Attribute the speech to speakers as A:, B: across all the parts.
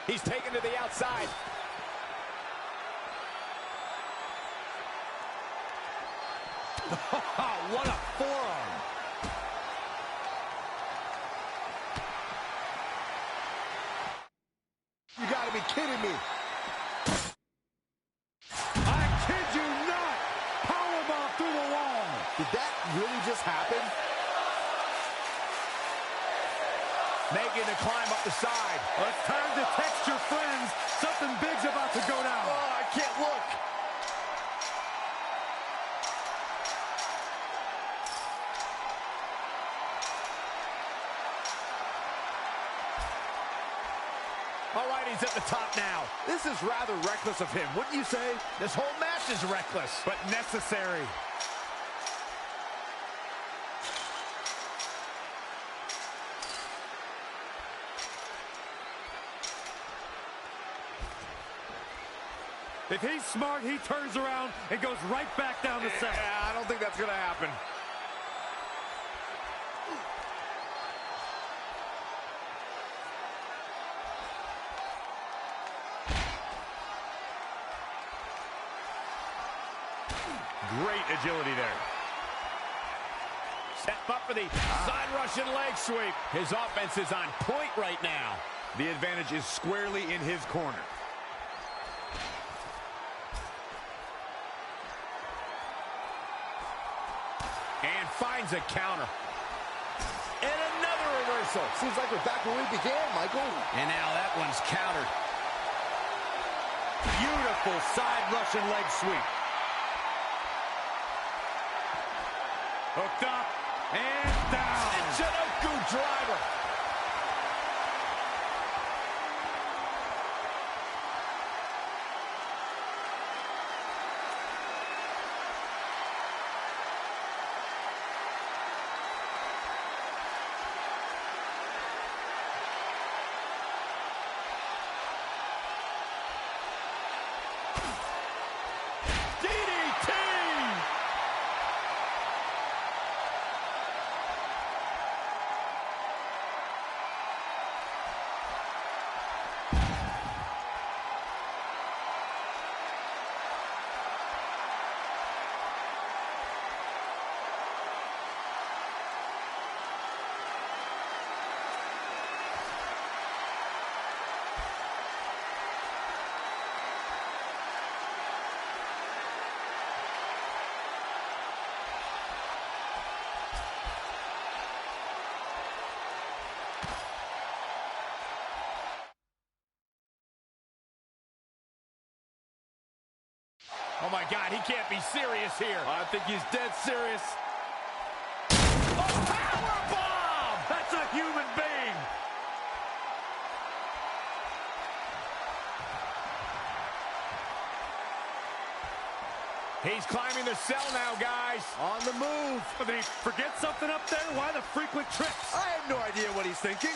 A: He's taken to the outside. What a forearm.
B: You gotta be kidding me.
A: I kid you not. Powerbomb through the wall.
B: Did that really just happen?
A: Making the climb up the side.
C: Well, it's time to text your friends. Something big's about to go down.
B: Oh, I can't look.
A: All right, he's at the top now.
B: This is rather reckless of him, wouldn't you say?
A: This whole match is reckless.
C: But necessary. If he's smart, he turns around and goes right back down the center.
A: Yeah, I don't think that's going to happen.
C: Great agility there.
A: Step up for the side Russian leg sweep. His offense is on point right now.
C: The advantage is squarely in his corner.
A: And finds a counter. And another reversal.
B: Seems like we're back where we began, Michael.
A: And now that one's countered.
C: Beautiful side Russian leg sweep. Hooked up and down.
A: Chinoku driver. Oh, my God, he can't be serious here.
C: I think he's dead serious.
A: Oh, powerbomb!
C: That's a human being.
A: He's climbing the cell now, guys.
B: On the move.
C: Did he forget something up there? Why the frequent trips?
B: I have no idea what he's thinking.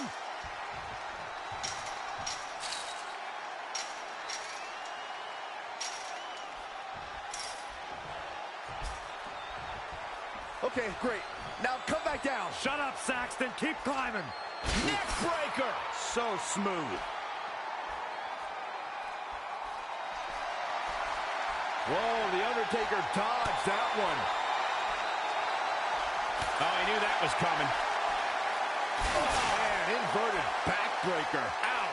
B: Okay, great. Now come back down.
C: Shut up, Saxton. Keep climbing.
A: Neck breaker.
C: So smooth.
B: Whoa, The Undertaker dodged that one.
A: Oh, he knew that was coming.
B: Oh, man, inverted backbreaker.
A: Ow.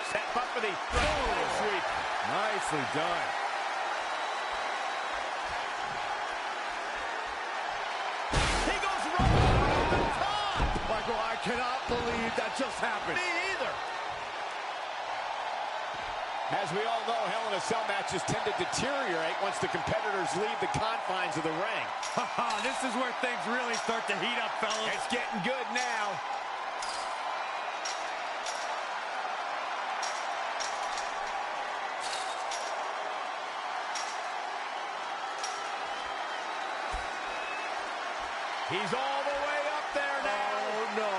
A: Step up for the sweep.
B: Nicely done.
A: He goes right over the top.
B: Michael, I cannot believe that just happened.
A: Me either. As we all know, Hell in a Cell matches tend to deteriorate once the competitors leave the confines of the ring.
C: This is where things really start to heat up, fellas.
A: It's getting good now. He's all the way up there now.
B: Oh, no.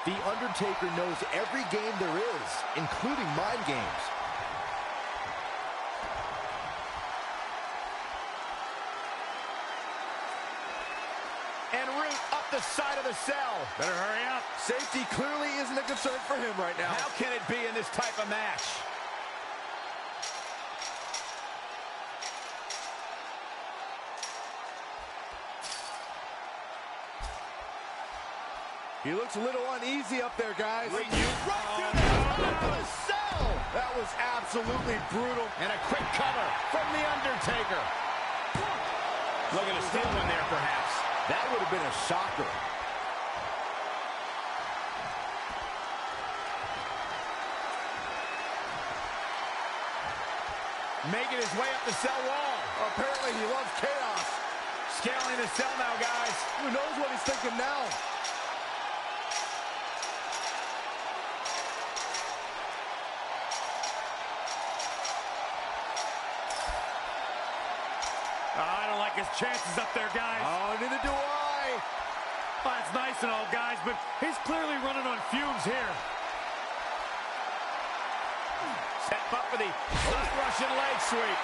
B: The Undertaker knows every game there is, including mind games.
A: En route up the side of the cell.
C: Better hurry up.
B: Safety clearly isn't a concern for him right now.
A: How can it be in this type of match?
B: He looks a little uneasy up there, guys.
A: Right to the top of the cell.
B: That was absolutely brutal.
A: And a quick cover from The Undertaker. Looking to steal one there, perhaps.
B: That would have been a shocker.
A: Making his way up the cell wall.
B: Apparently he loves chaos.
A: Scaling the cell now, guys.
B: Who knows what he's thinking now?
C: I don't like his chances up there, guys.
B: Oh, neither do I.
C: Oh, that's nice and all, guys, but he's clearly running on fumes here.
A: Set up for the Russian leg sweep.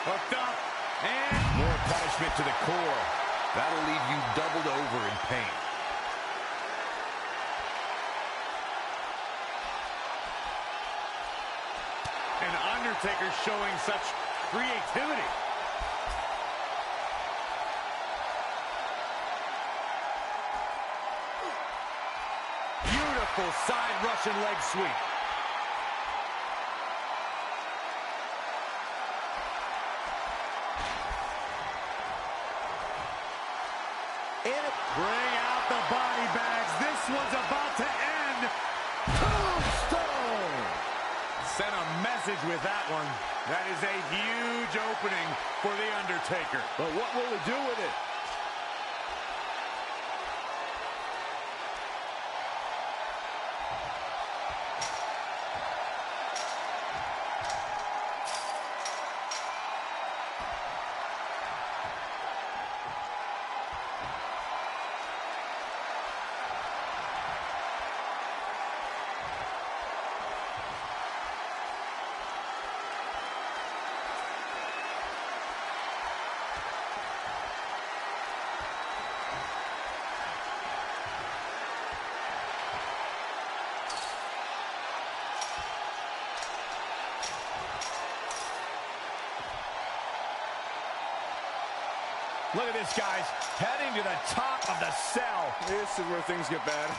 A: Hooked up. And more punishment to the core.
B: That'll leave you doubled over in pain.
C: And Undertaker showing such creativity. Beautiful side Russian leg sweep. Bring out the body bags. This was about to end.
B: Tombstone!
C: Sent a message with that one. That is a huge opening for The Undertaker.
B: But what will he do with it?
A: Look at this, guys. Heading to the top of the cell.
B: This is where things get bad.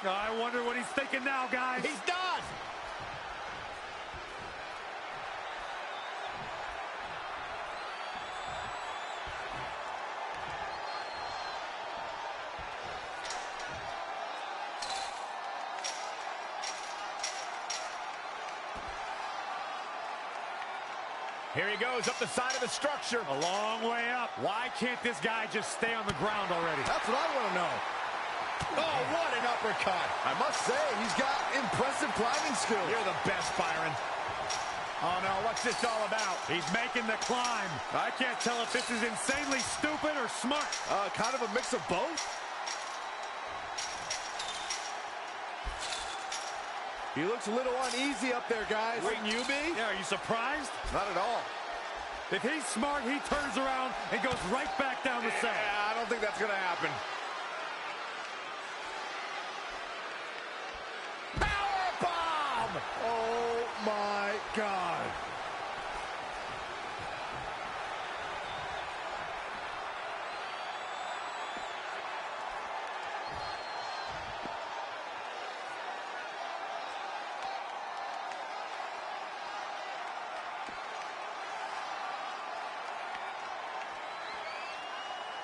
C: I wonder what he's thinking now, guys.
A: He's done. Here he goes up the side of the structure.
C: A long way up. Why can't this guy just stay on the ground already?
B: That's what I want to know.
A: Oh, what an uppercut.
B: I must say, he's got impressive climbing skills.
A: You're the best, Byron. Oh, no, what's this all about?
C: He's making the climb. I can't tell if this is insanely stupid or smart.
B: Kind of a mix of both. He looks a little uneasy up there, guys.
A: Wouldn't you be?
C: Yeah, are you surprised?
B: Not at all.
C: If he's smart, he turns around and goes right back down the cell.
B: Yeah, I don't think that's going to happen.
A: Powerbomb!
B: Oh, my God.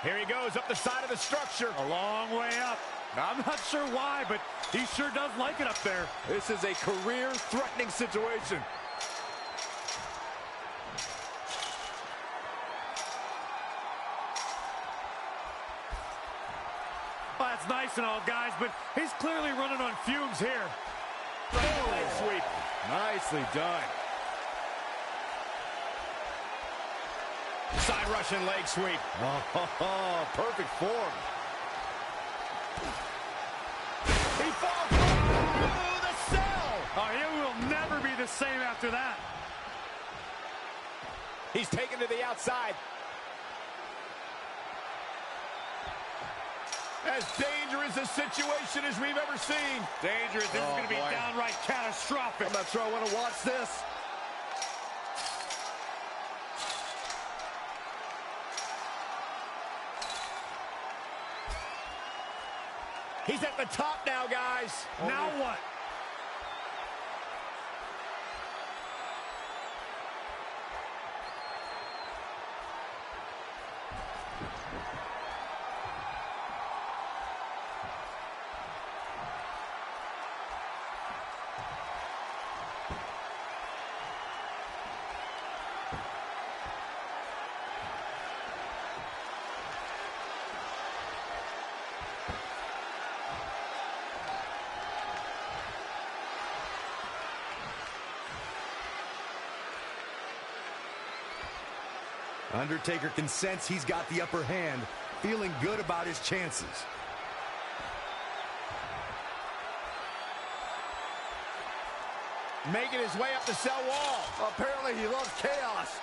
A: Here he goes up the side of the structure.
C: A long way up. I'm not sure why, but he sure does like it up there.
B: This is a career-threatening situation.
C: Oh, That's nice and all, guys, but he's clearly running on fumes here.
A: Leg sweep.
B: Nicely done.
A: Side Russian leg sweep.
B: Oh, perfect form.
A: He falls. Ooh, the sell.
C: Oh, he will never be the same after that.
A: He's taken to the outside.
B: As dangerous a situation as we've ever seen.
C: Dangerous. This is going to be downright catastrophic.
B: I'm not sure I want to watch this.
A: He's at the top now, guys.
C: Now what?
B: Undertaker can sense he's got the upper hand, feeling good about his chances.
A: Making his way up the cell wall.
B: Apparently he loves chaos.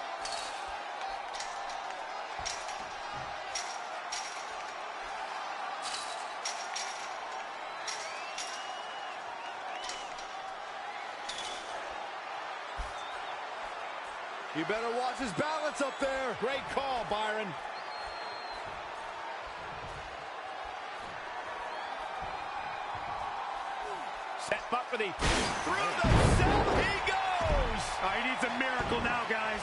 B: You better watch his balance up there.
A: Great call, Byron. Set up for the... Through the cell he goes!
C: Oh, he needs a miracle now, guys.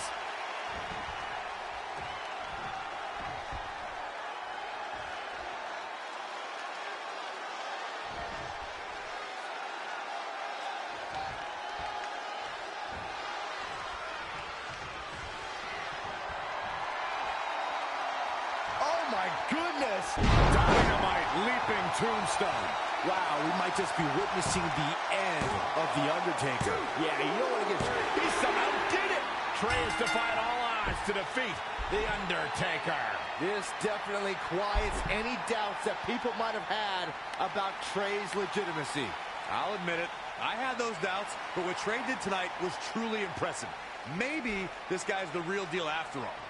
B: Oh my goodness!
A: Dynamite leaping tombstone.
B: Wow, we might just be witnessing the end of The Undertaker.
A: Yeah, you don't want to get... He somehow did it! Trey has defied all odds to defeat The Undertaker.
B: This definitely quiets any doubts that people might have had about Trey's legitimacy.
D: I'll admit it. I had those doubts, but what Trey did tonight was truly impressive. Maybe this guy's the real deal after all.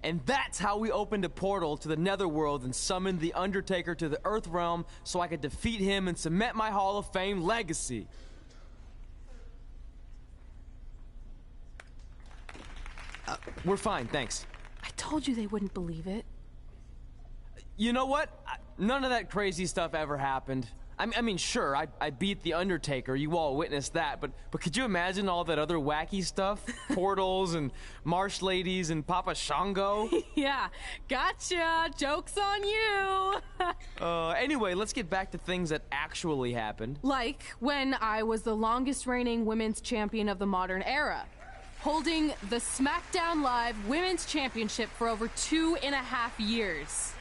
E: And that's how we opened a portal to the Netherworld and summoned The Undertaker to the Earth Realm so I could defeat him and cement my Hall of Fame legacy. We're fine, thanks.
F: I told you they wouldn't believe it.
E: You know what? None of that crazy stuff ever happened. I mean, sure, I beat The Undertaker. You all witnessed that. But could you imagine all that other wacky stuff? Portals and marsh ladies and Papa Shango?
F: Yeah, gotcha. Joke's on you.
E: Anyway, let's get back to things that actually happened.
F: Like when I was the longest reigning women's champion of the modern era, holding the SmackDown Live Women's Championship for over 2.5 years.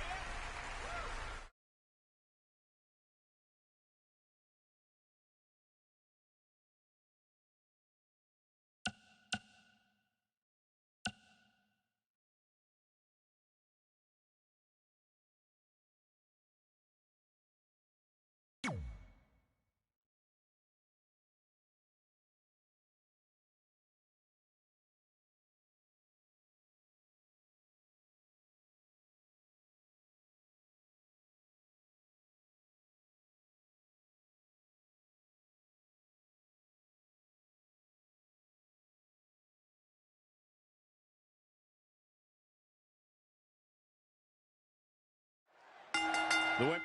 A: The win.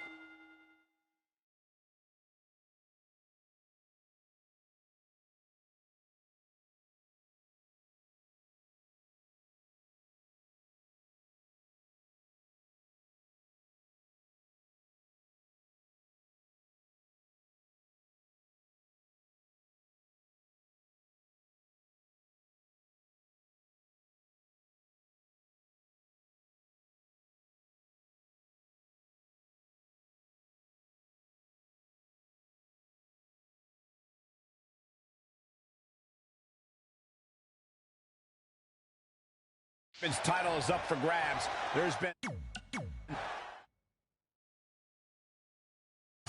A: Women's title is up for grabs. There's been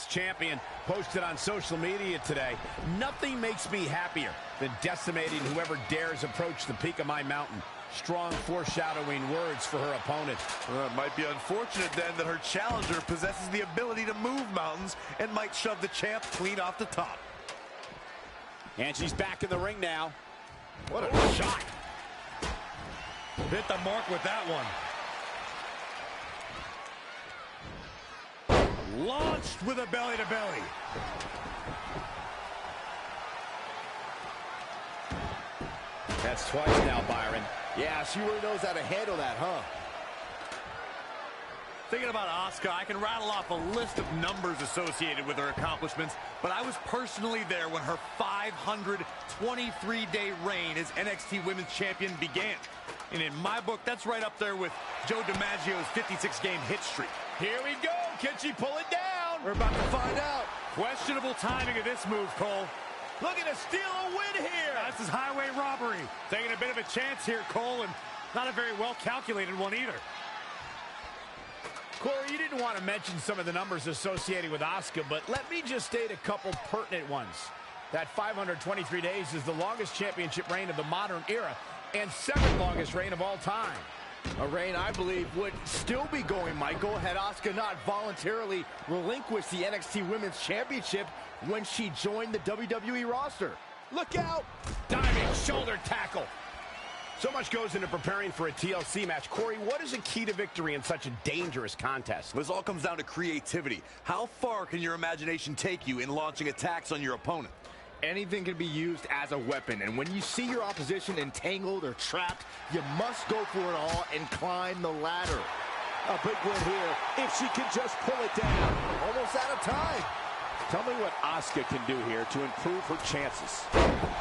A: champion posted on social media today. Nothing makes me happier than decimating whoever dares approach the peak of my mountain. Strong foreshadowing words for her opponent.
D: It might be unfortunate then that her challenger possesses the ability to move mountains and might shove the champ clean off the top.
A: And she's back in the ring now.
D: What a shot. Hit the mark with that one. Launched with a belly-to-belly.
A: That's twice now, Byron.
B: Yeah, she really knows how to handle that, huh?
D: Thinking about Asuka, I can rattle off a list of numbers associated with her accomplishments, but I was personally there when her 523-day reign as NXT Women's Champion began. And in my book, that's right up there with Joe DiMaggio's 56-game hit streak.
A: Here we go. Can she pull it down?
B: We're about to find out.
C: Questionable timing of this move, Cole.
A: Looking to steal a win here.
C: This is highway robbery. Taking a bit of a chance here, Cole, and not a very well-calculated one either.
A: Corey, you didn't want to mention some of the numbers associated with Asuka, but let me just state a couple pertinent ones. That 523 days is the longest championship reign of the modern era and second longest reign of all time.
B: A reign I believe would still be going, Michael, had Asuka not voluntarily relinquished the NXT Women's Championship when she joined the WWE roster.
A: Look out! Diving shoulder tackle. So much goes into preparing for a TLC match. Corey, what is a key to victory in such a dangerous contest?
D: This all comes down to creativity. How far can your imagination take you in launching attacks on your opponent?
B: Anything can be used as a weapon, and when you see your opposition entangled or trapped, you must go for it all and climb the ladder.
A: A big win here, if she can just pull it down.
B: Almost out of time.
A: Tell me what Asuka can do here to improve her chances.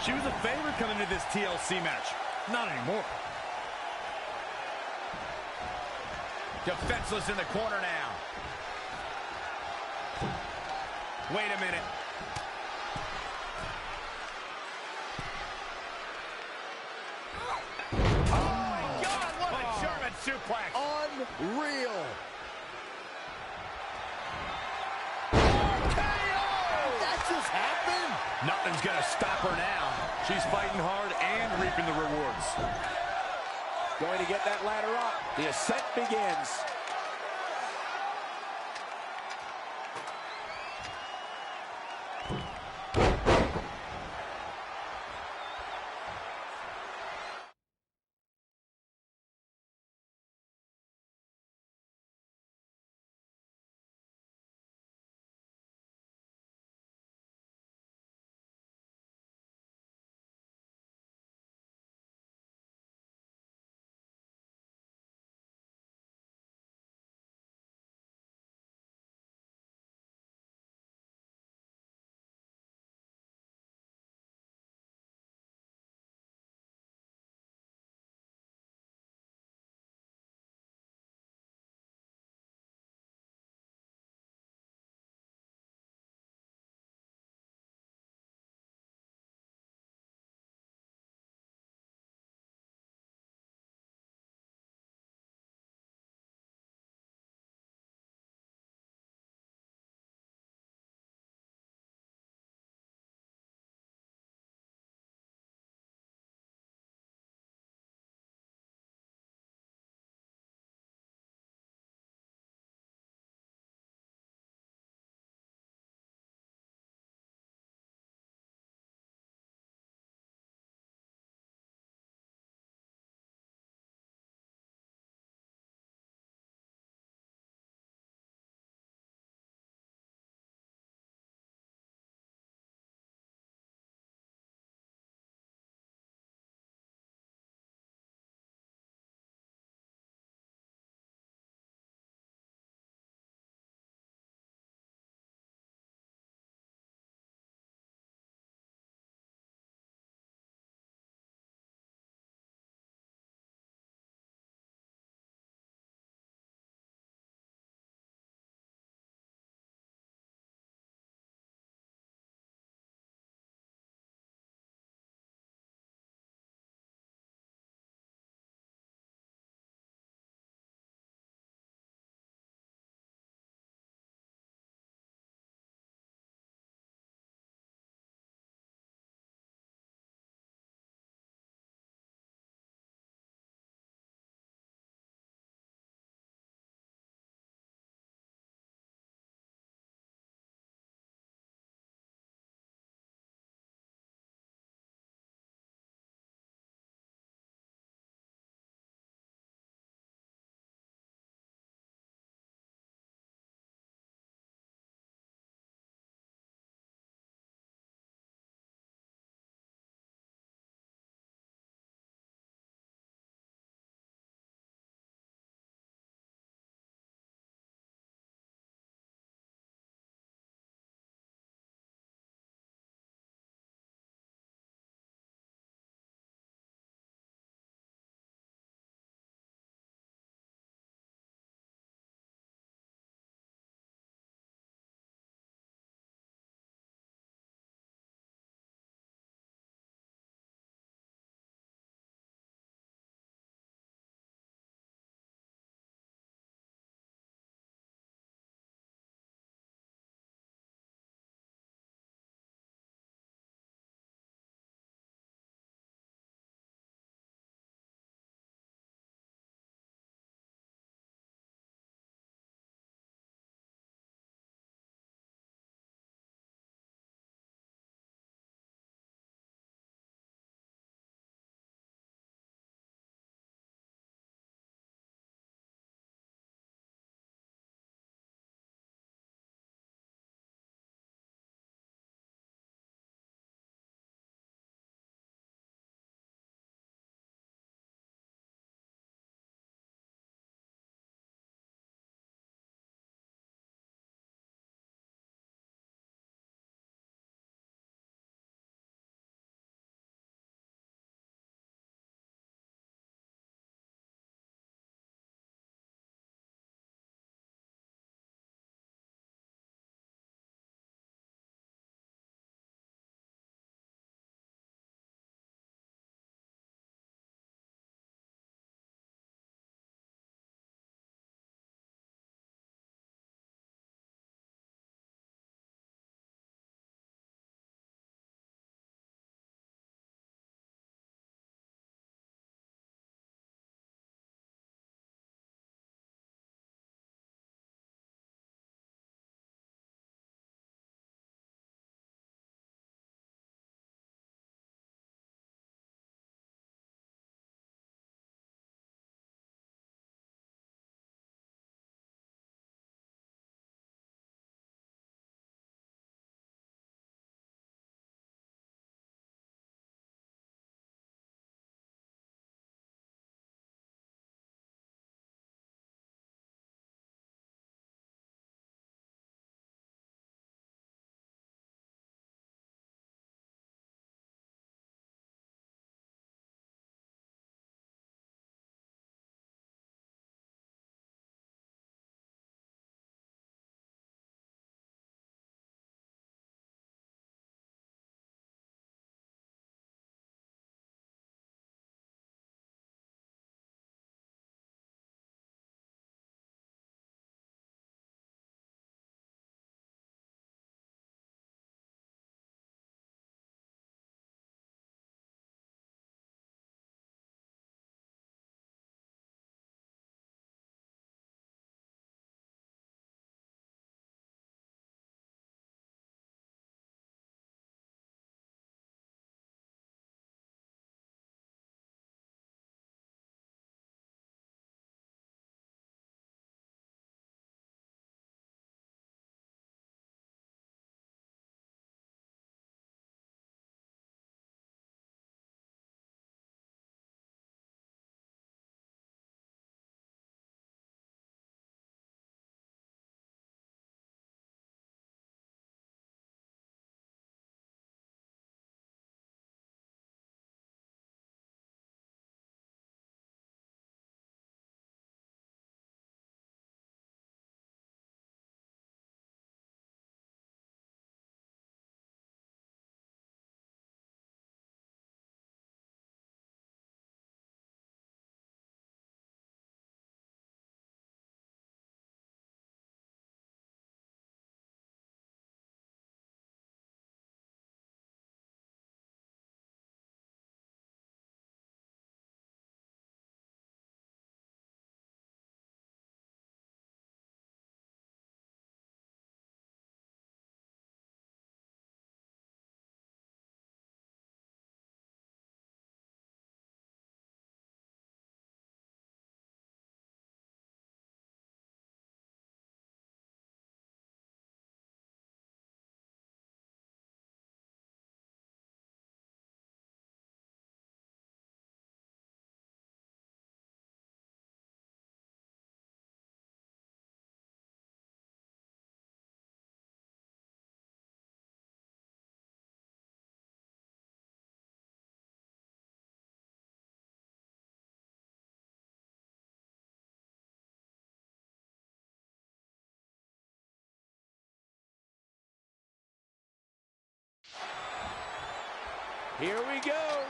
D: She was a favorite coming into this TLC match. Not anymore.
A: Defenseless in the corner now. Wait a minute. Suplex.
B: Unreal. That just happened.
A: Nothing's going to stop her now.
D: She's fighting hard and reaping the rewards.
A: Going to get that ladder up. The ascent begins. Here we go.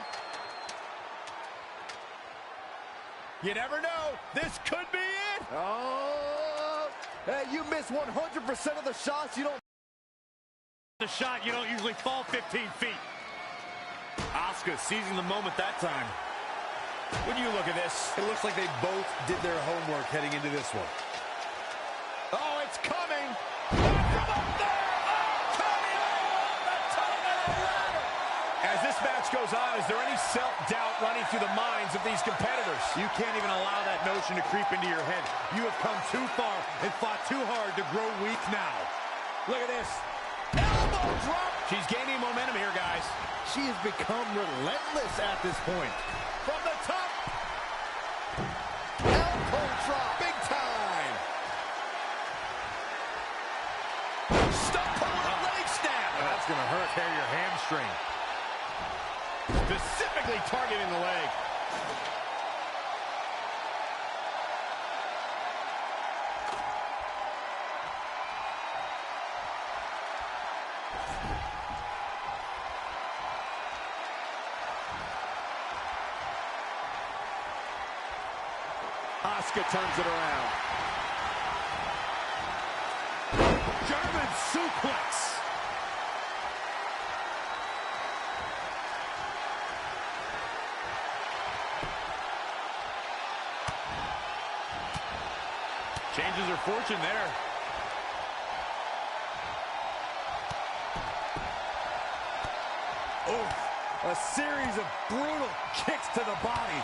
A: You never know. This could be it.
B: Oh, hey, you miss 100% of the shots. You don't.
C: The shot, you don't usually fall 15 feet.
D: Asuka seizing the moment that time.
A: When you look at this,
D: It looks like they both did their homework heading into this one.
A: oh, it's coming. From up there. Oh, coming off the top of the ladder. As this match goes on, is there any self-doubt running through the minds of these competitors?
D: You can't even allow that notion to creep into your head. You have come too far and fought too hard to grow weak now.
A: Look at this. Elbow drop. She's gaining momentum here, guys.
B: She has become relentless at this point.
A: From the top.
B: Elbow drop. Big time.
A: Stop pulling leg snap.
D: That's going to hurt. Tear your hamstring.
A: Specifically targeting the leg. Asuka turns it around.
C: German suplex.
D: Changes her fortune there. Oh, a series of brutal kicks to the body.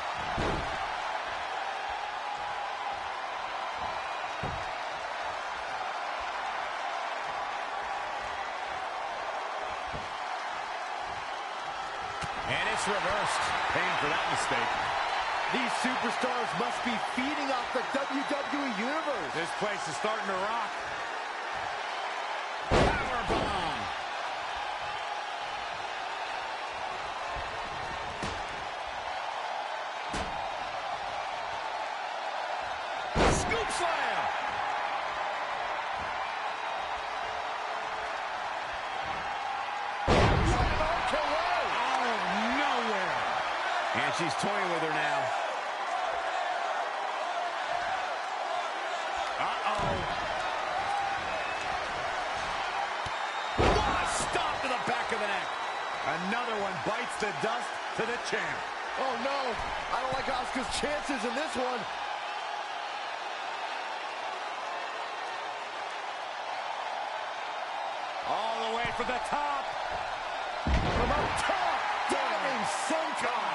A: And it's reversed.
D: Paying for that mistake.
B: These superstars must be feeding off the WWE Universe.
D: This place is starting to rock.
A: Powerbomb. Scoop slam. And she's toying with her now. Uh-oh. What a stop to the back of the neck.
D: Another one bites the dust to the champ.
B: Oh, no. I don't like Asuka's chances in this one.
C: All the way from the top.
B: From up top. Diving senton.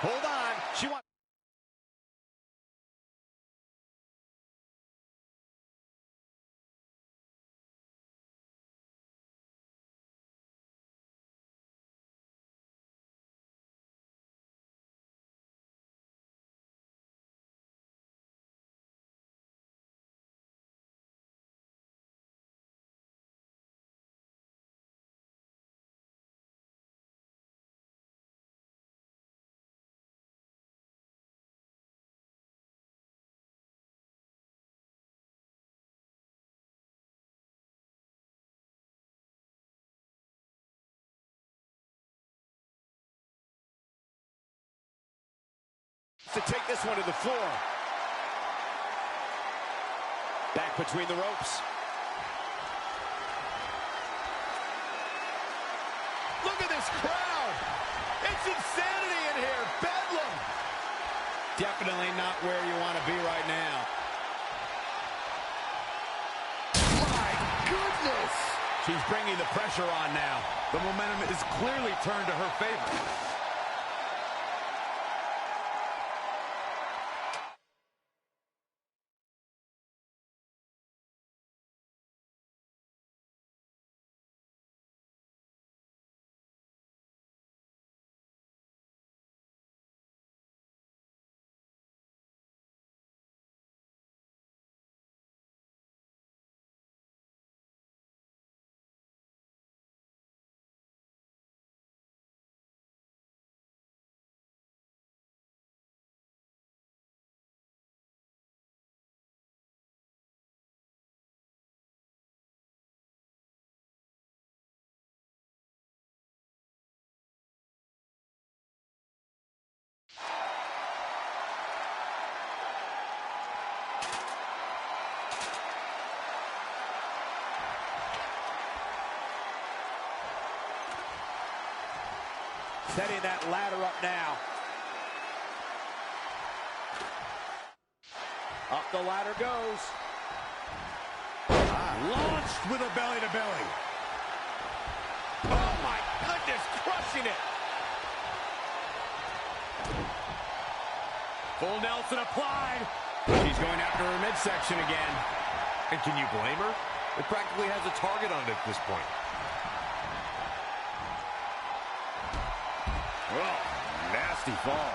A: Hold on. She wants... to take this one to the floor. Back between the ropes. Look at this crowd. It's insanity in here. Bedlam. Definitely not where you want to be right now.
B: My goodness.
A: She's bringing the pressure on now.
D: The momentum is clearly turned to her favor.
A: Setting that ladder up now. Up the ladder goes.
D: Launched with a belly-to-belly.
A: Oh my goodness, crushing it.
C: Full Nelson applied.
A: She's going after her midsection again.
D: And can you blame her? It practically has a target on it at this point.
A: Oh, nasty fall.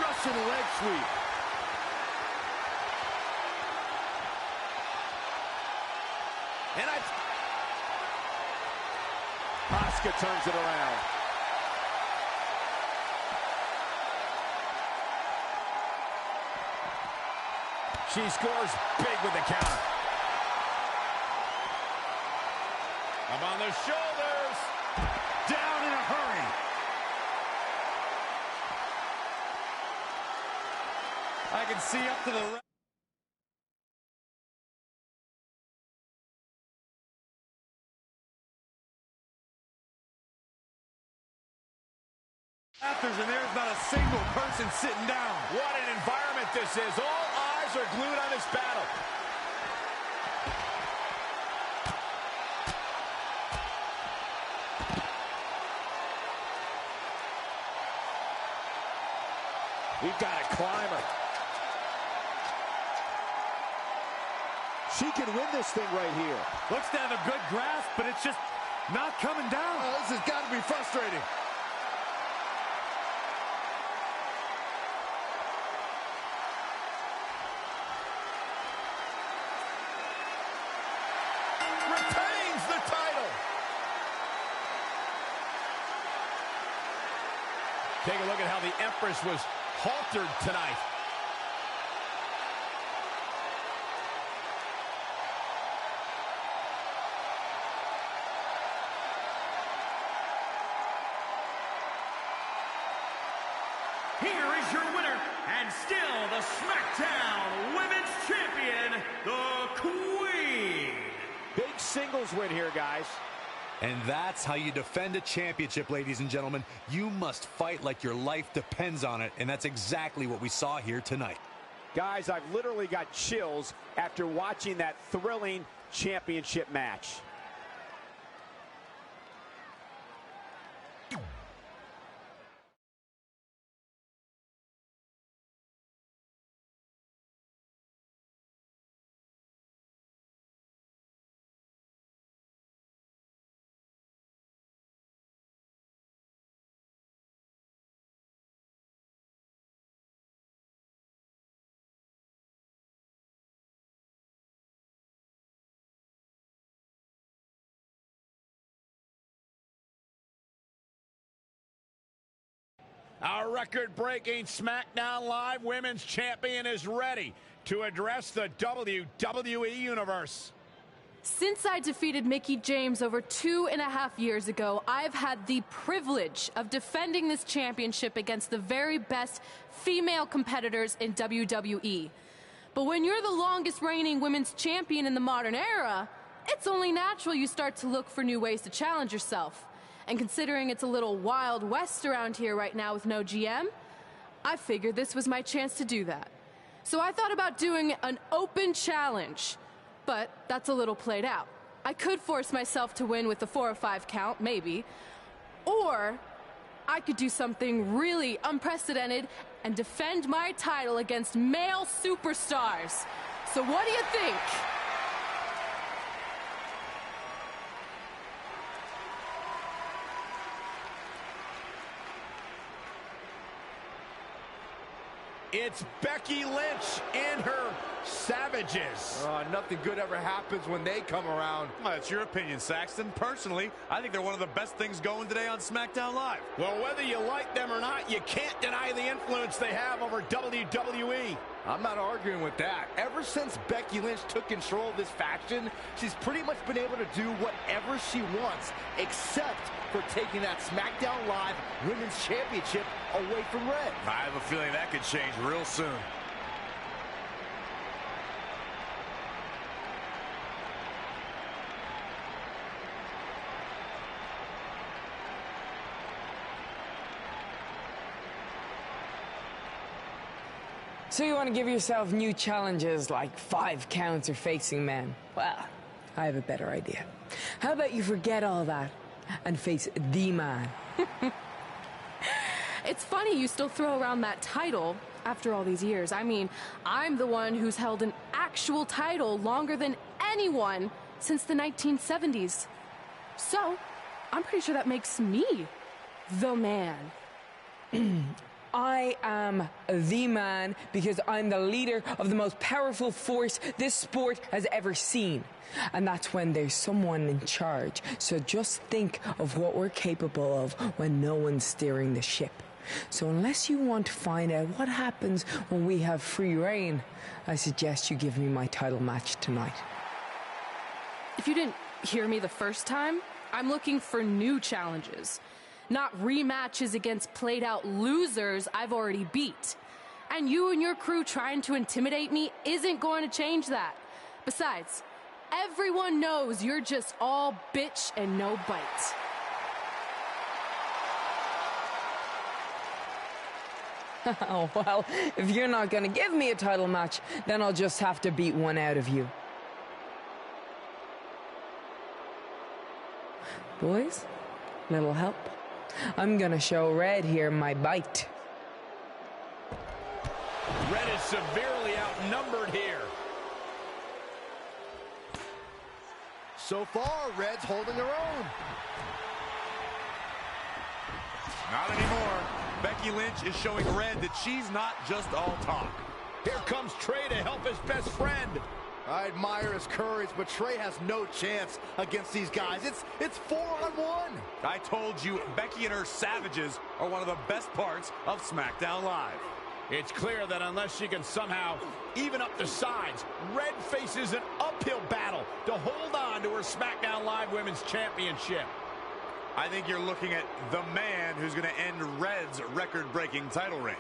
B: Russian leg sweep.
A: And Asuka turns it around. She scores big with the counter. Up on the shoulders.
C: Down in a hurry.
D: I can see up to the...
C: And there's not a single person sitting down.
A: What an environment this is. All eyes are glued on this battle. We've got a climber.
B: She can win this thing right here.
C: Looks to have a good grasp, but it's just not coming down.
B: Oh, this has got to be frustrating.
A: Retains the title. Take a look at how the Empress was haltered tonight.
G: Here is your winner, and still the SmackDown Women's Champion, the Queen.
A: Big singles win here, guys.
D: And that's how you defend a championship, ladies and gentlemen. You must fight like your life depends on it, and that's exactly what we saw here tonight.
A: Guys, I've literally got chills after watching that thrilling championship match. Our record-breaking SmackDown Live Women's Champion is ready to address the WWE Universe.
F: Since I defeated Mickie James over 2.5 years ago, I've had the privilege of defending this championship against the very best female competitors in WWE. But when you're the longest reigning women's champion in the modern era, it's only natural you start to look for new ways to challenge yourself. And considering it's a little Wild West around here right now with no GM, I figured this was my chance to do that. So I thought about doing an open challenge, but that's a little played out. I could force myself to win with the 4 or 5 count, maybe, or I could do something really unprecedented and defend my title against male superstars. So what do you think?
A: It's Becky Lynch and her Savages.
B: Nothing good ever happens when they come around.
D: Well, that's your opinion, Saxton. Personally, I think they're one of the best things going today on SmackDown Live.
A: Well, whether you like them or not, you can't deny the influence they have over WWE.
B: I'm not arguing with that. Ever since Becky Lynch took control of this faction, she's pretty much been able to do whatever she wants, except for taking that SmackDown Live Women's Championship away from Red.
D: I have a feeling that could change real soon.
H: So you want to give yourself new challenges like 5 counts or facing men? Well, I have a better idea. How about you forget all that and face the man?
F: It's funny you still throw around that title after all these years. I mean, I'm the one who's held an actual title longer than anyone since the 1970s. So, I'm pretty sure that makes me the man.
H: I am the man because I'm the leader of the most powerful force this sport has ever seen. And that's when there's someone in charge. So just think of what we're capable of when no one's steering the ship. So unless you want to find out what happens when we have free reign, I suggest you give me my title match tonight.
F: If you didn't hear me the first time, I'm looking for new challenges. Not rematches against played-out losers I've already beat. And you and your crew trying to intimidate me isn't going to change that. Besides, everyone knows you're just all bitch and no bite.
H: Oh, well, if you're not going to give me a title match, then I'll just have to beat one out of you. Boys, little help? I'm gonna show Red here my bite.
A: Red is severely outnumbered here.
B: So far, Red's holding their own.
D: Not anymore. Becky Lynch is showing Red that she's not just all talk.
A: Here comes Trey to help his best friend.
B: I admire his courage, but Trey has no chance against these guys. It's 4-on-1.
D: I told you, Becky and her Savages are one of the best parts of SmackDown Live.
A: It's clear that unless she can somehow even up the sides, Red faces an uphill battle to hold on to her SmackDown Live Women's Championship.
D: I think you're looking at the man who's going to end Red's record-breaking title reign.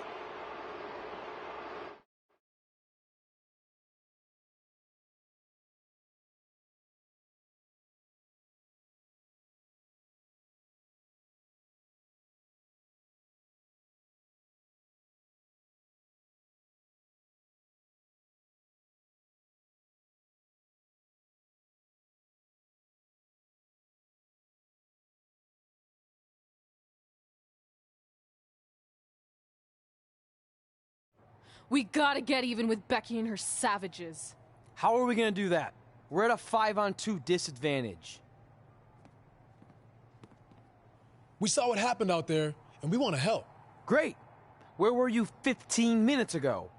F: We gotta get even with Becky and her Savages.
E: How are we gonna do that? We're at a 5-on-2 disadvantage.
I: We saw what happened out there, and we want to help.
E: Great. Where were you 15 minutes ago?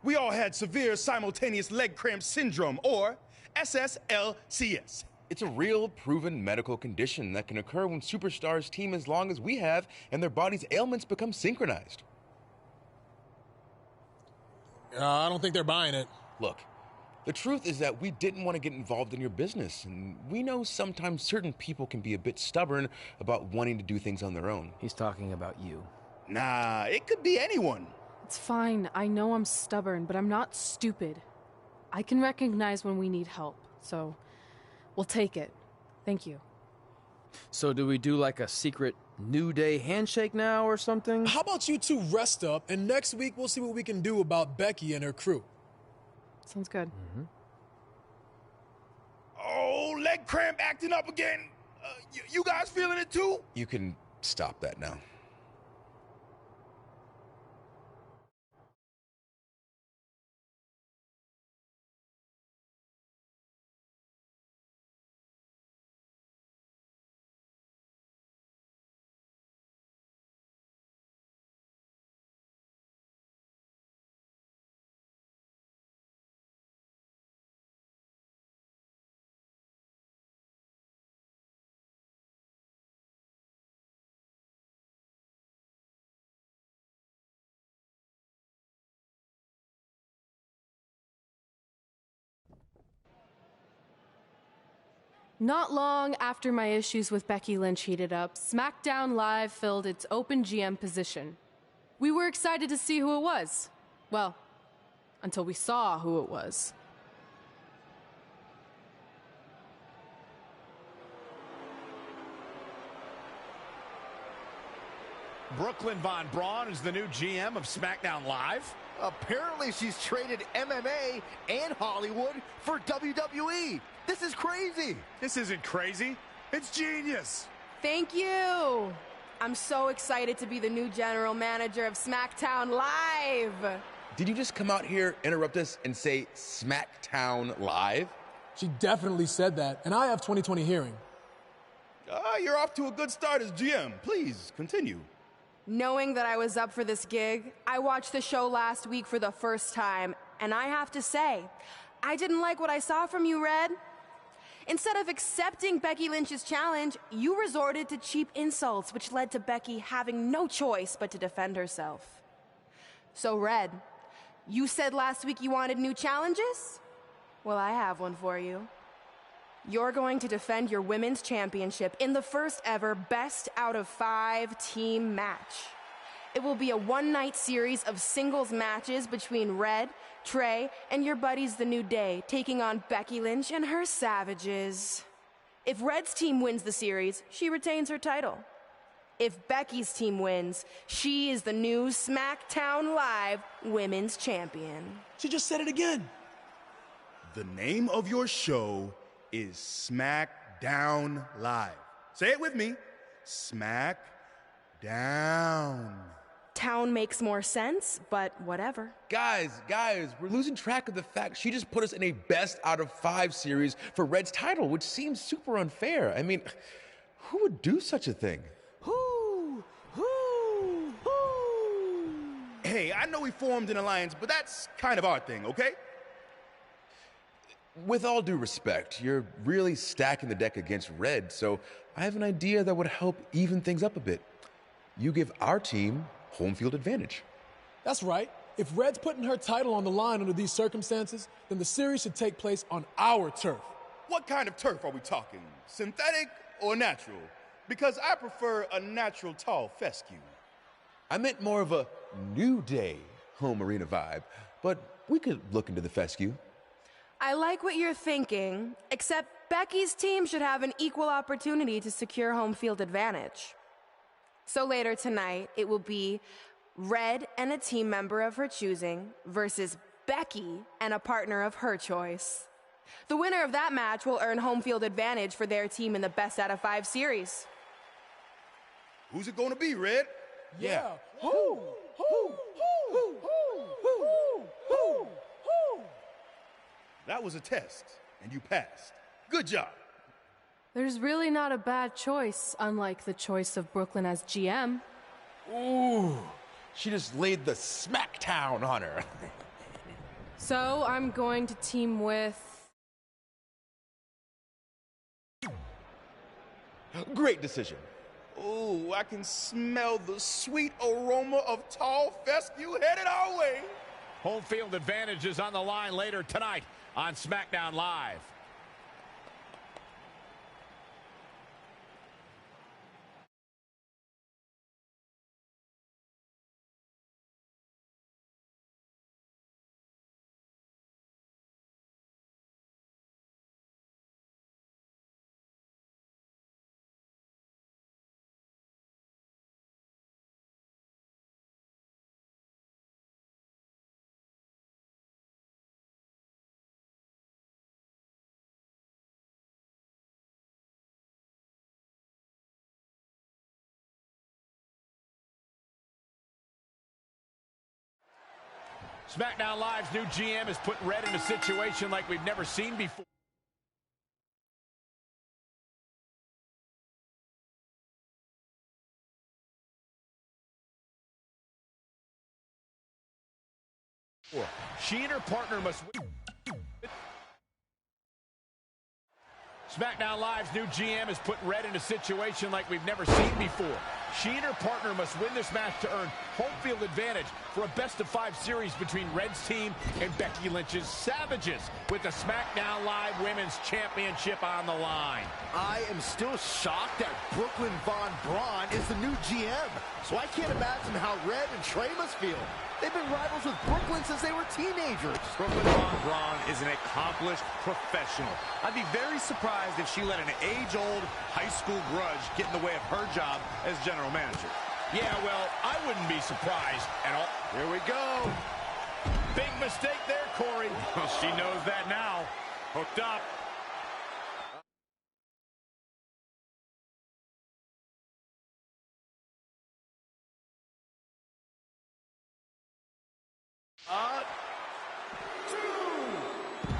J: We all had severe simultaneous leg cramp syndrome, or SSLCS.
K: It's a real, proven medical condition that can occur when superstars team as long as we have and their body's ailments become synchronized.
I: I don't think they're buying it.
K: Look, the truth is that we didn't want to get involved in your business, and we know sometimes certain people can be a bit stubborn about wanting to do things on their own.
E: He's talking about you.
J: Nah, it could be anyone.
F: It's fine. I know I'm stubborn, but I'm not stupid. I can recognize when we need help, so we'll take it. Thank you.
E: So do we do like a secret New Day handshake now or something?
I: How about you two rest up, and next week we'll see what we can do about Becky and her crew.
F: Sounds good.
E: Mm-hmm.
J: Oh, leg cramp acting up again. You guys feeling it too?
K: You can stop that now.
F: Not long after my issues with Becky Lynch heated up, SmackDown Live filled its open GM position. We were excited to see who it was. Well, until we saw who it was.
A: Brooklyn Von Braun is the new GM of SmackDown Live.
B: Apparently she's traded MMA and Hollywood for WWE. This is crazy.
C: This isn't crazy. It's genius.
L: Thank you. I'm so excited to be the new general manager of SmackDown Live.
K: Did you just come out here, interrupt us, and say SmackDown Live?
I: She definitely said that, and I have 20/20 hearing.
J: You're off to a good start as GM. Please, continue.
L: Knowing that I was up for this gig, I watched the show last week for the first time, and I have to say, I didn't like what I saw from you, Red. Instead of accepting Becky Lynch's challenge, you resorted to cheap insults, which led to Becky having no choice but to defend herself. So, Red, you said last week you wanted new challenges? Well, I have one for you. You're going to defend your women's championship in the first ever best out of 5 team match. It will be a one-night series of singles matches between Red, Trey, and your buddies The New Day, taking on Becky Lynch and her Savages. If Red's team wins the series, she retains her title. If Becky's team wins, she is the new SmackDown Live Women's Champion.
I: She just said it again.
J: The name of your show is SmackDown Live. Say it with me. SmackDown.
L: Town makes more sense, but whatever.
K: Guys, we're losing track of the fact she just put us in a best out of 5 series for Red's title, which seems super unfair. I mean, who would do such a thing?
J: Hey, I know we formed an alliance, but that's kind of our thing, okay?
K: With all due respect, you're really stacking the deck against Red, so I have an idea that would help even things up a bit. You give our team home field advantage.
I: That's right. If Red's putting her title on the line under these circumstances, then the series should take place on our turf.
J: What kind of turf are we talking? Synthetic or natural? Because I prefer a natural tall fescue.
K: I meant more of a New Day home arena vibe, but we could look into the fescue.
L: I like what you're thinking, except Becky's team should have an equal opportunity to secure home field advantage. So later tonight, it will be Red and a team member of her choosing versus Becky and a partner of her choice. The winner of that match will earn home field advantage for their team in the best out of 5 series.
J: Who's it going to be, Red?
I: Yeah.
J: That was a test, and you passed. Good job.
F: There's really not a bad choice, unlike the choice of Brooklyn as GM.
K: Ooh, she just laid the smackdown on her.
F: So I'm going to team with...
K: Great decision.
J: Ooh, I can smell the sweet aroma of tall fescue headed our way.
A: Home field advantage is on the line later tonight on SmackDown Live. SmackDown Live's new GM has put Red in a situation like we've never seen before. She and her partner must win. SmackDown Live's new GM has put Red in a situation like we've never seen before. She and her partner must win this match to earn home field advantage for a best-of-5 series between Red's team and Becky Lynch's Savages, with the SmackDown Live Women's Championship on the line.
B: I am still shocked that Brooklyn Von Braun is the new GM, so I can't imagine how Red and Trey must feel. They've been rivals with Brooklyn since they were teenagers.
M: Brooklyn Von Braun is an accomplished professional. I'd be very surprised if she let an age-old high school grudge get in the way of her job as general manager.
A: Yeah, well, I wouldn't be surprised at all.
B: Here we go.
A: Big mistake there, Corey.
M: Well, she knows that now. Hooked up.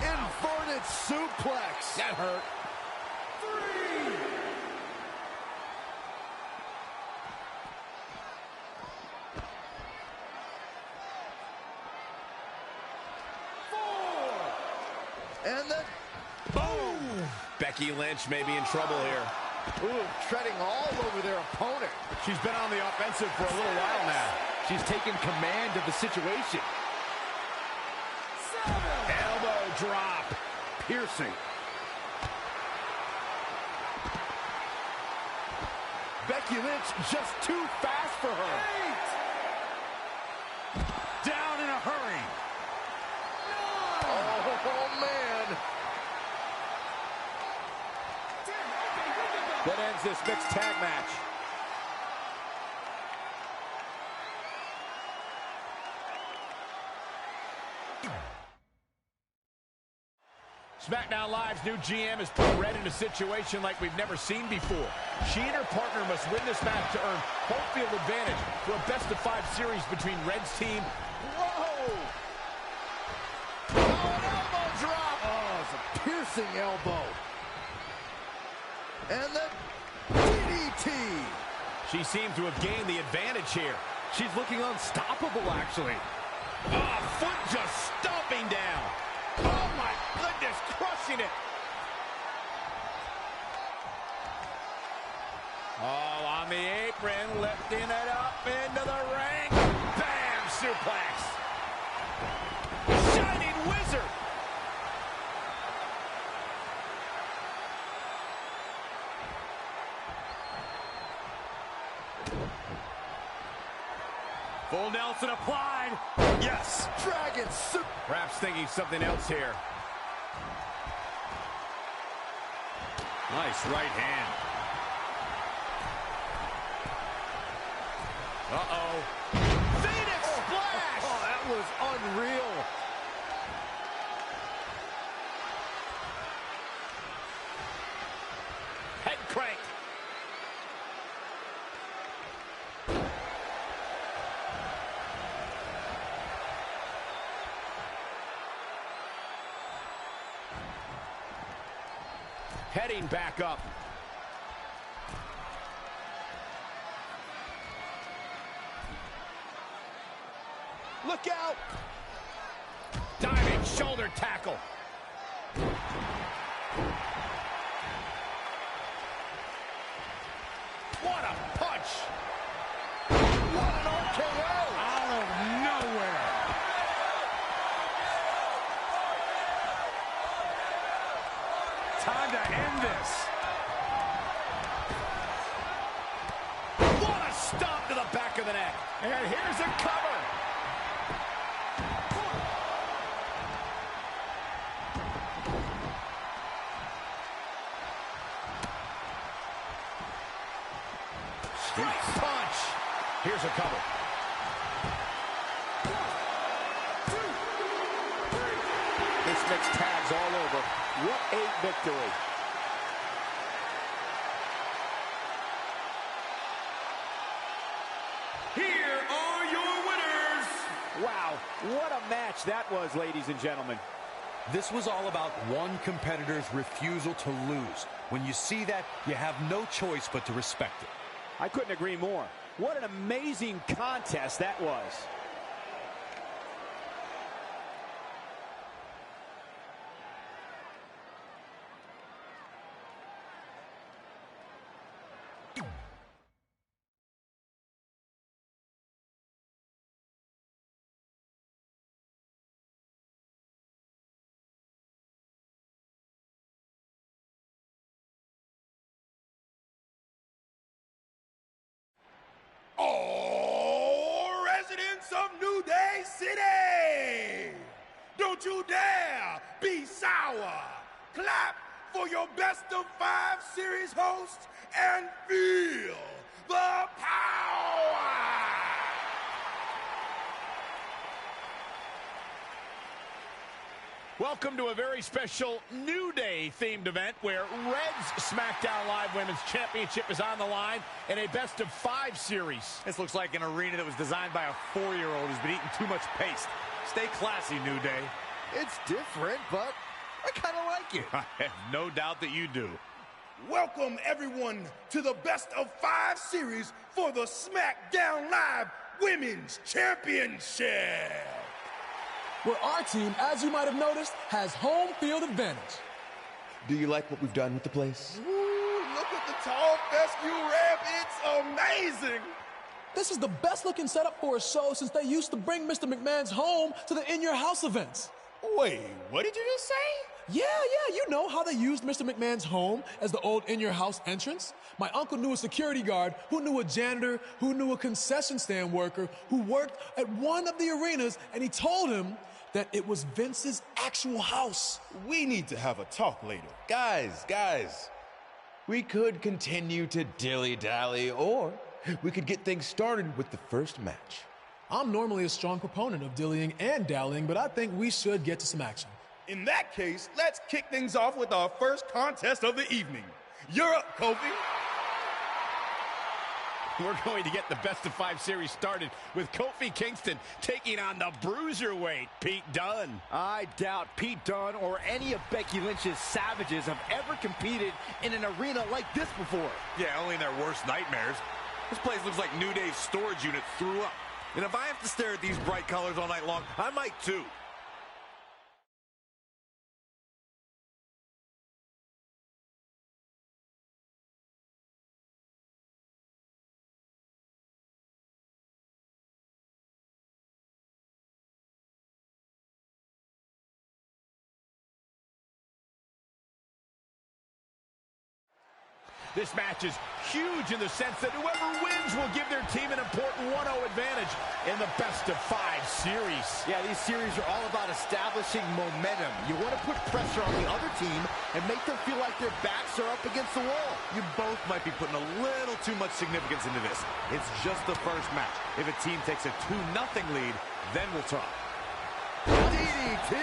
B: Inverted suplex.
A: That hurt.
B: 3. And then, boom!
A: Becky Lynch may be in trouble here.
B: Ooh, treading all over their opponent.
A: She's been on the offensive for a little while now.
B: She's taken command of the situation. 7.
A: Elbow drop.
B: Piercing. Becky Lynch just too fast for her.
M: 8. Down in a hurry.
B: 9. Oh, man.
A: That ends this mixed tag match. SmackDown Live's new GM has put Red in a situation like we've never seen before. She and her partner must win this match to earn home field advantage for a best-of-5 series between Red's team.
B: Whoa! Oh, an elbow drop! Oh, it's a piercing elbow. And the DDT.
A: She seemed to have gained the advantage here.
B: She's looking unstoppable, actually.
A: Oh, foot just stomping down. Oh, my goodness, crushing it. Oh, on the apron, lifting it up into the ring. Bam, suplex. Shining Wizard.
M: Full Nelson applied. Yes.
B: Dragon soup.
A: Perhaps thinking something else here.
M: Nice right hand.
A: Uh-oh. Phoenix splash!
B: Oh, that was unreal.
A: Head crank. Heading back up. Look out! Diving shoulder tackle. What a punch!
B: What an RKO!
M: Out of nowhere. Time to end this.
A: What a stomp to the back of the neck. And here's a cover. Straight punch. Here's a cover.
B: 1, 2, 3.
A: This mixed tags all over. What a victory.
G: Here are your winners.
A: Wow, what a match that was, ladies and gentlemen.
D: This was all about one competitor's refusal to lose. When you see that, you have no choice but to respect it.
A: I couldn't agree more. What an amazing contest that was.
J: City! Don't you dare be sour! Clap for your best of 5 series host and feel the power!
A: Welcome to a very special New Day themed event where Red's SmackDown Live Women's Championship is on the line in a best of 5 series.
M: This looks like an arena that was designed by a 4-year-old who's been eating too much paste. Stay classy, New Day.
B: It's different, but I kind of like it.
M: I have no doubt that you do.
J: Welcome, everyone, to the best of 5 series for the SmackDown Live Women's Championship.
I: Where our team, as you might have noticed, has home field advantage.
K: Do you like what we've done with the place?
J: Ooh, look at the tall fescue ramp. It's amazing.
I: This is the best looking setup for a show since they used to bring Mr. McMahon's home to the In Your House events.
J: Wait, what did you just say?
I: Yeah, you know how they used Mr. McMahon's home as the old In Your House entrance? My uncle knew a security guard, who knew a janitor, who knew a concession stand worker, who worked at one of the arenas, and he told him that it was Vince's actual house.
J: We need to have a talk later.
K: Guys, we could continue to dilly-dally, or we could get things started with the first match.
I: I'm normally a strong proponent of dillying and dallying, but I think we should get to some action.
J: In that case, let's kick things off with our first contest of the evening. You're up, Kofi.
A: We're going to get the best of 5 series started with Kofi Kingston taking on the bruiserweight Pete Dunne.
B: I doubt Pete Dunne or any of Becky Lynch's Savages have ever competed in an arena like this before.
M: Yeah, only in their worst nightmares. This place looks like New Day's storage unit threw up. And if I have to stare at these bright colors all night long, I might too.
A: This match is huge in the sense that whoever wins will give their team an important 1-0 advantage in the best of 5 series.
B: Yeah, these series are all about establishing momentum. You want to put pressure on the other team and make them feel like their backs are up against the wall.
M: You both might be putting a little too much significance into this. It's just the first match. If a team takes a 2-0 lead, then we'll talk.
B: DDT!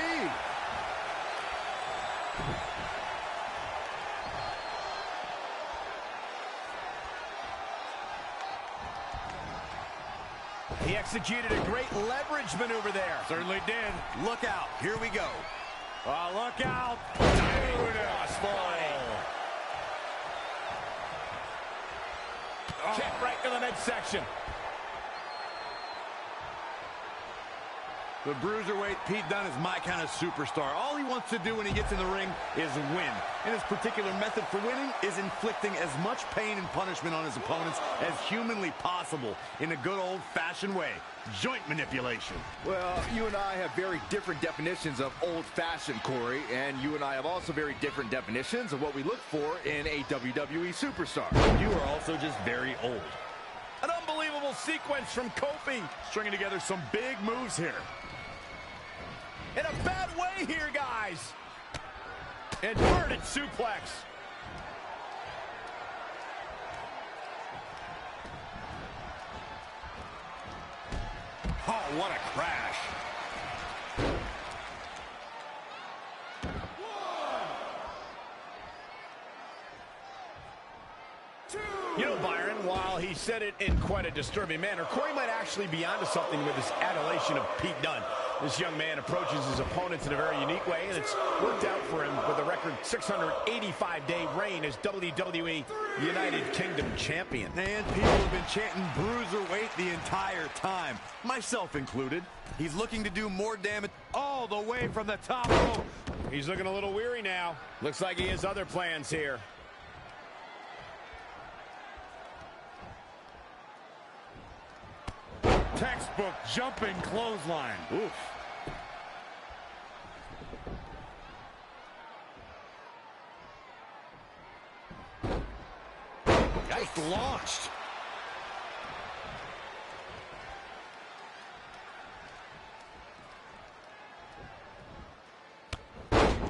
A: He executed a great leverage maneuver there.
M: Certainly did. Look out. Here we go.
C: Oh, look out.
A: Kick right to the midsection.
M: The bruiserweight Pete Dunne is my kind of superstar. All he wants to do when he gets in the ring is win. And his particular method for winning is inflicting as much pain and punishment on his opponents as humanly possible in a good old-fashioned way. Joint manipulation.
B: Well, you and I have very different definitions of old-fashioned, Corey, and you and I have also very different definitions of what we look for in a WWE superstar.
M: You are also just very old.
A: An unbelievable sequence from Kofi.
M: Stringing together some big moves here.
A: In a bad way here, guys. Inverted suplex.
M: Oh, what a crash.
A: You know, Byron, while he said it in quite a disturbing manner, Corey might actually be onto something with his adulation of Pete Dunne. This young man approaches his opponents in a very unique way, and it's worked out for him with a record 685-day reign as WWE United Kingdom champion.
M: And people have been chanting bruiserweight the entire time, myself included. He's looking to do more damage all the way from the top rope.
A: He's looking a little weary now. Looks like he has other plans here.
C: Textbook jumping clothesline.
M: Oof. Just launched.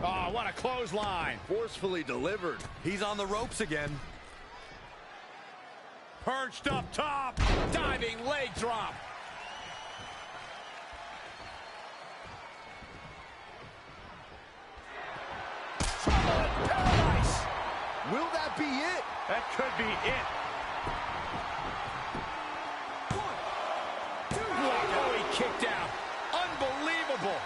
A: Oh, what a clothesline.
M: Forcefully delivered. He's on the ropes again.
A: Perched up top. Diving leg drop. Trouble in paradise.
B: Will that be it?
A: That could be it. Oh, he kicked out. Unbelievable.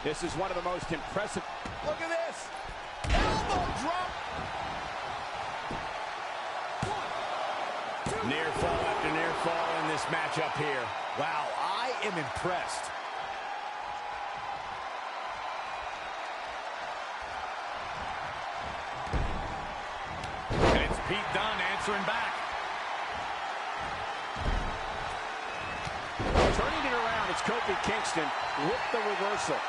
A: This is one of the most impressive. Look at this. Elbow drop. Near fall after near fall in this matchup here.
B: Wow, I am impressed.
A: And it's Pete Dunne answering back. Turning it around, it's Kofi Kingston with the reversal.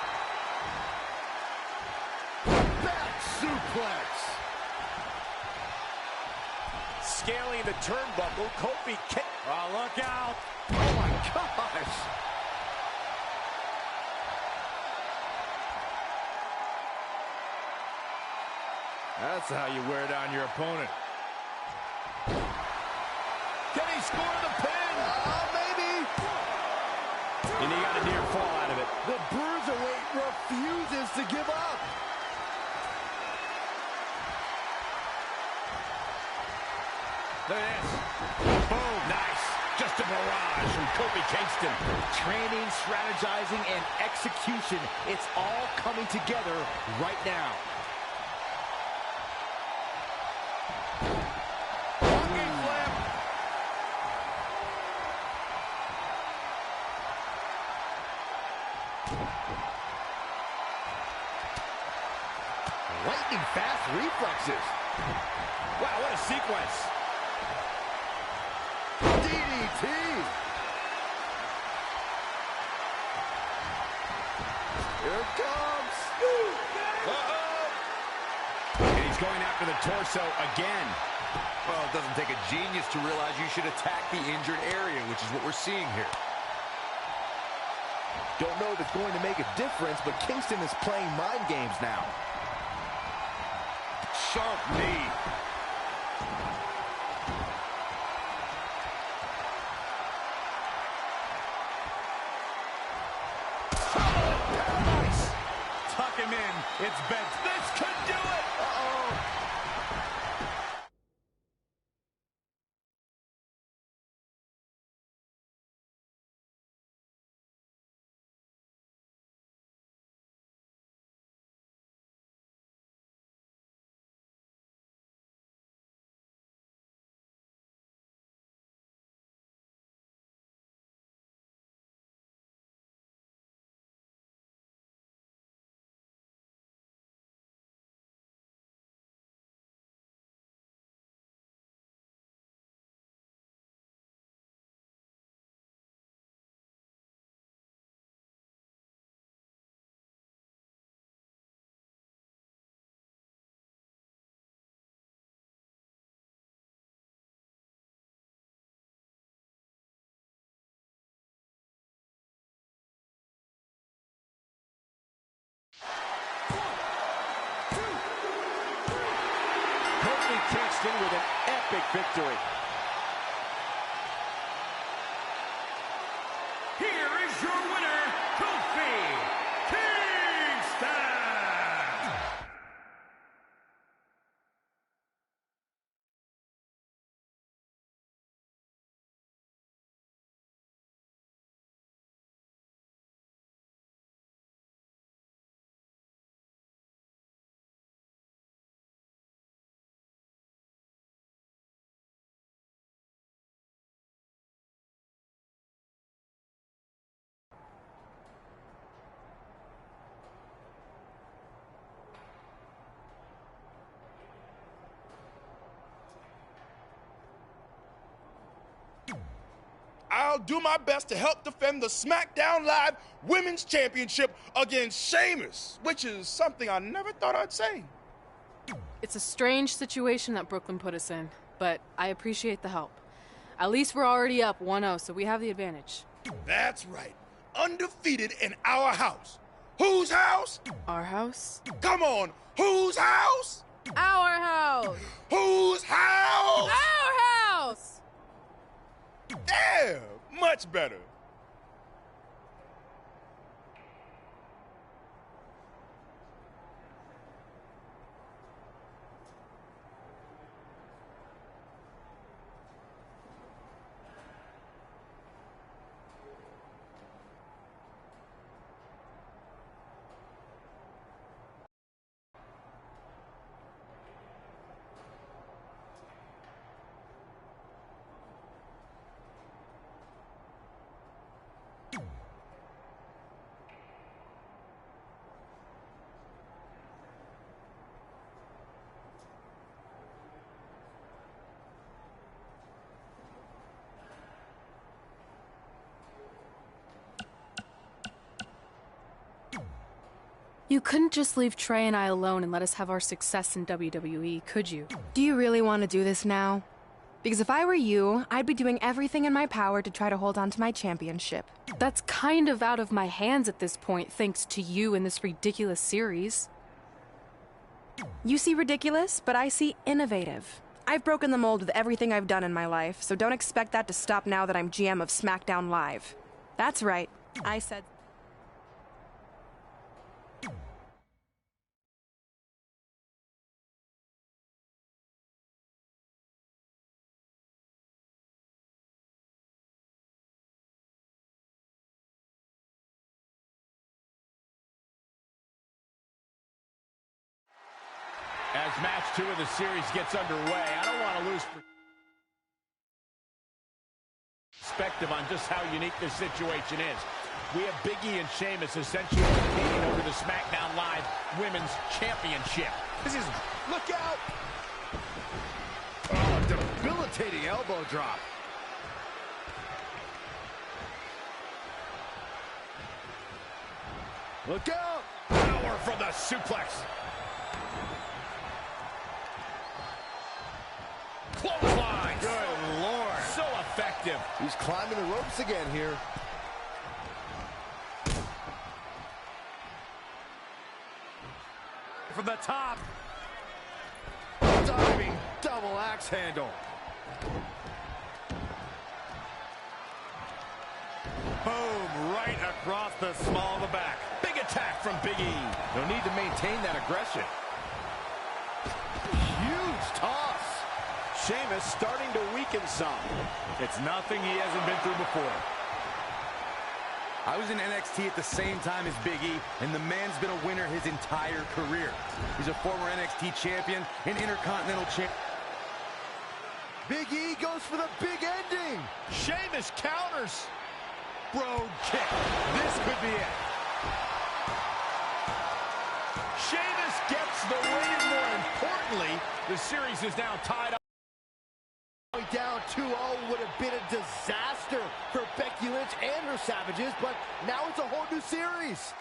B: Back suplex.
A: Scaling the turnbuckle, Kofi Kingston.
C: Oh, look out.
B: Oh, my gosh.
A: That's how you wear down your opponent. Can he score the pin?
B: Maybe.
A: And he got a near fall out of it.
B: The Bruiserweight refuses to give up.
A: Look at this. Boom. Nice. Just a barrage from Kofi Kingston.
B: Training, strategizing, and execution. It's all coming together right now.
A: Walking flip.
B: Lightning fast reflexes.
A: Wow, what a sequence.
B: DDT. Here it comes.
A: And he's going after the torso again.
D: Well, it doesn't take a genius to realize you should attack the injured area, which is what we're seeing here.
B: Don't know if it's going to make a difference, but Kingston is playing mind games now.
A: Sharp knee. Paradise.
C: Tuck him in. It's bent.
A: This could do it. Uh-oh. Kofi Kingston with an epic victory.
G: Here is your winner, Kofi Kingston!
J: I'll do my best to help defend the SmackDown Live Women's Championship against Sheamus, which is something I never thought I'd say.
F: It's a strange situation that Brooklyn put us in, but I appreciate the help. At least we're already up 1-0, so we have the advantage.
J: That's right. Undefeated in our house. Whose house?
F: Our house?
J: Come on. Whose house?
F: Our house!
J: Whose house?
F: Our house!
J: There. Much better.
F: You couldn't just leave Trey and I alone and let us have our success in WWE, could you?
L: Do you really want to do this now? Because if I were you, I'd be doing everything in my power to try to hold on to my championship.
F: That's kind of out of my hands at this point, thanks to you and this ridiculous series.
L: You see ridiculous, but I see innovative. I've broken the mold with everything I've done in my life, so don't expect that to stop now that I'm GM of SmackDown Live. That's right, I said...
A: As match 2 of the series gets underway, I don't want to lose perspective on just how unique this situation is. We have Big E and Sheamus essentially competing over the SmackDown Live Women's Championship.
B: This is... Look out! Oh, debilitating elbow drop. Look out!
A: Power from the suplex. Clothesline.
B: Good Lord.
A: So effective.
B: He's climbing the ropes again here.
C: From the top.
B: Diving double axe handle.
C: Boom, right across the small of the back.
A: Big attack from Big E.
B: No need to maintain that aggression. Huge toss.
A: Sheamus starting to weaken some.
C: It's nothing he hasn't been through before.
M: I was in NXT at the same time as Big E, and the man's been a winner his entire career. He's a former NXT champion and Intercontinental champ.
B: Big E goes for the big ending.
A: Sheamus counters.
B: Brogue kick. This could be it.
A: Sheamus gets the win. More importantly, the series is now tied up.
B: Down 2-0 would have been a disaster for Becky Lynch and her Savages, but now it's a whole new series.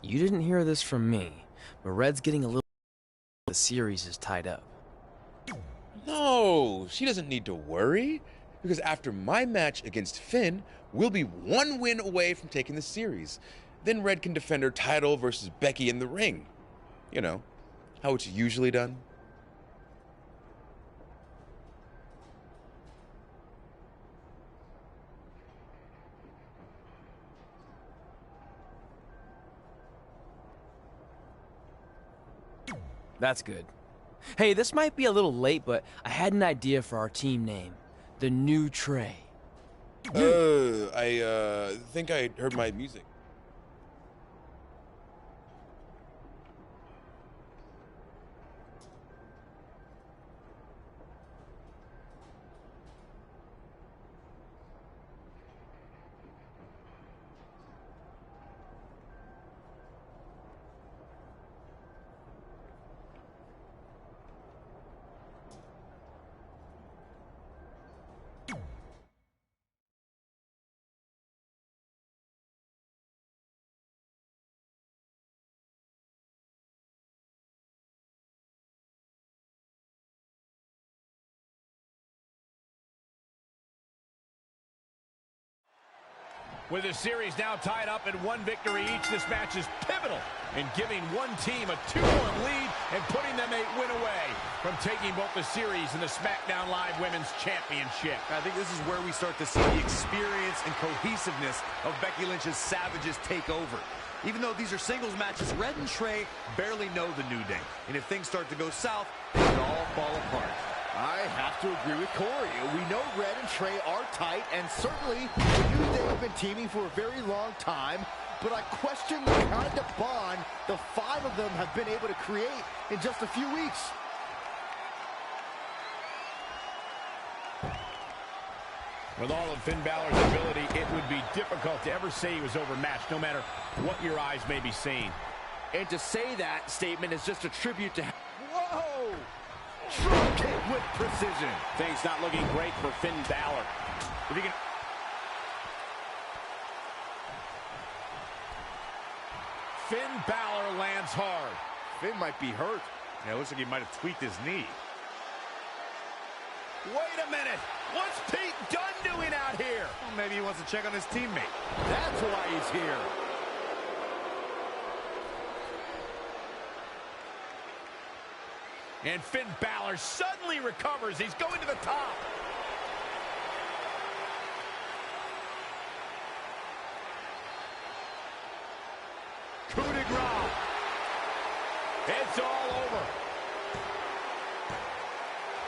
E: You didn't hear this from me, but Red's getting a little... The series is tied up.
K: No, she doesn't need to worry, because after my match against Finn, we'll be 1 win away from taking the series. Then Red can defend her title versus Becky in the ring. You know, how it's usually done.
E: That's good. Hey, this might be a little late, but I had an idea for our team name. The New Trey.
K: I think I heard my music.
A: With the series now tied up in one victory each, this match is pivotal in giving one team a 2-1 lead and putting them a win away from taking both the series and the SmackDown Live Women's Championship.
D: I think this is where we start to see the experience and cohesiveness of Becky Lynch's Savages take over. Even though these are singles matches, Red and Trey barely know the New Day. And if things start to go south, it could all fall apart.
B: I have to agree with Corey. We know Red and Trey are tight, and certainly the New Day have been teaming for a very long time, but I question the kind of bond the 5 of them have been able to create in just a few weeks.
A: With all of Finn Balor's ability, it would be difficult to ever say he was overmatched, no matter what your eyes may be seeing.
B: And to say that statement is just a tribute to... Whoa! Drop kick with precision.
A: Things not looking great for Finn Balor. If he can... Finn Balor lands hard.
B: Finn might be hurt.
M: Yeah, it looks like he might have tweaked his knee.
A: Wait a minute. What's Pete Dunne doing out here?
M: Well, maybe he wants to check on his teammate.
B: That's why he's here.
A: And Finn Balor suddenly recovers. He's going to the top. Coup de grace. It's all over.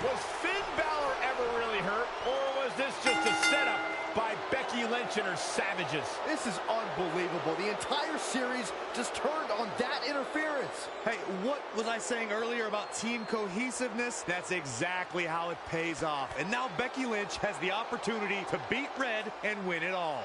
A: Was Finn Balor ever really hurt, or was this just a setup by Becky Lynch and her Savages?
B: This is unbelievable. The entire series just turned on that interference.
M: Hey, what was I saying earlier about team cohesiveness? That's exactly how it pays off. And now Becky Lynch has the opportunity to beat Red and win it all.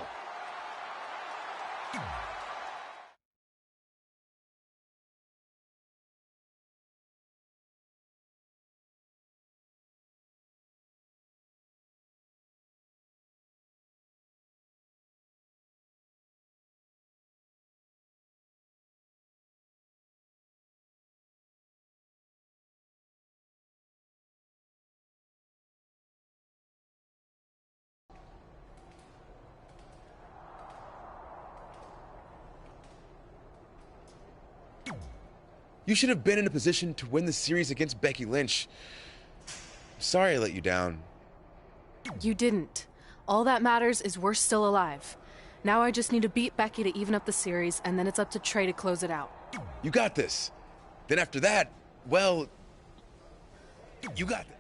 K: You should have been in a position to win the series against Becky Lynch. Sorry I let you down.
F: You didn't. All that matters is we're still alive. Now I just need to beat Becky to even up the series, and then it's up to Trey to close it out.
K: You got this. Then after that, well, you got this.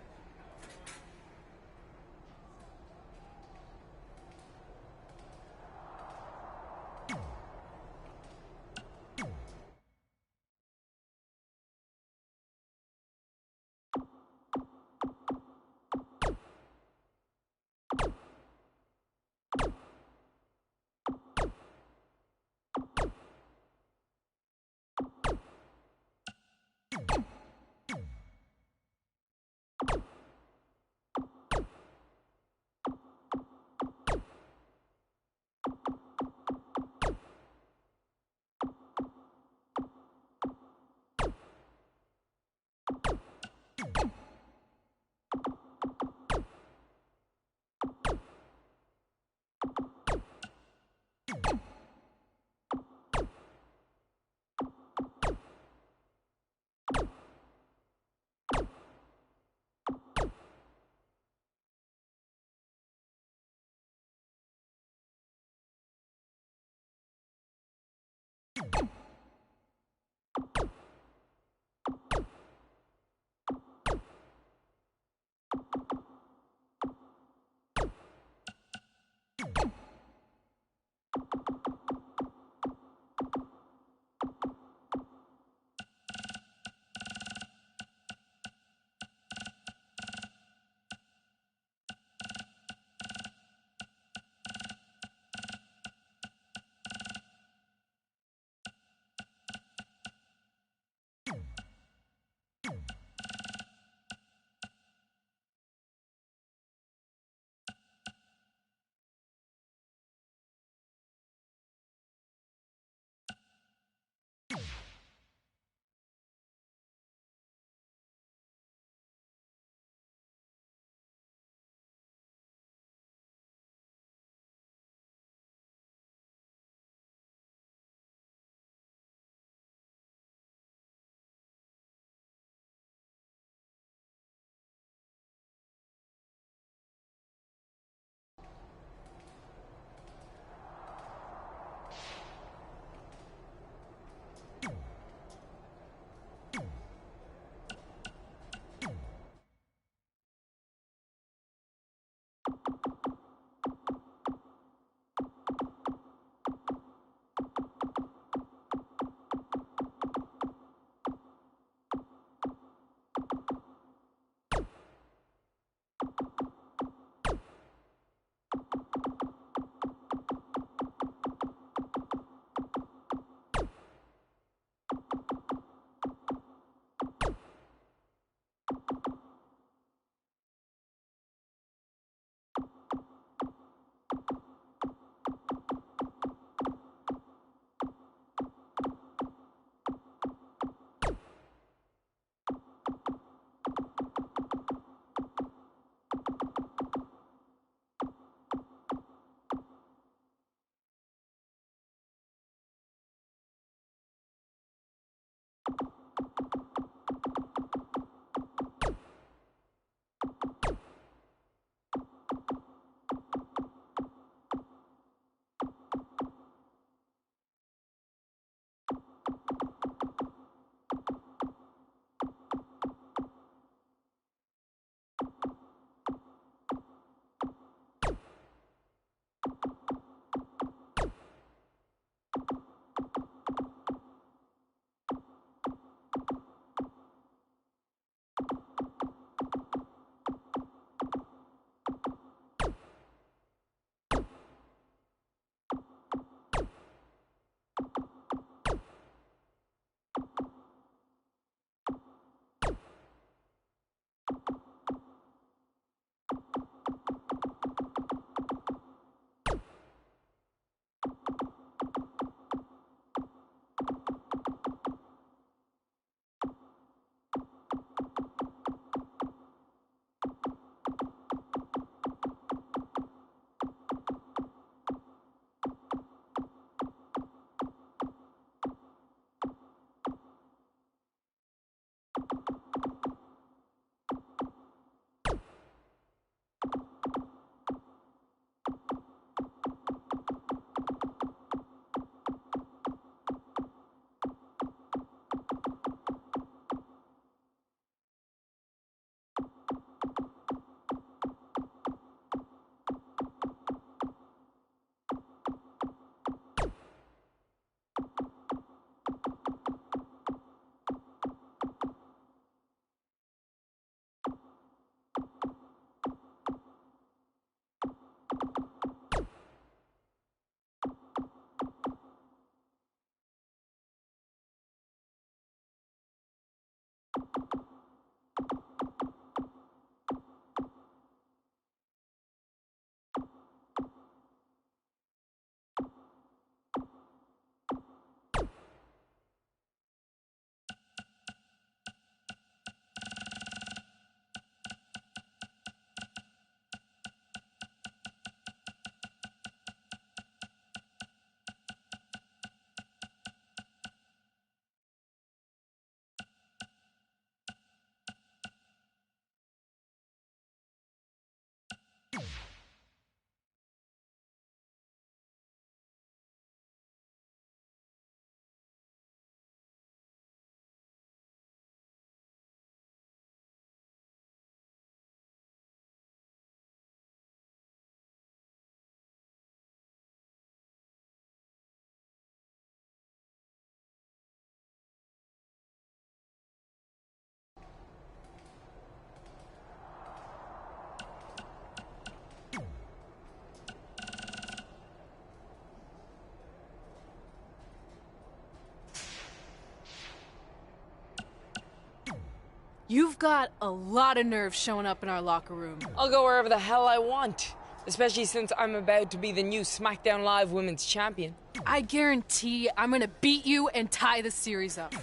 F: You've got a lot of nerve showing up in our locker room.
H: I'll go wherever the hell I want, especially since I'm about to be the new SmackDown Live Women's Champion.
F: I guarantee I'm gonna beat you and tie the series up.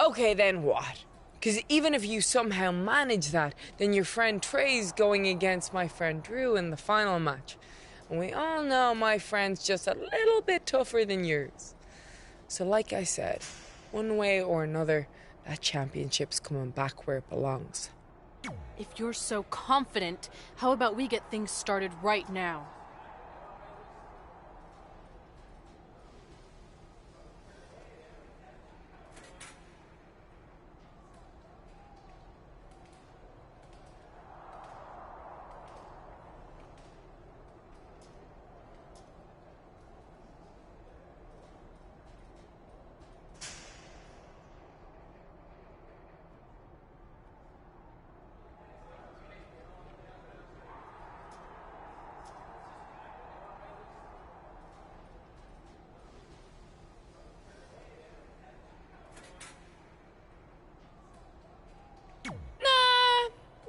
H: Okay, then what? Because even if you somehow manage that, then your friend Trey's going against my friend Drew in the final match. And we all know my friend's just a little bit tougher than yours. So like I said, one way or another, that championship's coming back where it belongs.
F: If you're so confident, how about we get things started right now?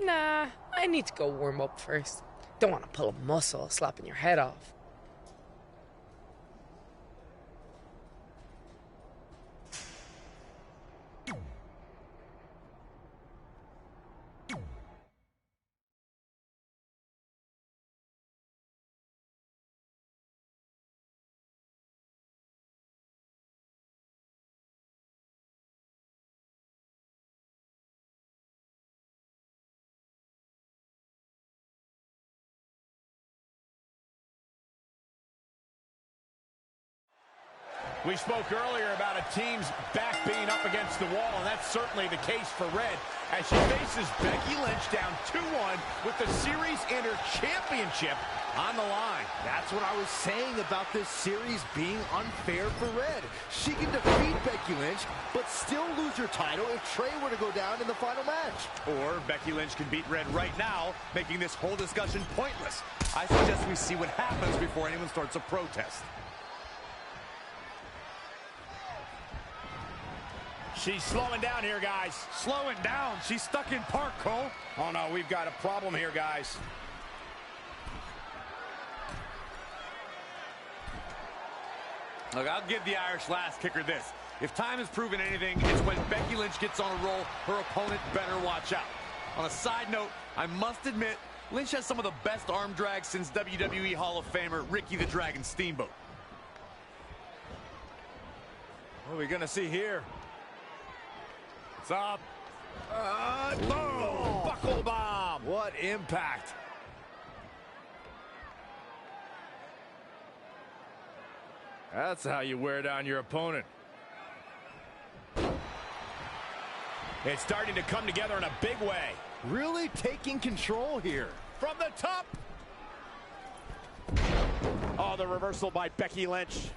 H: Nah, I need to go warm up first. Don't want to pull a muscle slapping your head off.
A: We spoke earlier about a team's back being up against the wall, and that's certainly the case for Red as she faces Becky Lynch down 2-1 with the series and her championship on the line.
B: That's what I was saying about this series being unfair for Red. She can defeat Becky Lynch, but still lose her title if Trey were to go down in the final match.
D: Or Becky Lynch can beat Red right now, making this whole discussion pointless. I suggest we see what happens before anyone starts a protest.
A: She's slowing down here, guys.
C: Slowing down. She's stuck in park, Cole.
A: Oh, no, we've got a problem here, guys.
D: Look, I'll give the Irish lass kicker this. If time has proven anything, it's when Becky Lynch gets on a roll, her opponent better watch out. On a side note, I must admit, Lynch has some of the best arm drags since WWE Hall of Famer Ricky the Dragon Steamboat.
C: What are we going to see here? It's up.
A: Boom! Buckle bomb.
B: What impact.
C: That's how you wear down your opponent.
A: It's starting to come together in a big way.
B: Really taking control here.
A: From the top. Oh, the reversal by Becky Lynch.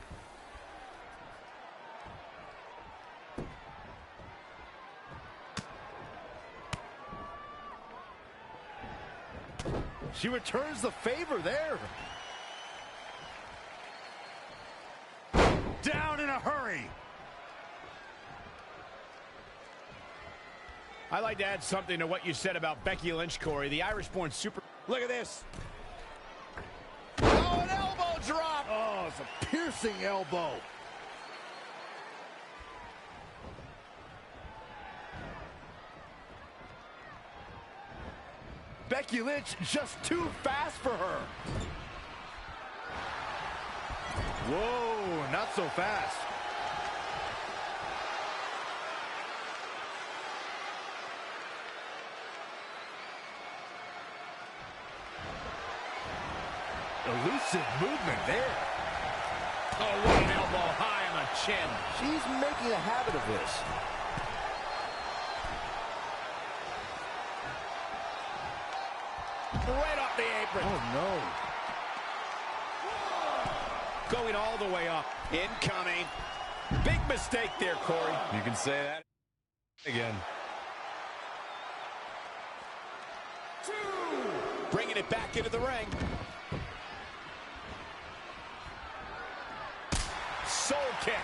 B: She returns the favor there.
C: Down in a hurry.
A: I'd like to add something to what you said about Becky Lynch, Corey. The Irish-born super... Look at this. Oh, an elbow drop.
B: Oh, it's a piercing elbow. Becky Lynch just too fast for her.
C: Whoa, not so fast.
B: Elusive movement there.
A: Oh, what an elbow high on the chin.
B: She's making a habit of this.
A: Right off the apron.
B: Oh,
A: no. Going all the way up. Incoming. Big mistake there, Corey.
C: You can say that again.
A: Bringing it back into the ring. Soul kick.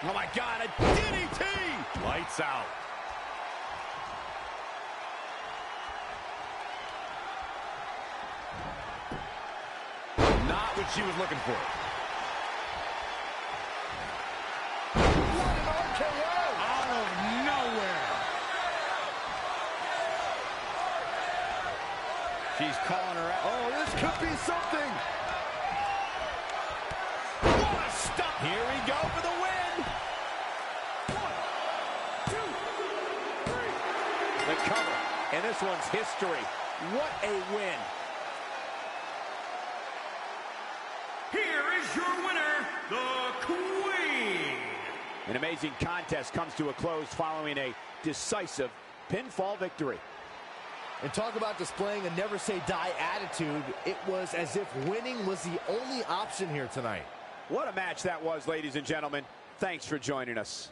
A: Oh, my God, a DDT.
C: Lights out.
M: what she was looking for.
B: What an RKO!
M: Out of nowhere.
A: She's calling her out.
B: Oh, this could be something.
A: What a stop. Here we go for the win.
G: 1, 2, 3.
A: The cover. And this one's history. What a win.
G: Here is your winner, the Queen.
A: An amazing contest comes to a close following a decisive pinfall victory.
B: And talk about displaying a never-say-die attitude. It was as if winning was the only option here tonight.
A: What a match that was, ladies and gentlemen. Thanks for joining us.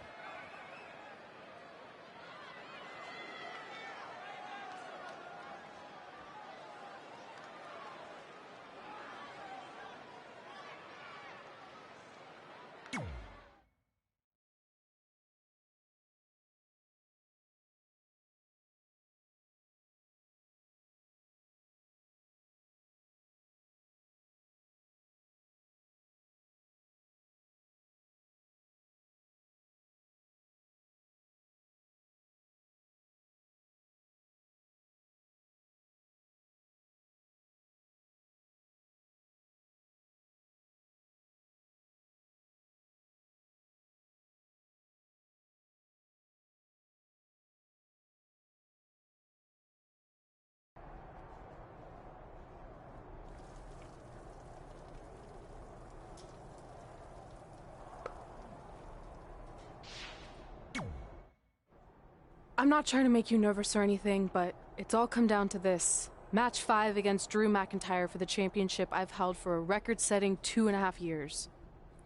F: I'm not trying to make you nervous or anything, but it's all come down to this. Match 5 against Drew McIntyre for the championship I've held for a record-setting 2.5 years.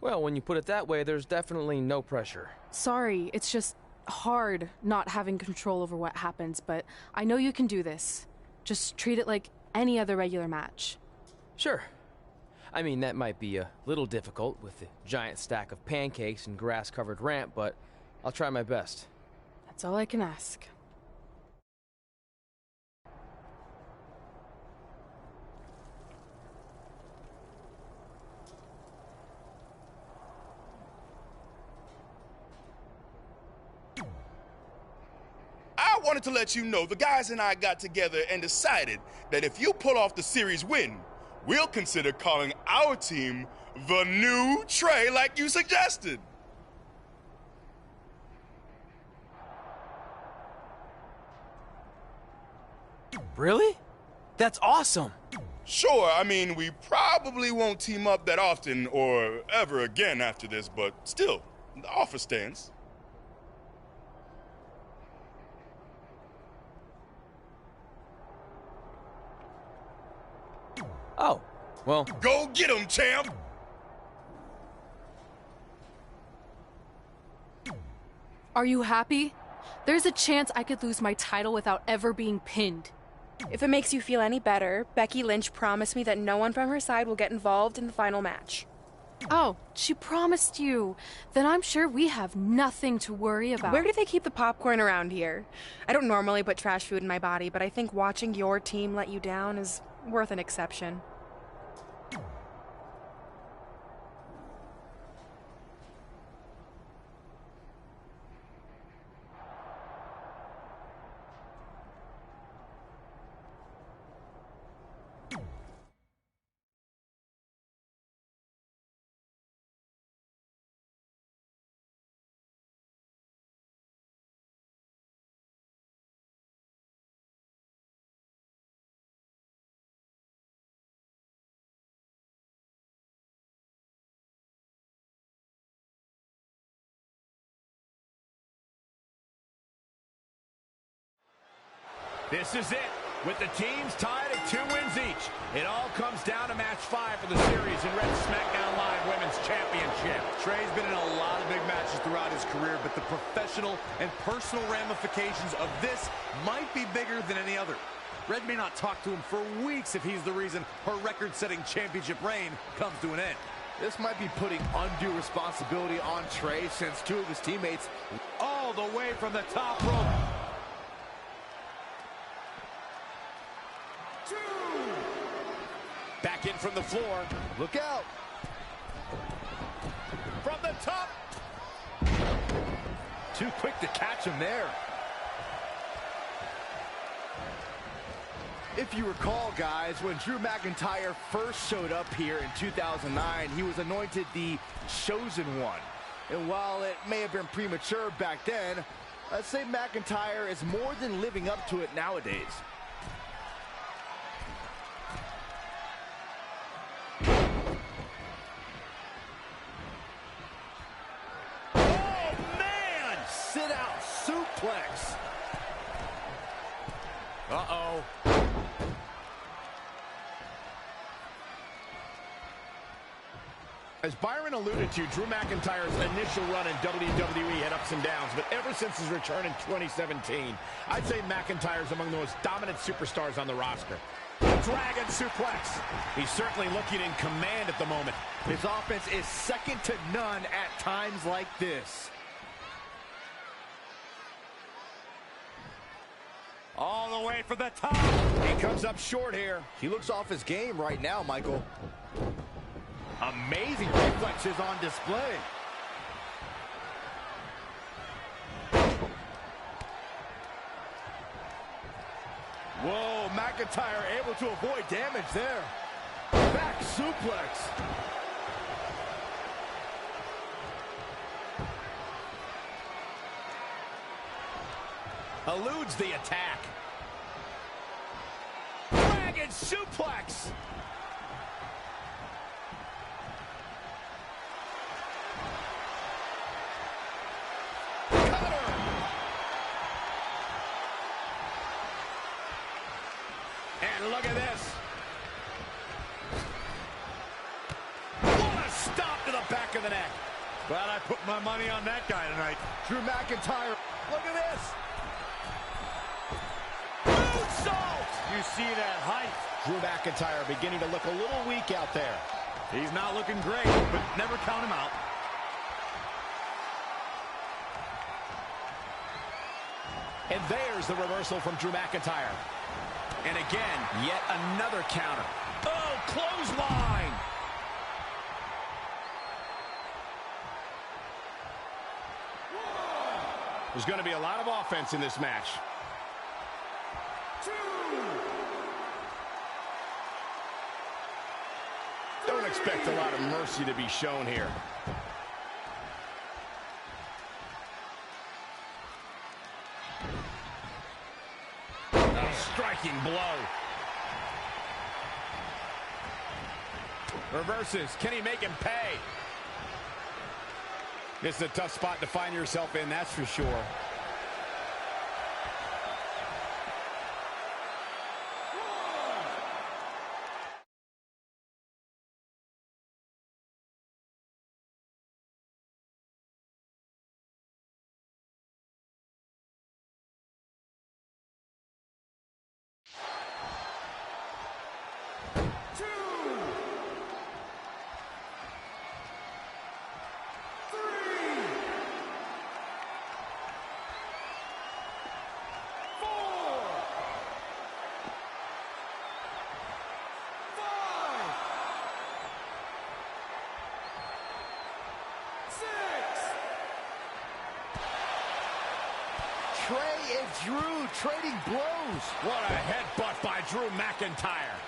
E: Well, when you put it that way, there's definitely no pressure.
F: Sorry, it's just hard not having control over what happens, but I know you can do this. Just treat it like any other regular match.
E: Sure. I mean, that might be a little difficult with the giant stack of pancakes and grass-covered ramp, but I'll try my best.
F: That's all I can ask.
J: I wanted to let you know the guys and I got together and decided that if you pull off the series win, we'll consider calling our team the New Trey like you suggested.
E: Really? That's awesome!
J: Sure, I mean, we probably won't team up that often or ever again after this, but still, the offer stands.
E: Oh, well...
J: Go get him, champ!
F: Are you happy? There's a chance I could lose my title without ever being pinned.
L: If it makes you feel any better, Becky Lynch promised me that no one from her side will get involved in the final match.
F: Oh, she promised you. Then I'm sure we have nothing to worry about.
L: Where do they keep the popcorn around here? I don't normally put trash food in my body, but I think watching your team let you down is worth an exception.
A: This is it, with the teams tied at 2 wins each. It all comes down to match 5 for the series in Red SmackDown Live Women's Championship.
D: Trey's been in a lot of big matches throughout his career, but the professional and personal ramifications of this might be bigger than any other. Red may not talk to him for weeks if he's the reason her record-setting championship reign comes to an end.
B: This might be putting undue responsibility on Trey since 2 of his teammates
M: All the way from the top rope.
G: 2.
A: Back Working from the floor.
B: Look out.
A: From the top.
B: Too quick to catch him there. If you recall, guys, when Drew McIntyre first showed up here in 2009, he was anointed the Chosen One. And while it may have been premature back then, I'd say McIntyre is more than living up to it nowadays.
A: Oh, man!
B: Sit out suplex.
A: Uh-oh. As Byron alluded to, Drew McIntyre's initial run in WWE had ups and downs, but ever since his return in 2017, I'd say McIntyre's among the most dominant superstars on the roster. Dragon suplex. He's certainly looking in command at the moment.
B: His offense is second to none at times like this.
C: All the way for the top.
A: He comes up short here.
B: He looks off his game right now, Michael. Amazing reflexes on display. Whoa, McIntyre able to avoid damage there. Back suplex.
A: Eludes the attack. Dragon suplex. And look at this. What a stop to the back of the neck.
C: Glad I put my money on that guy tonight.
B: Drew McIntyre. Look at this.
A: Moonsault.
C: You see that height.
A: Drew McIntyre beginning to look a little weak out there.
C: He's not looking great, but never count him out.
A: And there's the reversal from Drew McIntyre. And again, yet another counter. Oh, clothesline! There's going to be a lot of offense in this match. Don't expect a lot of mercy to be shown here. Striking blow. Reverses. Can he make him pay? This is a tough spot to find yourself in, that's for sure.
B: Trey and Drew trading blows.
A: What a headbutt by Drew McIntyre.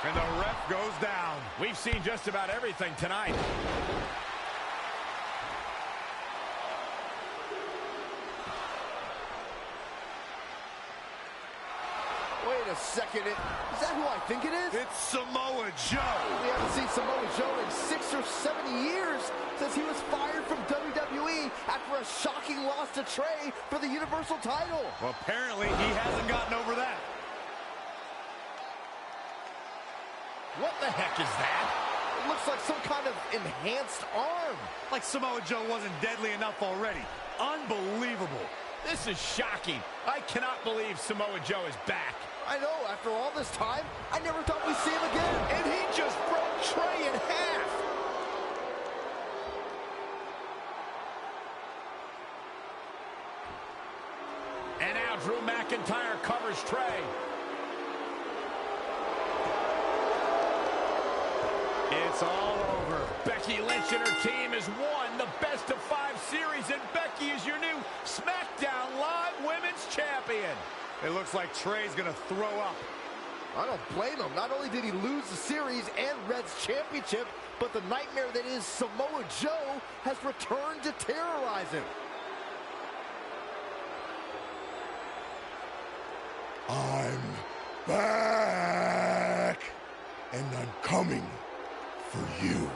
C: And the ref goes down.
A: We've seen just about everything tonight.
B: Wait a second. Is that who I think it is?
C: It's Samoa Joe.
B: We haven't seen Samoa Joe in 6 or 7 years since he was fired from WWE after a shocking loss to Trey for the Universal title.
C: Well, apparently he hasn't gotten over that.
A: What the heck is that?
B: It looks like some kind of enhanced arm.
C: Like Samoa Joe wasn't deadly enough already. Unbelievable.
A: This is shocking. I cannot believe Samoa Joe is back.
B: I know, after all this time, I never thought we'd see him again.
A: And he just broke Trey in half. And now Drew McIntyre covers Trey. It's all over. Becky Lynch and her team has won the best of 5 series, and Becky is your new SmackDown Live Women's Champion.
M: It looks like Trey's gonna throw up.
B: I don't blame him. Not only did he lose the series and Red's championship, but the nightmare that is Samoa Joe has returned to terrorize him.
J: I'm back, and I'm coming for you.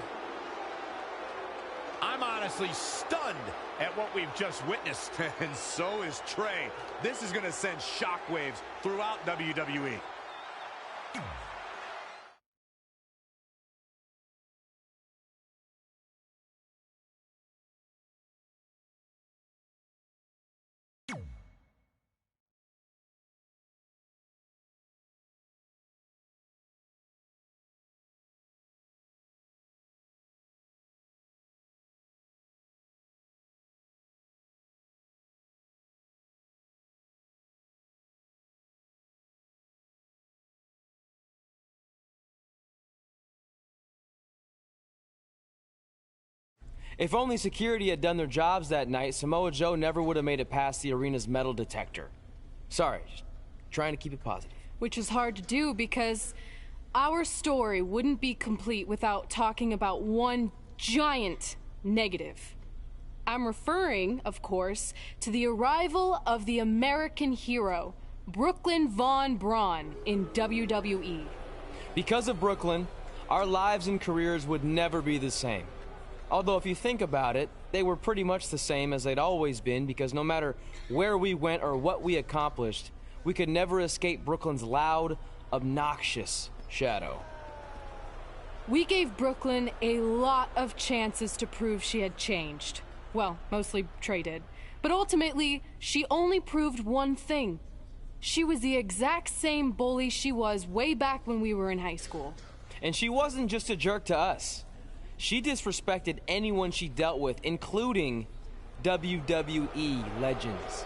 A: I'm honestly stunned at what we've just witnessed.
M: And so is Trey. This is gonna send shockwaves throughout WWE.
E: If only security had done their jobs that night, Samoa Joe never would have made it past the arena's metal detector. Sorry, just trying to keep it positive.
F: Which is hard to do because our story wouldn't be complete without talking about one giant negative. I'm referring, of course, to the arrival of the American hero, Brooklyn Von Braun, in WWE.
E: Because of Brooklyn, our lives and careers would never be the same. Although if you think about it, they were pretty much the same as they'd always been, because no matter where we went or what we accomplished, we could never escape Brooklyn's loud, obnoxious shadow.
F: We gave Brooklyn a lot of chances to prove she had changed. Well, mostly Trey did. But ultimately, she only proved one thing. She was the exact same bully she was way back when we were in high school.
E: And she wasn't just a jerk to us. She disrespected anyone she dealt with, including WWE legends.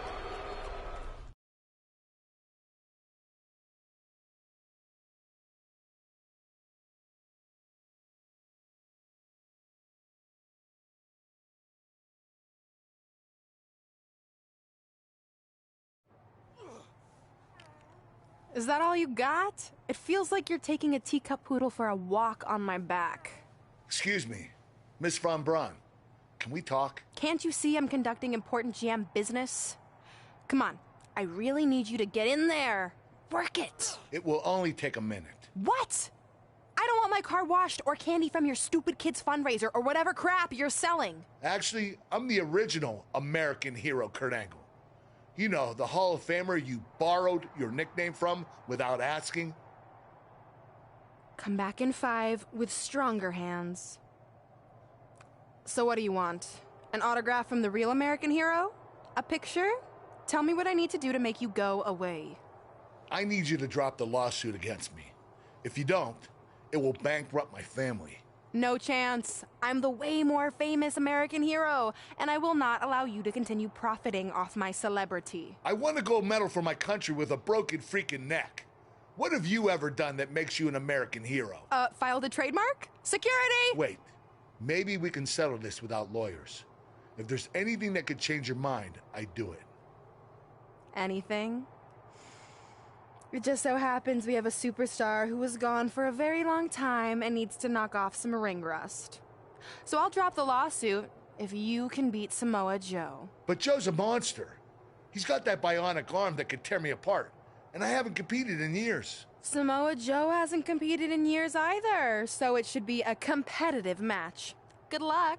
L: Is that all you got? It feels like you're taking a teacup poodle for a walk on my back.
J: Excuse me, Miss Von Braun. Can we talk?
L: Can't you see I'm conducting important GM business? Come on, I really need you to get in there. Work it.
J: It will only take a minute.
L: What? I don't want my car washed or candy from your stupid kids fundraiser or whatever crap you're selling.
J: Actually, I'm the original American hero, Kurt Angle. You know, the Hall of Famer you borrowed your nickname from without asking.
L: Come back in 5 with stronger hands. So what do you want? An autograph from the real American hero? A picture? Tell me what I need to do to make you go away.
J: I need you to drop the lawsuit against me. If you don't, it will bankrupt my family.
L: No chance. I'm the way more famous American hero, and I will not allow you to continue profiting off my celebrity.
J: I won a gold medal for my country with a broken freaking neck. What have you ever done that makes you an American hero?
L: Filed a trademark? Security!
J: Wait, maybe we can settle this without lawyers. If there's anything that could change your mind, I'd do it.
L: Anything? It just so happens we have a superstar who was gone for a very long time and needs to knock off some ring rust. So I'll drop the lawsuit if you can beat Samoa Joe.
J: But Joe's a monster. He's got that bionic arm that could tear me apart. And I haven't competed in years.
L: Samoa Joe hasn't competed in years either, so it should be a competitive match. Good luck.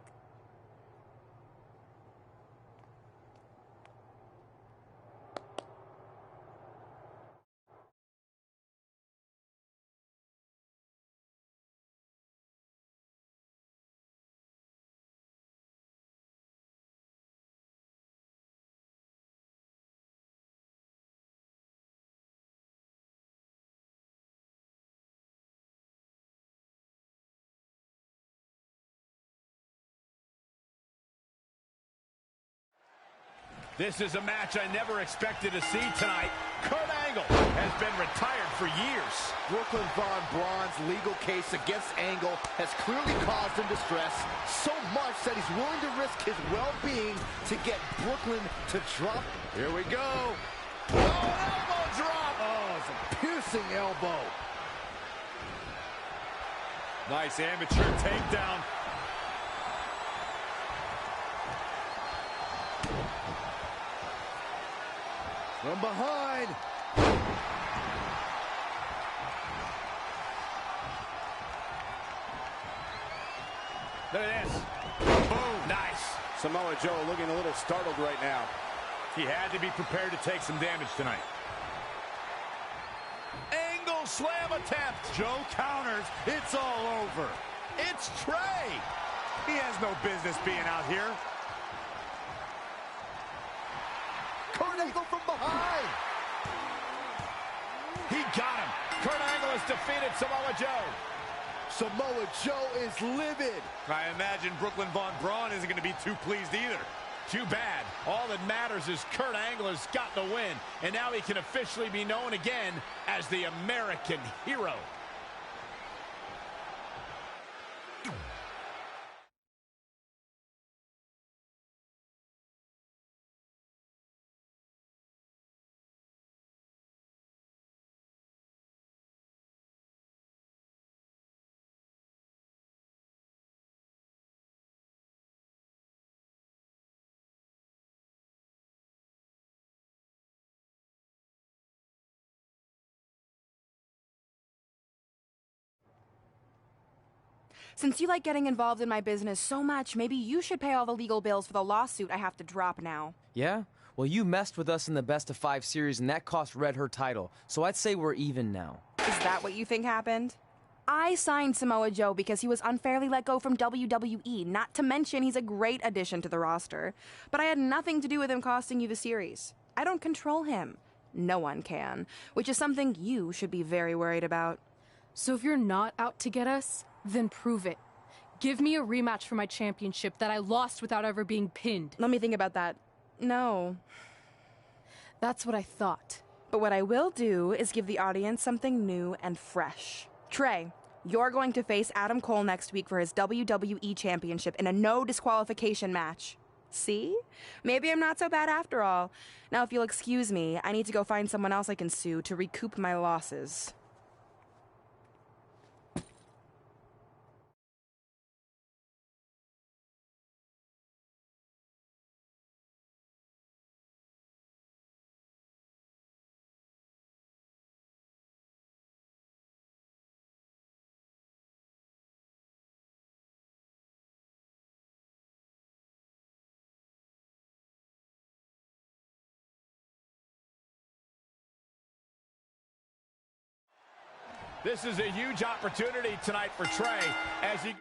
A: This is a match I never expected to see tonight. Kurt Angle has been retired for years.
B: Brooklyn Von Braun's legal case against Angle has clearly caused him distress, so much that he's willing to risk his well-being to get Brooklyn to drop. Here we go. Oh, elbow drop. Oh, it's a piercing elbow.
M: Nice amateur takedown.
B: From behind.
A: Look at this. Boom. Nice.
N: Samoa Joe looking a little startled right now.
M: He had to be prepared to take some damage tonight.
A: Angle slam attempt.
M: Joe counters. It's all over.
A: It's Trey.
M: He has no business being out here.
B: Kurt Angle from behind.
A: He got him. Kurt Angle has defeated Samoa Joe.
B: Samoa Joe is livid.
M: I imagine Brooklyn Von Braun isn't going to be too pleased either.
A: Too bad. All that matters is Kurt Angle has gotten the win, and now he can officially be known again as the American Hero.
L: Since you like getting involved in my business so much, maybe you should pay all the legal bills for the lawsuit I have to drop now.
E: Yeah? Well, you messed with us in the Best of 5 series, and that cost Red her title. So I'd say we're even now.
L: Is that what you think happened? I signed Samoa Joe because he was unfairly let go from WWE, not to mention he's a great addition to the roster. But I had nothing to do with him costing you the series. I don't control him. No one can, which is something you should be very worried about.
F: So if you're not out to get us, then prove it. Give me a rematch for my championship that I lost without ever being pinned.
L: Let me think about that. No.
F: That's what I thought.
L: But what I will do is give the audience something new and fresh. Trey, you're going to face Adam Cole next week for his WWE Championship in a no disqualification match. See? Maybe I'm not so bad after all. Now, if you'll excuse me, I need to go find someone else I can sue to recoup my losses.
A: This is a huge opportunity tonight for Trey as he...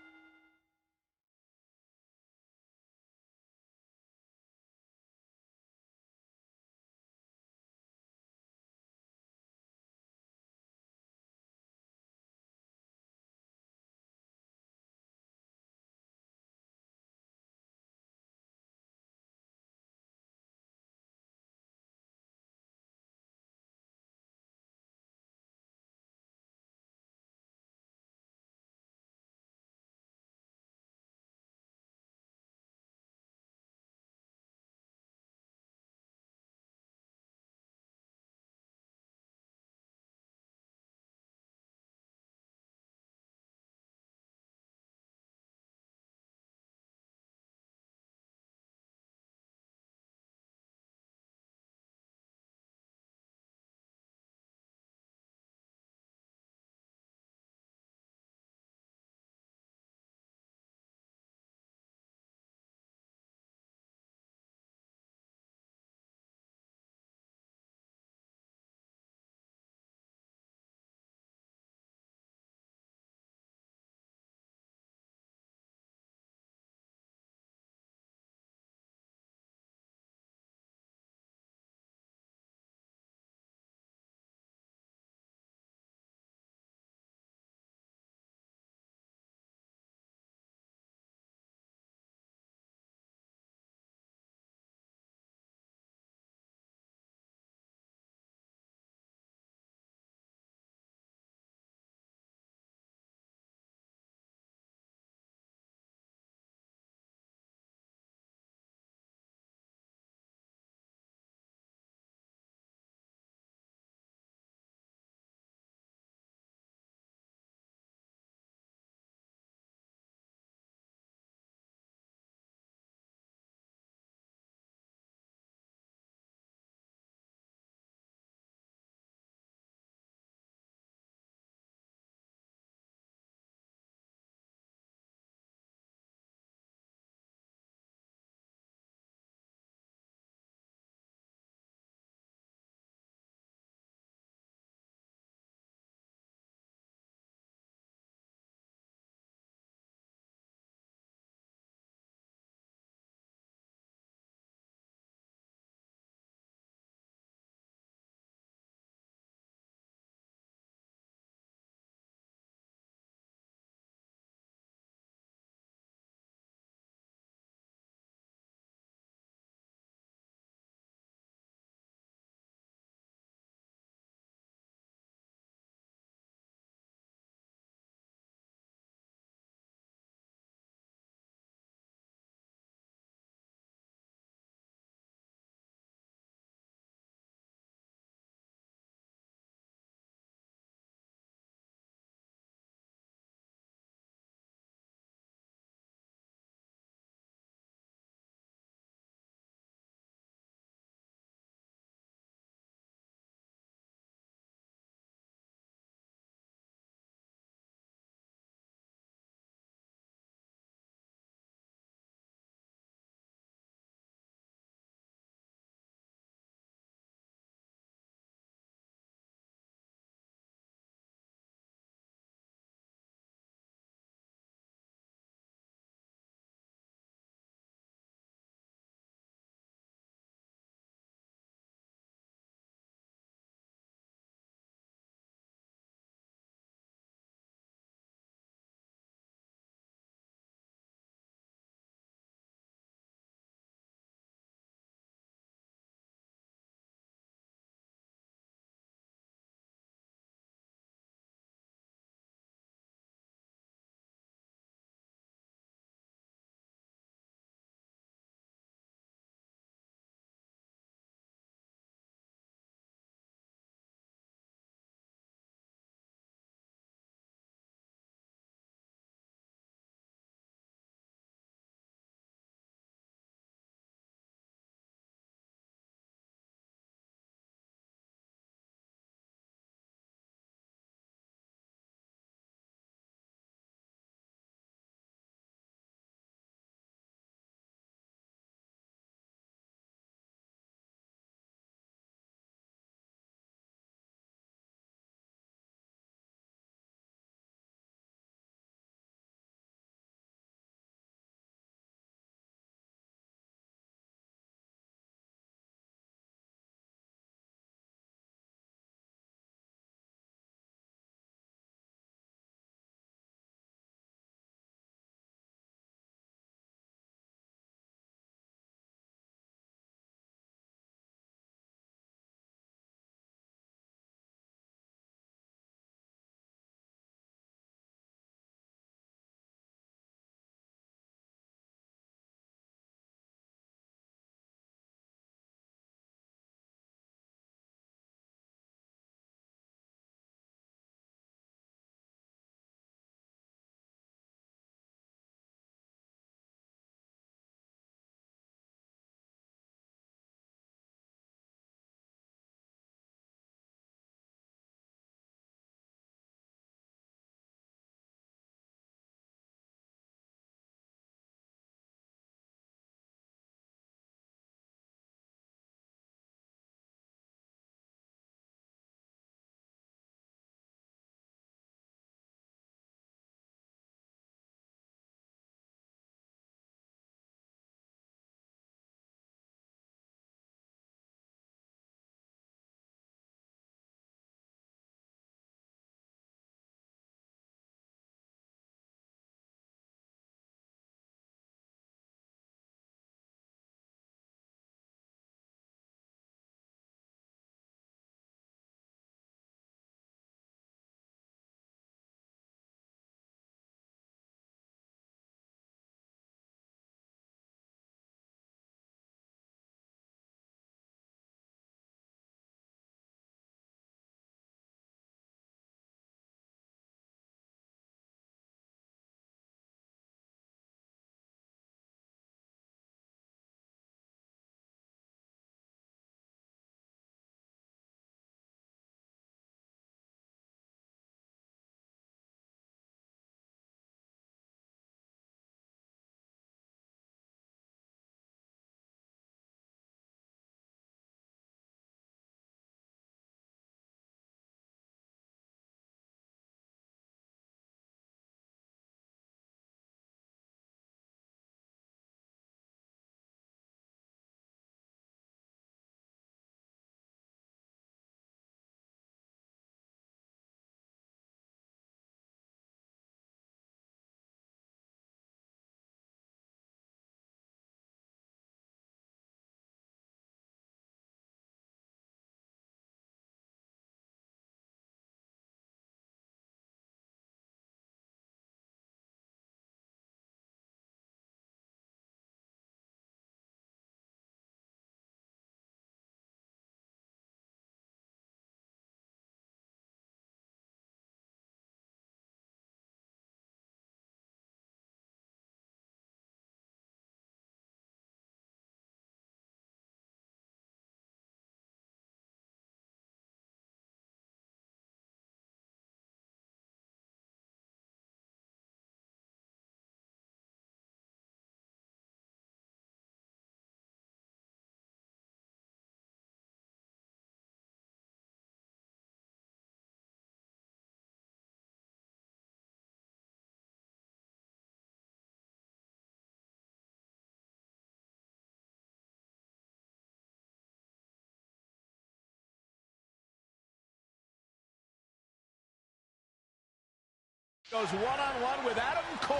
A: Goes one-on-one with Adam Cole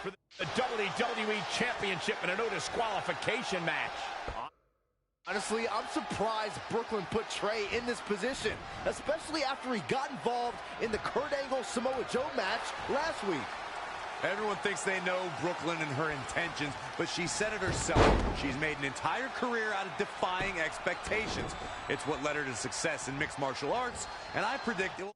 A: for the WWE Championship in a no disqualification match.
B: Honestly, I'm surprised Brooklyn put Trey in this position, especially after he got involved in the Kurt Angle Samoa Joe match last week.
D: Everyone thinks they know Brooklyn and her intentions, but she said it herself. She's made an entire career out of defying expectations. It's what led her to success in mixed martial arts, and I predict it will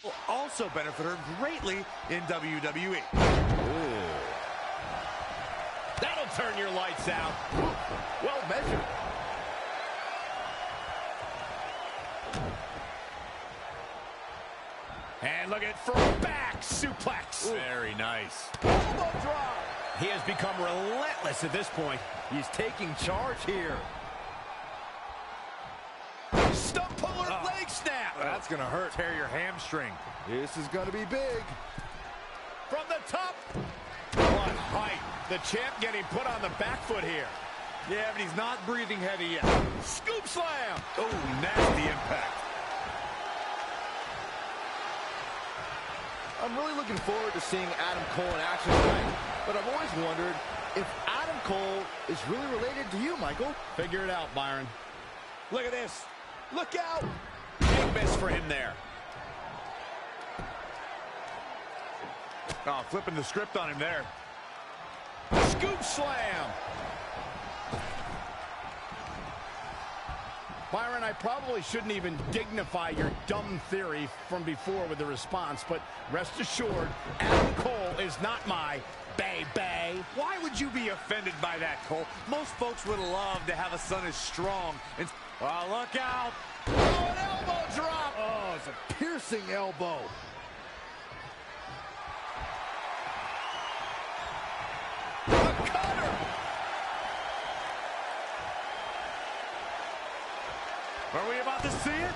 D: will also benefit her greatly in WWE.
A: That'll turn your lights out.
B: Well measured.
A: And look at it for a back suplex.
D: Very nice.
B: Elbow drop.
A: He has become relentless at this point.
B: He's taking charge here.
A: Stump puller leg snap.
M: That's going to hurt. Tear your hamstring.
B: This is going to be big.
A: From the top. What height. The champ getting put on the back foot here.
M: Yeah, but he's not breathing heavy yet.
A: Scoop slam.
M: Oh, nasty impact.
B: I'm really looking forward to seeing Adam Cole in action tonight, but I've always wondered if Adam Cole is really related to you, Michael.
A: Figure it out, Byron.
B: Look at this. Look out.
A: Big miss for him there.
M: Oh, flipping the script on him there.
A: Scoop slam. Byron, I probably shouldn't even dignify your dumb theory from before with the response, but rest assured, Adam Cole is not my bay.
D: Why would you be offended by that, Cole? Most folks would love to have a son as strong and... Oh, look out!
A: Oh, an elbow drop!
B: Oh, it's a piercing elbow.
A: A cutter!
M: Are we about to see it?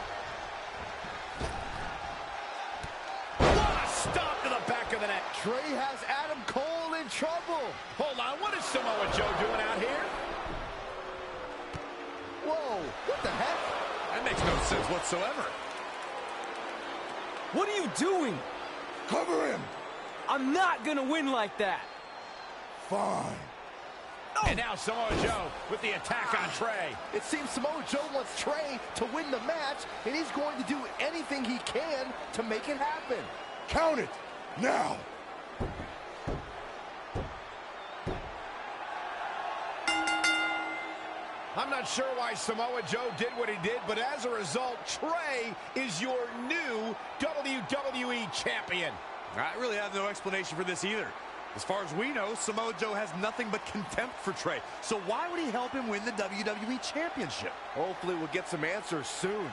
A: What a stop to the back of the net.
B: Trey has Adam Cole in trouble.
A: Hold on, what is Samoa Joe doing out here?
B: Whoa, what the heck?
D: That makes no sense whatsoever.
E: What are you doing?
J: Cover him.
E: I'm not gonna win like that.
J: Fine.
A: And now Samoa Joe with the attack on Trey.
B: It seems Samoa Joe wants Trey to win the match, and he's going to do anything he can to make it happen.
J: Count it. Now.
A: I'm not sure why Samoa Joe did what he did, but as a result, Trey is your new WWE Champion.
D: I really have no explanation for this either. As far as we know, Samoa Joe has nothing but contempt for Trey. So why would he help him win the WWE Championship?
B: Hopefully we'll get some answers soon.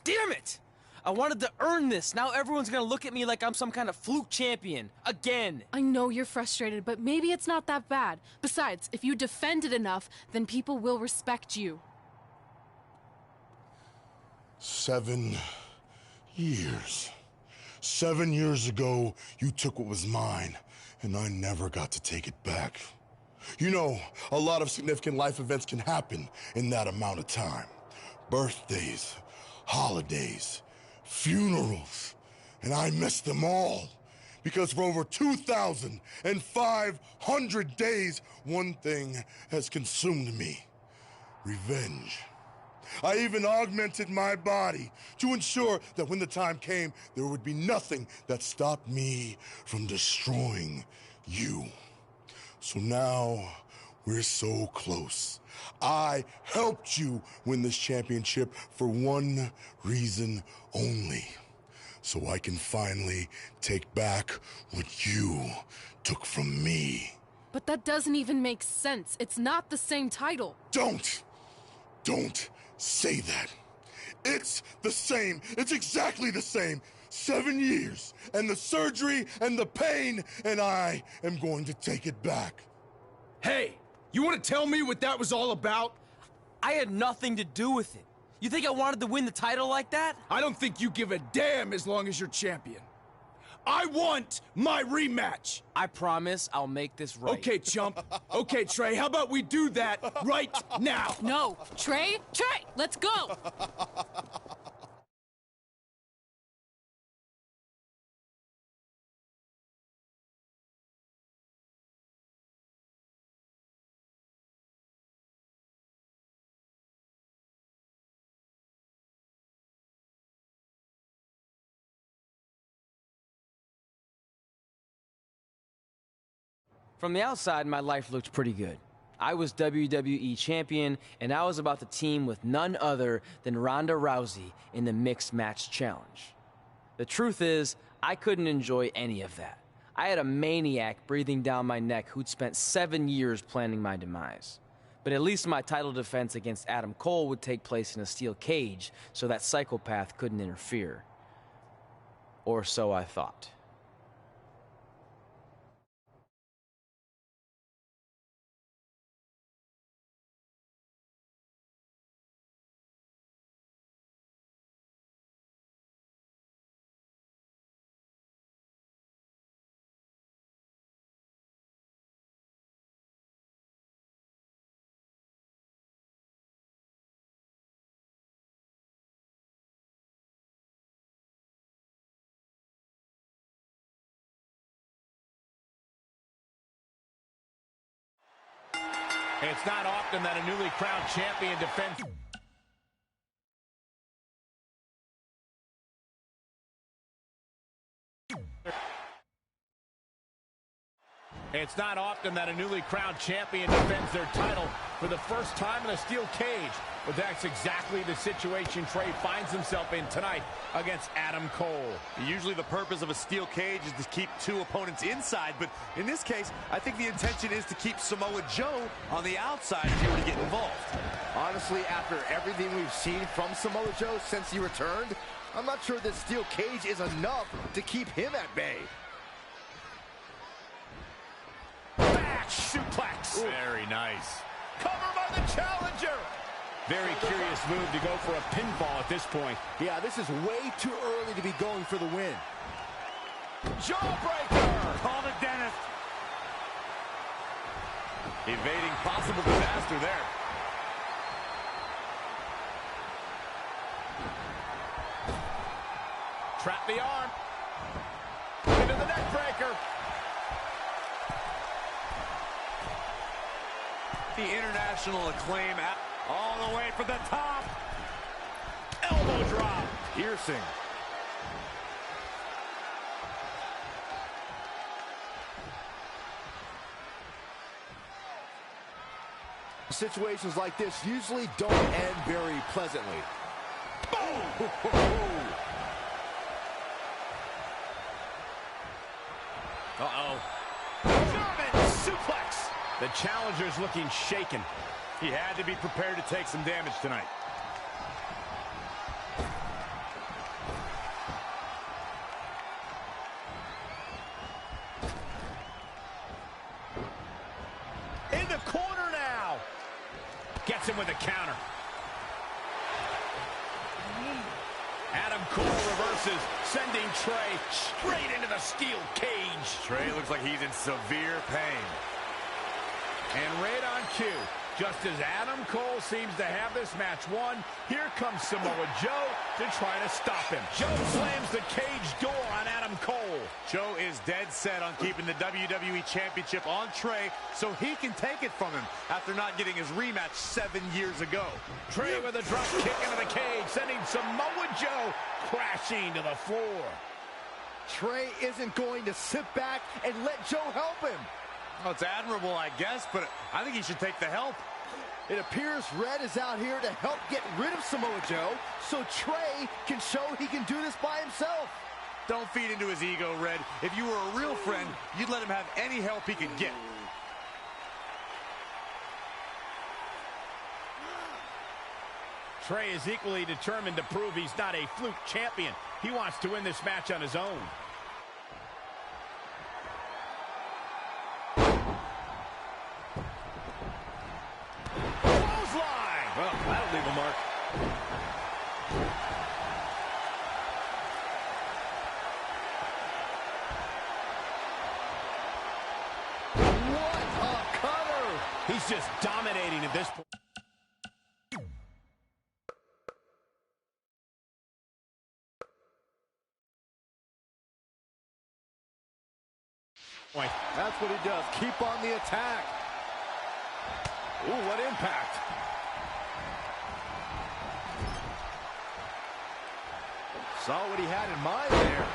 E: Damn it! I wanted to earn this. Now everyone's gonna look at me like I'm some kind of fluke champion. Again.
F: I know you're frustrated, but maybe it's not that bad. Besides, if you defend it enough, then people will respect you.
J: 7 years. 7 years ago, you took what was mine, and I never got to take it back. You know, a lot of significant life events can happen in that amount of time. Birthdays, holidays, funerals, and I missed them all. Because for over 2,500 days, one thing has consumed me: revenge. I even augmented my body to ensure that when the time came, there would be nothing that stopped me from destroying you. So now, we're so close. I helped you win this championship for one reason only: so I can finally take back what you took from me.
F: But that doesn't even make sense. It's not the same title.
J: Don't say that. It's the same. It's exactly the same. 7 years, and the surgery, and the pain, and I am going to take it back.
O: Hey, you want to tell me what that was all about?
E: I had nothing to do with it. You think I wanted to win the title like that?
O: I don't think you give a damn as long as you're champion. I want my rematch.
E: I promise I'll make this right.
O: Okay, chump. Okay, Trey, how about we do that right now?
F: No, Trey, let's go.
E: From the outside, my life looked pretty good. I was WWE champion, and I was about to team with none other than Ronda Rousey in the Mixed Match Challenge. The truth is, I couldn't enjoy any of that. I had a maniac breathing down my neck who'd spent 7 years planning my demise. But at least my title defense against Adam Cole would take place in a steel cage, so that psychopath couldn't interfere. Or so I thought.
A: It's not often that a newly crowned champion defends. It's not often that a newly crowned champion defends their title for the first time in a steel cage. But that's exactly the situation Trey finds himself in tonight against Adam Cole.
D: Usually the purpose of a steel cage is to keep two opponents inside, but in this case, I think the intention is to keep Samoa Joe on the outside if he were to get involved.
B: Honestly, after everything we've seen from Samoa Joe since he returned, I'm not sure this steel cage is enough to keep him at bay.
A: Back suplex.
D: Very nice.
A: Cover by the challenger. Very curious move to go for a pinfall at this point.
B: Yeah, this is way too early to be going for the win.
A: Jawbreaker.
M: Call the dentist.
D: Evading possible disaster there.
A: Trap the arm. Into the neck breaker.
D: The international acclaim
M: all the way for the top.
A: Elbow drop.
M: Piercing.
B: Situations like this usually don't end very pleasantly. Boom!
A: Uh-oh. German suplex. The challenger's looking shaken.
M: He had to be prepared to take some damage tonight.
A: In the corner now. Gets him with a counter. Adam Cole reverses, sending Trey straight into the steel cage.
D: Trey looks like he's in severe pain.
A: And right on cue, just as Adam Cole seems to have this match won, here comes Samoa Joe to try to stop him. Joe slams the cage door on Adam Cole.
D: Joe is dead set on keeping the WWE Championship on Trey so he can take it from him after not getting his rematch 7 years ago.
A: Trey with a drop kick into the cage, sending Samoa Joe crashing to the floor.
B: Trey isn't going to sit back and let Joe help him.
D: Well, it's admirable, I guess, but I think he should take the help.
B: It appears Red is out here to help get rid of Samoa Joe so Trey can show he can do this by himself.
D: Don't feed into his ego, Red. If you were a real friend, you'd let him have any help he could get.
A: Trey is equally determined to prove he's not a fluke champion. He wants to win this match on his own. Clothesline!
D: Well, that'll leave a mark.
A: What a cutter! He's just dominating at this point.
B: That's what he does. Keep on the attack. Ooh, what impact. Saw what he had in mind there.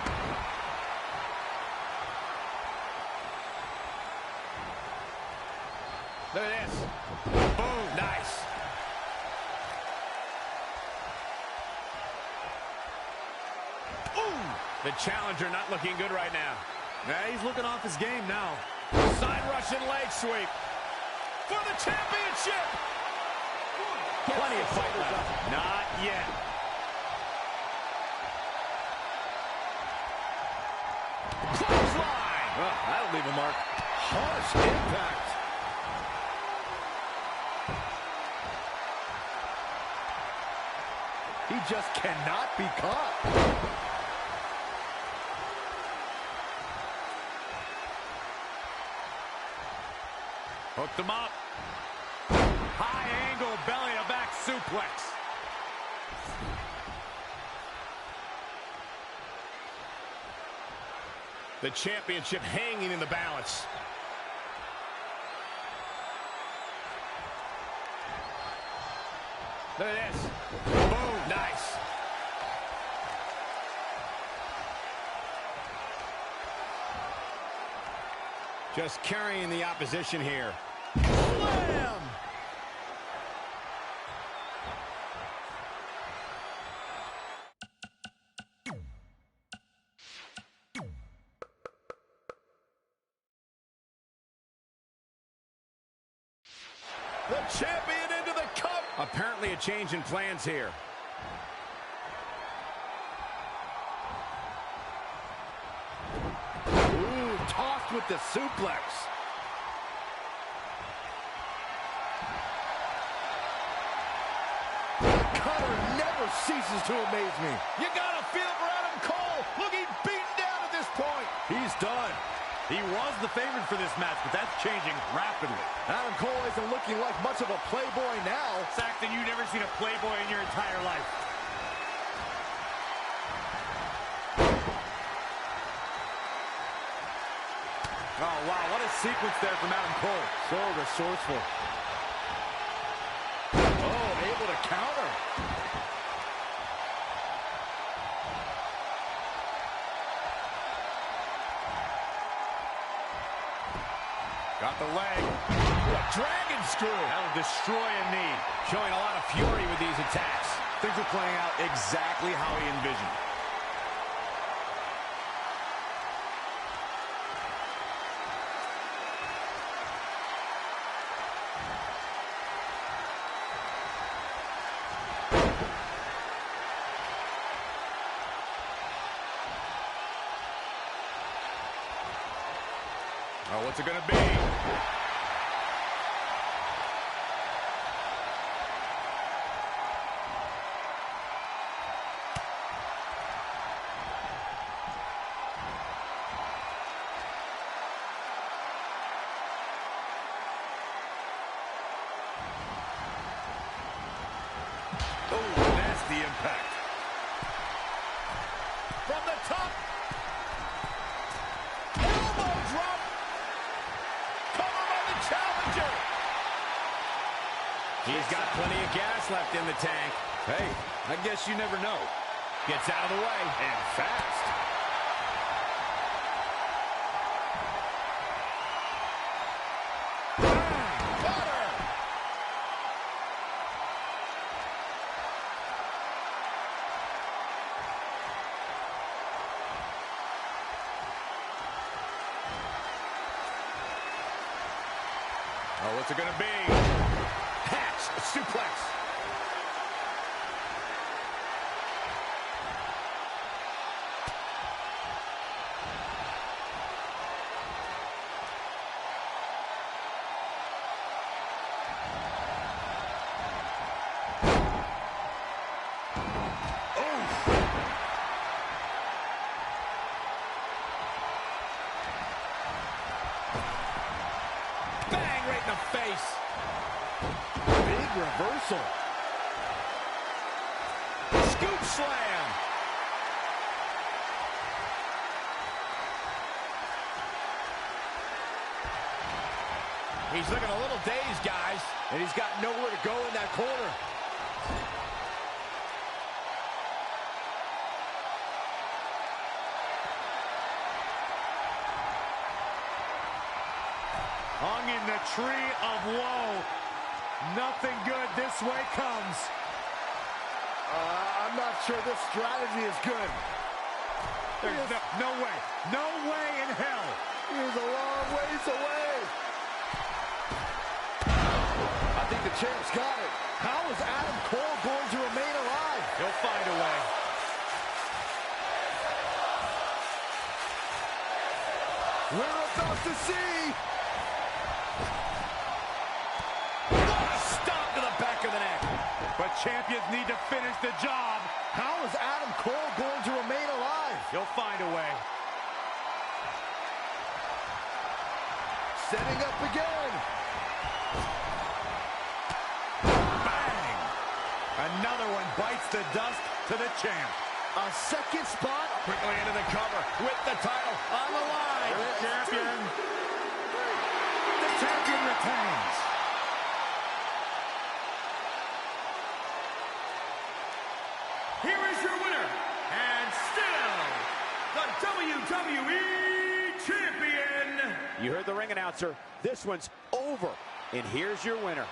A: Look at this. Boom. Nice. Ooh. The challenger not looking good right now.
D: Yeah, he's looking off his game now.
A: Side Russian leg sweep for the championship. Plenty of fight left. Not yet. Clothesline.
D: Well, that'll leave a mark.
B: Harsh impact. He just cannot be caught.
D: Hooked him up. High angle belly-to-back suplex.
A: The championship hanging in the balance. Look at this. Boom. Nice. Just carrying the opposition here. Slam! The champion into the cup. Apparently a change in plans here.
B: Ooh, tossed with the suplex. Cutter never ceases to amaze me.
A: You got to feel for Adam Cole. Looking beaten down at this point.
D: He's done. He was the favorite for this match, but that's changing rapidly.
B: Adam Cole isn't looking like much of a playboy now.
D: Saxton, you've never seen a playboy in your entire life. Oh, wow, what a sequence there from Adam Cole.
B: So resourceful. Oh, able to counter.
A: Got the leg. What dragon screw.
D: That'll destroy a knee.
A: Showing a lot of fury with these attacks.
D: Things are playing out exactly how he envisioned.
A: Oh, what's it going to be?
D: Oh, nasty impact.
A: From the top. Elbow drop. Cover by the challenger. He's got plenty of gas left in the tank.
D: Hey, I guess you never know.
A: Gets out of the way.
D: And fast.
A: Oh, what's it going to be? Hatch, suplex. scoop slam. He's looking a little dazed, guys.
B: And he's got nowhere to go in that corner.
C: Hung in the tree of woe. Nothing good this way comes.
B: I'm not sure this strategy is good.
C: There's no way. No way in hell.
B: He's a long ways away. I think the champ's got it. How is Adam Cole going to remain alive?
A: He'll find a way.
B: We're about to see.
A: What a stop to the back of the neck.
C: But champions need to finish the job.
B: How is Adam Cole going to remain alive?
A: He'll find a way.
B: Setting up again.
C: Bang! Another one bites the dust to the champ.
B: A second spot.
A: Quickly into the cover with the title on the line.
C: Champion. The champion retains.
G: Here is your winner, and still the WWE Champion.
A: You heard the ring announcer. This one's over, and here's your winner.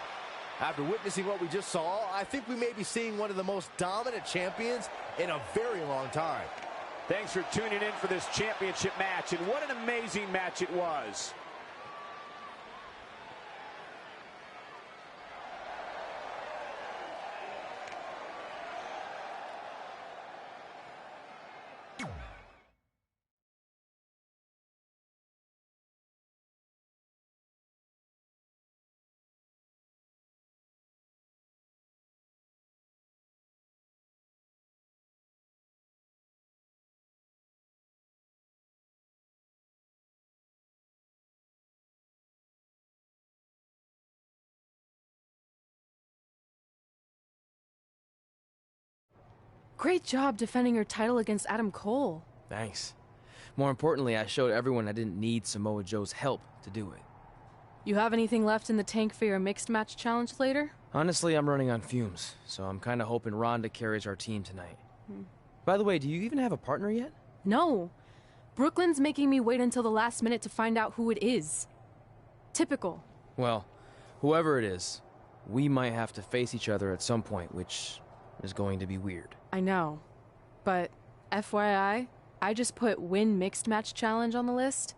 B: After witnessing what we just saw, I think we may be seeing one of the most dominant champions in a very long time.
A: Thanks for tuning in for this championship match, and what an amazing match it was.
F: Great job defending your title against Adam Cole.
E: Thanks. More importantly, I showed everyone I didn't need Samoa Joe's help to do it.
F: You have anything left in the tank for your mixed match challenge later?
E: Honestly, I'm running on fumes, so I'm kind of hoping Ronda carries our team tonight. By the way, do you even have a partner yet?
F: No. Brooklyn's making me wait until the last minute to find out who it is. Typical.
E: Well, whoever it is, we might have to face each other at some point, which is going to be weird.
F: I know. But FYI, I just put win mixed match challenge on the list,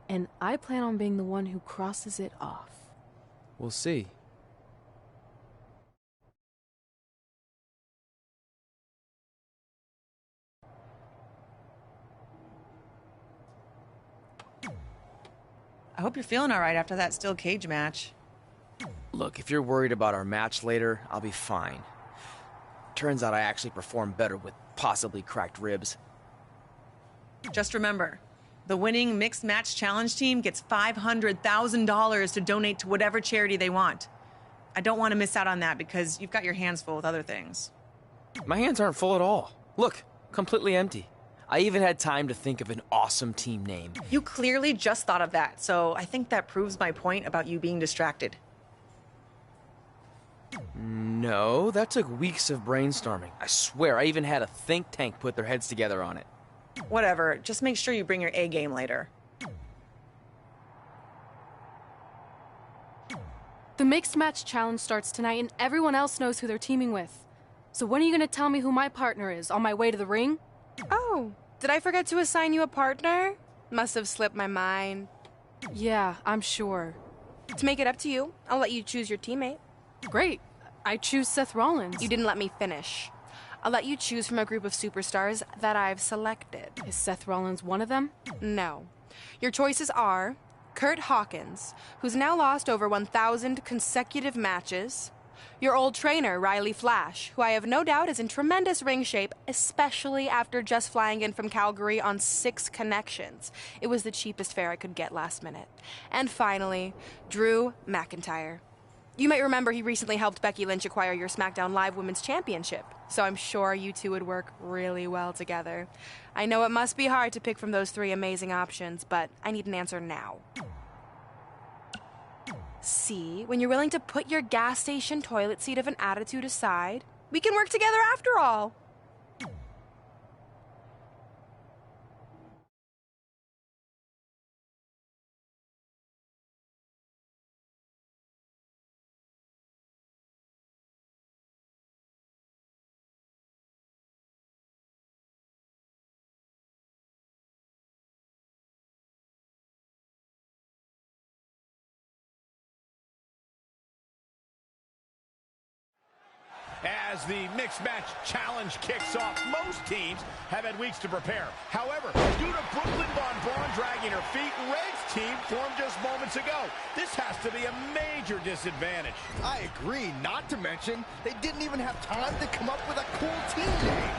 F: and I plan on being the one who crosses it off.
E: We'll see.
P: I hope you're feeling all right after that steel cage match.
E: Look, if you're worried about our match later, I'll be fine. Turns out I actually performed better with possibly cracked ribs.
P: Just remember, the winning mixed match challenge team gets $500,000 to donate to whatever charity they want. I don't want to miss out on that because you've got your hands full with other things.
E: My hands aren't full at all. Look, completely empty. I even had time to think of an awesome team name.
P: You clearly just thought of that, so I think that proves my point about you being distracted.
E: No, that took weeks of brainstorming. I swear, I even had a think tank put their heads together on it.
P: Whatever, just make sure you bring your A game later.
F: The mixed match challenge starts tonight, and everyone else knows who they're teaming with. So when are you going to tell me who my partner is on my way to the ring?
L: Oh, did I forget to assign you a partner? Must have slipped my mind.
F: Yeah, I'm sure.
L: To make it up to you, I'll let you choose your teammate.
F: Great. I choose Seth Rollins.
L: You didn't let me finish. I'll let you choose from a group of superstars that I've selected.
F: Is Seth Rollins one of them?
L: No. Your choices are Kurt Hawkins, who's now lost over 1,000 consecutive matches. Your old trainer, Riley Flash, who I have no doubt is in tremendous ring shape, especially after just flying in from Calgary on 6 connections. It was the cheapest fare I could get last minute. And finally, Drew McIntyre. You might remember he recently helped Becky Lynch acquire your SmackDown Live Women's Championship, so I'm sure you two would work really well together. I know it must be hard to pick from those 3 amazing options, but I need an answer now. See, when you're willing to put your gas station toilet seat of an attitude aside, we can work together after all.
A: As the mixed match challenge kicks off, most teams have had weeks to prepare. However, due to Brooklyn Von Braun dragging her feet, Red's team formed just moments ago. This has to be a major disadvantage.
B: I agree, not to mention, they didn't even have time to come up with a cool team name.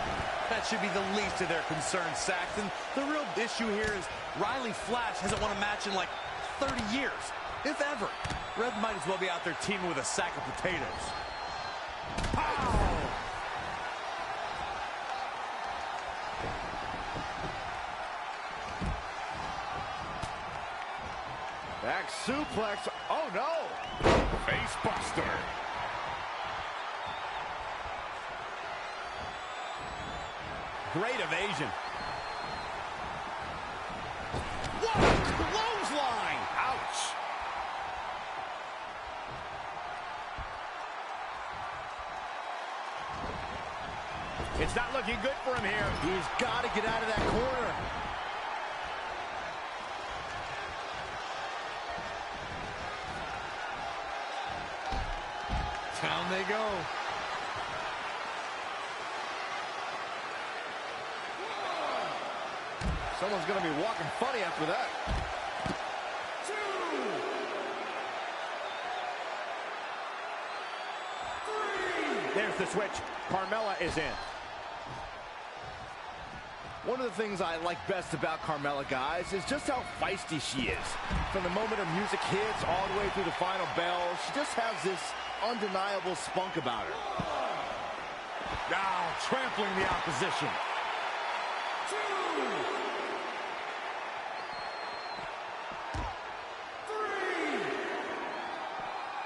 D: That should be the least of their concerns, Saxton. The real issue here is Riley Flash hasn't won a match in like 30 years, if ever. Red might as well be out there teaming with a sack of potatoes.
B: Back suplex. Oh no!
J: Face buster.
A: Great evasion. Whoa! Clothesline! Ouch! It's not looking good for him here.
B: He's got to get out of that corner.
M: Down they go.
B: Someone's going to be walking funny after that.
A: There's the switch. Carmella is in.
B: One of the things I like best about Carmella, guys, is just how feisty she is. From the moment her music hits all the way through the final bell, she just has this undeniable spunk about her.
M: Now trampling the opposition.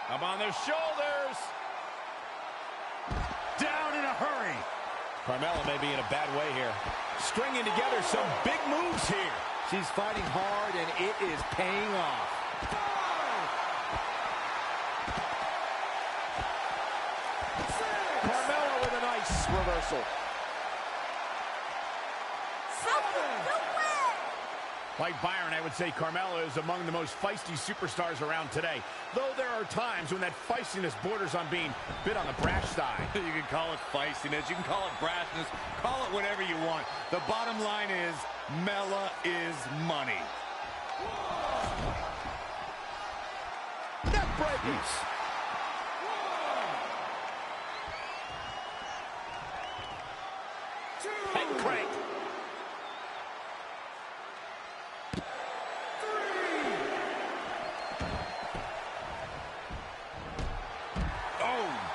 A: Up on their shoulders.
M: Down in a hurry.
A: Carmella may be in a bad way here. Stringing together some big moves here.
B: She's fighting hard, and it is paying off.
A: Carmella with a nice reversal. Like Byron, I would say Carmella is among the most feisty superstars around today. Though there are times when that feistiness borders on being a bit on the brash side.
M: You can call it feistiness, you can call it brashness, call it whatever you want. The bottom line is, Mella is money.
A: Neck breakers. Head crank.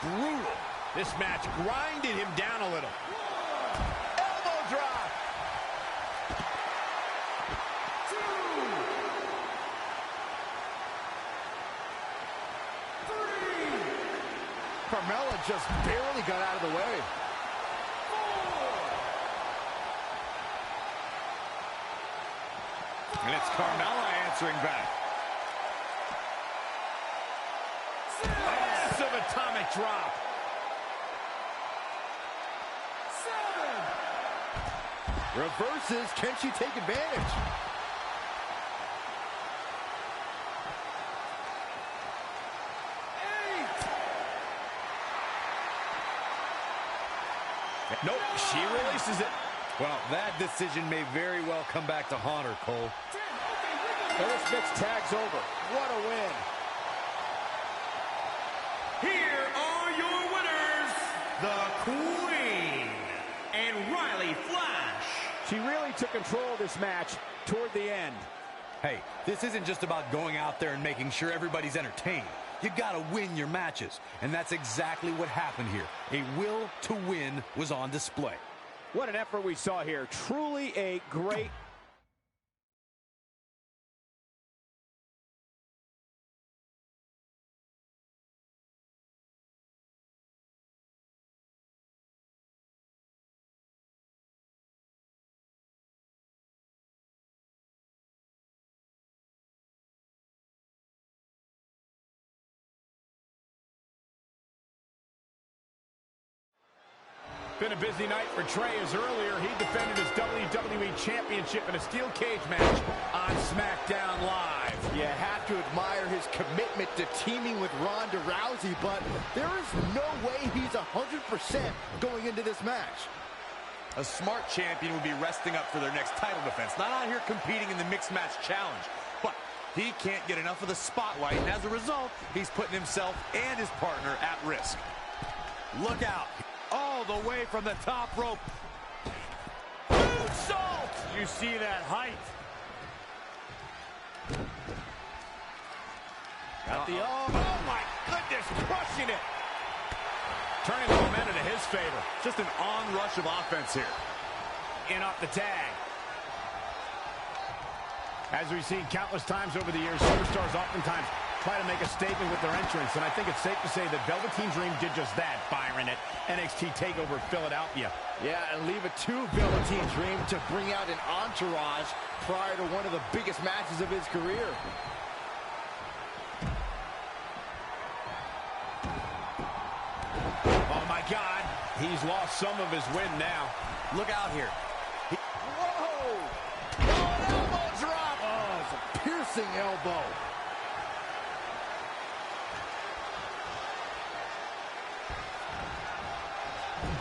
A: Brutal. This match grinded him down a little. Elbow drop.
B: Carmella just barely got out of the way.
M: And it's Carmella answering back.
A: Massive atomic drop.
B: Reverses. Can she take advantage?
A: Nope, she releases it.
M: Well, that decision may very well come back to haunt her, Cole.
A: And this mixed tag's over. What a win.
G: Here are your winners, the Queen and Riley Flash.
A: She really took control of this match toward the end.
M: Hey, this isn't just about going out there and making sure everybody's entertained.
D: you gotta win your matches. And that's exactly what happened here. A will to win was on display.
G: What an effort we saw here. Truly a great...
A: Been a busy night for Trey, as earlier he defended his WWE Championship in a steel cage match on SmackDown Live.
B: You have to admire his commitment to teaming with Ronda Rousey, but there is no way he's 100% going into this match.
D: A smart champion would be resting up for their next title defense, not out here competing in the mixed match challenge. But he can't get enough of the spotlight, and as a result, he's putting himself and his partner at risk. Look out. All the way from the top rope.
C: Moonsault! You see that height?
A: Got the oh my goodness, crushing it. Turning the momentum to his favor.
M: Just an onrush of offense here.
A: In off the tag. As we've seen countless times over the years, superstars oftentimes try to make a statement with their entrance, and I think it's safe to say that Velveteen Dream did just that, Byron, at NXT TakeOver Philadelphia.
B: Yeah, and leave it to Velveteen Dream to bring out an entourage prior to one of the biggest matches of his career.
A: Oh my God, he's lost some of his wind now.
D: Look out here.
B: Whoa! Oh, an elbow drop! Oh, it's a piercing elbow.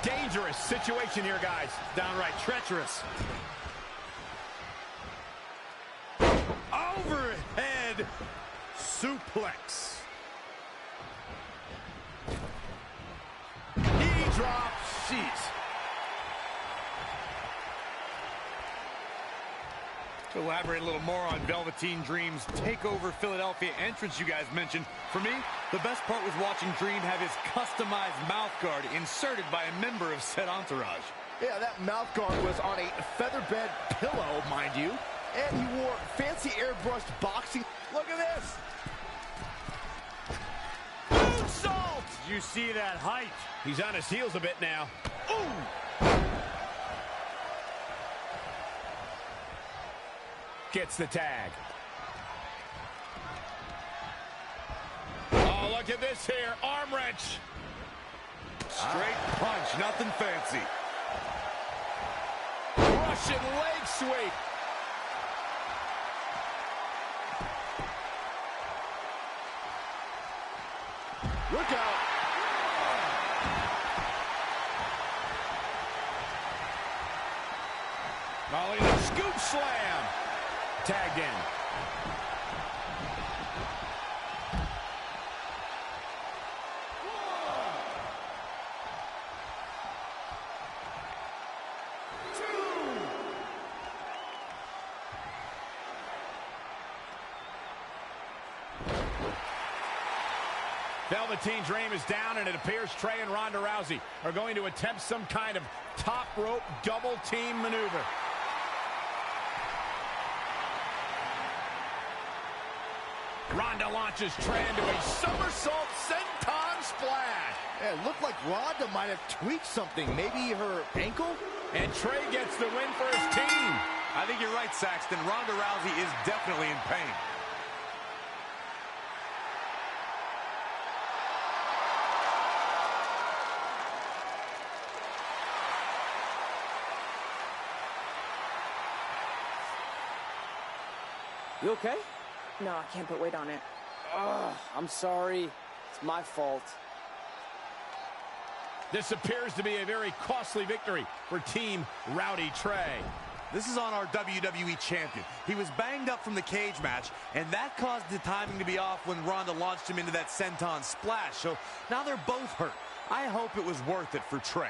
A: Dangerous situation here, guys.
C: Downright treacherous.
M: Overhead suplex.
A: Knee drop. Jeez.
M: To elaborate a little more on Velveteen Dream's TakeOver Philadelphia entrance you guys mentioned, for me, the best part was watching Dream have his customized mouth guard inserted by a member of said entourage.
B: Yeah, that mouth guard was on a featherbed pillow, mind you, and he wore fancy airbrushed boxing. Look at this!
C: Moonsault! You see that height?
A: He's on his heels a bit now.
B: Ooh!
A: Gets the tag. Oh, look at this here. Arm wrench.
M: Straight punch, nothing fancy.
A: Russian leg sweep.
B: Look out.
A: Molly, the scoop slam. Tagged in. Velveteen Dream is down, and it appears Trey and Ronda Rousey are going to attempt some kind of top rope double team maneuver. Ronda launches Trey into a somersault senton splash.
B: Yeah, it looked like Ronda might have tweaked something. Maybe her ankle?
A: And Trey gets the win for his team.
D: I think you're right, Saxton. Ronda Rousey is definitely in pain.
E: You okay?
Q: No, I can't put weight on it.
E: Ugh, I'm sorry. It's my fault.
A: This appears to be a very costly victory for Team Rowdy Trey.
D: This is on our WWE champion. He was banged up from the cage match, and that caused the timing to be off when Ronda launched him into that senton splash. So now they're both hurt. I hope it was worth it for Trey.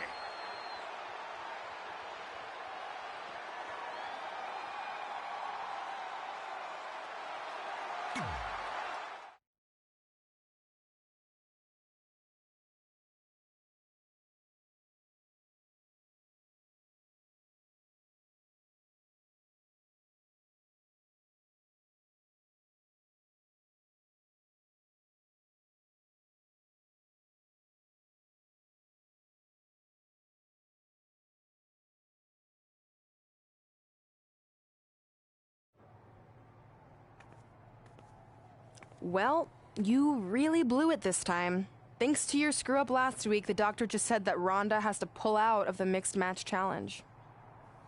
L: Well, you really blew it this time. Thanks to your screw-up last week, the doctor just said that Ronda has to pull out of the mixed match challenge.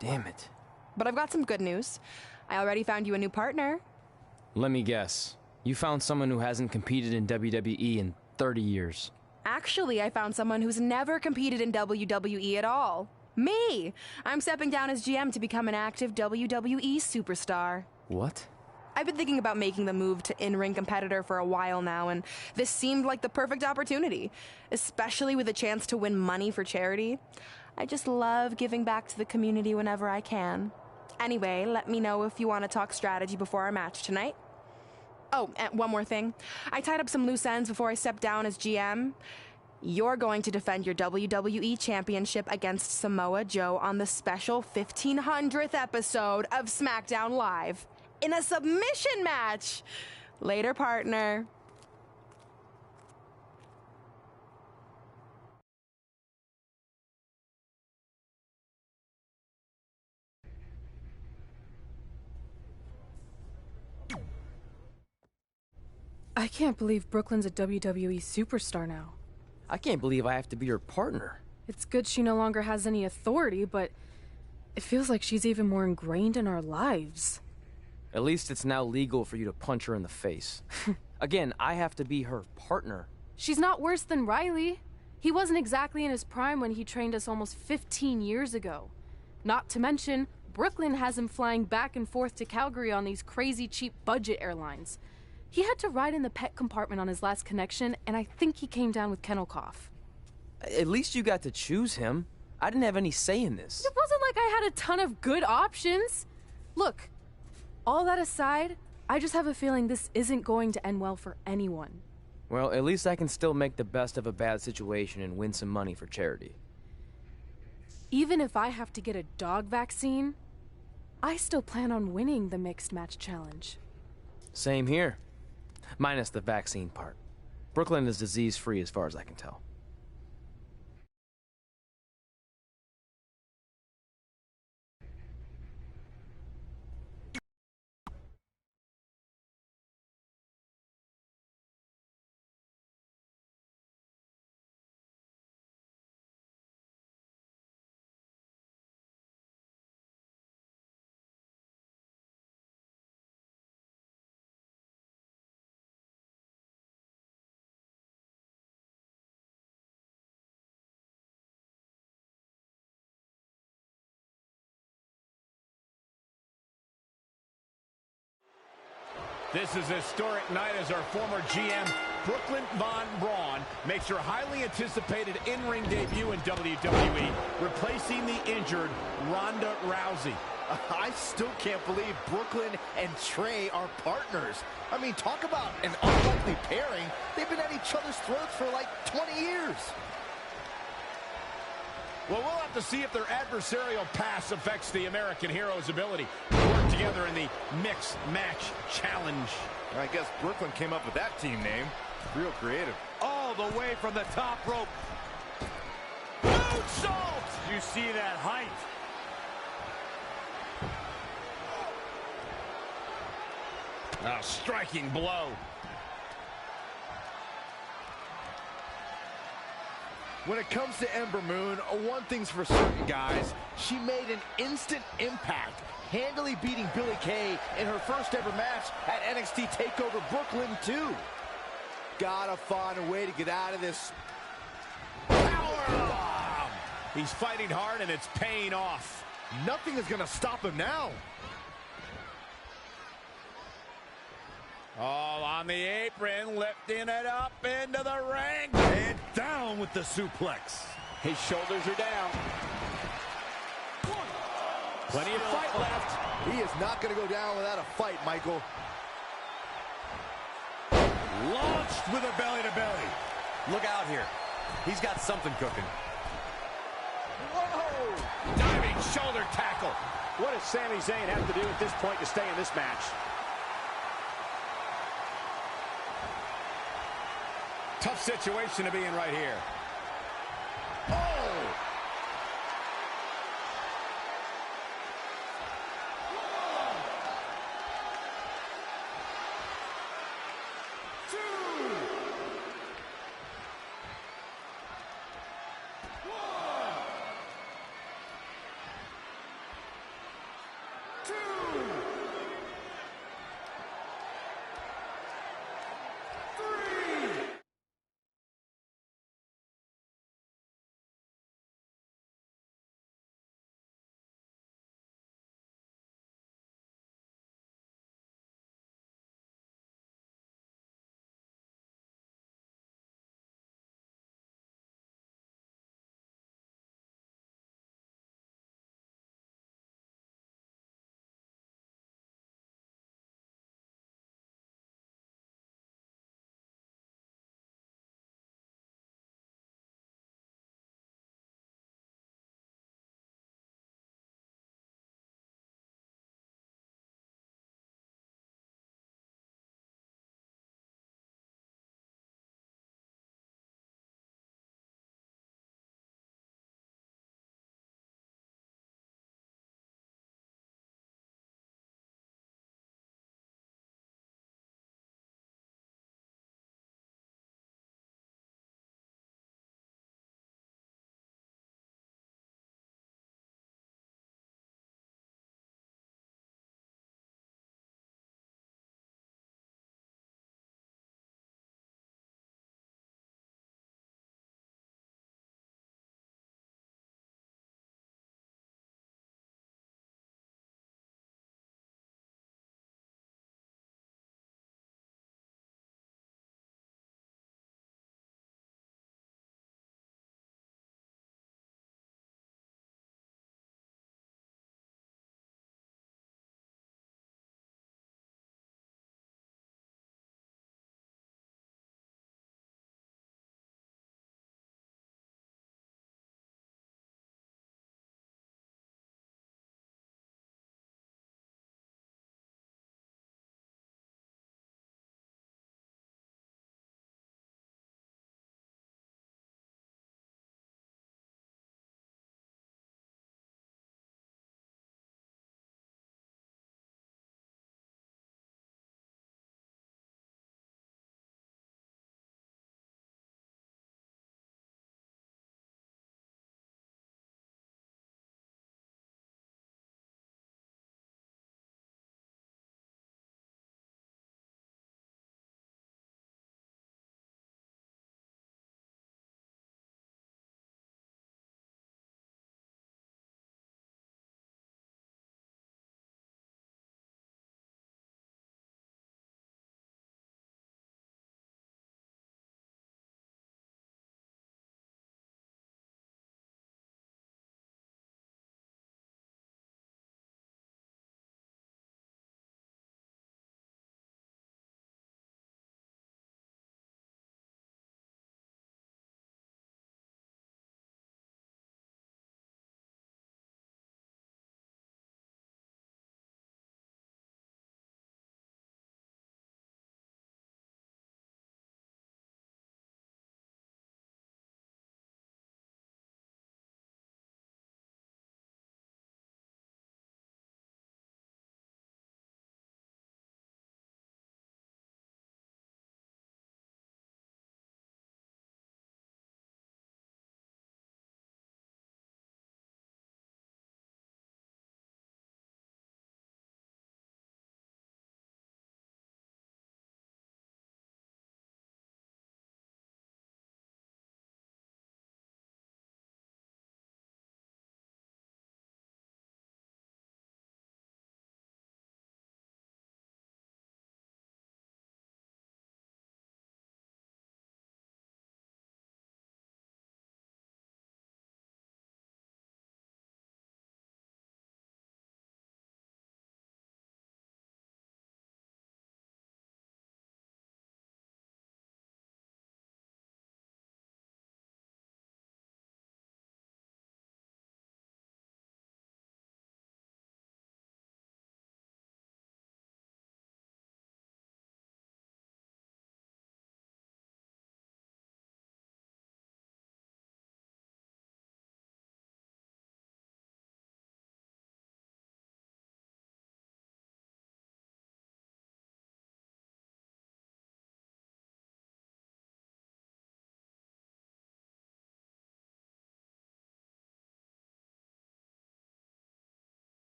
E: Damn it.
L: But I've got some good news. I already found you a new partner.
E: Let me guess. You found someone who hasn't competed in WWE in 30 years.
L: Actually, I found someone who's never competed in WWE at all. Me! I'm stepping down as GM to become an active WWE superstar.
E: What?
L: I've been thinking about making the move to in-ring competitor for a while now, and this seemed like the perfect opportunity, especially with a chance to win money for charity. I just love giving back to the community whenever I can. Anyway, let me know if you want to talk strategy before our match tonight. Oh, and one more thing. I tied up some loose ends before I stepped down as GM. You're going to defend your WWE Championship against Samoa Joe on the special 1500th episode of SmackDown Live in a submission match. Later, partner.
F: I can't believe Brooklyn's a WWE superstar now.
E: I can't believe I have to be her partner.
F: It's good she no longer has any authority, but it feels like she's even more ingrained in our lives.
E: At least it's now legal for you to punch her in the face. Again, I have to be her partner.
F: She's not worse than Riley. He wasn't exactly in his prime when he trained us almost 15 years ago. Not to mention, Brooklyn has him flying back and forth to Calgary on these crazy cheap budget airlines. He had to ride in the pet compartment on his last connection, and I think he came down with kennel cough.
E: At least you got to choose him. I didn't have any say in this.
F: It wasn't like I had a ton of good options. Look, all that aside, I just have a feeling this isn't going to end well for anyone.
E: Well, at least I can still make the best of a bad situation and win some money for charity.
F: Even if I have to get a dog vaccine, I still plan on winning the mixed match challenge.
E: Same here. Minus the vaccine part. Brooklyn is disease-free as far as I can tell.
A: This is a historic night as our former GM, Brooklyn Von Braun, makes her highly anticipated in-ring debut in WWE, replacing the injured Ronda Rousey.
B: I still can't believe Brooklyn and Trey are partners. I mean, talk about an unlikely pairing. They've been at each other's throats for like 20 years.
A: Well, we'll have to see if their adversarial pass affects the American Hero's ability to work together in the Mixed Match Challenge.
M: I guess Brooklyn came up with that team name. Real creative.
C: All the way from the top rope.
A: Moonsault!
C: You see that height?
A: A striking blow.
B: When it comes to Ember Moon, one thing's for certain, guys. She made an instant impact, handily beating Billie Kay in her first ever match at NXT TakeOver Brooklyn 2. Gotta find a way to get out of this.
A: Powerbomb! He's fighting hard and it's paying off.
B: Nothing is gonna stop him now.
A: All on the apron, lifting it up into the ring.
M: And down with the suplex.
G: His shoulders are down.
A: Plenty of fight left.
B: He is not going to go down without a fight, Michael.
M: Launched with a belly-to-belly.
D: Look out here. He's got something cooking.
A: Whoa! Diving shoulder tackle.
G: What does Sami Zayn have to do at this point to stay in this match?
A: Tough situation to be in right here.
B: Oh!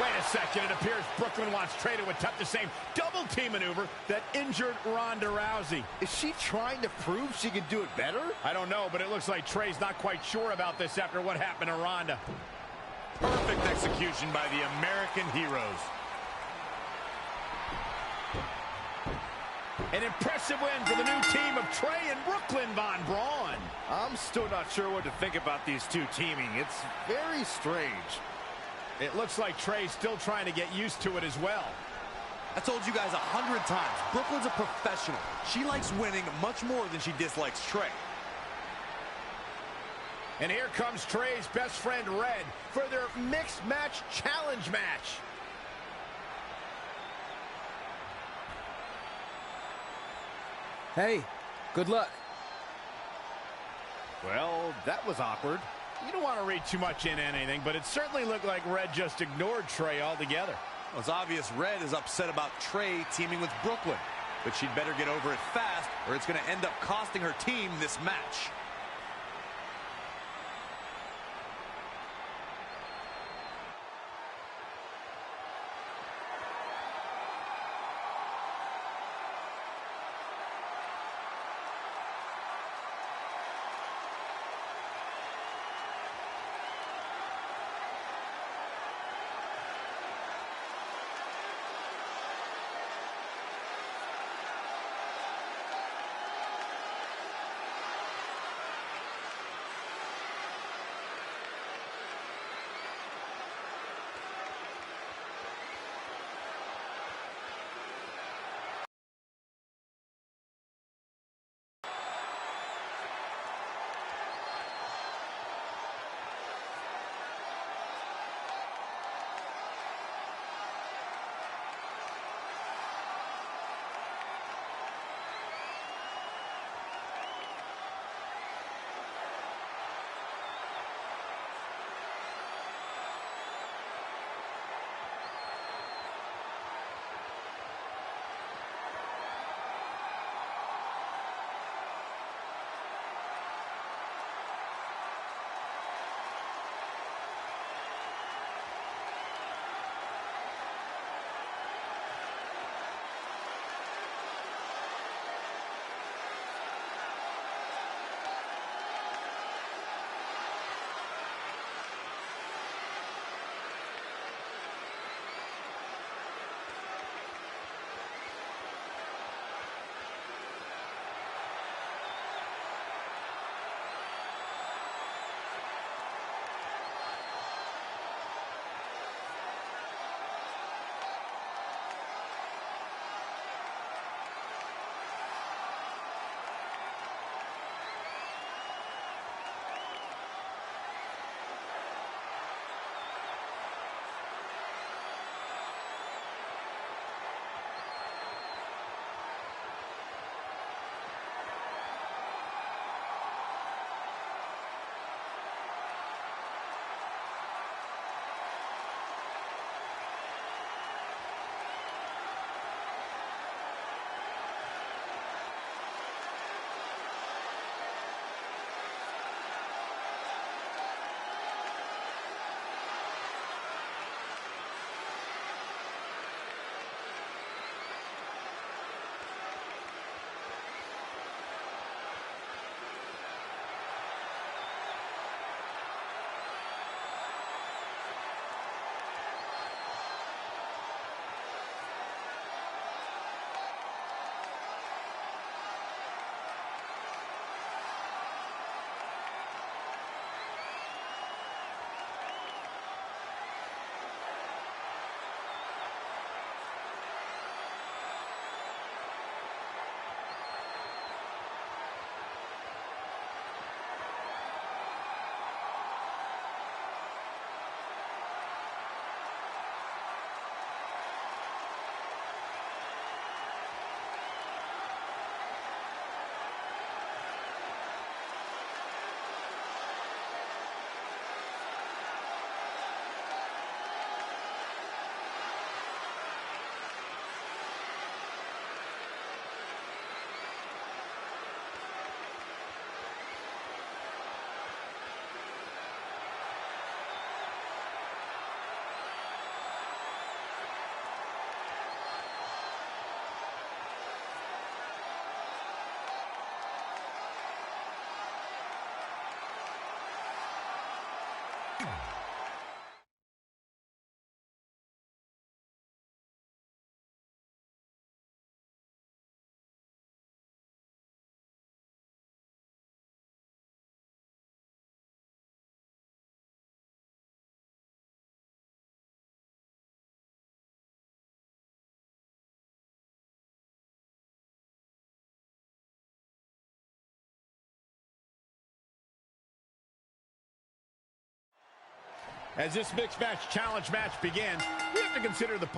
A: Wait a second. It appears Brooklyn wants Trey to attempt the same double team maneuver that injured Ronda Rousey.
B: Is she trying to prove she can do it better?
A: I don't know, but it looks like Trey's not quite sure about this after what happened to Ronda.
D: Perfect execution by the American heroes.
A: An impressive win for the new team of Trey and Brooklyn Von Braun.
B: I'm still not sure what to think about these two teaming. It's very strange.
A: It looks like Trey's still trying to get used to it as well.
D: I told you guys 100 times, Brooklyn's a professional. She likes winning much more than she dislikes Trey.
A: And here comes Trey's best friend, Red, for their mixed match challenge match.
E: Hey, good luck.
B: Well, that was awkward.
A: You don't want to read too much into anything, but it certainly looked like Red just ignored Trey altogether.
D: Well, it's obvious Red is upset about Trey teaming with Brooklyn, but she'd better get over it fast or it's going to end up costing her team this match.
A: As this mixed match challenge match begins, we have to consider the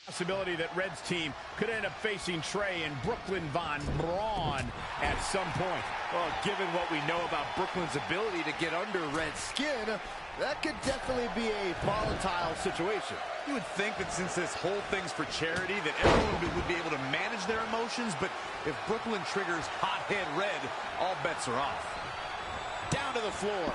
A: possibility that Red's team could end up facing Trey and Brooklyn Von Braun at some point.
B: Well, given what we know about Brooklyn's ability to get under Red's skin, that could definitely be a volatile situation.
D: You would think that since this whole thing's for charity, that everyone would be able to manage their emotions, but if Brooklyn triggers hothead Red, all bets are off.
G: Down to the floor.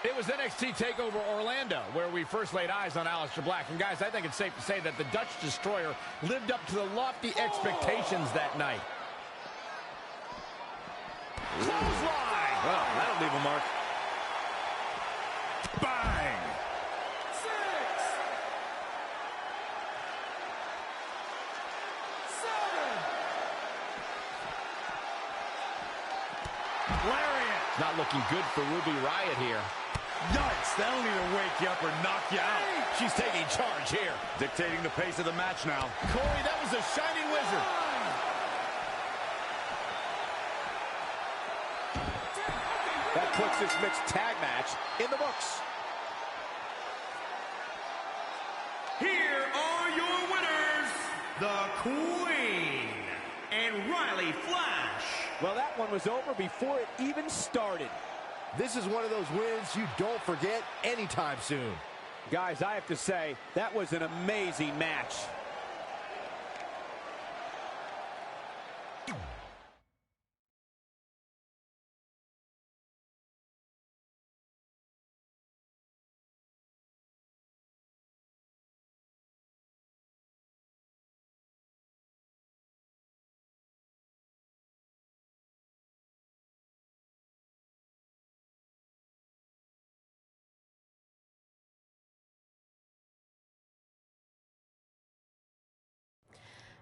A: It was NXT TakeOver Orlando where we first laid eyes on Aleister Black. And guys, I think it's safe to say that the Dutch Destroyer lived up to the lofty expectations that night. Clothesline!
D: Well, that'll leave a mark.
A: Bang!
J: 6, 7.
A: Lariat! Not looking good for Ruby Riott here.
M: Yikes, that'll either wake you up or knock you out.
A: She's taking charge here.
M: Dictating the pace of the match now.
A: Corey, that was a shining wizard.
G: That puts this mixed tag match in the books.
J: Here are your winners, the Queen and Riley Flash.
G: Well, that one was over before it even started.
B: This is one of those wins you don't forget anytime soon.
G: Guys, I have to say, that was an amazing match.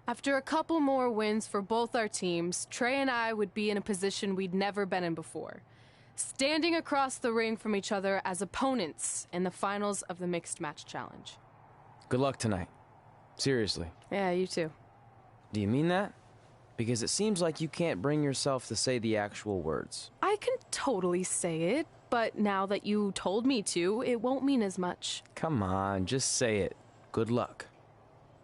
F: After a couple more wins for both our teams, Trey and I would be in a position we'd never been in before. Standing across the ring from each other as opponents in the finals of the Mixed Match Challenge.
E: Good luck tonight. Seriously.
F: Yeah, you too.
E: Do you mean that? Because it seems like you can't bring yourself to say the actual words.
F: I can totally say it, but now that you told me to, it won't mean as much.
E: Come on, just say it. Good luck.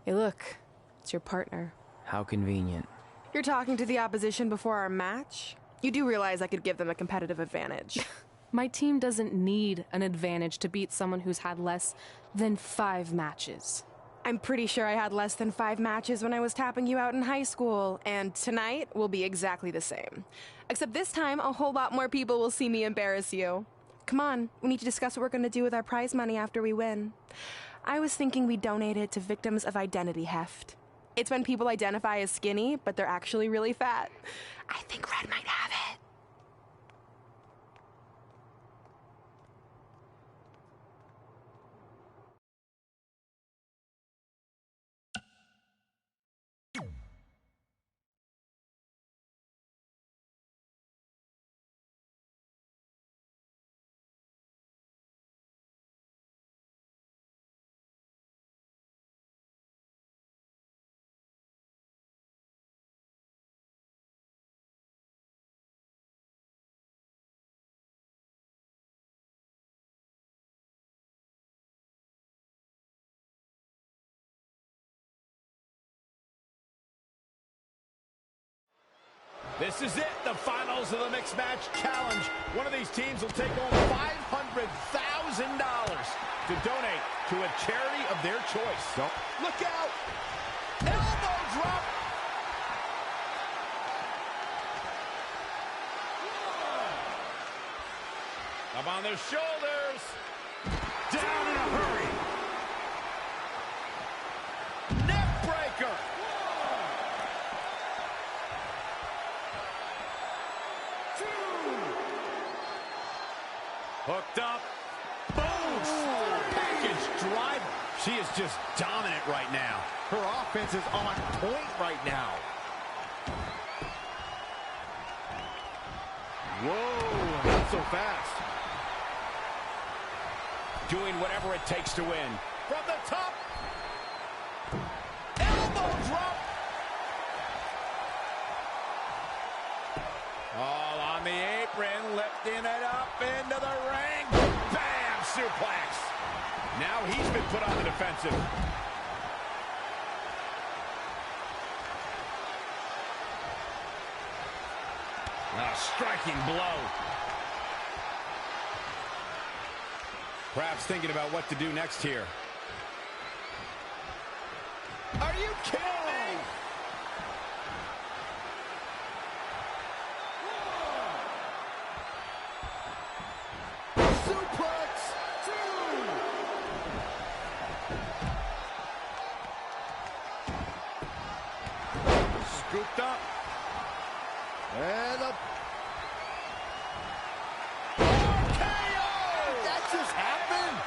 L: Hey, look. It's your partner.
E: How convenient.
L: You're talking to the opposition before our match? You do realize I could give them a competitive advantage.
F: My team doesn't need an advantage to beat someone who's had less than 5 matches.
L: I'm pretty sure I had less than 5 matches when I was tapping you out in high school, and tonight will be exactly the same. Except this time, a whole lot more people will see me embarrass you. Come on, we need to discuss what we're going to do with our prize money after we win. I was thinking we donate it to victims of identity heft. It's when people identify as skinny, but they're actually really fat. I think Red might have it.
A: This is it, the finals of the Mixed Match Challenge. One of these teams will take home $500,000 to donate to a charity of their choice. Look out! Elbow drop! Up on their shoulders.
J: Down in a hurry.
A: Neck breaker.
M: Hooked up.
A: She is just dominant right now.
B: Her offense is on point right now.
A: Whoa, not so fast. Doing whatever it takes to win. From the top. Elbow drop. All on the apron, lifting it up into the ring. Bam! Suplex. Now he's been put on the defensive. A striking blow. Perhaps thinking about what to do next here. Are you kidding me?
B: Suplex 2.
A: Scooped up.
B: And up. That just happened.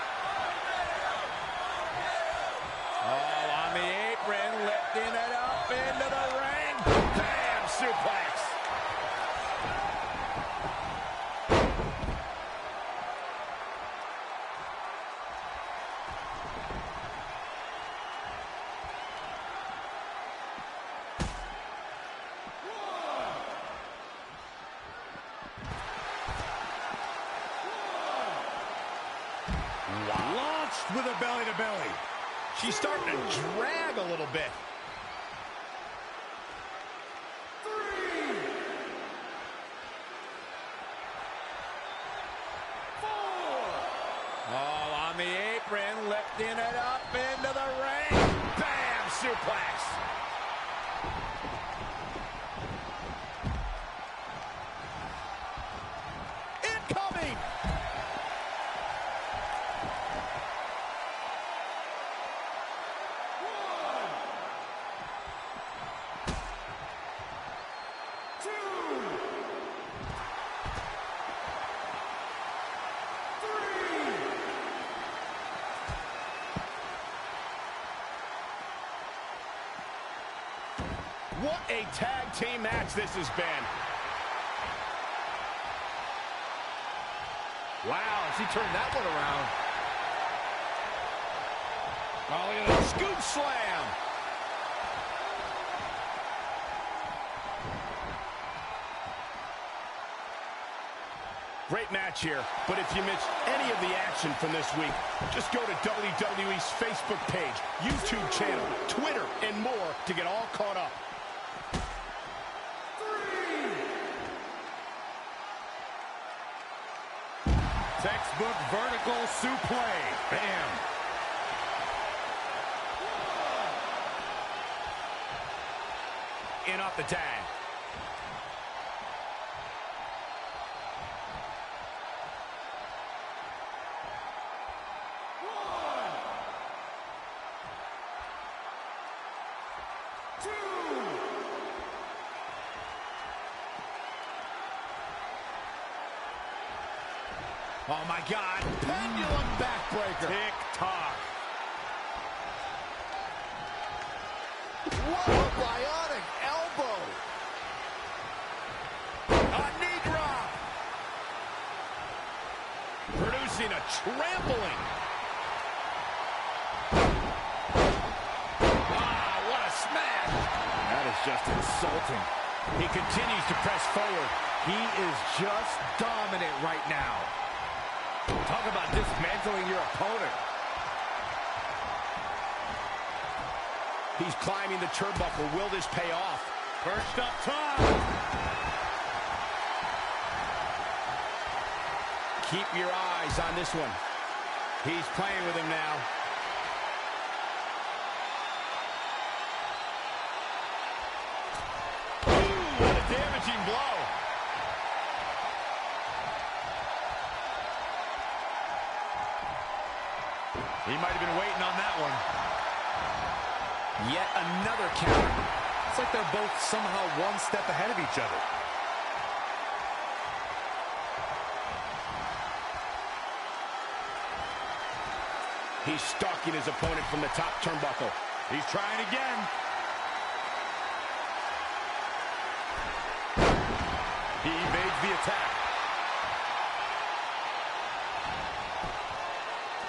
A: All on the apron, lifting it up into the ring. Bam! Suplex.
M: Launched with a belly-to-belly.
A: She's starting to drag a little bit.
J: 3.
A: All on the apron, lifting it up into the ring. Bam! Suplex. Incoming! What a tag team match this has been.
B: Wow, she turned that one around.
A: Oh, look at that scoop slam. Great match here, but if you missed any of the action from this week, just go to WWE's Facebook page, YouTube channel, Twitter, and more to get all caught up.
M: Textbook vertical suplex. Bam.
A: In off the tag. Oh, my God. Pendulum backbreaker.
B: Tick-tock. What a bionic elbow.
A: A knee drop. Producing a trampling. Ah, what a smash.
B: That is just insulting.
A: He continues to press forward.
B: He is just dominant right now. Talk about dismantling your opponent.
A: He's climbing the turnbuckle. Will this pay off?
M: Perched up top.
A: Keep your eyes on this one. He's playing with him now. Ooh, what a damaging blow.
M: He might have been waiting on that one.
A: Yet another counter.
M: It's like they're both somehow one step ahead of each other.
A: He's stalking his opponent from the top turnbuckle.
M: He's trying again. He evades the attack.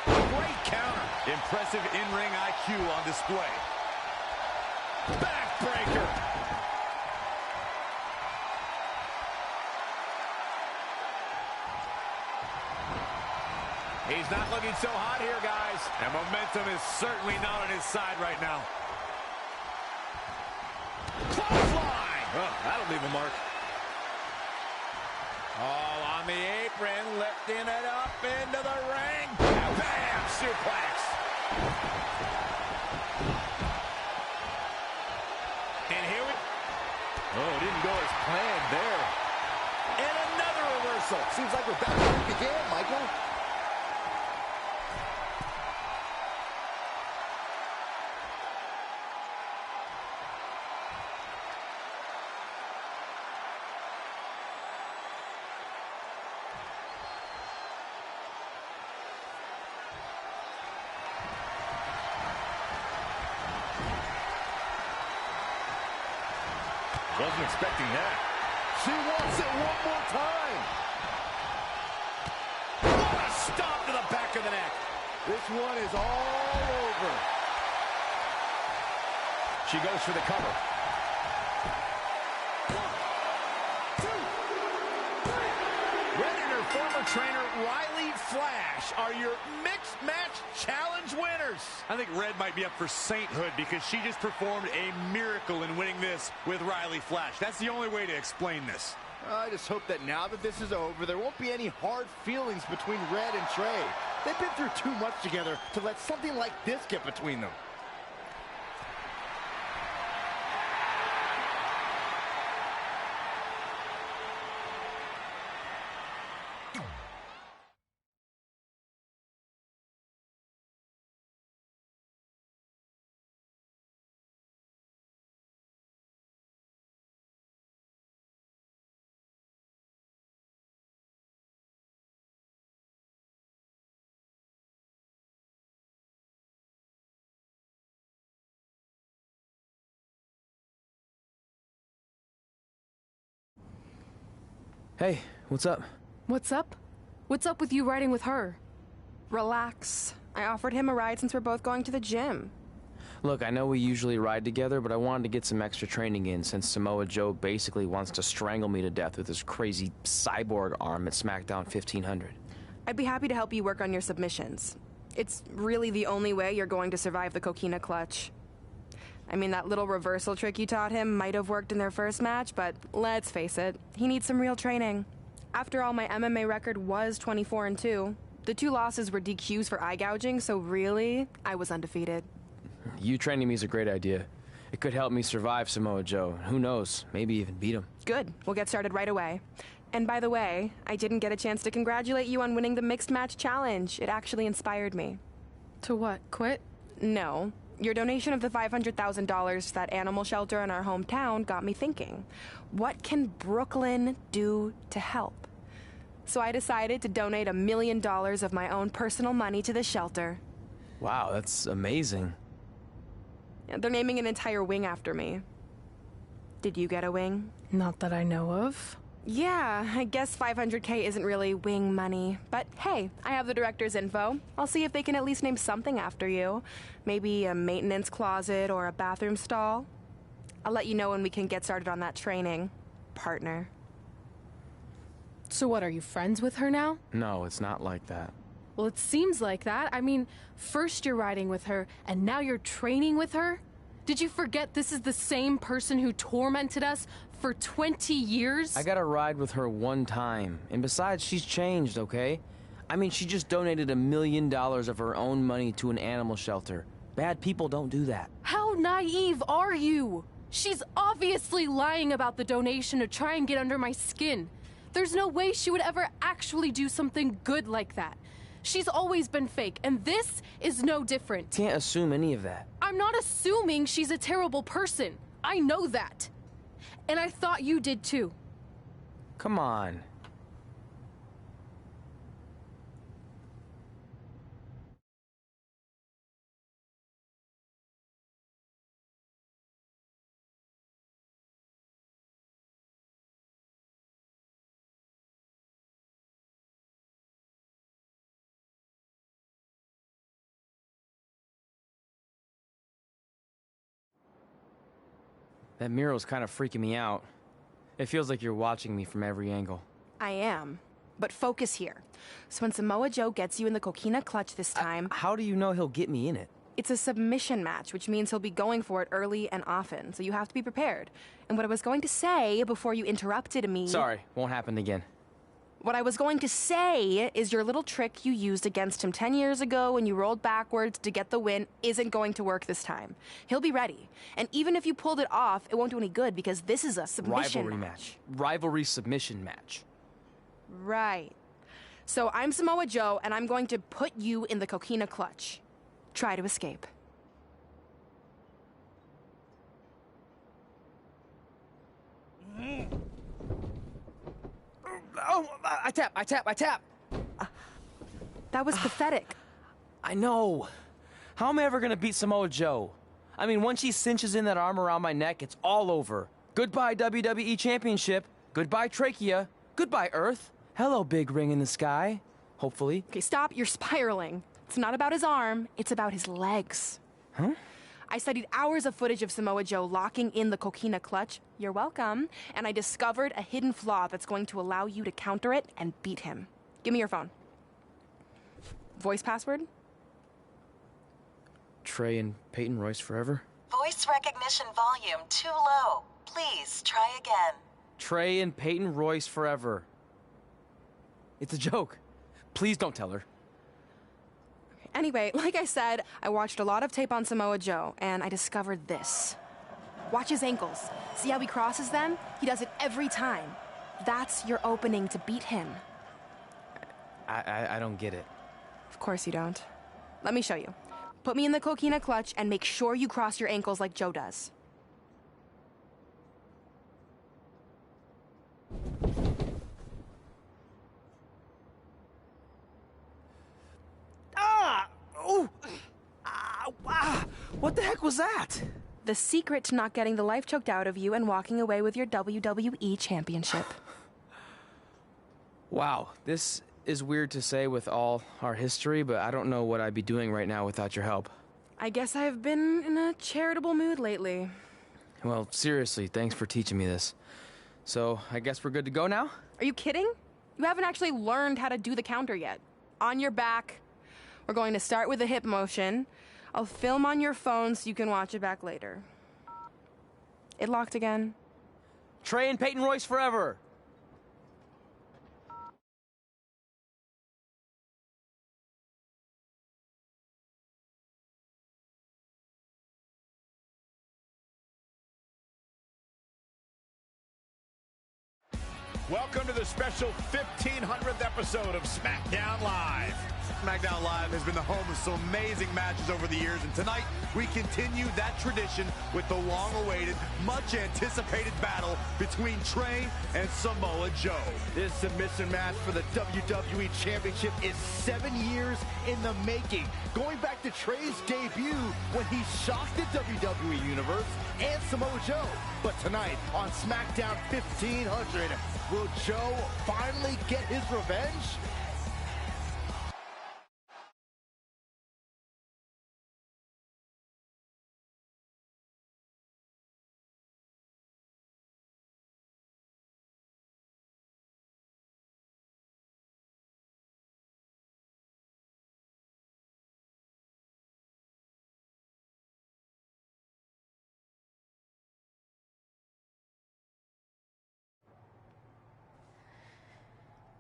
A: Great counter.
M: Impressive in-ring IQ on display.
A: Backbreaker. He's not looking so hot here, guys.
M: And momentum is certainly not on his side right now.
A: Clothesline.
M: Oh, that'll leave a mark.
A: All on the apron, lifting it up into the ring. Bam! Suplex. And here we...
B: Oh, it didn't go as planned there.
A: And another reversal.
B: Seems like we're back where we began, Michael.
M: Wasn't expecting that.
B: She wants it one more time.
A: What a stomp to the back of the neck.
B: This one is all over.
A: She goes for the cover. 1, 2, 3. Red and her former trainer, Riley Flash, are your mixed match challenge winners.
M: I think Red might be up for sainthood because she just performed a miracle in winning this with Riley Flash. That's the only way to explain this.
B: I just hope that now that this is over, there won't be any hard feelings between Red and Trey. They've been through too much together to let something like this get between them.
E: Hey, what's up?
L: What's up? What's up with you riding with her? Relax. I offered him a ride since we're both going to the gym.
E: Look, I know we usually ride together, but I wanted to get some extra training in since Samoa Joe basically wants to strangle me to death with his crazy cyborg arm at SmackDown 1500.
L: I'd be happy to help you work on your submissions. It's really the only way you're going to survive the coquina clutch. I mean, that little reversal trick you taught him might have worked in their first match, but let's face it, he needs some real training. After all, my MMA record was 24-2. The 2 losses were DQs for eye gouging, so really, I was undefeated.
E: You training me is a great idea. It could help me survive Samoa Joe. Who knows, maybe even beat him.
L: Good. We'll get started right away. And by the way, I didn't get a chance to congratulate you on winning the Mixed Match Challenge. It actually inspired me.
F: To what, quit?
L: No. Your donation of the $500,000 to that animal shelter in our hometown got me thinking. What can Brooklyn do to help? So I decided to donate $1 million of my own personal money to the shelter.
E: Wow, that's amazing.
L: They're naming an entire wing after me. Did you get a wing?
F: Not that I know of.
L: Yeah, I guess $500K isn't really wing money. But hey, I have the director's info. I'll see if they can at least name something after you. Maybe a maintenance closet or a bathroom stall. I'll let you know when we can get started on that training, partner.
F: So what, are you friends with her now?
E: No, it's not like that.
F: Well, it seems like that. I mean, first you're riding with her, and now you're training with her? Did you forget this is the same person who tormented us for 20 years?
E: I got a ride with her one time. And besides, she's changed, okay? I mean, she just donated $1 million of her own money to an animal shelter. Bad people don't do that.
F: How naive are you? She's obviously lying about the donation to try and get under my skin. There's no way she would ever actually do something good like that. She's always been fake, and this is no different.
E: Can't assume any of that.
F: I'm not assuming she's a terrible person. I know that. And I thought you did too.
E: Come on. That mural's kind of freaking me out. It feels like you're watching me from every angle.
L: I am. But focus here. So when Samoa Joe gets you in the coquina clutch this time...
E: How do you know he'll get me in it?
L: It's a submission match, which means he'll be going for it early and often, so you have to be prepared. And what I was going to say before you interrupted me...
E: Sorry, won't happen again.
L: What I was going to say is your little trick you used against him 10 years ago when you rolled backwards to get the win isn't going to work this time. He'll be ready. And even if you pulled it off, it won't do any good because this is a submission match.
E: Rivalry submission match.
L: Right. So I'm Samoa Joe, and I'm going to put you in the coquina clutch. Try to escape.
E: Oh, I tap.
L: That was pathetic.
E: I know. How am I ever gonna beat Samoa Joe? I mean, once she cinches in that arm around my neck, it's all over. Goodbye, WWE Championship. Goodbye, Trachea. Goodbye, Earth. Hello, big ring in the sky. Hopefully.
L: Okay, stop. You're spiraling. It's not about his arm. It's about his legs.
E: Huh?
L: I studied hours of footage of Samoa Joe locking in the coquina clutch. You're welcome. And I discovered a hidden flaw that's going to allow you to counter it and beat him. Give me your phone. Voice password?
E: Trey and Peyton Royce forever?
R: Voice recognition volume too low. Please try again.
E: Trey and Peyton Royce forever. It's a joke. Please don't tell her.
L: Anyway, like I said, I watched a lot of tape on Samoa Joe, and I discovered this. Watch his ankles. See how he crosses them? He does it every time. That's your opening to beat him.
E: I don't get it.
L: Of course you don't. Let me show you. Put me in the coquina clutch and make sure you cross your ankles like Joe does.
E: What the heck was that?
L: The secret to not getting the life choked out of you and walking away with your WWE Championship.
E: Wow, this is weird to say with all our history, but I don't know what I'd be doing right now without your help.
L: I guess I've been in a charitable mood lately.
E: Well, seriously, thanks for teaching me this. So, I guess we're good to go now?
L: Are you kidding? You haven't actually learned how to do the counter yet. On your back. We're going to start with a hip motion. I'll film on your phone so you can watch it back later. It locked again.
E: Trey and Peyton Royce forever!
A: Welcome to the special 1500th episode of SmackDown Live.
D: SmackDown Live has been the home of some amazing matches over the years, and tonight we continue that tradition with the long-awaited, much-anticipated battle between Trey and Samoa Joe.
B: This submission match for the WWE Championship is 7 years in the making, going back to Trey's debut when he shocked the WWE Universe and Samoa Joe. But tonight on SmackDown 1500, will Joe finally get his revenge?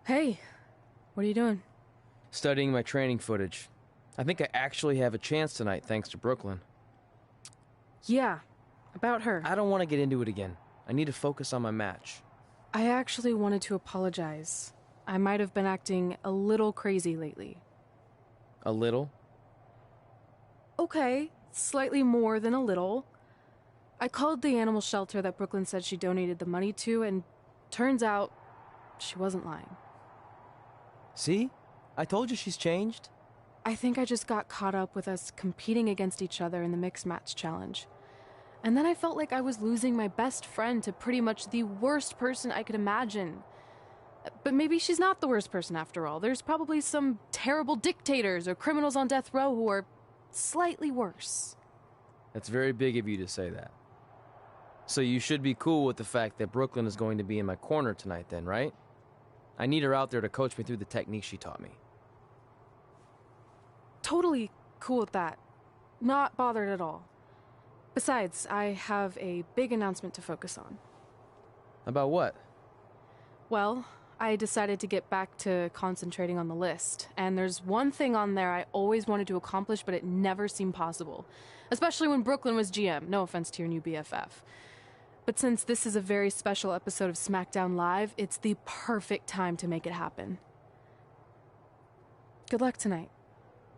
F: Hey, what are you doing?
E: Studying my training footage. I think I actually have a chance tonight thanks to Brooklyn.
F: Yeah, about her.
E: I don't want to get into it again. I need to focus on my match.
F: I actually wanted to apologize. I might have been acting a little crazy lately.
E: A little?
F: Okay, slightly more than a little. I called the animal shelter that Brooklyn said she donated the money to, and turns out she wasn't lying.
E: See? I told you she's changed.
F: I think I just got caught up with us competing against each other in the mixed match challenge. And then I felt like I was losing my best friend to pretty much the worst person I could imagine. But maybe she's not the worst person after all. There's probably some terrible dictators or criminals on death row who are slightly worse.
E: That's very big of you to say that. So you should be cool with the fact that Brooklyn is going to be in my corner tonight then, right? I need her out there to coach me through the technique she taught me.
F: Totally cool with that. Not bothered at all. Besides, I have a big announcement to focus on.
E: About what?
F: Well, I decided to get back to concentrating on the list, and there's one thing on there I always wanted to accomplish, but it never seemed possible. Especially when Brooklyn was GM. No offense to your new BFF. But since this is a very special episode of SmackDown Live, it's the perfect time to make it happen. Good luck tonight.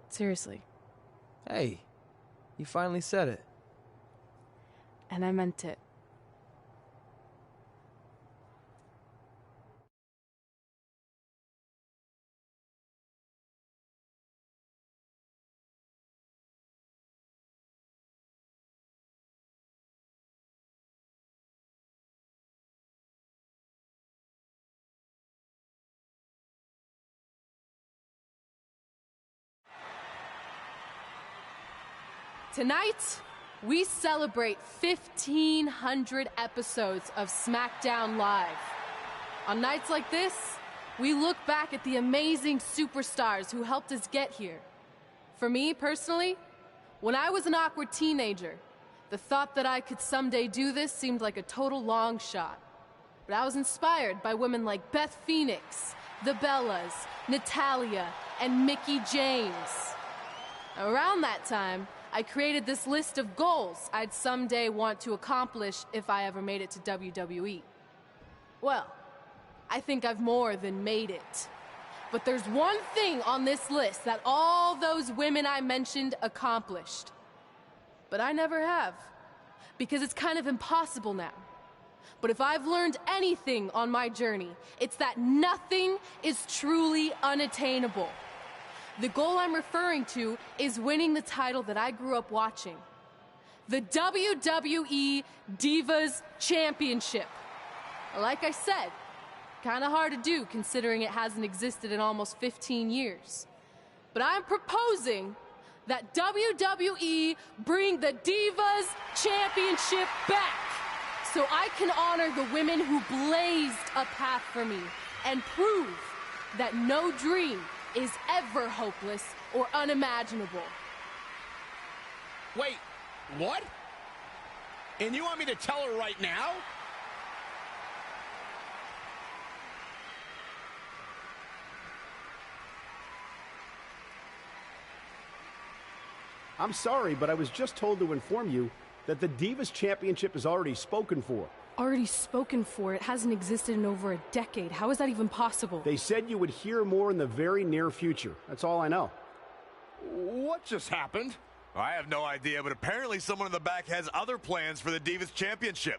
F: Seriously.
E: Hey, you finally said it.
F: And I meant it. Tonight, we celebrate 1,500 episodes of SmackDown Live. On nights like this, we look back at the amazing superstars who helped us get here. For me, personally, when I was an awkward teenager, the thought that I could someday do this seemed like a total long shot. But I was inspired by women like Beth Phoenix, the Bellas, Natalia, and Mickie James. Around that time, I created this list of goals I'd someday want to accomplish if I ever made it to WWE. Well, I think I've more than made it. But there's one thing on this list that all those women I mentioned accomplished. But I never have, because it's kind of impossible now. But if I've learned anything on my journey, it's that nothing is truly unattainable. The goal I'm referring to is winning the title that I grew up watching. The WWE Divas Championship. Like I said, kind of hard to do considering it hasn't existed in almost 15 years. But I'm proposing that WWE bring the Divas Championship back so I can honor the women who blazed a path for me and prove that no dream is ever hopeless or unimaginable.
A: Wait, what? And you want me to tell her right now?
G: I'm sorry, but I was just told to inform you that the Divas Championship is already spoken for.
F: Already spoken for? It hasn't existed in over a decade. How is that even possible?
G: They said you would hear more in the very near future. That's all I know.
M: What just happened? I have no idea, but apparently someone in the back has other plans for the Divas Championship.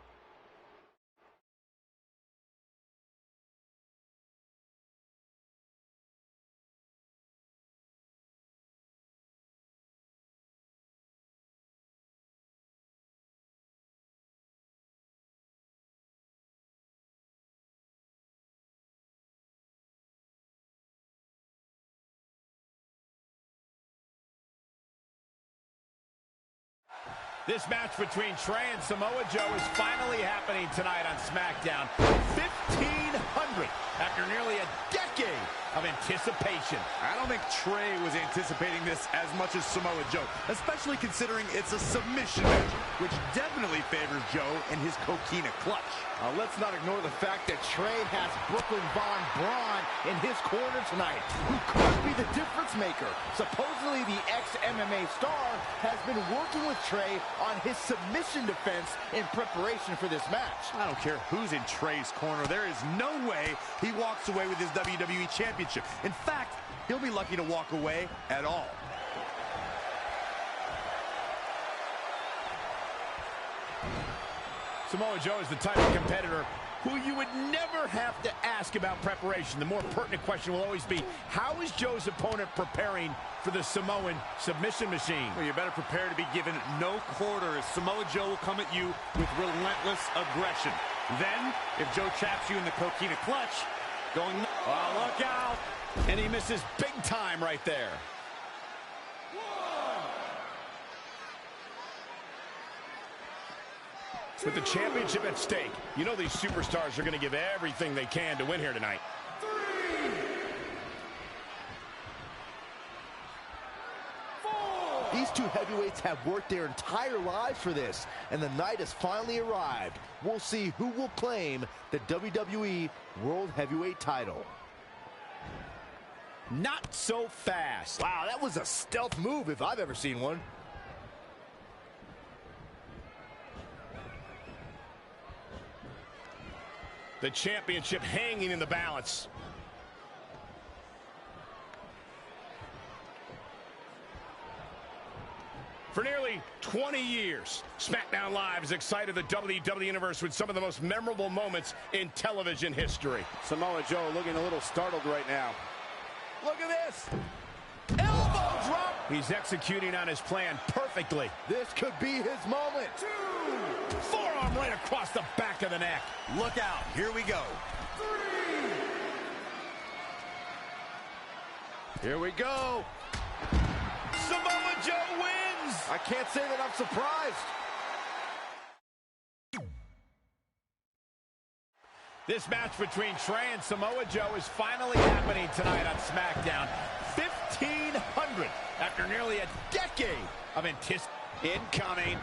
A: This match between Trey and Samoa Joe is finally happening tonight on SmackDown. 1,500 after nearly a decade of anticipation.
M: I don't think Trey was anticipating this as much as Samoa Joe, especially considering it's a submission match, which definitely favors Joe and his coquina clutch.
B: Let's not ignore the fact that Trey has Brooklyn Von Braun in his corner tonight, who could be the difference maker. Supposedly, the ex-MMA star has been working with Trey on his submission defense in preparation for this match.
M: I don't care who's in Trey's corner. There is no way he walks away with his WWE Championship. In fact, he'll be lucky to walk away at all.
A: Samoa Joe is the type of competitor who you would never have to ask about preparation. The more pertinent question will always be, how is Joe's opponent preparing for the Samoan submission machine?
M: Well, you better prepare to be given no quarter, as Samoa Joe will come at you with relentless aggression. Then, if Joe traps you in the coquina clutch, going...
A: Oh, look out! And he misses big time right there. With the championship at stake, you know these superstars are going to give everything they can to win here tonight.
B: These two heavyweights have worked their entire lives for this, and the night has finally arrived. We'll see who will claim the WWE World Heavyweight title.
A: Not so fast.
B: Wow, that was a stealth move if I've ever seen one.
A: The championship hanging in the balance. For nearly 20 years, SmackDown Live has excited the WWE Universe with some of the most memorable moments in television history.
N: Samoa Joe looking a little startled right now.
B: Look at this. Elbow drop.
A: He's executing on his plan perfectly.
B: This could be his moment.
A: Forearm right across the back of the neck.
D: Look out. Here we go.
B: Here we go.
A: Samoa Joe wins.
B: I can't say that I'm surprised.
A: This match between Trey and Samoa Joe is finally happening tonight on SmackDown. 1,500 after nearly a decade of anticipation. Incoming.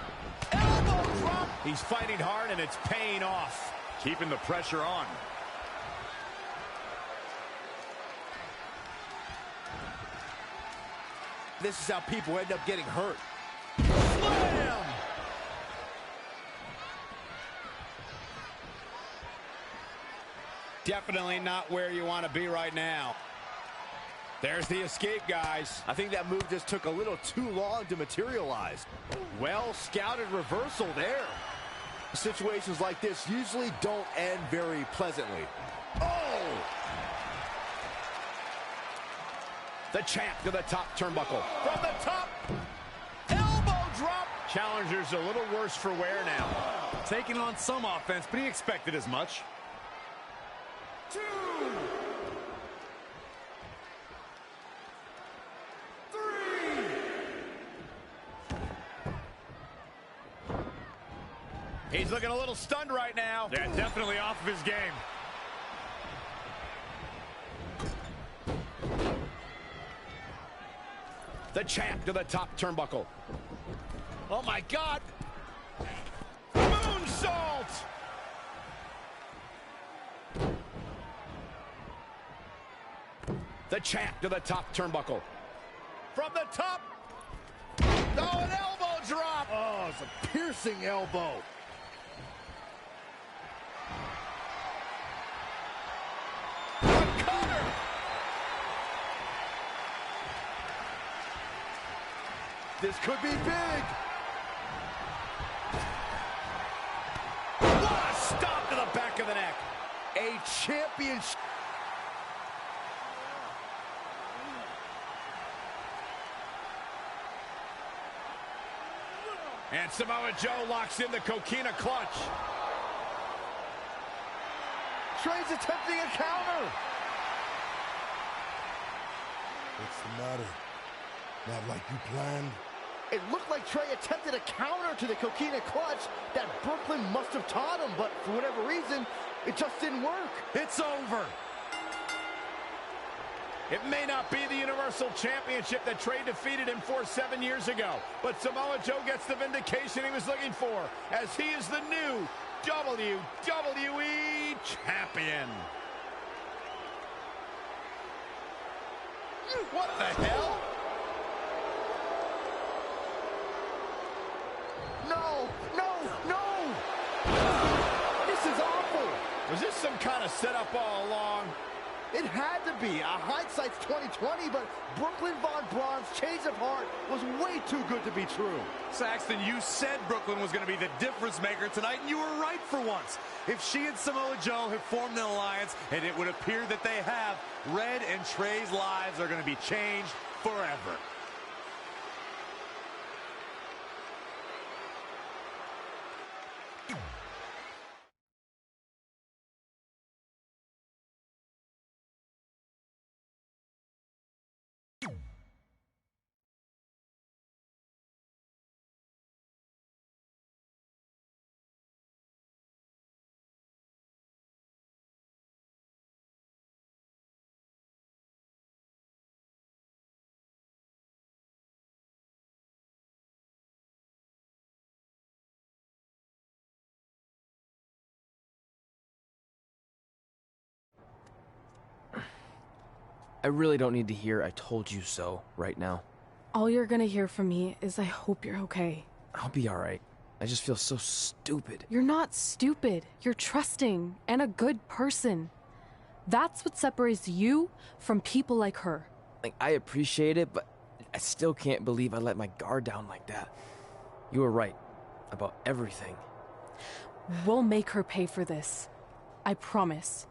A: Elbow drop. He's fighting hard and it's paying off.
M: Keeping the pressure on.
B: This is how people end up getting hurt.
A: Slam! Definitely not where you want to be right now. There's the escape, guys.
B: I think that move just took a little too long to materialize. Well scouted reversal there. Situations like this usually don't end very pleasantly. Oh!
A: The champ to the top turnbuckle. From the top, elbow drop. Challenger's a little worse for wear now.
M: Taking on some offense, but he expected as much.
J: 2, 3.
A: He's looking a little stunned right now.
M: Yeah, definitely off of his game.
A: The champ to the top turnbuckle. Oh my God. Moonsault. The champ to the top turnbuckle. From the top. Oh, an elbow drop.
B: Oh, it's a piercing elbow.
A: A cutter.
B: This could be big.
A: What a stop to the back of the neck.
B: A championship.
A: And Samoa Joe locks in the coquina clutch.
B: Trey's attempting a counter.
J: What's the matter? Not like you planned?
B: It looked like Trey attempted a counter to the coquina clutch that Brooklyn must have taught him, but for whatever reason, it just didn't work.
M: It's over.
A: It may not be the Universal Championship that Trey defeated him for 7 years ago, but Samoa Joe gets the vindication he was looking for, as he is the new WWE Champion. What the hell?
B: No, no, no! This is awful!
A: Was this some kind of setup all along?
B: It had to be. Hindsight's 20/20, but Brooklyn Von Braun's change of heart was way too good to be true.
M: Saxton, you said Brooklyn was going to be the difference maker tonight, and you were right for once. If she and Samoa Joe have formed an alliance, and it would appear that they have, Red and Trey's lives are going to be changed forever.
E: I really don't need to hear "I told you so" right now.
F: All you're gonna hear from me is I hope you're okay.
E: I'll be alright. I just feel so stupid.
F: You're not stupid. You're trusting and a good person. That's what separates you from people like her.
E: Like, I appreciate it, but I still can't believe I let my guard down like that. You were right about everything.
F: We'll make her pay for this. I promise.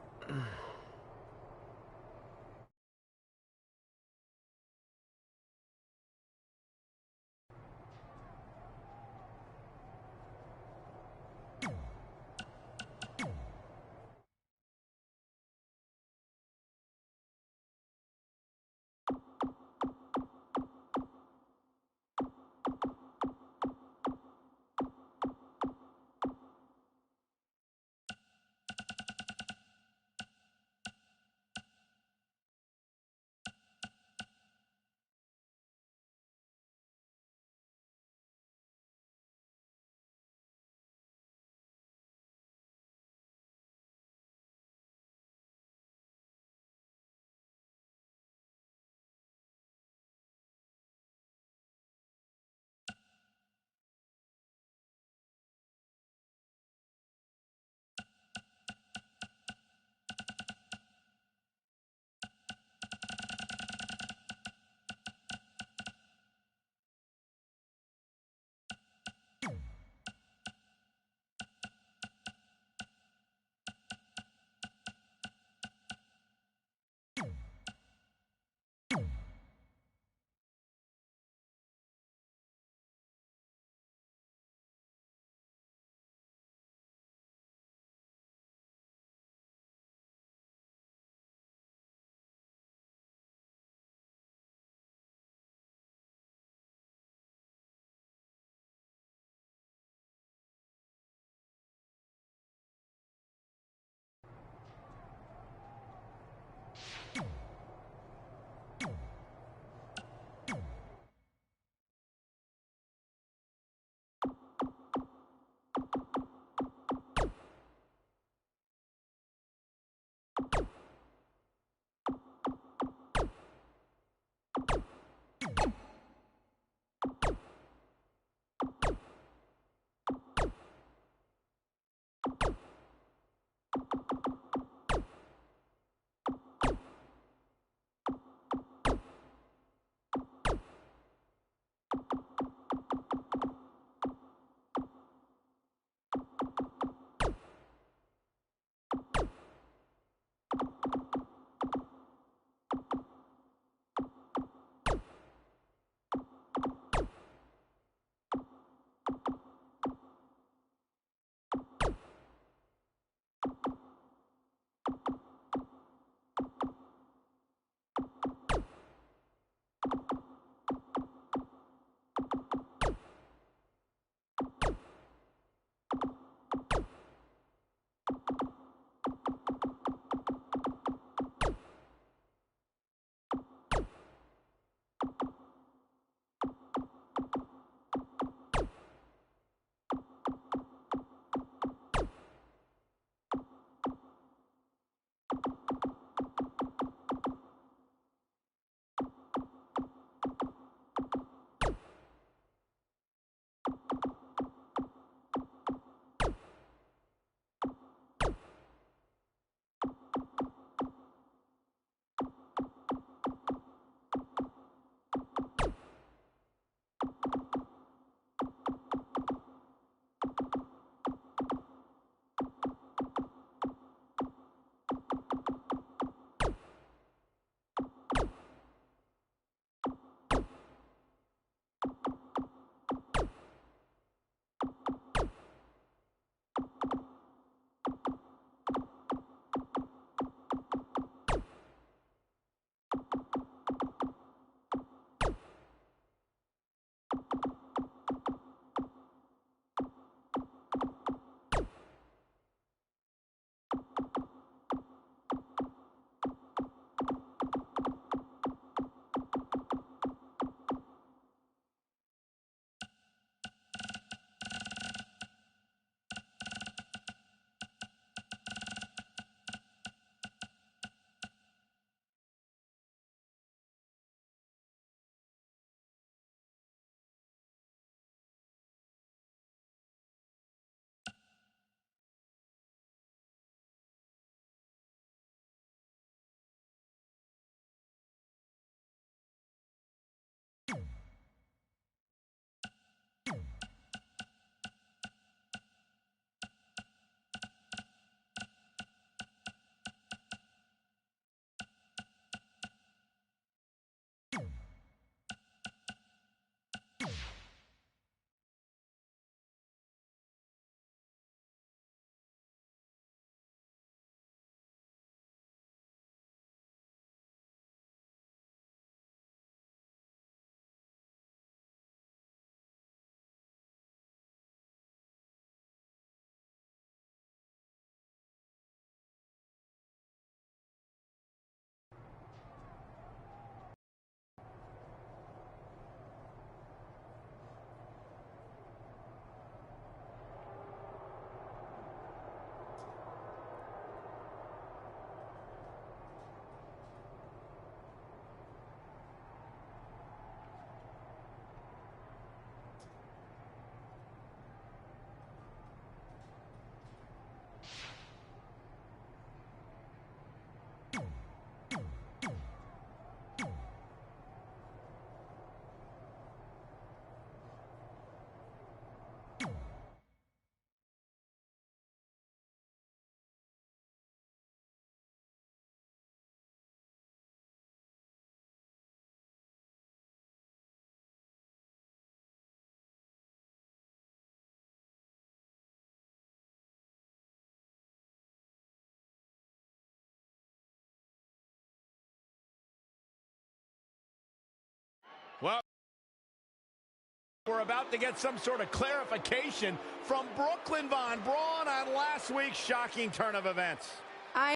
A: We're about to get some sort of clarification from Brooklyn Von Braun on last week's shocking turn of events.
L: I'm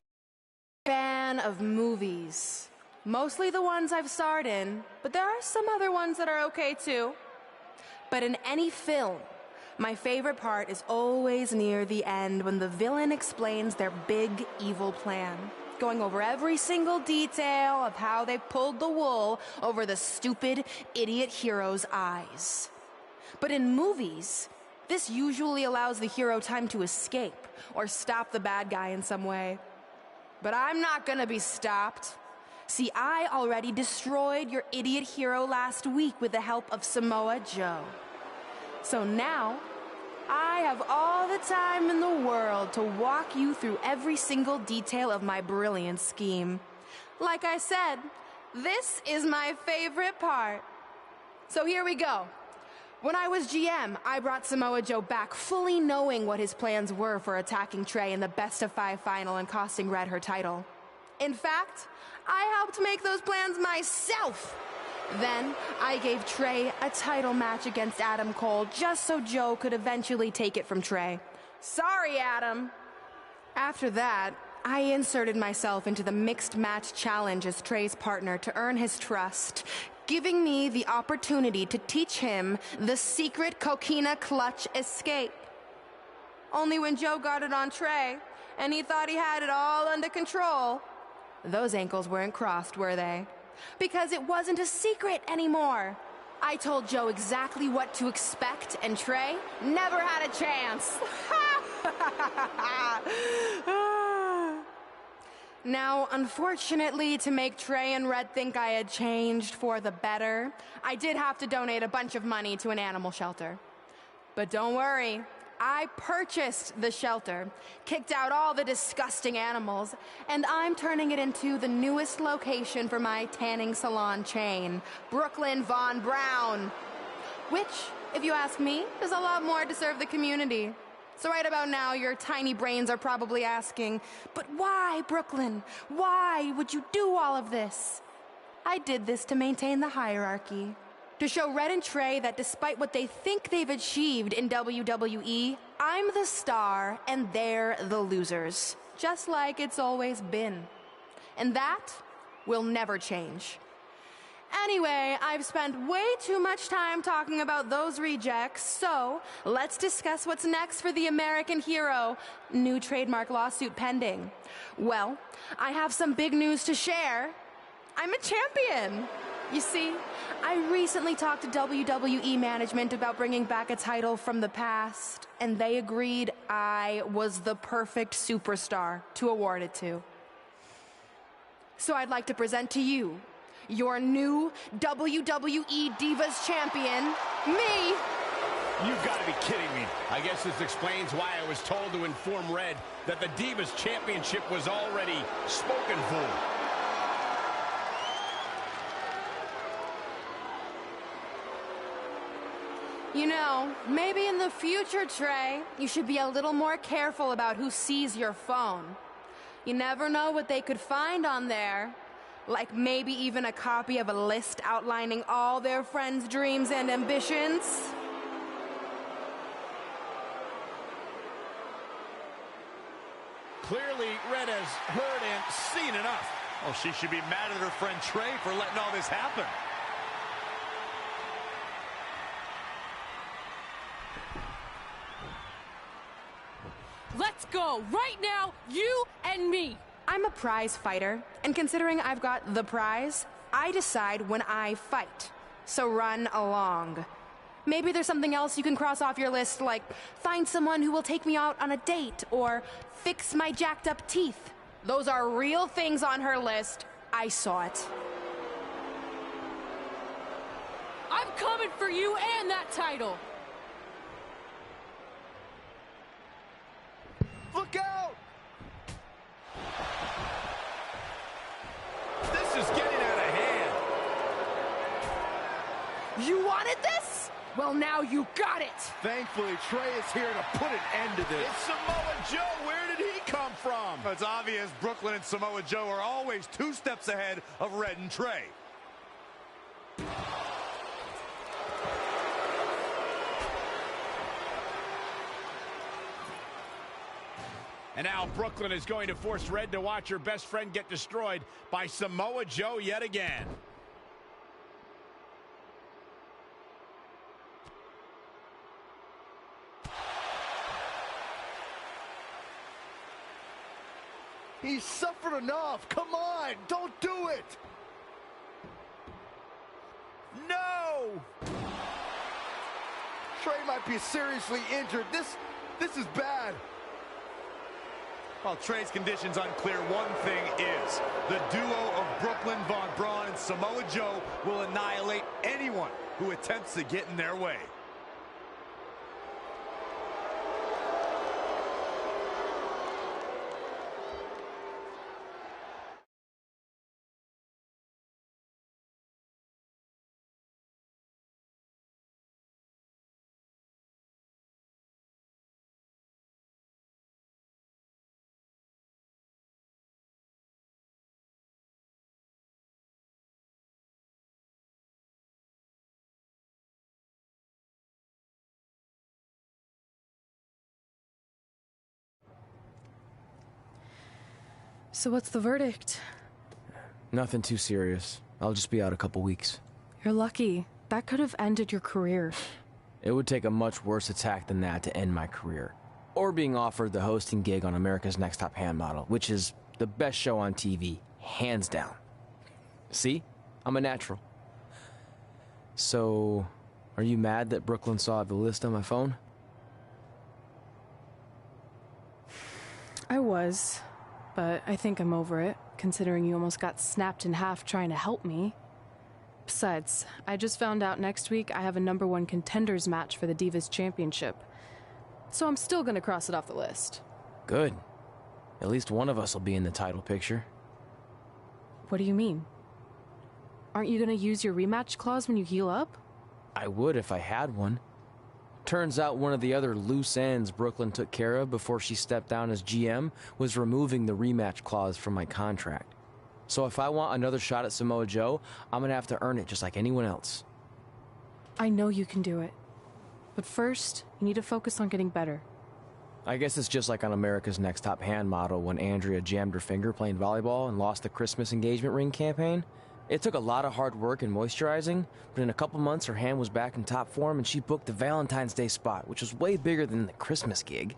L: a fan of movies. Mostly the ones I've starred in, but there are some other ones that are okay too. But in any film, my favorite part is always near the end when the villain explains their big evil plan, going over every single detail of how they pulled the wool over the stupid idiot hero's eyes. But in movies, this usually allows the hero time to escape or stop the bad guy in some way. But I'm not gonna be stopped. See, I already destroyed your idiot hero last week with the help of Samoa Joe. So now, I have all the time in the world to walk you through every single detail of my brilliant scheme. Like I said, this is my favorite part. So here we go. When I was GM, I brought Samoa Joe back fully knowing what his plans were for attacking Trey in the best-of-5 final and costing Red her title. In fact, I helped make those plans myself. Then, I gave Trey a title match against Adam Cole just so Joe could eventually take it from Trey. Sorry, Adam. After that, I inserted myself into the mixed match challenge as Trey's partner to earn his trust, giving me the opportunity to teach him the secret coquina clutch escape. Only when Joe got it on Trey, and he thought he had it all under control, those ankles weren't crossed, were they? Because it wasn't a secret anymore. I told Joe exactly what to expect, and Trey never had a chance. Now, unfortunately, to make Trey and Red think I had changed for the better, I did have to donate a bunch of money to an animal shelter. But don't worry, I purchased the shelter, kicked out all the disgusting animals, and I'm turning it into the newest location for my tanning salon chain, Brooklyn Von Braun. Which, if you ask me, is a lot more to serve the community. So right about now, your tiny brains are probably asking, but why, Brooklyn? Why would you do all of this? I did this to maintain the hierarchy. To show Red and Trey that despite what they think they've achieved in WWE, I'm the star and they're the losers. Just like it's always been. And that will never change. Anyway, I've spent way too much time talking about those rejects, so let's discuss what's next for the American hero. New trademark lawsuit pending. Well, I have some big news to share. I'm a champion. You see, I recently talked to WWE management about bringing back a title from the past, and they agreed I was the perfect superstar to award it to. So I'd like to present to you your new WWE Divas Champion, me.
A: You've got to be kidding me. I guess this explains why I was told to inform Red that the Divas Championship was already spoken for.
L: You know, maybe in the future, Trey, you should be a little more careful about who sees your phone. You never know what they could find on there. Like maybe even a copy of a list outlining all their friends' dreams and ambitions.
A: Clearly, Red has heard and seen enough.
D: Well, she should be mad at her friend Trey for letting all this happen.
F: Let's go, right now, you and me.
L: I'm a prize fighter, and considering I've got the prize, I decide when I fight. So run along. Maybe there's something else you can cross off your list, like find someone who will take me out on a date, or fix my jacked up teeth. Those are real things on her list. I saw it.
F: I'm coming for you and that title.
A: Look out! This is getting out of hand.
L: You wanted this? Well, now you got it.
B: Thankfully, Trey is here to put an end to this.
A: It's Samoa Joe. Where did he come from?
D: It's obvious Brooklyn and Samoa Joe are always 2 steps ahead of Red and Trey.
A: And now Brooklyn is going to force Red to watch her best friend get destroyed by Samoa Joe yet again.
B: He's suffered enough. Come on, don't do it.
A: No!
B: Trey might be seriously injured. This is bad.
D: While Trey's condition's unclear, one thing is, the duo of Brooklyn, Von Braun, and Samoa Joe will annihilate anyone who attempts to get in their way.
F: So what's the verdict?
E: Nothing too serious. I'll just be out a couple weeks.
F: You're lucky. That could have ended your career.
E: It would take a much worse attack than that to end my career. Or being offered the hosting gig on America's Next Top Hand Model, which is the best show on TV, hands down. See? I'm a natural. So, are you mad that Brooklyn saw the list on my phone?
F: I was, but I think I'm over it, considering you almost got snapped in half trying to help me. Besides, I just found out next week I have a #1 contenders match for the Divas Championship. So I'm still gonna cross it off the list.
E: Good. At least one of us will be in the title picture.
F: What do you mean? Aren't you gonna use your rematch clause when you heal up?
E: I would if I had one. Turns out one of the other loose ends Brooklyn took care of before she stepped down as GM was removing the rematch clause from my contract. So if I want another shot at Samoa Joe, I'm gonna have to earn it just like anyone else.
F: I know you can do it. But first, you need to focus on getting better.
E: I guess it's just like on America's Next Top Hand Model when Andrea jammed her finger playing volleyball and lost the Christmas engagement ring campaign. It took a lot of hard work and moisturizing, but in a couple months her hand was back in top form and she booked the Valentine's Day spot, which was way bigger than the Christmas gig.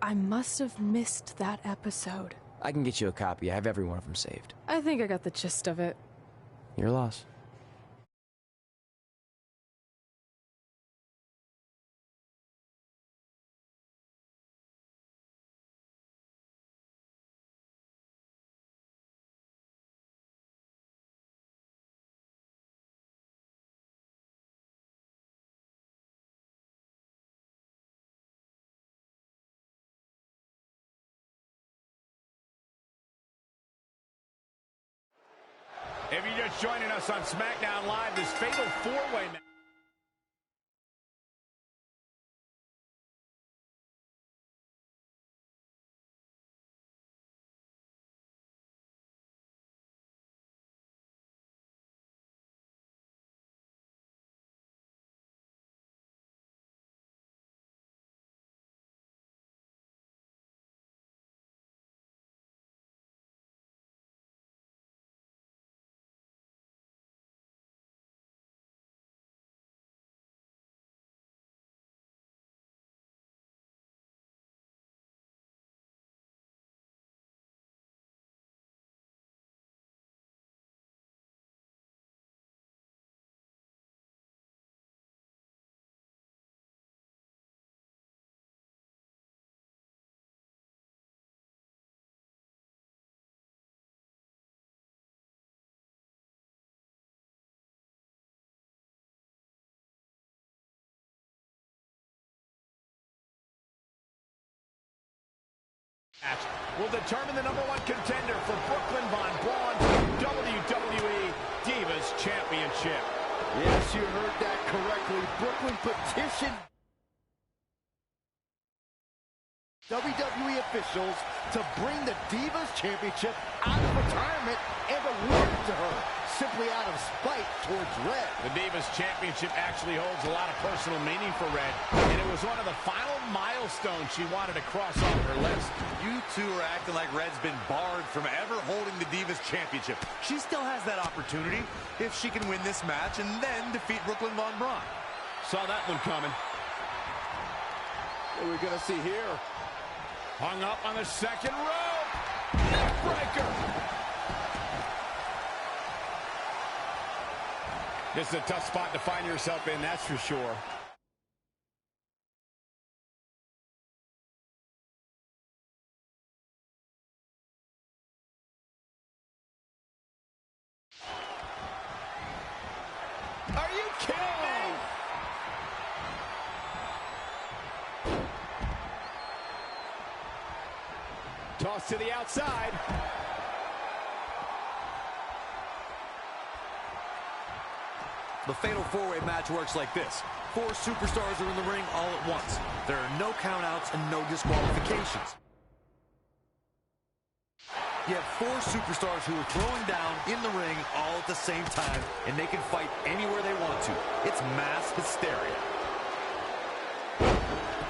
F: I must have missed that episode.
E: I can get you a copy. I have every one of them saved.
F: I think I got the gist of it.
E: Your loss.
A: If you're just joining us on SmackDown Live, this fatal four-way match. Will determine the #1 contender for Brooklyn Von Braun WWE Divas Championship.
B: Yes, you heard that correctly. Brooklyn petitioned WWE officials to bring the Divas Championship out of retirement and award it to her. simply out of spite towards Red.
A: The Divas Championship actually holds a lot of personal meaning for Red, and it was one of the final milestones she wanted to cross off her list.
D: You two are acting like Red's been barred from ever holding the Divas Championship. She still has that opportunity if she can win this match and then defeat Brooklyn Von Braun.
A: Saw that one coming.
N: What are we going to see here?
A: Hung up on the second rope. Neckbreaker. This is a tough spot to find yourself in, that's for sure. Are you kidding me? Toss to the outside.
D: The Fatal 4-Way match works like this. 4 superstars are in the ring all at once. There are no countouts and no disqualifications. You have 4 superstars who are throwing down in the ring all at the same time, and they can fight anywhere they want to. It's mass hysteria.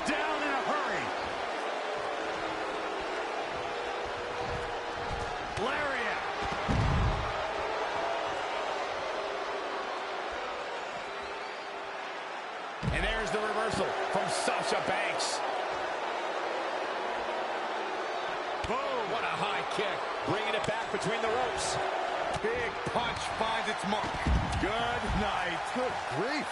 D: Down in a hurry. Lariat.
A: And there's the reversal from Sasha Banks. Boom, what a high kick. Bringing it back between the ropes.
J: Big punch finds its mark.
A: Good night.
B: Good grief.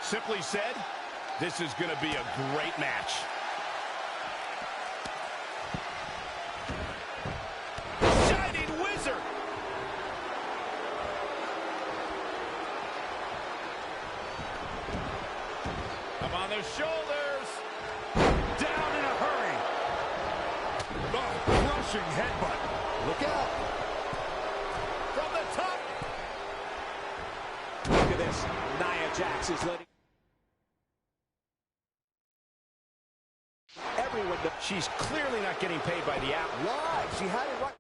A: Simply said, this is going to be a great match. Shining Wizard. Up on their shoulders.
D: Down in a hurry.
J: Oh, crushing headbutt.
B: Look out.
A: From the top.
S: Look at this. Nia Jax is letting everyone know.
A: She's clearly not getting paid by the hour.
B: Why? She had it right.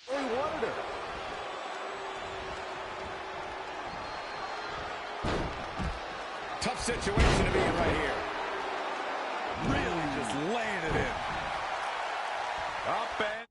B: Where he wanted her.
A: Tough situation to be in right here.
J: Really just laying it in. Up and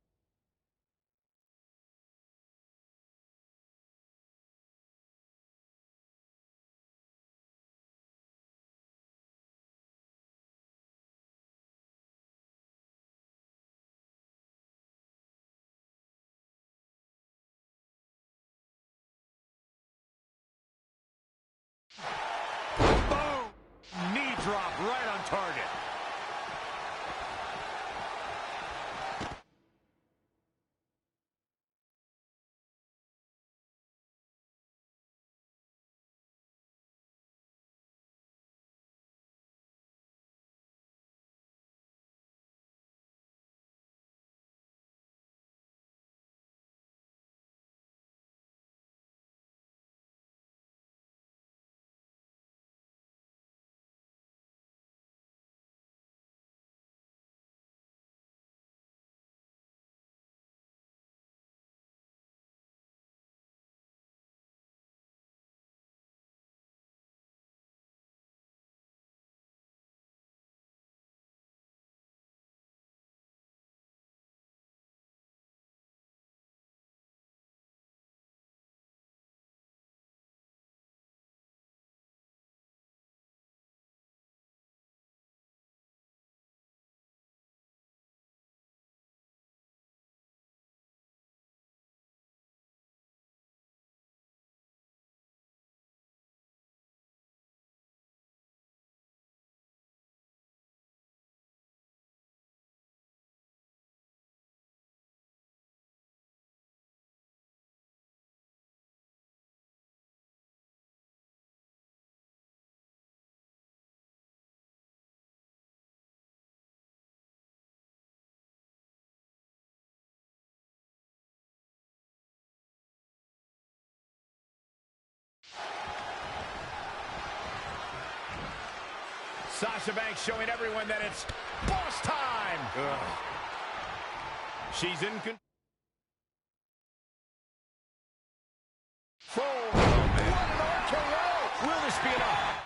J: knee drop right on target.
A: Sasha Banks showing everyone that it's boss time. She's in control. What an RKO! Will this be enough?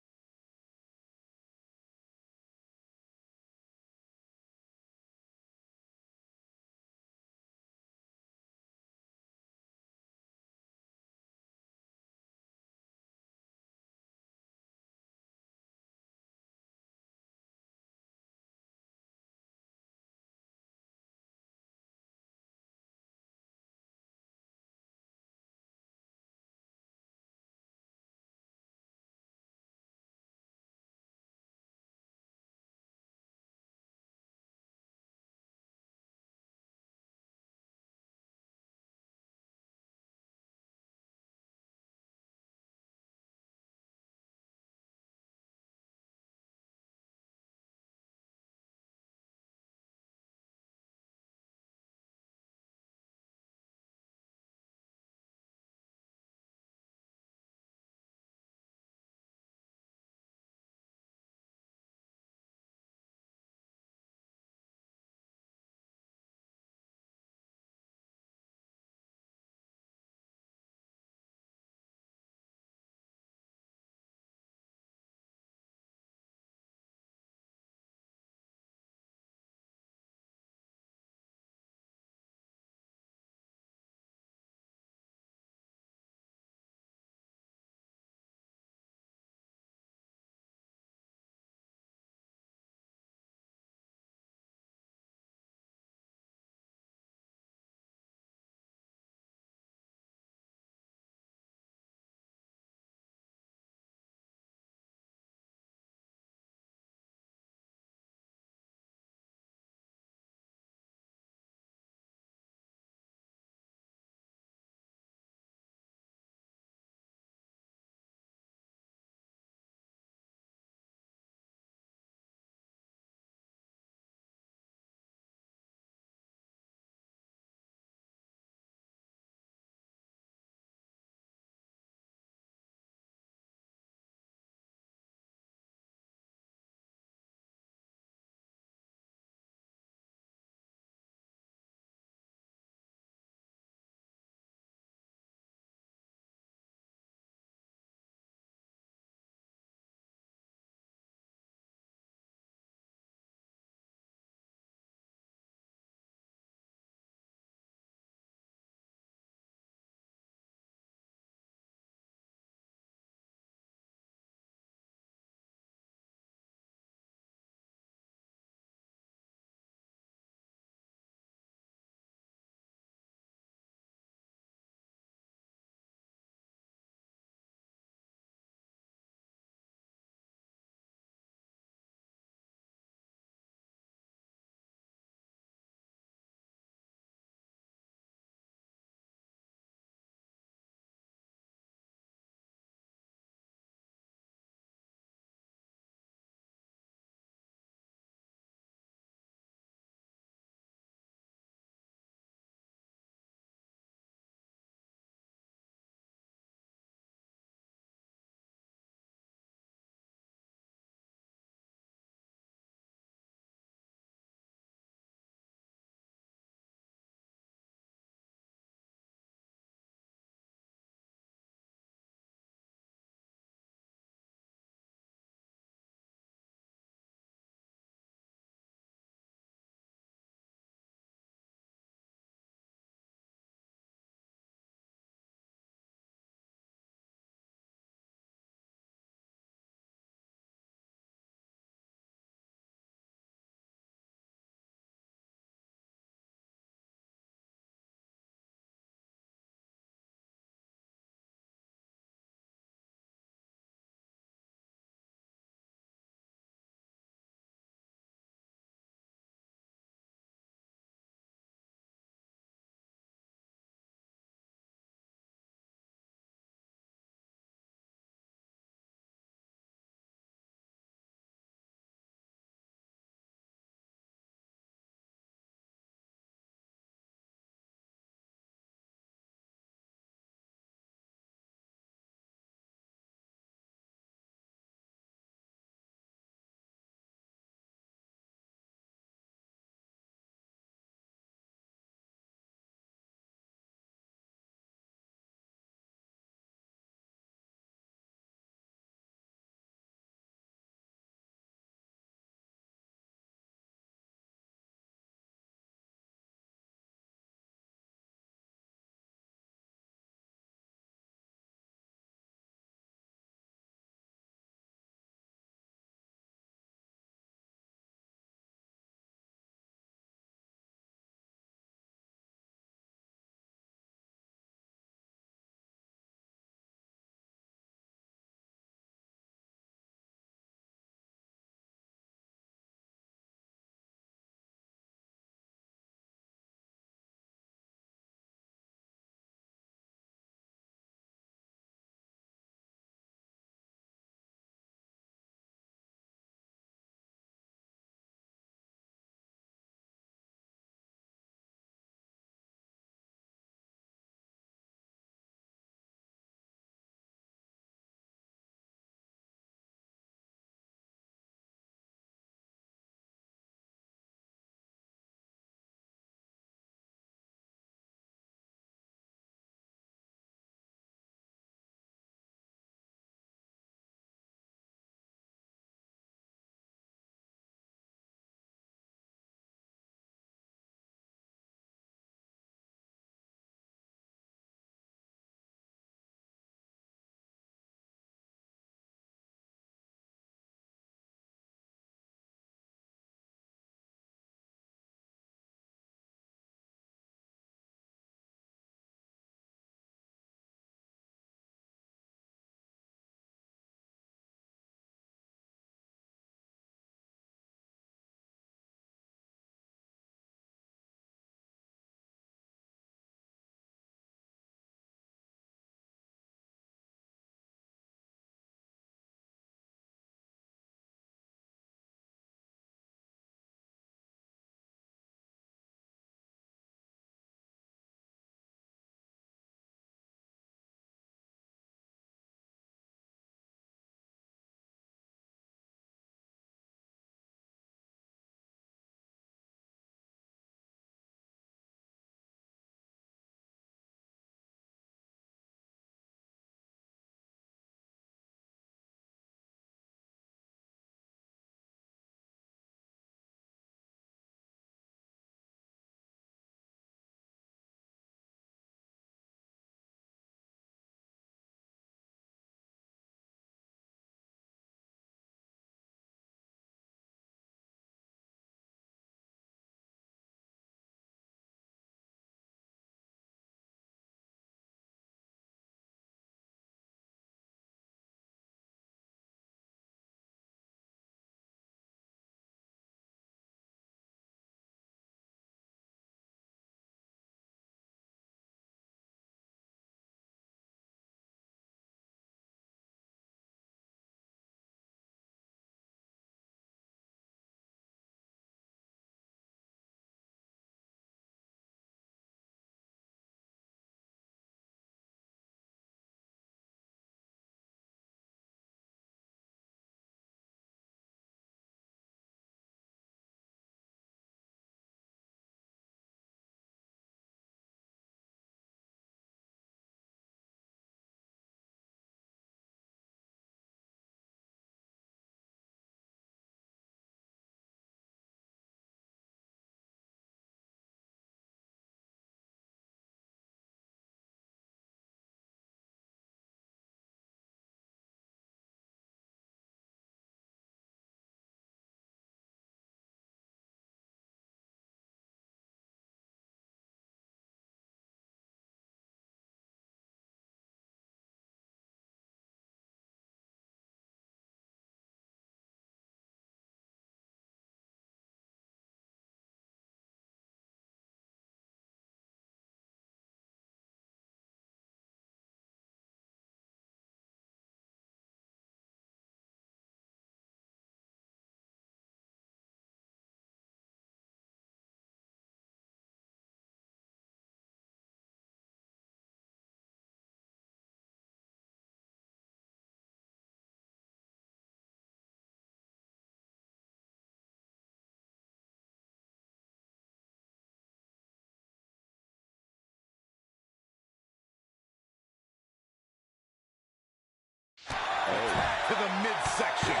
M: To the midsection.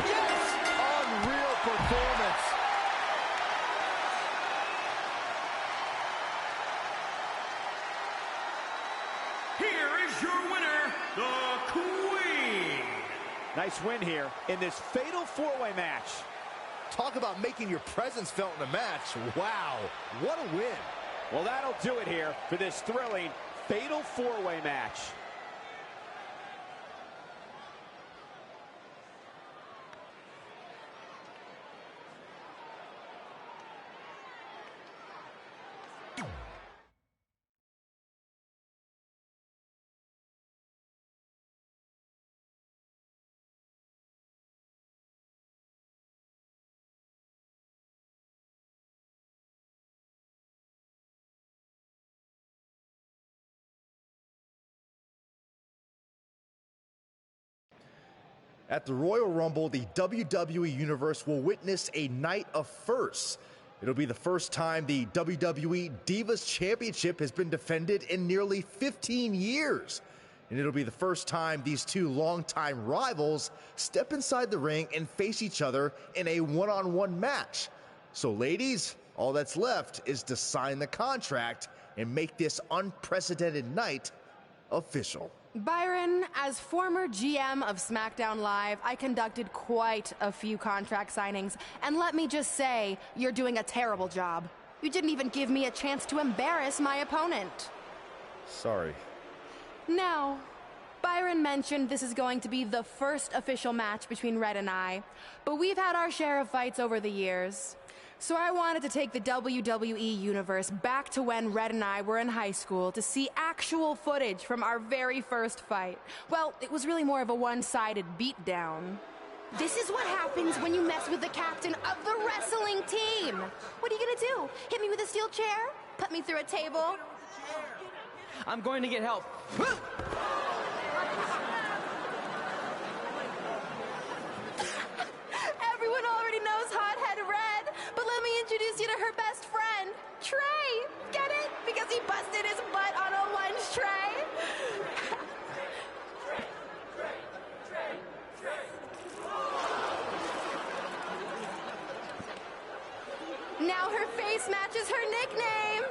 B: Yes! Unreal performance.
S: Here is your winner, the Queen.
N: Nice win here in this fatal four-way match.
B: Talk about making your presence felt in a match. Wow, what a win.
N: Well, that'll do it here for this thrilling fatal four-way match.
T: At the Royal Rumble, the WWE Universe will witness a night of firsts. It'll be the first time the WWE Divas Championship has been defended in nearly 15 years. And it'll be the first time these two longtime rivals step inside the ring and face each other in a one-on-one match. So ladies, all that's left is to sign the contract and make this unprecedented night official.
L: Byron, as former GM of SmackDown Live, I conducted quite a few contract signings, and let me just say, you're doing a terrible job. You didn't even give me a chance to embarrass my opponent.
T: Sorry.
L: Now, Byron mentioned this is going to be the first official match between Red and I, but we've had our share of fights over the years. So I wanted to take the WWE Universe back to when Red and I were in high school to see actual footage from our very first fight. Well, it was really more of a one-sided beatdown. This is what happens when you mess with the captain of the wrestling team. What are you gonna do? Hit me with a steel chair? Put me through a table?
E: I'm going to get help.
L: Everyone already knows Hothead Red, but let me introduce you to her best friend, Trey. Get it? Because he busted his butt on a lunch tray. Now her face matches her nickname.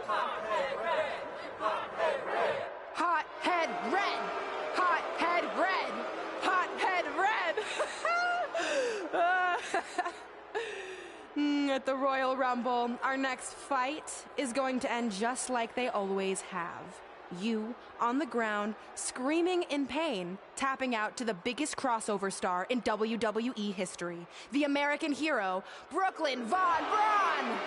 L: Hothead Red. Hothead Red. Hothead Red. Hothead Red. Hothead Red. At the Royal Rumble, our next fight is going to end just like they always have. You on the ground, screaming in pain, tapping out to the biggest crossover star in WWE history, the American hero, Brooklyn Von Braun!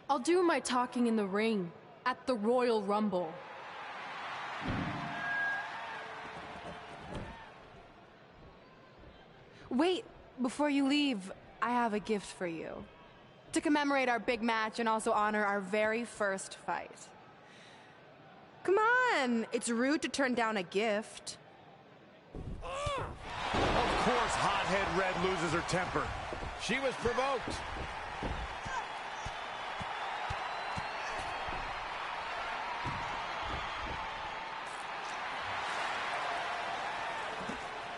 F: I'll do my talking in the ring at the Royal Rumble.
L: Wait, before you leave, I have a gift for you. To commemorate our big match and also honor our very first fight. Come on, it's rude to turn down a gift.
M: Of course, Hothead Red loses her temper.
A: She was provoked.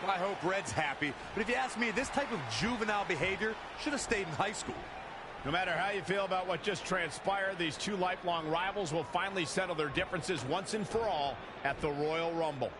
M: I hope Red's happy, but if you ask me, this type of juvenile behavior should have stayed in high school.
A: No matter how you feel about what just transpired, these two lifelong rivals will finally settle their differences once and for all at the Royal Rumble.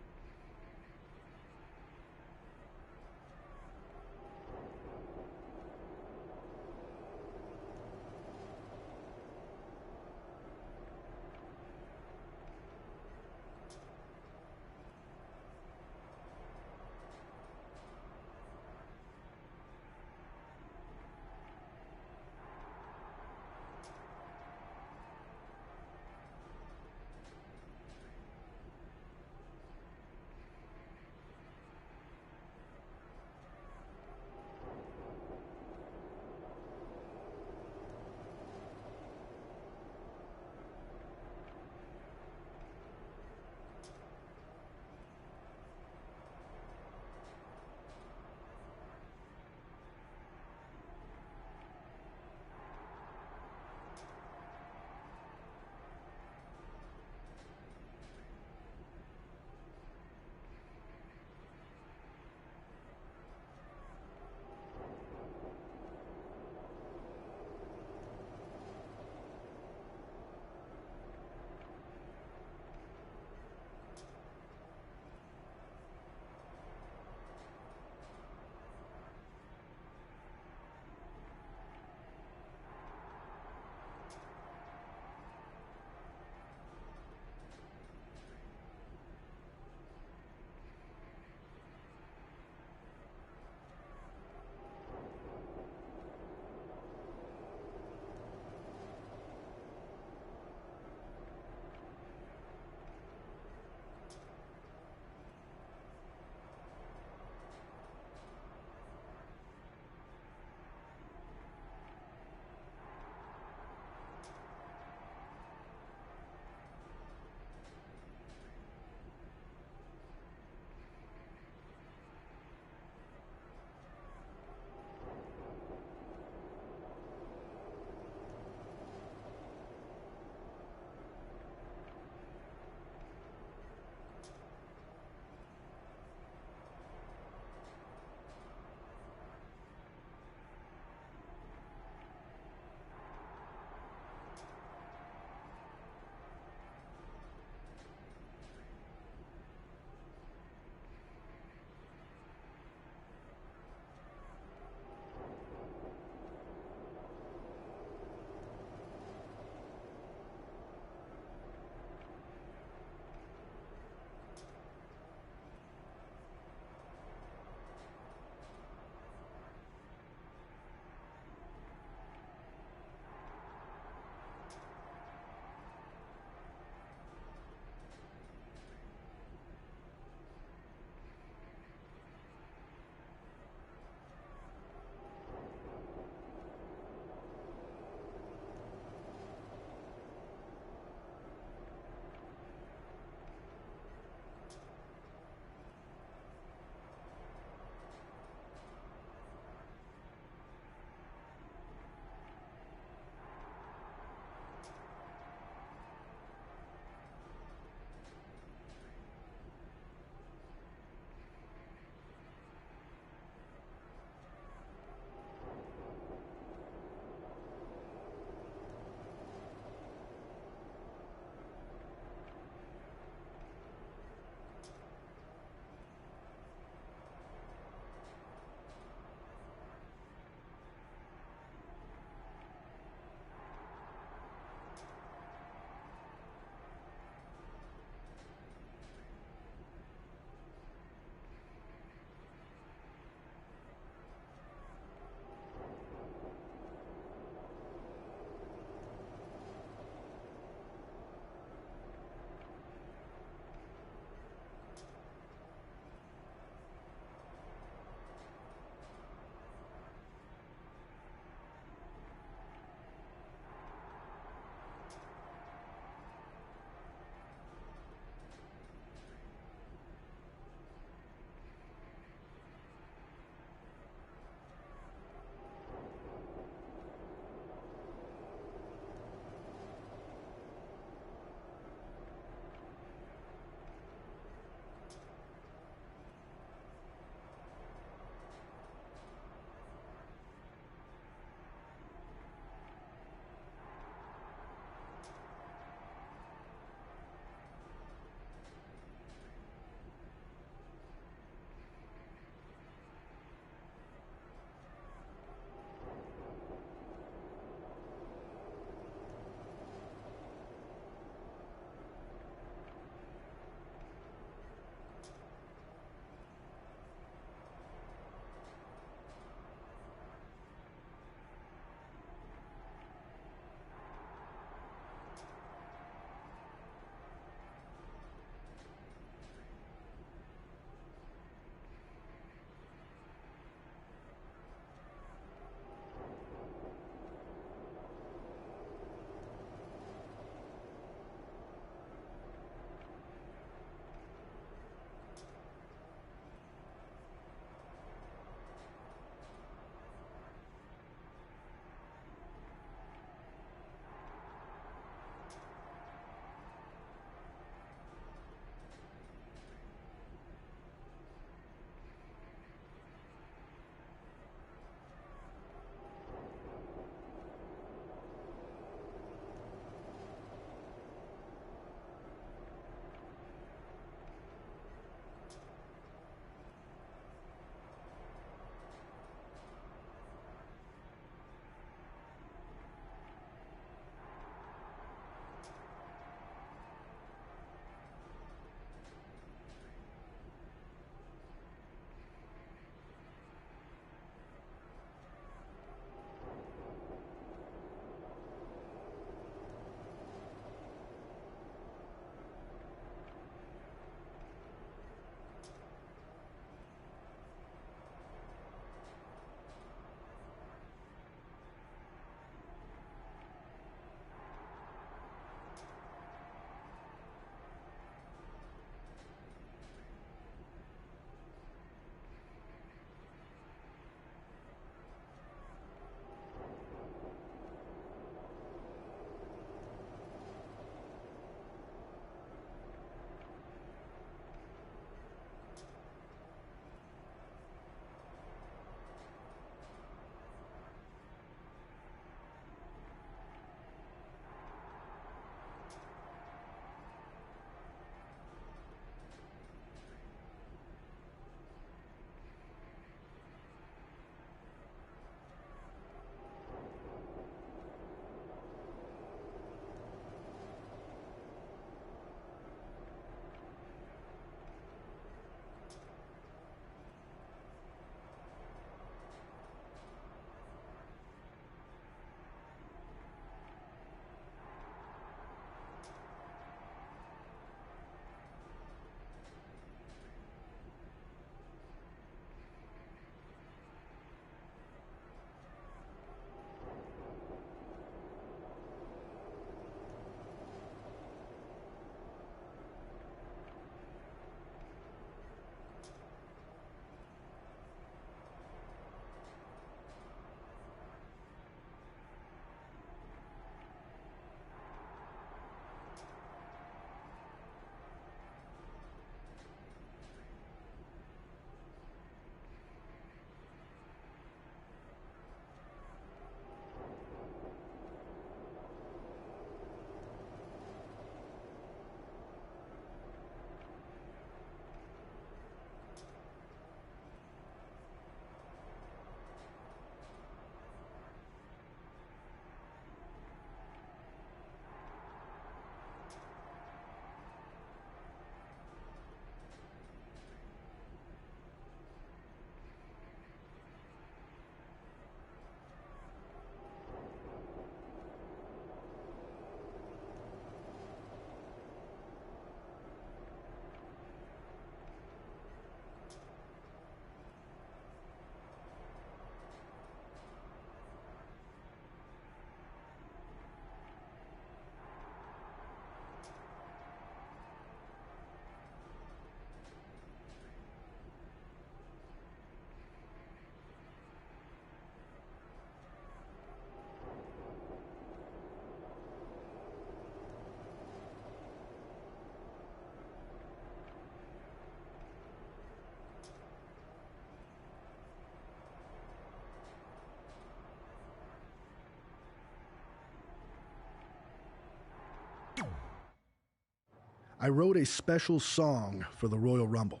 U: I wrote a special song for the Royal Rumble.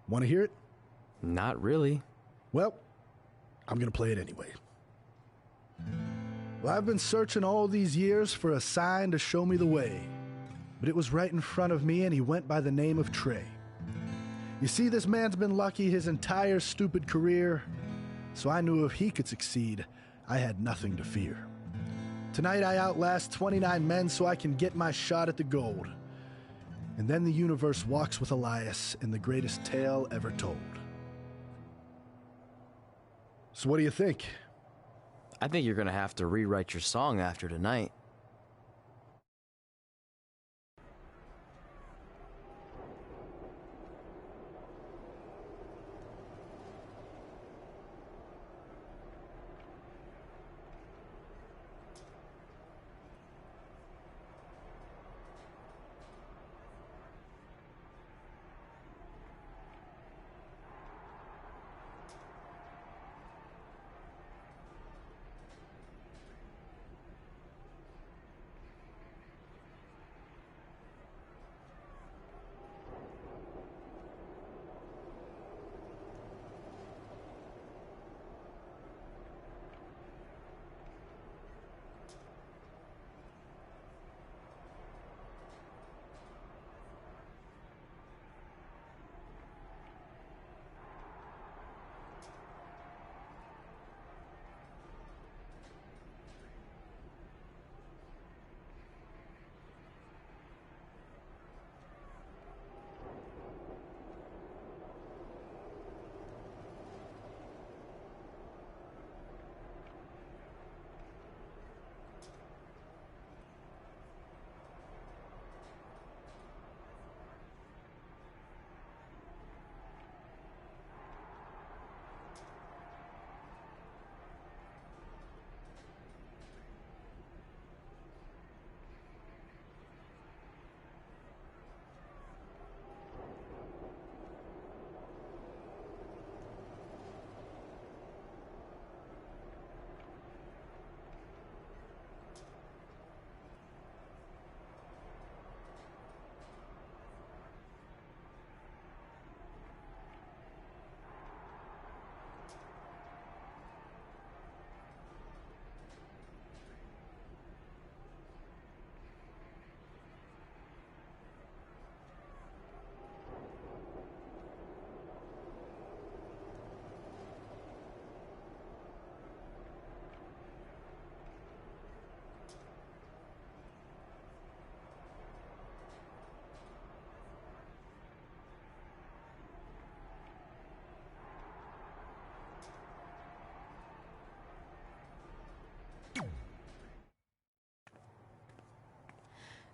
U: Want to hear it?
E: Not really.
U: Well, I'm going to play it anyway. Well, I've been searching all these years for a sign to show me the way, but it was right in front of me, and he went by the name of Trey. You see, this man's been lucky his entire stupid career, so I knew if he could succeed, I had nothing to fear. Tonight I outlast 29 men so I can get my shot at the gold. And then the universe walks with Elias in the greatest tale ever told. So what do you think?
E: I think you're going to have to rewrite your song after tonight.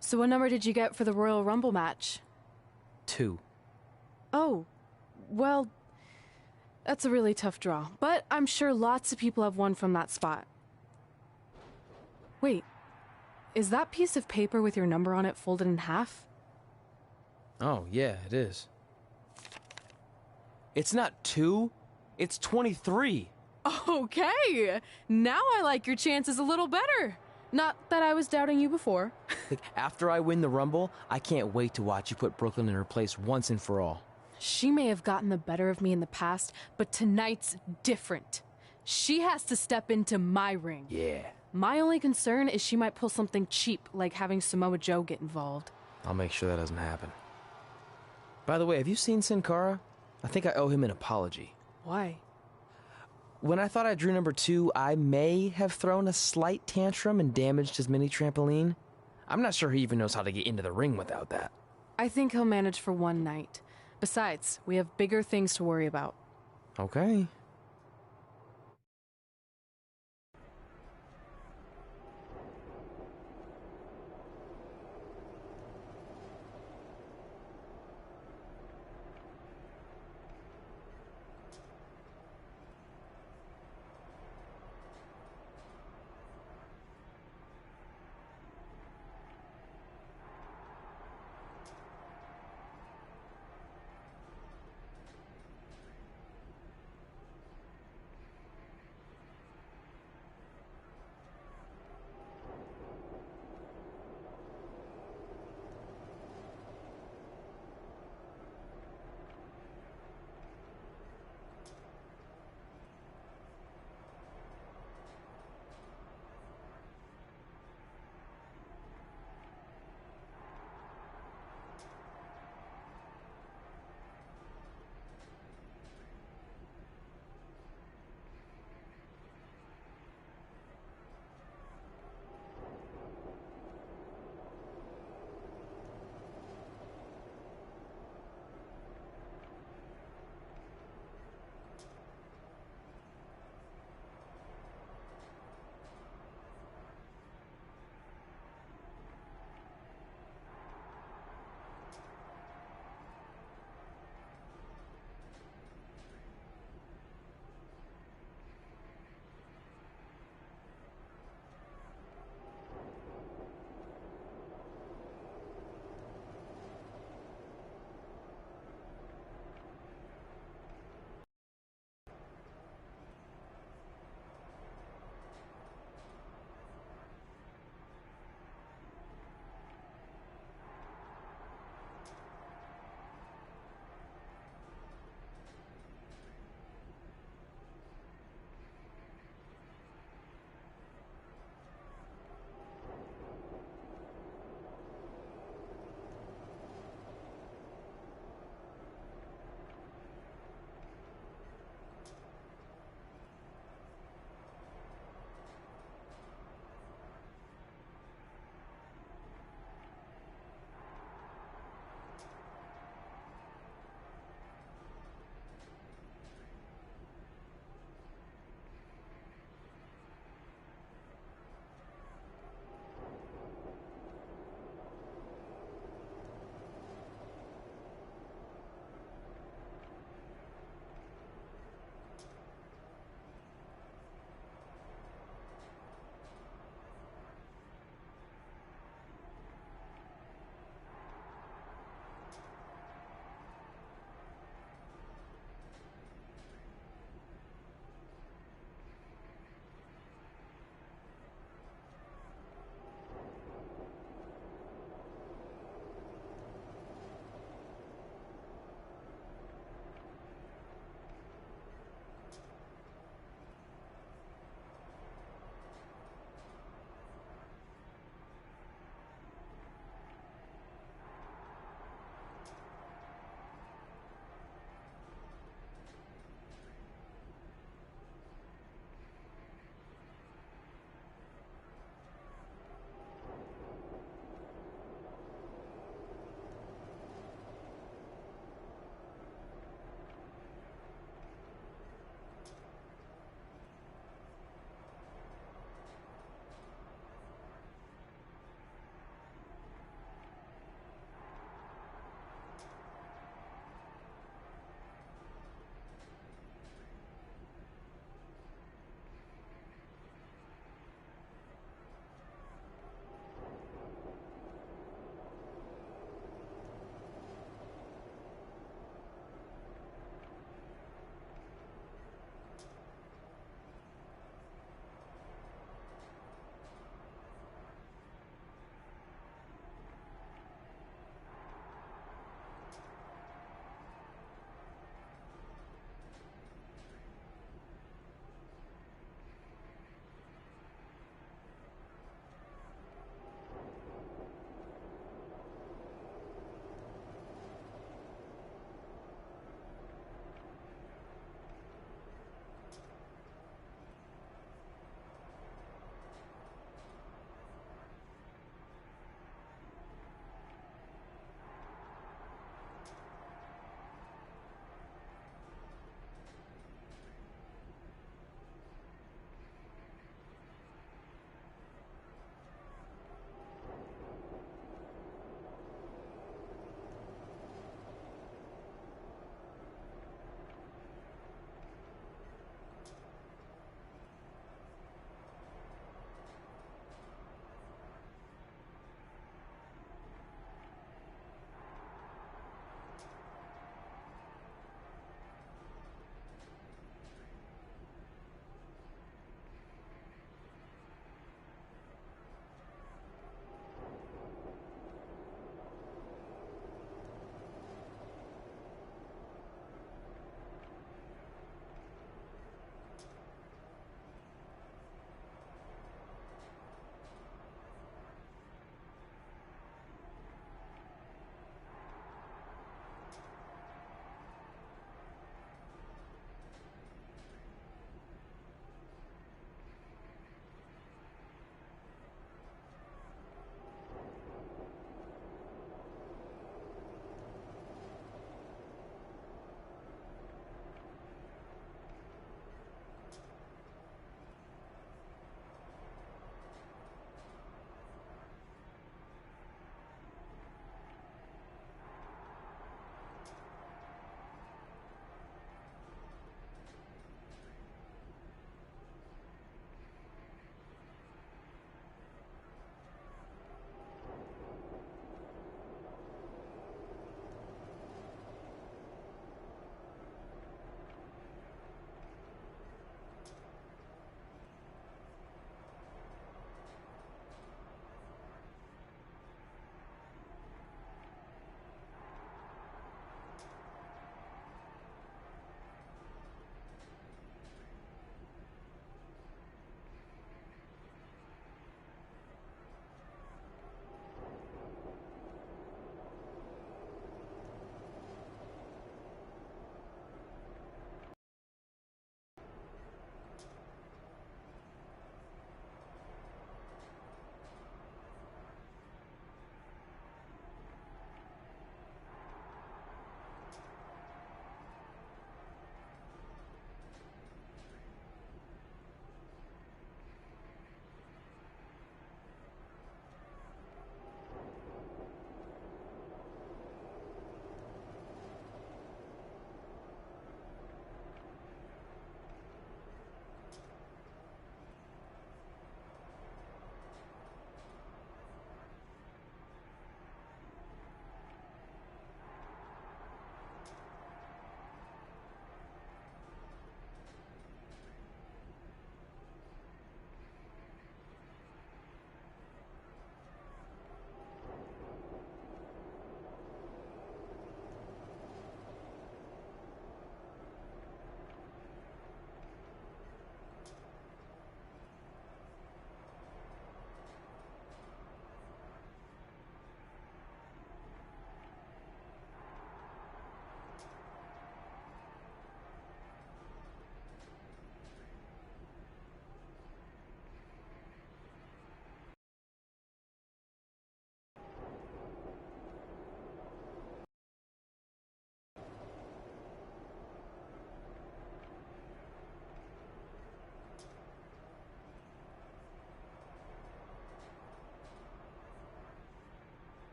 F: So what number did you get for the Royal Rumble match?
E: 2.
F: Oh, well, that's a really tough draw. But I'm sure lots of people have won from that spot. Wait, is that piece of paper with your number on it folded in half?
E: Oh, yeah, it is. It's not 2, it's 23.
F: Okay, now I like your chances a little better. Not that I was doubting you before.
E: Like, after I win the Rumble, I can't wait to watch you put Brooklyn in her place once and for all.
F: She may have gotten the better of me in the past, but tonight's different. She has to step into my ring.
E: Yeah.
F: My only concern is she might pull something cheap, like having Samoa Joe get involved.
E: I'll make sure that doesn't happen. By the way, have you seen Sin Cara? I think I owe him an apology.
F: Why?
E: When I thought I drew number 2, I may have thrown a slight tantrum and damaged his mini trampoline. I'm not sure he even knows how to get into the ring without that.
F: I think he'll manage for one night. Besides, we have bigger things to worry about.
E: Okay.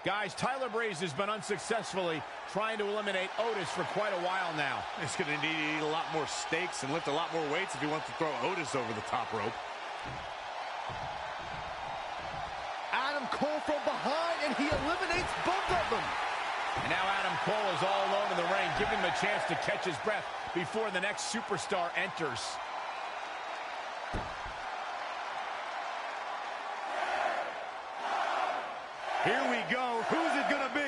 A: Guys, Tyler Breeze has been unsuccessfully trying to eliminate Otis for quite a while now.
D: He's going to need to eat a lot more steaks and lift a lot more weights if he wants to throw Otis over the top rope.
B: Adam Cole from behind, and he eliminates both of them.
A: And now Adam Cole is all alone in the ring, giving him a chance to catch his breath before the next superstar enters.
M: Here we go. Who's it going to be?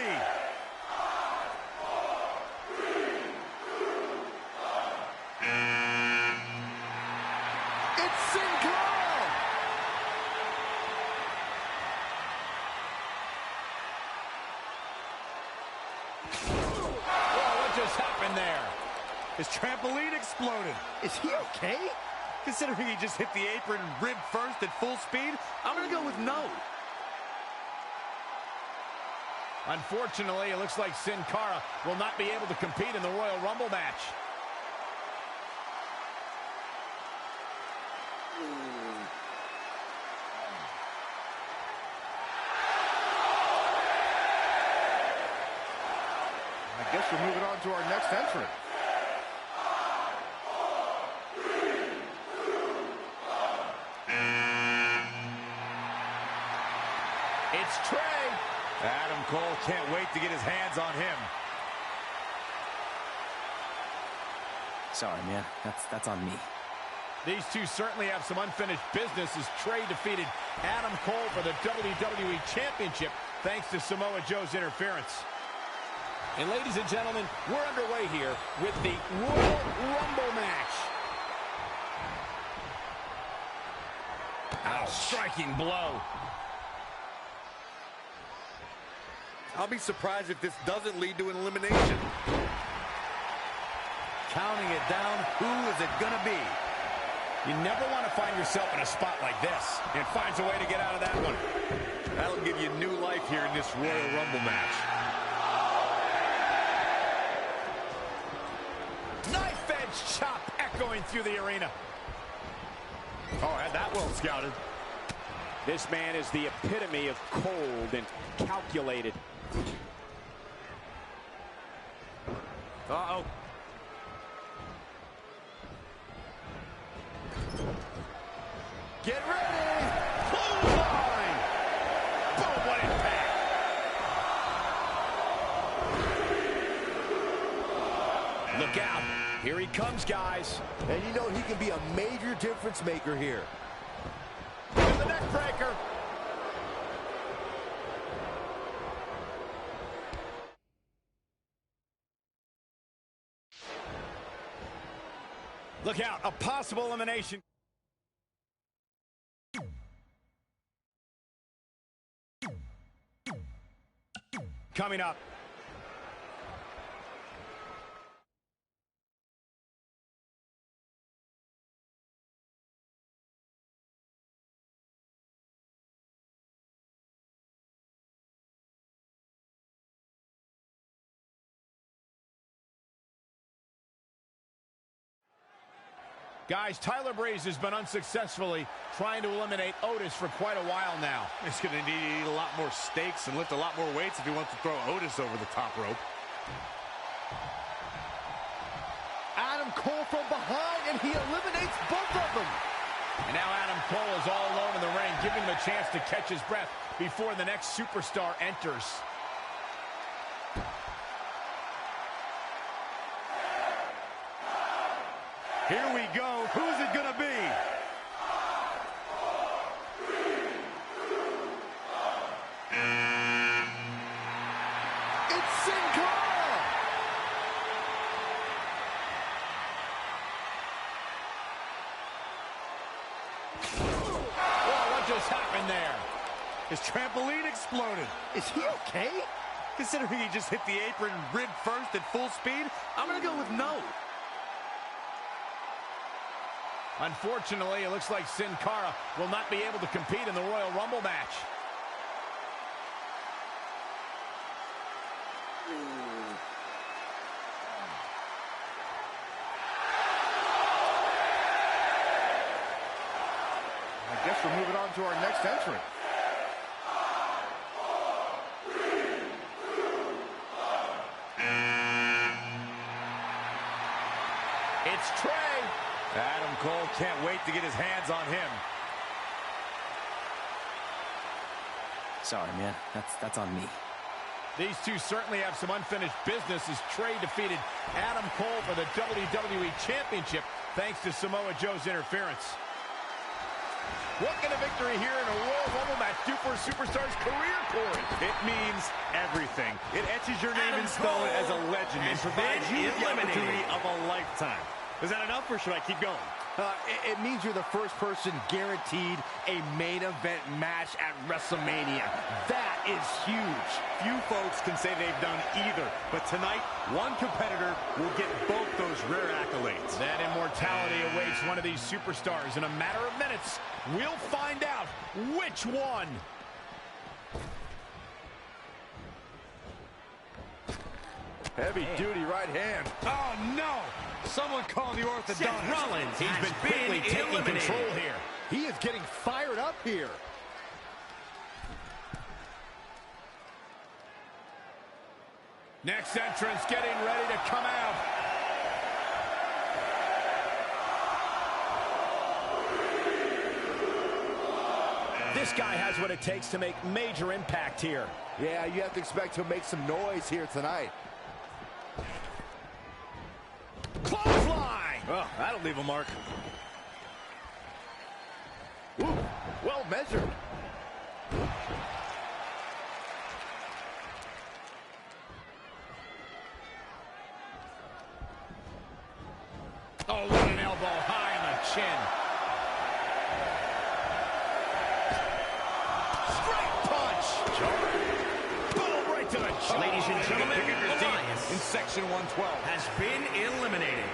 B: It's Sin Cara!
A: Whoa, what just happened there?
M: His trampoline exploded.
B: Is he okay?
D: Considering he just hit the apron rib first at full speed, I'm going to go with no.
A: Unfortunately, it looks like Sin Cara will not be able to compete in the Royal Rumble match.
T: I guess we're moving on to our next entrant.
A: It's Trey.
D: Adam Cole can't wait to get his hands on him.
E: Sorry, man. That's on me.
A: These two certainly have some unfinished business as Trey defeated Adam Cole for the WWE Championship thanks to Samoa Joe's interference. And ladies and gentlemen, we're underway here with the Royal Rumble match. Ouch. Striking blow.
D: I'll be surprised if this doesn't lead to an elimination. Counting it down, who is it going to be?
A: You never want to find yourself in a spot like this and finds a way to get out of that one.
D: That'll give you new life here in this Royal Rumble match.
A: Knife edge chop echoing through the arena.
D: Oh, had that well scouted.
N: This man is the epitome of cold and calculated.
D: Uh-oh.
B: Get ready!
A: Clothesline! Boom, what impact! Look out. Here he comes, guys.
B: And you know he can be a major difference maker here.
A: And the neck breaker. Look out, a possible elimination. Coming up. Guys, Tyler Breeze has been unsuccessfully trying to eliminate Otis for quite a while now.
D: He's going to need to eat a lot more steaks and lift a lot more weights if he wants to throw Otis over the top rope.
B: Adam Cole from behind, and he eliminates both of them.
A: And now Adam Cole is all alone in the ring, giving him a chance to catch his breath before the next superstar enters.
M: Here we go. Who's it going to be?
B: It's Sin Cara!
A: Whoa, what just happened there?
M: His trampoline exploded.
B: Is he okay?
D: Considering he just hit the apron rib first at full speed, I'm going to go with no.
A: Unfortunately, it looks like Sin Cara will not be able to compete in the Royal Rumble match.
T: I guess we're moving on to our next entrant.
D: Cole can't wait to get his hands on him.
E: Sorry, man. That's on me.
A: These two certainly have some unfinished business as Trey defeated Adam Cole for the WWE Championship thanks to Samoa Joe's interference. What can a victory here in a Royal Rumble match do for a superstar's career, Corey?
M: It means everything. It etches your name in stone as a legend and provides you with the opportunity of a lifetime. Is that enough, or should I keep going?
B: It means you're the first person guaranteed a main event match at WrestleMania. That is huge.
M: Few folks can say they've done either, but tonight, one competitor will get both those rare accolades.
A: That immortality awaits one of these superstars. In a matter of minutes, we'll find out which one.
B: Heavy-duty right hand.
M: Oh, no! Someone call the orthodontist.
N: Rollins
A: He's been quickly taking control here.
B: He is getting fired up here.
A: Next entrance getting ready to come out. This guy has what it takes to make major impact here.
B: Yeah, you have to expect he'll make some noise here tonight.
A: Clothesline!
M: Oh, that'll leave a mark.
B: Ooh, well measured.
A: Oh, what an elbow high on the chin. Straight punch. Boom, right to the chin.
N: Ladies and gentlemen,
M: In section 112.
N: has been eliminated.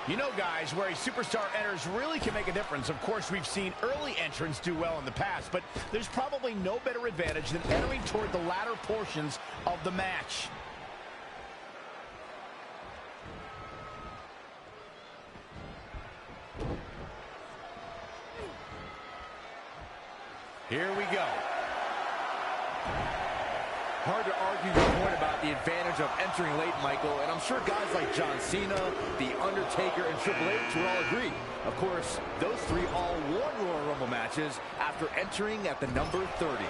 A: You know, guys, where a superstar enters really can make a difference. Of course, we've seen early entrants do well in the past, but there's probably no better advantage than entering toward the latter portions of the match. Here we go.
B: Hard to argue the point about the advantage of entering late, Michael, and I'm sure guys like John Cena, The Undertaker, and Triple H would all agree. Of course, those three all won Royal Rumble matches after entering at the number 30.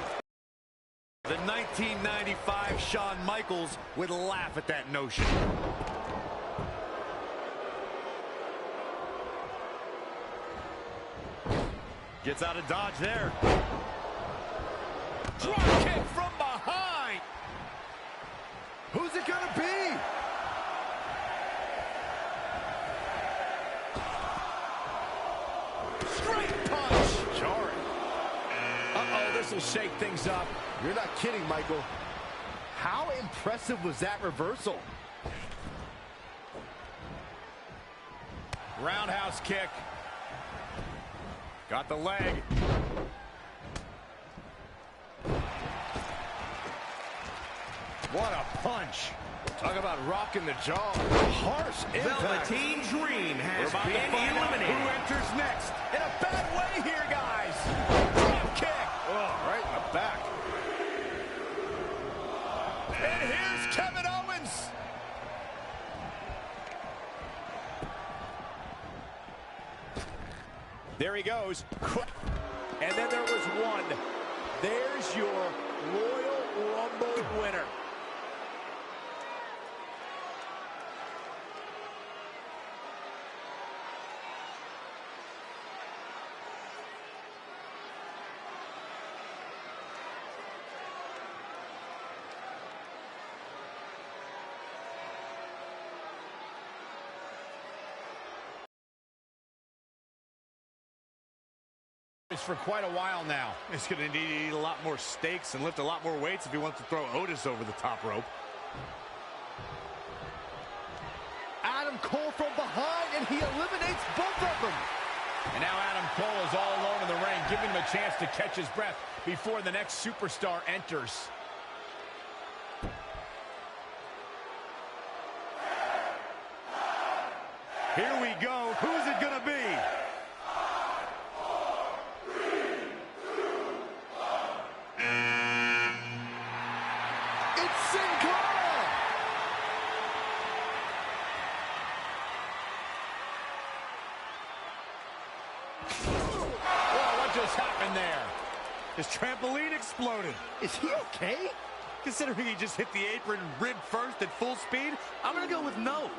M: The 1995 Shawn Michaels would laugh at that notion. Gets out of dodge there.
A: Drop kick from behind.
B: Who's it gonna be?
A: Straight punch. Jarring. Uh-oh, this will shake things up.
B: You're not kidding, Michael. How impressive was that reversal?
A: Roundhouse kick.
M: Got the leg.
B: What a punch. Talk about rocking the jaw. Harsh impact.
N: Velveteen Dream has been eliminated.
M: Who enters next?
A: In a bad way here, guys. Drop kick.
B: Oh, right in the back.
A: And here's Kevin Owens. There he goes. And then there was one. There's your Royal Rumble winner. For quite a while now.
M: He's going to need to eat a lot more steaks and lift a lot more weights if he wants to throw Otis over the top rope.
B: Adam Cole from behind, and he eliminates both of them.
A: And now Adam Cole is all alone in the ring, giving him a chance to catch his breath before the next superstar enters.
M: Here we go. Who's it going to be?
A: Whoa, what just happened there?
M: His trampoline exploded.
B: Is he okay?
M: Considering he just hit the apron rib first at full speed, I'm going to go with no.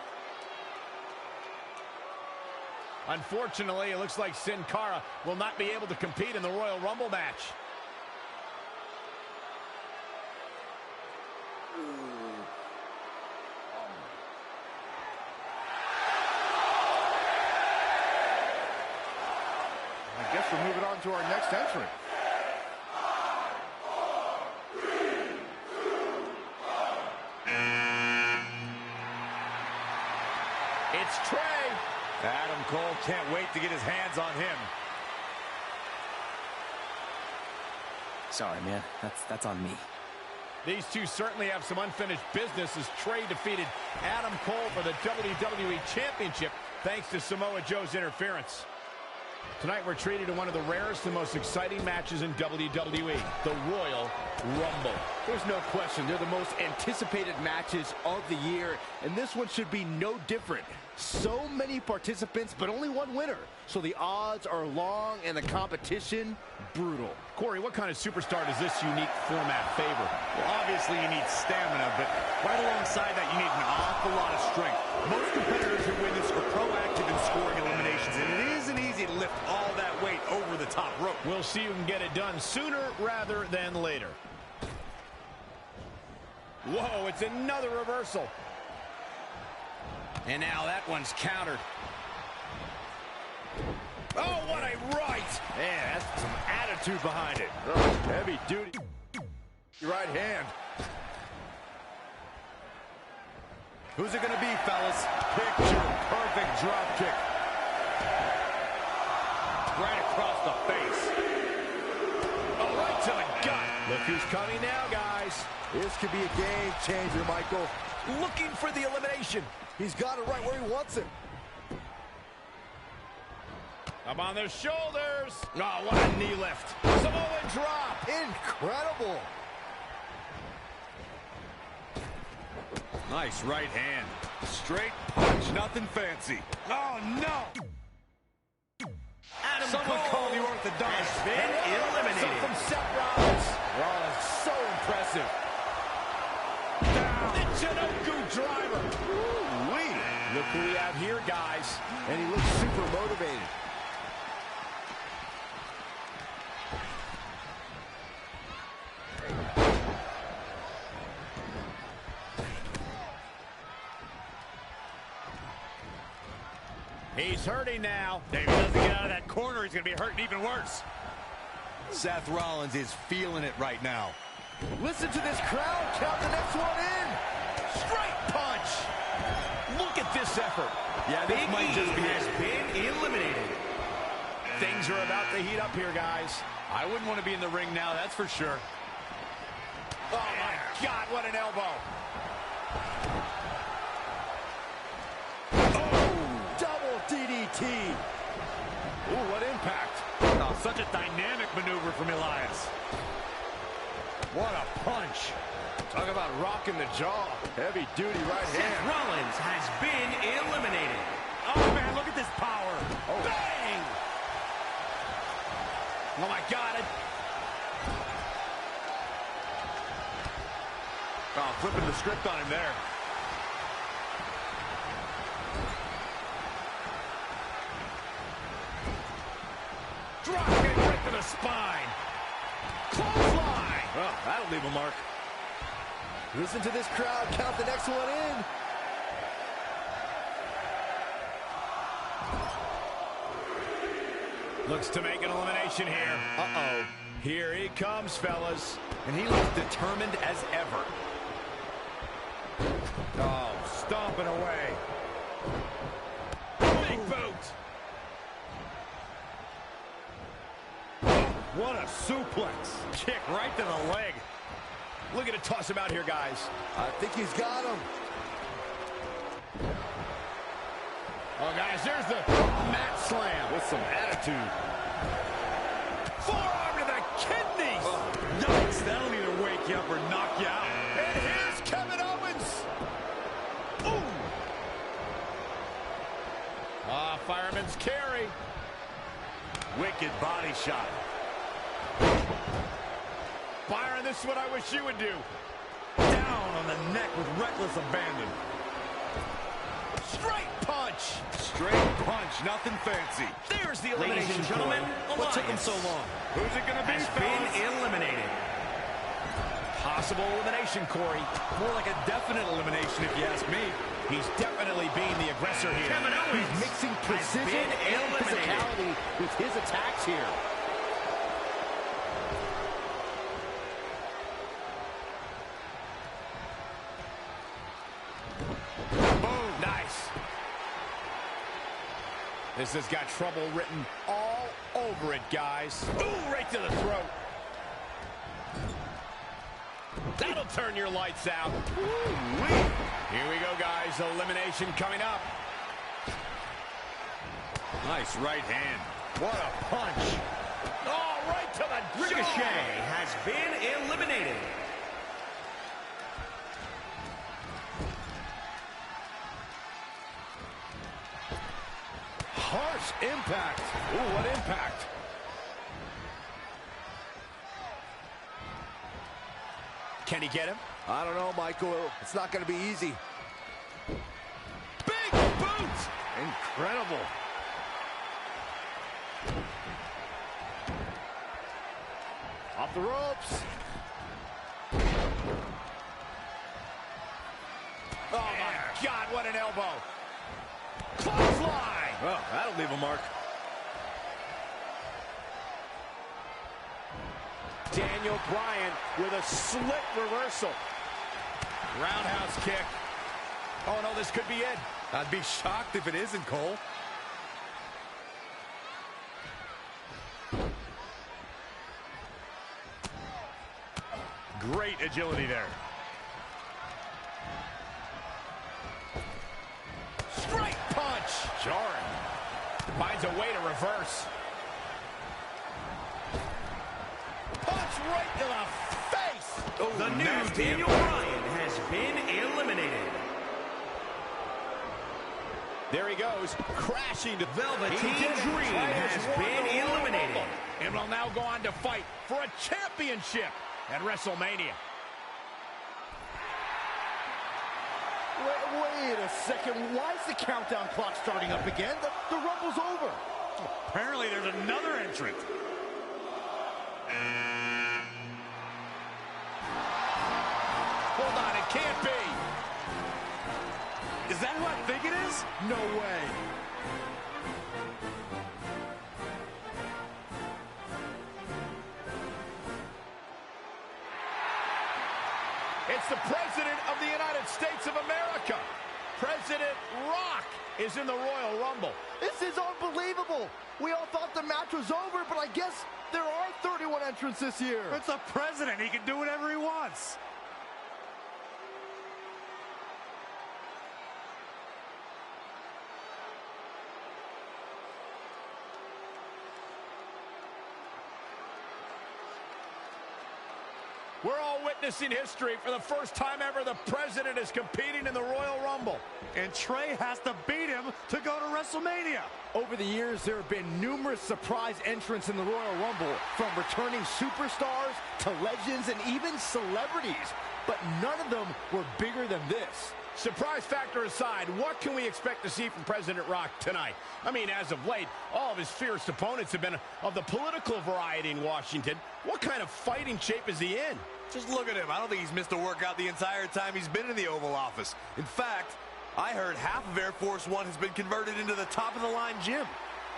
A: Unfortunately, it looks like Sin Cara will not be able to compete in the Royal Rumble match.
B: I guess we're moving on to our next entrant.
A: It's Trey.
M: Adam Cole can't wait to get his hands on him.
E: Sorry, man. That's on me.
A: These two certainly have some unfinished business as Trey defeated Adam Cole for the WWE Championship thanks to Samoa Joe's interference. Tonight we're treated to one of the rarest and most exciting matches in WWE, the Royal Rumble.
B: There's no question, they're the most anticipated matches of the year, and this one should be no different. So many participants, but only one winner. So the odds are long and the competition brutal.
A: Corey, what kind of superstar does this unique format favor?
M: Well, obviously you need stamina, but right alongside that you need an awful lot of strength. Most competitors who win this are proactive in scoring eliminations, and it isn't easy to lift all that weight over the top rope.
A: We'll see who can get it done sooner rather than later. Whoa, it's another reversal. And now that one's countered. Oh, what a right!
B: Man, that's some attitude behind it. Oh, heavy duty. Right hand.
M: Who's it going to be, fellas? Picture perfect drop kick. Right across the face.
A: Oh, right to the gut. Look who's coming now, guys.
B: This could be a game changer, Michael.
A: Looking for the elimination.
B: He's got it right where he wants it.
A: Up on their shoulders. Oh, what a knee lift. Samoan drop.
B: Incredible.
M: Nice right hand. Straight punch, nothing fancy. Oh, no. Someone call the orthodontist.
A: Has been eliminated. From Seth Rollins.
B: Rollins, so impressive.
A: Down. The Chinoku driver. Ooh-wee. Look who we have here, guys.
B: And he looks super motivated.
A: He's hurting now.
M: If he doesn't get out of that corner, he's going to be hurting even worse. Seth Rollins is feeling it right now.
B: Listen to this crowd. Count the next one in.
A: Straight punch. Look at this effort.
M: Yeah, this
A: Big
M: might
A: E
M: just be
A: has
M: it.
A: been eliminated. Things are about to heat up here, guys.
M: I wouldn't want to be in the ring now, that's for sure.
A: Oh, my God, what an elbow.
B: DDT. Ooh, what impact.
M: Oh, such a dynamic maneuver from Elias.
B: What a punch. Talk about rocking the jaw. Heavy duty right hand.
S: Seth Rollins has been eliminated.
M: Oh, man, look at this power.
A: Oh. Bang! Oh, my God.
M: Oh, flipping the script on him there.
A: Drop kick right to the spine. Clothesline.
M: Oh, that'll leave a mark.
B: Listen to this crowd. Count the next one in.
A: Looks to make an elimination here. Uh-oh. Here he comes, fellas.
M: And he looks determined as ever.
B: Oh, stomping away.
A: Big boot.
M: What a suplex. Kick right to the leg.
A: Look at it toss him out here, guys.
B: I think he's got him.
A: Oh, guys, there's the mat slam.
B: With some attitude.
A: Forearm to the kidneys.
M: Oh, yikes, that'll either wake you up or knock you out.
A: And here's Kevin Owens. Ooh. Fireman's carry.
M: Wicked body shot.
A: Byron, this is what I wish you would do.
M: Down on the neck with reckless abandon.
A: Straight punch.
M: Straight punch, nothing fancy.
A: There's the
S: Ladies
A: elimination.
S: and gentlemen,
A: What took him so long?
M: Who's it going to be,
S: has
M: fellas?
S: been eliminated.
A: Possible elimination, Corey.
D: More like a definite elimination, if you ask me.
A: He's definitely being the aggressor here.
S: Kevin Owens
B: He's mixing precision
S: been
B: and
S: eliminated.
B: physicality with his attacks here.
A: Boom. Nice. This has got trouble written all over it, guys. Ooh, right to the throat. That'll turn your lights out. Ooh-wee. Here we go, guys. Elimination coming up.
M: Nice right hand.
A: What a punch. Oh, right to the
S: Ricochet
A: jaw.
S: has been eliminated.
B: Harsh impact.
A: Ooh, what impact. Can he get him?
B: I don't know, Michael. It's not going to be easy.
A: Big boots.
B: Incredible. Off the ropes.
A: Oh, my God, what an elbow. Clothesline.
M: Well, that'll leave a mark.
A: Daniel Bryan with a slick reversal. Roundhouse kick. Oh, no, this could be it.
D: I'd be shocked if it isn't, Cole.
M: Great agility there.
A: Straight punch.
M: Jarring.
A: Finds a way to reverse. Punch right to the face.
S: Oh, the new Daniel Bryan has been eliminated.
A: There he goes, crashing to
S: Velveteen Dream has been eliminated.
A: And will now go on to fight for a championship at WrestleMania.
B: Wait a second. Why is the countdown clock starting up again? The Rumble's over.
M: Apparently there's another entrant.
A: Hold on, it can't be.
M: Is that who I think it is?
B: No way.
A: It's the President of the United States of America. President Rock is in the Royal Rumble.
B: This is unbelievable. We all thought the match was over, but I guess there are 31 entrants this year.
M: It's the president. He can do whatever he wants.
A: We're all witnessing history. For the first time ever, the President is competing in the Royal Rumble.
M: And Trey has to beat him to go to WrestleMania.
B: Over the years, there have been numerous surprise entrants in the Royal Rumble, from returning superstars to legends and even celebrities. But none of them were bigger than this.
A: Surprise factor aside, what can we expect to see from President Rock tonight? I mean, as of late, all of his fierce opponents have been of the political variety in Washington. What kind of fighting shape is he in?
D: Just look at him. I don't think he's missed a workout the entire time he's been in the Oval Office. In fact, I heard half of Air Force One has been converted into the top-of-the-line gym.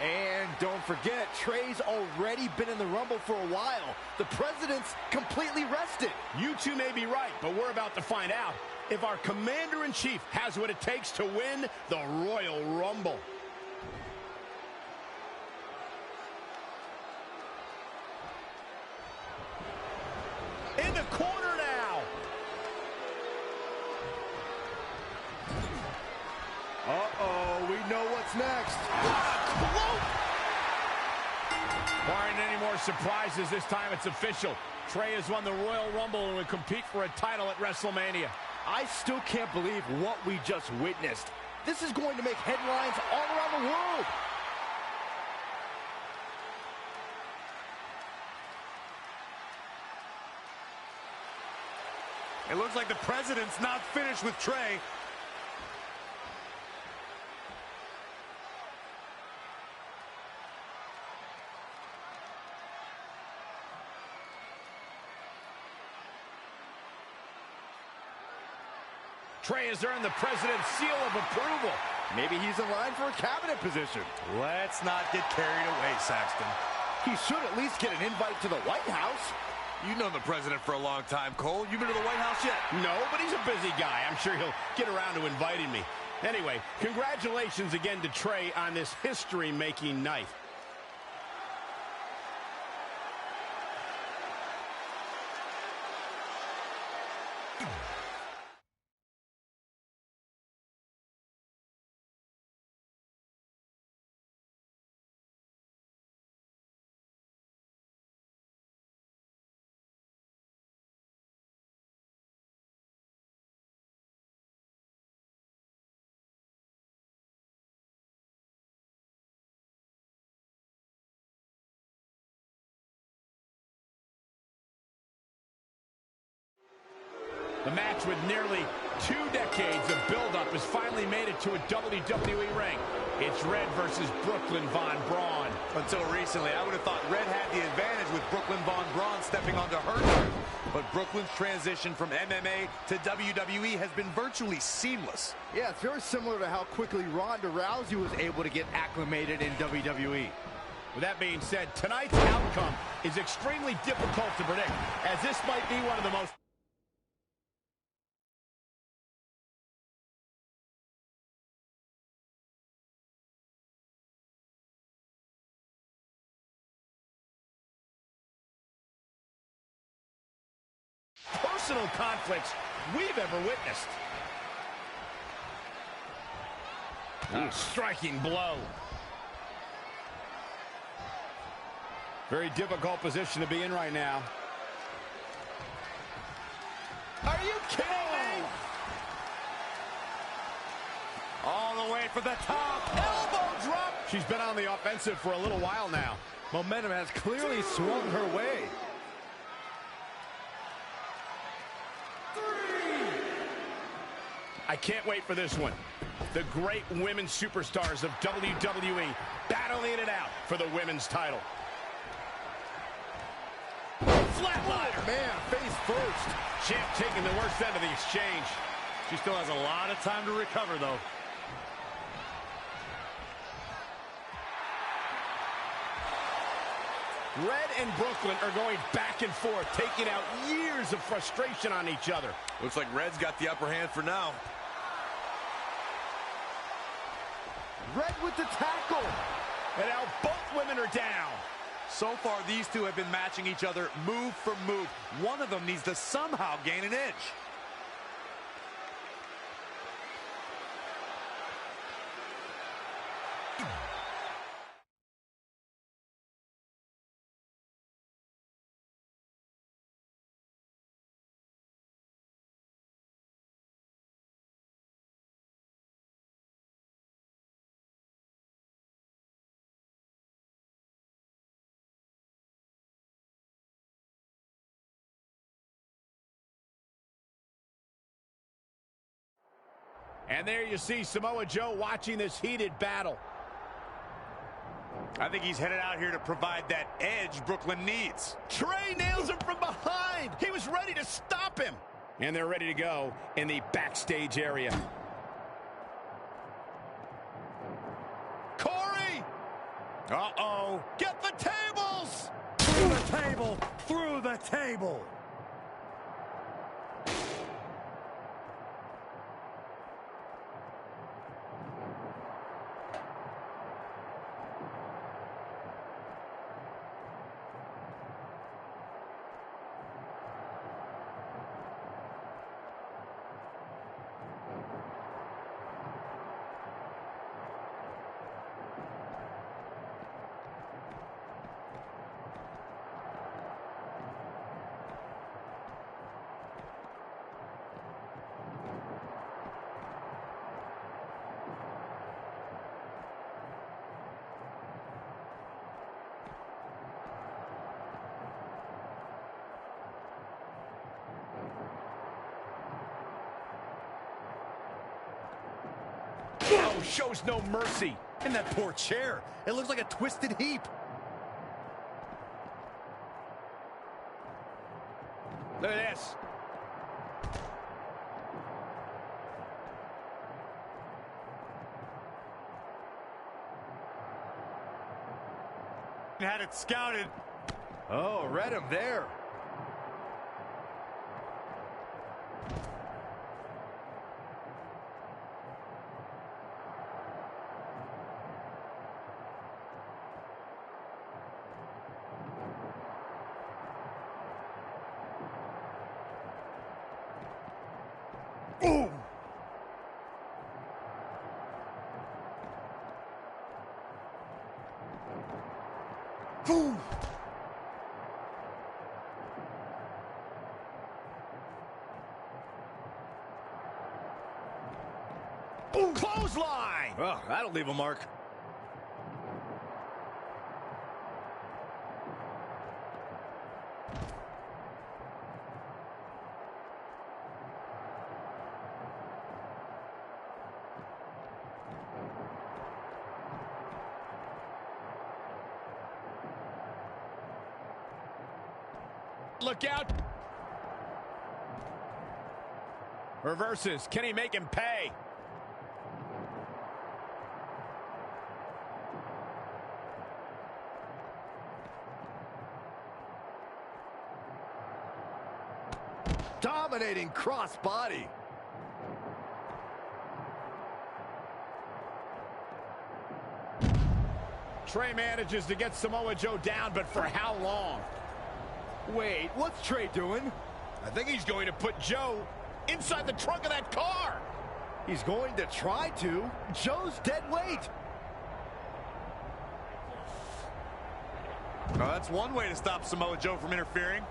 B: And don't forget, Trey's already been in the Rumble for a while. The President's completely rested.
A: You two may be right, but we're about to find out if our Commander-in-Chief has what it takes to win the Royal Rumble. In the corner now.
B: Uh-oh, we know what's next.
A: Barring any more surprises, this time it's official. Trey has won the Royal Rumble and will compete for a title at WrestleMania.
B: I still can't believe what we just witnessed. This is going to make headlines all around the world.
M: It looks like the president's not finished with Trey.
A: Trey has earned the president's seal of approval.
B: Maybe he's in line for a cabinet position.
D: Let's not get carried away, Saxton.
B: He should at least get an invite to the White House.
D: You've known the president for a long time, Cole. You been to the White House yet?
A: No, but he's a busy guy. I'm sure he'll get around to inviting me. Anyway, congratulations again to Trey on this history-making night. The match with nearly 2 decades of build-up has finally made it to a WWE ring. It's Red versus Brooklyn Von Braun.
D: Until recently, I would have thought Red had the advantage with Brooklyn Von Braun stepping onto her turf. But Brooklyn's transition from MMA to WWE has been virtually seamless.
B: Yeah, it's very similar to how quickly Ronda Rousey was able to get acclimated in WWE.
A: With that being said, tonight's outcome is extremely difficult to predict, as this might be one of the most personal conflicts we've ever witnessed. Striking blow. Very difficult position to be in right now. Are you kidding me?
M: All the way for the top.
A: Elbow drop. She's been on the offensive for a little while now.
B: Momentum has clearly swung her way.
A: I can't wait for this one. The great women's superstars of WWE battling it out for the women's title. Flatliner.
B: Man, face first.
A: Champ taking the worst end of the exchange.
M: She still has a lot of time to recover, though.
A: Red and Brooklyn are going back and forth, taking out years of frustration on each other.
D: Looks like Red's got the upper hand for now.
B: Red with the tackle.
A: And now both women are down.
D: So far, these two have been matching each other move for move. One of them needs to somehow gain an edge.
A: And there you see Samoa Joe watching this heated battle.
D: I think he's headed out here to provide that edge Brooklyn needs.
A: Trey nails him from behind. He was ready to stop him. And they're ready to go in the backstage area. Corey!
M: Uh-oh.
A: Get the tables!
M: Through the table. Through the table.
A: Joe shows no mercy.
D: And that poor chair. It looks like a twisted heap.
A: Look at this.
M: Had it scouted.
B: Oh, read him there.
A: Ooh.
B: Ooh.
A: Ooh. Clothesline.
D: Oh, that'll leave a mark.
A: Look out. Reverses. Can he make him pay?
B: Dominating crossbody.
A: Trey manages to get Samoa Joe down, but for how long?
B: Wait, what's Trey doing?
A: I think he's going to put Joe inside the trunk of that car.
B: He's going to try to. Joe's dead weight.
D: Oh, that's one way to stop Samoa Joe from interfering.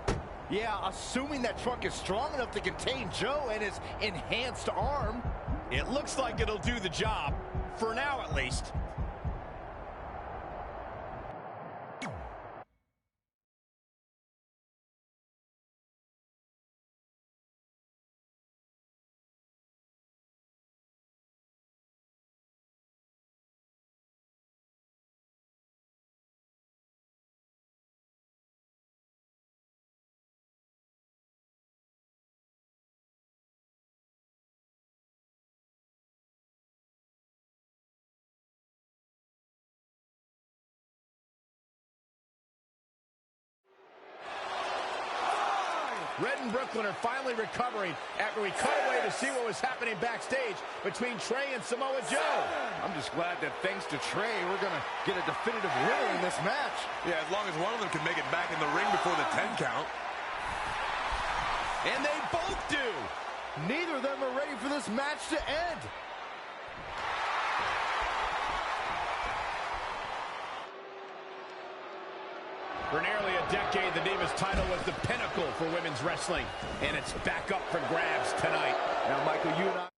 B: Yeah, assuming that trunk is strong enough to contain Joe and his enhanced arm.
A: It looks like it'll do the job, for now at least. Red and Brooklyn are finally recovering after we cut away to see what was happening backstage between Trey and Samoa Joe.
B: I'm just glad that thanks to Trey, we're going to get a definitive winner in this match.
D: Yeah, as long as one of them can make it back in the ring before the 10 count.
A: And they both do.
B: Neither of them are ready for this match to end.
A: For nearly a decade, the Divas title was the pinnacle for women's wrestling, and it's back up for grabs tonight.
B: Now, Michael, you and I...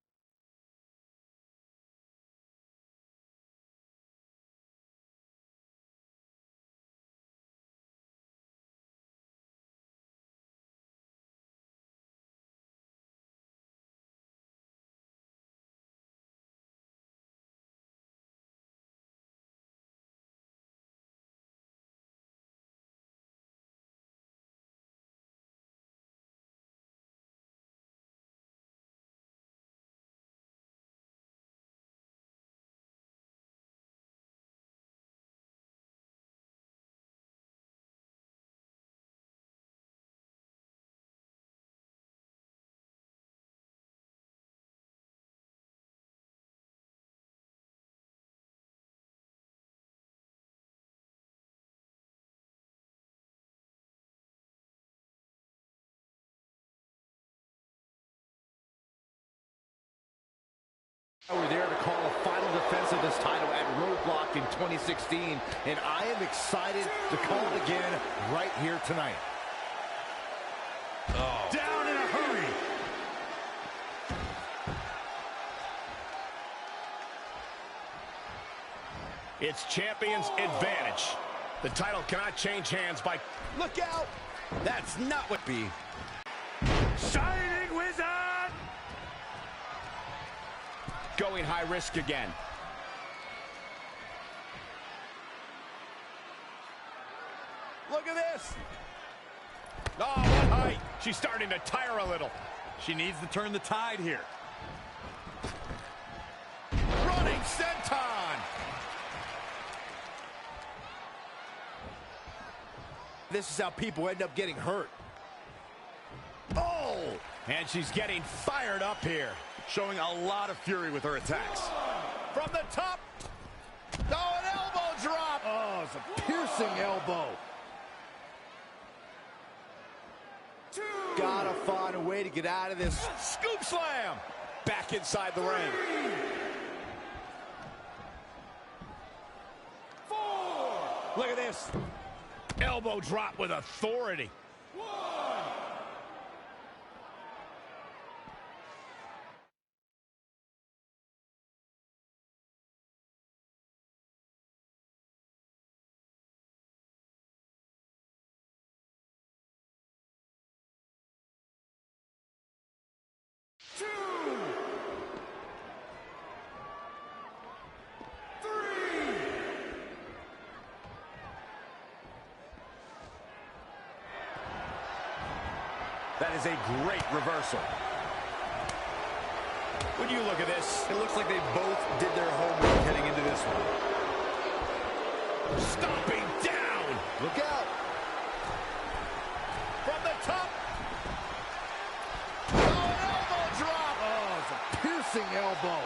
B: We're there to call a final defense of this title at Roadblock in 2016, and I am excited to call it again right here tonight.
M: Oh. Down in a hurry.
A: It's champion's advantage. The title cannot change hands by... Look out! That's not what be.
M: Shining Wizard!
A: Going high risk again. Look at this. Oh, what height. She's starting to tire a little.
M: She needs to turn the tide here.
A: Running senton.
B: This is how people end up getting hurt.
A: Oh! And she's getting fired up here.
M: Showing a lot of fury with her attacks.
A: From the top. Oh, an elbow drop.
B: Oh, it's a piercing elbow. Gotta find a way to get out of this.
A: Scoop slam. Back inside the ring.
J: 4.
A: Look at this. Elbow drop with authority.
J: 1.
M: That is a great reversal.
A: When you look at this,
D: it looks like they both did their homework heading into this one.
A: Stomping down.
B: Look out.
A: From the top. Oh, an elbow drop.
B: Oh, it's a piercing elbow.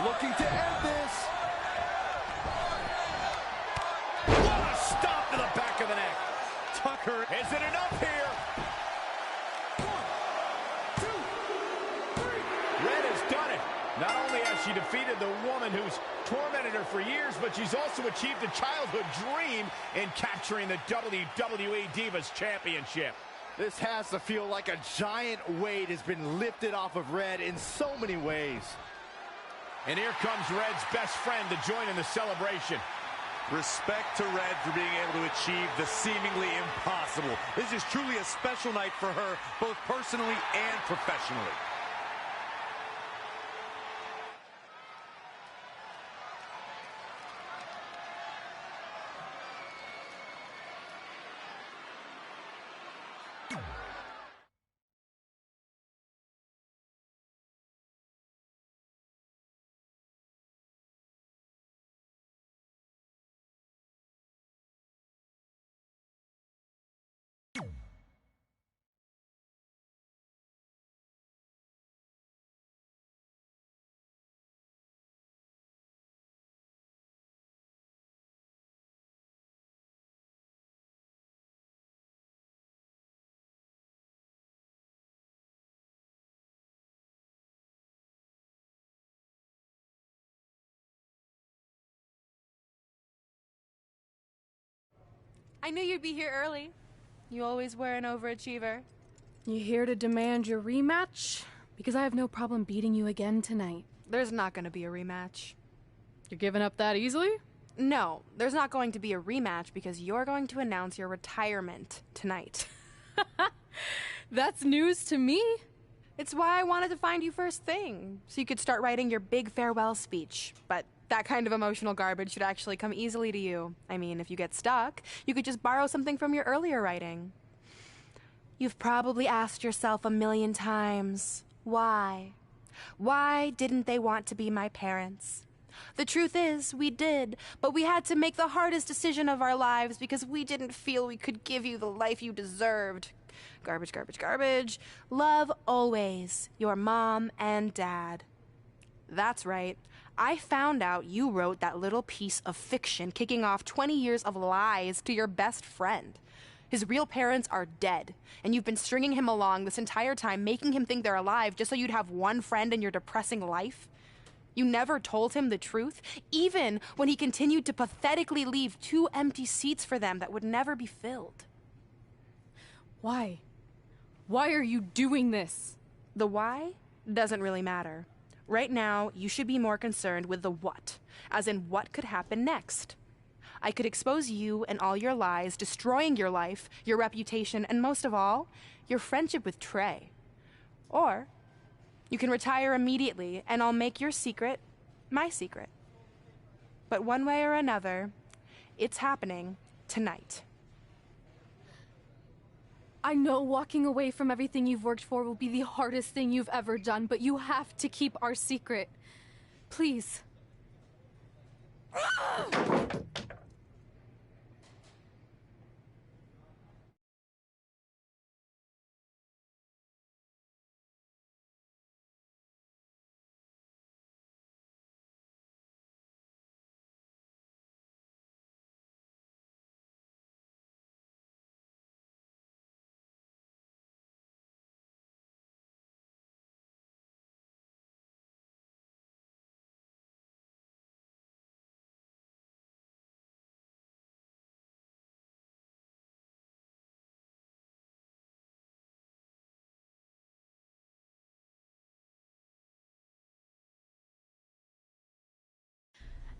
B: Looking to end this.
A: What a stop to the back of the neck. Tucker, is it enough here?
J: 1, 2, 3.
A: Red has done it. Not only has she defeated the woman who's tormented her for years, but she's also achieved a childhood dream in capturing the WWE Divas Championship.
B: This has to feel like a giant weight has been lifted off of Red in so many ways.
A: And here comes Red's best friend to join in the celebration.
M: Respect to Red for being able to achieve the seemingly impossible. This is truly a special night for her, both personally and professionally.
L: I knew you'd be here early. You always were an overachiever.
F: You here to demand your rematch? Because I have no problem beating you again tonight.
L: There's not going to be a rematch.
F: You're giving up that easily?
L: No, there's not going to be a rematch because you're going to announce your retirement tonight.
F: That's news to me.
L: It's why I wanted to find you first thing, so you could start writing your big farewell speech. But that kind of emotional garbage should actually come easily to you. I mean, if you get stuck, you could just borrow something from your earlier writing. You've probably asked yourself 1,000,000 times, why? Why didn't they want to be my parents? The truth is, we did, but we had to make the hardest decision of our lives because we didn't feel we could give you the life you deserved. Garbage, garbage, garbage. Love always, your mom and dad. That's right. I found out you wrote that little piece of fiction kicking off 20 years of lies to your best friend. His real parents are dead, and you've been stringing him along this entire time, making him think they're alive just so you'd have one friend in your depressing life. You never told him the truth, even when he continued to pathetically leave 2 empty seats for them that would never be filled.
F: Why? Why are you doing this?
L: The why doesn't really matter. Right now, you should be more concerned with the what, as in what could happen next. I could expose you and all your lies, destroying your life, your reputation, and most of all, your friendship with Trey. Or you can retire immediately, and I'll make your secret my secret. But one way or another, it's happening tonight.
F: I know walking away from everything you've worked for will be the hardest thing you've ever done, but you have to keep our secret. Please.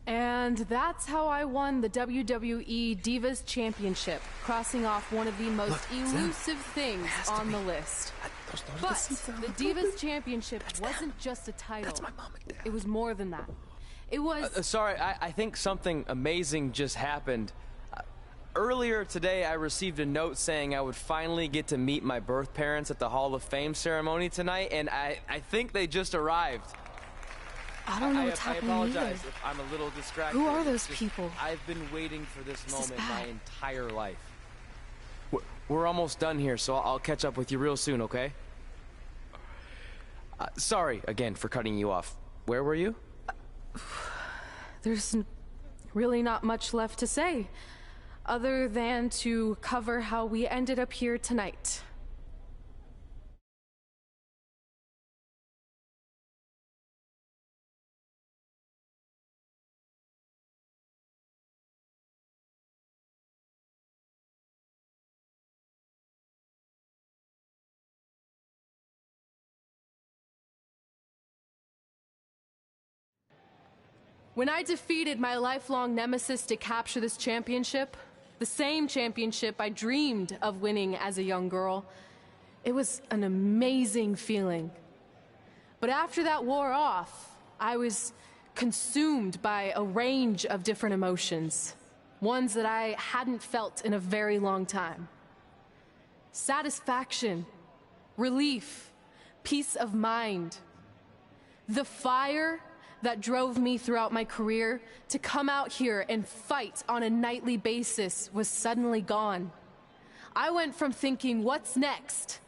F: And that's how I won the WWE Divas Championship, crossing off one of the most elusive things on the list. But the Divas Championship wasn't just a title. That's my mom and dad. It was more than that. It was...
E: Sorry, I think something amazing just happened. Earlier today, I received a note saying I would finally get to meet my birth parents at the Hall of Fame ceremony tonight, and I think they just arrived.
F: I don't know what's happening
E: I apologize
F: either.
E: if I'm a little distracted.
F: Who are those people?
E: I've been waiting for this moment my entire life. We're almost done here, so I'll catch up with you real soon, okay? Sorry again for cutting you off. Where were you?
F: There's really not much left to say, other than to cover how we ended up here tonight. When I defeated my lifelong nemesis to capture this championship, the same championship I dreamed of winning as a young girl, it was an amazing feeling. But after that wore off, I was consumed by a range of different emotions, ones that I hadn't felt in a very long time. Satisfaction, relief, peace of mind. The fire that drove me throughout my career to come out here and fight on a nightly basis was suddenly gone. I went from thinking, what's next,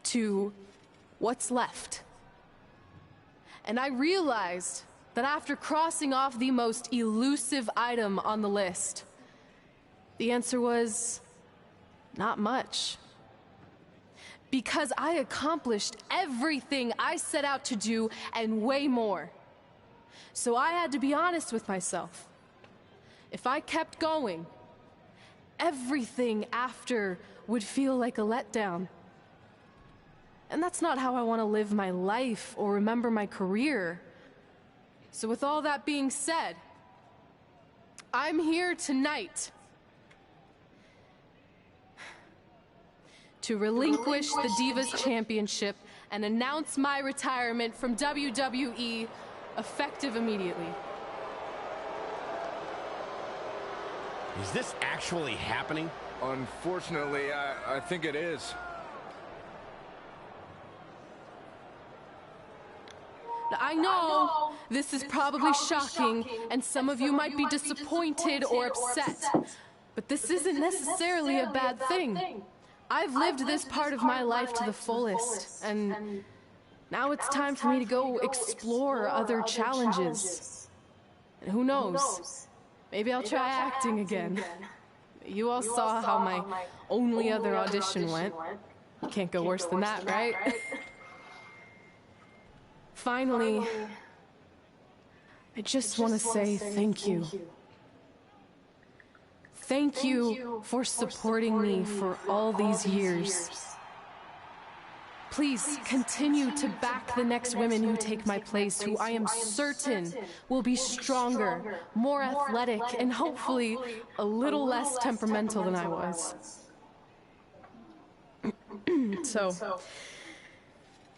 F: to what's left. And I realized that after crossing off the most elusive item on the list, the answer was not much. Because I accomplished everything I set out to do and way more. So I had to be honest with myself. If I kept going, everything after would feel like a letdown. And that's not how I want to live my life or remember my career. So with all that being said, I'm here tonight to relinquish the Divas Championship and announce my retirement from WWE, effective immediately.
A: Is this actually happening?
O: Unfortunately, I think it is.
F: I know this is probably shocking, and some of you might be disappointed or upset, but this isn't necessarily a bad thing. I've lived this part of my life to the fullest, and now it's time for me to go explore other challenges. And who knows, maybe I'll try acting again. You all saw how my only other audition went. Can't go worse than that, right? Finally, I just want to say thank you. Thank you for supporting me for all these years. Please continue to back the next women who take my place, who I am certain will be stronger, more athletic, and hopefully a little less temperamental than I was. So,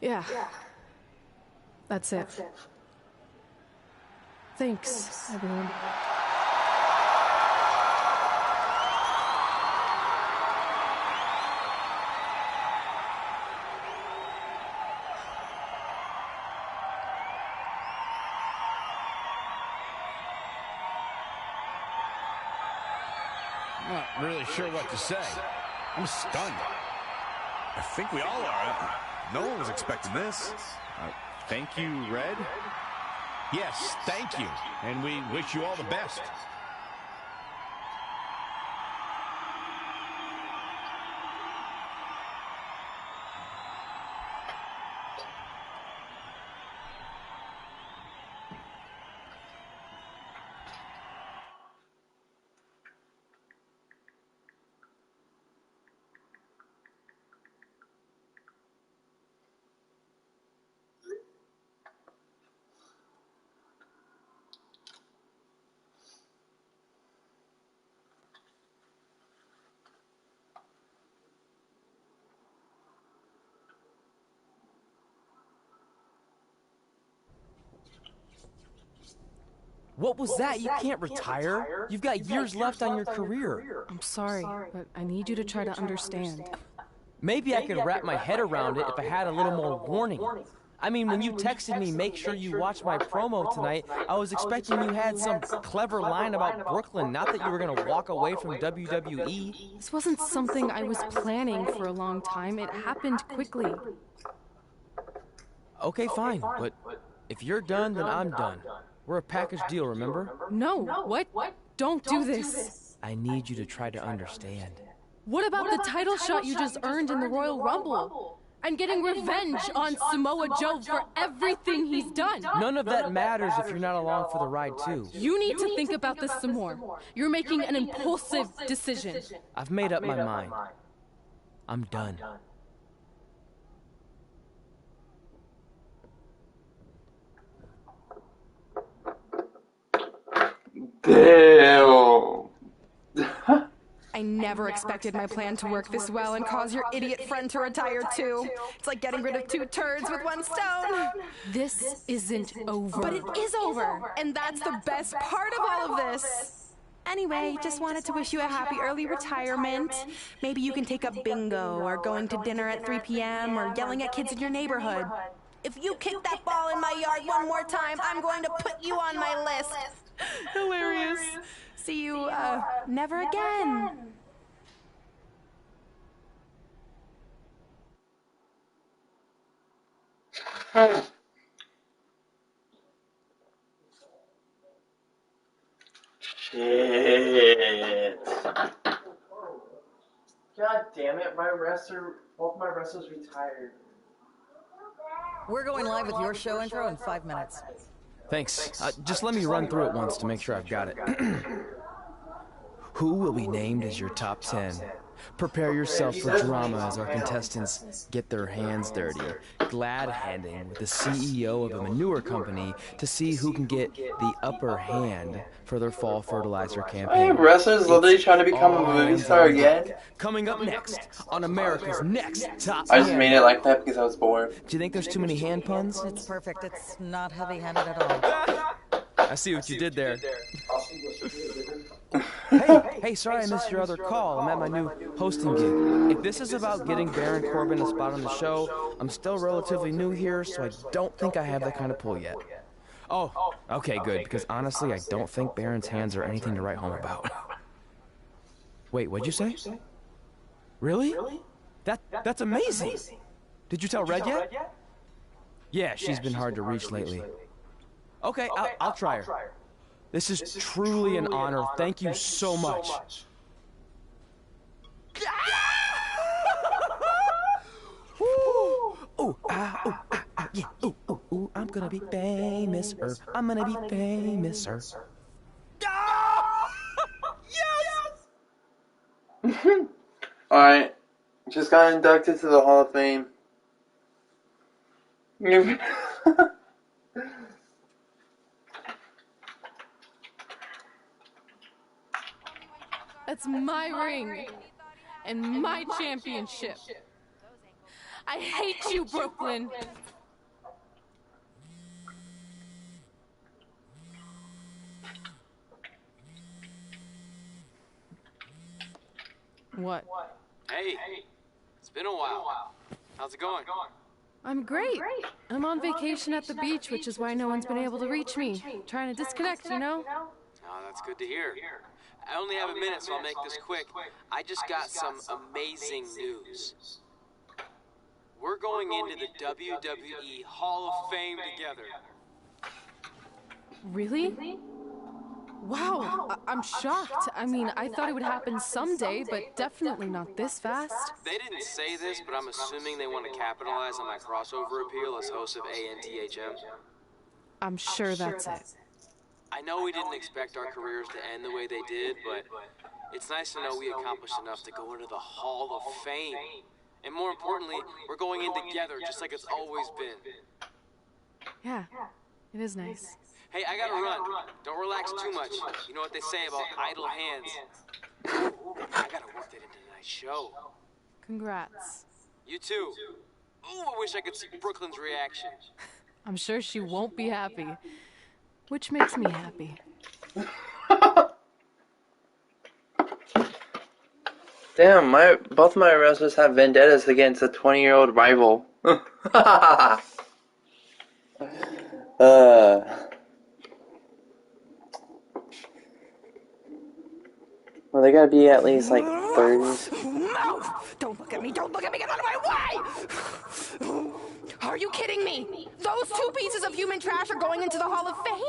F: yeah, that's it. Thanks, everyone.
A: I'm not really sure what to say. I'm stunned.
D: I think we all are. No one was expecting this.
N: Thank you, Red.
A: Yes, thank you. And we wish you all the best.
E: What was that? You can't retire. You've got years left on your career.
F: I'm sorry, but I need you to try to understand.
E: Maybe I could wrap my head around it if I had a little more warning. I mean, when you texted me, make sure you watch my promo tonight, I was expecting you had some clever line about Brooklyn, not that you were going to walk away from WWE.
F: This wasn't something I was planning for a long time. It happened quickly.
E: Okay, fine, but if you're done, then I'm done. We're a package deal, remember?
F: No, what? Don't do this.
E: I need you to try to understand.
F: What about the title shot you just earned in the Royal Rumble? And getting revenge on Samoa Joe for everything he's done.
E: None of that matters if you're not along for the ride, too.
F: You need to think about this some more. You're making an impulsive decision.
E: I've made up my mind. I'm done.
I: Damn.
L: I never expected my plan to work this well and cause your idiot friend to retire too. It's like getting rid of 2 turds with 1 stone.
F: This isn't over.
L: But it is over, and that's the best part of all of this. Anyway, just wanted to wish you a happy early retirement. Maybe you can take up bingo, or going to dinner at 3 p.m., or yelling at kids in your neighborhood. If you kick that ball in my yard one more time, I'm going to put you on my list. Hilarious. See you, never again.
I: Shit. God damn it, both my wrestlers retired.
V: We're going live with your show intro in 5 minutes.
E: Thanks. Just let me run through it once to make sure I've got it. Who will be named as your top 10? Prepare yourself for drama as our contestants get their hands dirty, glad-handing with the CEO of a manure company to see who can get the upper hand for their fall fertilizer campaign.
I: Hey, wrestlers literally trying to become a movie star again?
E: Coming up next on America's Next Top
I: I just
E: Hand.
I: made it like that because I was bored.
E: Do you think there's too many hand puns?
V: It's perfect. It's not heavy-handed at all.
E: I see what you did there. Hey, sorry I missed your other call. I'm at my new hosting gig. If this is about getting Baron Corbin a spot on the show, I'm still relatively new here, so I don't think I have that kind of pull yet. Oh, okay, good, because honestly, I don't think Baron's hands are anything to write home about. Wait, what'd you say? Really? That's amazing. Did you tell Red yet? Yeah, she's been hard to reach lately. Okay, I'll try her. This is truly an honor. Thank you so much. Yeah. Ooh, I'm gonna be famous, I'm gonna be famous,
I: Alright, just got inducted to the Hall of Fame.
F: That's my ring and my championship. I hate you, Brooklyn. What?
E: Hey, it's been a while. How's it going?
F: I'm great. I'm on vacation at the beach, which is why no one's been able to reach me. Trying to disconnect, you know?
E: Oh, that's good to hear. I only have a minute, so I'll make this quick. I just got some amazing news. We're going into the WWE Hall of Fame together.
F: Really? Wow, I'm shocked. I mean, I thought it would happen someday, but definitely not this fast.
E: They didn't say this, but I'm assuming they want to capitalize on my crossover appeal as host of ANTHM.
F: I'm sure that's it.
E: I know we didn't expect our careers to end the way they did, but it's nice to know we accomplished enough to go into the Hall of Fame. And more importantly, we're going in together, just like it's always been.
F: Yeah, it is nice.
E: Hey, I gotta run. Don't relax too much. You know what they say about idle hands. I gotta work that into tonight's show.
F: Congrats.
E: You too. Ooh, I wish I could see Brooklyn's reaction.
F: I'm sure she won't be happy. Which makes me happy.
I: Damn, both my wrestlers have vendettas against a 20-year-old rival. Well, they gotta be at least like 30s.
L: No! Don't look at me! Don't look at me! Get out of my way! Are you kidding me? Those two pieces of human trash are going into the Hall of Fame?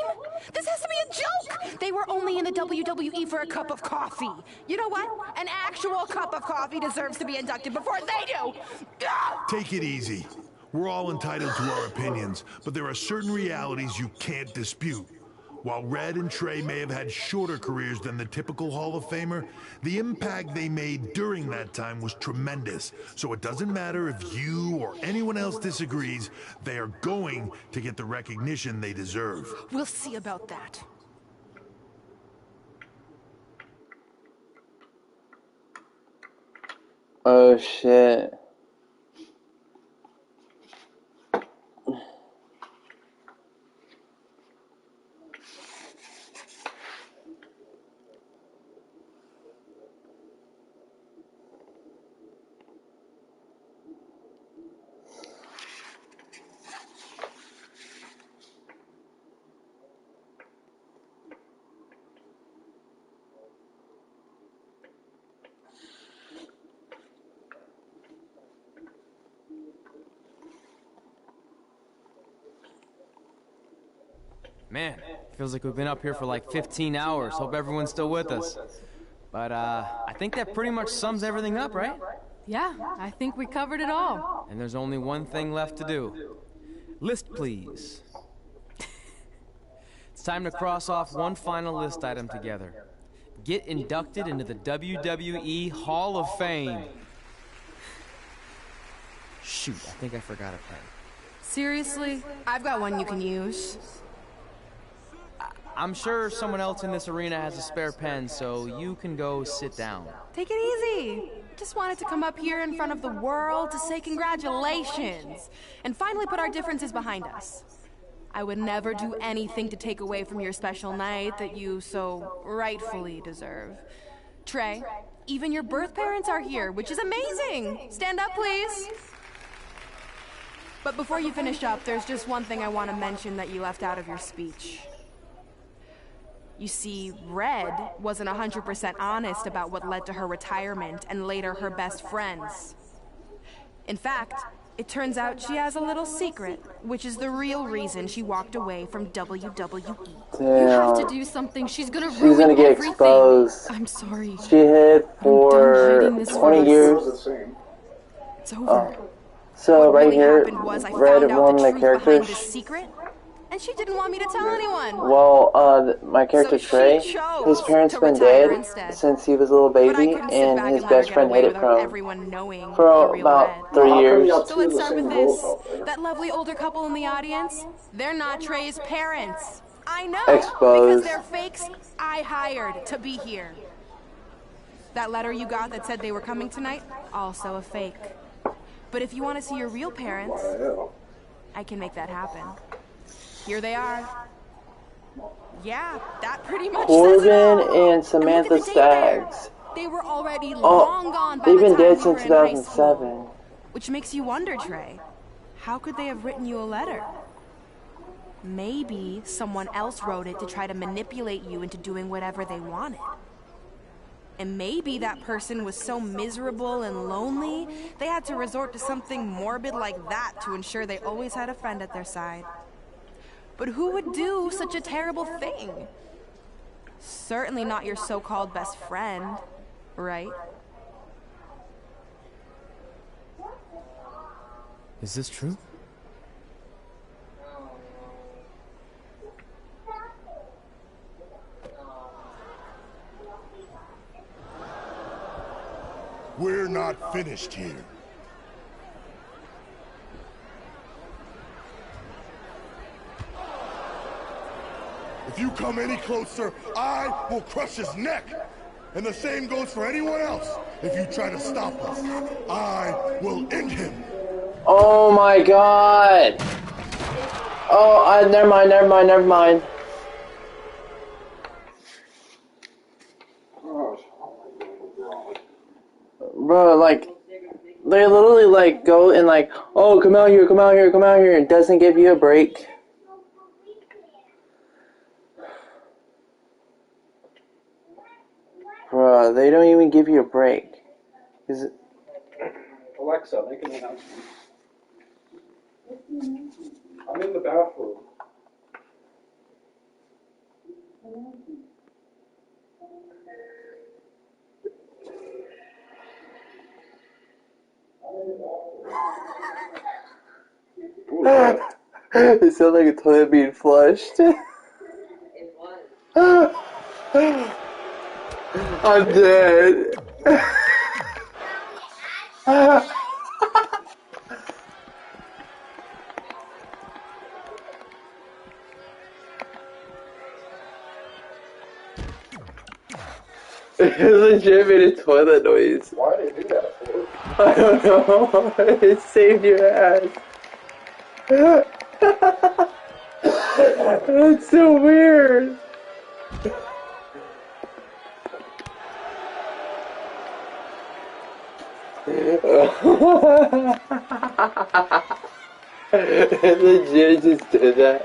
L: This has to be a joke! They were only in the WWE for a cup of coffee. You know what? An actual cup of coffee deserves to be inducted before they do!
J: Take it easy. We're all entitled to our opinions, but there are certain realities you can't dispute. While Red and Trey may have had shorter careers than the typical Hall of Famer, the impact they made during that time was tremendous. So it doesn't matter if you or anyone else disagrees, they are going to get the recognition they deserve.
L: We'll see about that.
I: Oh shit.
E: Man, feels like we've been up here for like 15 hours. Hope everyone's still with us. But I think that pretty much sums everything up, right?
F: Yeah, I think we covered it all.
E: And there's only one thing left to do. List, please. It's time to cross off one final list item together. Get inducted into the WWE Hall of Fame. Shoot, I think I forgot a pen.
F: Seriously?
L: I've got one you can use.
E: I'm sure someone else in this arena has a spare pen, so you can go sit down.
L: Take it easy. Just wanted to come up here in front of the world to say congratulations and finally put our differences behind us. I would never do anything to take away from your special night that you so rightfully deserve. Trey, even your birth parents are here, which is amazing. Stand up, please. But before you finish up, there's just one thing I want to mention that you left out of your speech. You see, Red wasn't 100% honest about what led to her retirement and later her best friends. In fact, it turns out she has a little secret, which is the real reason she walked away from WWE.
I: Damn.
F: You have to do something. She's gonna ruin
I: gonna get
F: everything.
I: exposed.
F: I'm sorry.
I: She hid for
F: I'm done hiding this
I: 20
F: from
I: years.
F: us. It's over.
I: So
L: What
I: right
L: really
I: here,
L: happened was I
I: Red
L: found out
I: one
L: the
I: of the
L: truth behind
I: characters.
L: this secret, and she didn't want me to tell anyone.
I: Well, my character
L: So
I: Trey,
L: she chose
I: his parents
L: to
I: been
L: retire
I: dead
L: instead.
I: since he was a little
L: But I
I: baby,
L: couldn't sit
I: and
L: back
I: his
L: and let her
I: best
L: get
I: friend
L: away
I: hid it
L: without
I: from
L: everyone knowing
I: for
L: you're real
I: about
L: red.
I: 3 years.
L: So let's start with this. That lovely older couple in the audience, they're not Trey's parents. I know, because
I: Exposed.
L: they're fakes I hired to be here. That letter you got that said they were coming tonight, also a fake. But if you want to see your real parents, I can make that happen. Here they are. Yeah, that pretty much says it all.
I: Corbin and Samantha Staggs.
L: They were already long gone by
I: They've
L: the
I: been
L: time
I: dead
L: we
I: since
L: were in high
I: 2007.
L: school. Which makes you wonder, Trey, how could they have written you a letter? Maybe someone else wrote it to try to manipulate you into doing whatever they wanted. And maybe that person was so miserable and lonely, they had to resort to something morbid like that to ensure they always had a friend at their side. But who would do such a terrible thing? Certainly not your so-called best friend, right?
E: Is this true?
J: We're not finished here. If you come any closer, I will crush his neck. And the same goes for anyone else. If you try to stop us, I will end him.
I: Oh my god! Oh, never mind. Bro, like, they literally, like, go and, like, oh, come out here, and doesn't give you a break. Bro, they don't even give you a break. Is it?
H: Alexa, make an announcement. I'm in the bathroom.
I: It sounds like a toilet being flushed. I'm dead. It legit made a toilet noise.
H: Why did they do that for?
I: I don't know. It saved your ass. That's so weird. It legit just did that.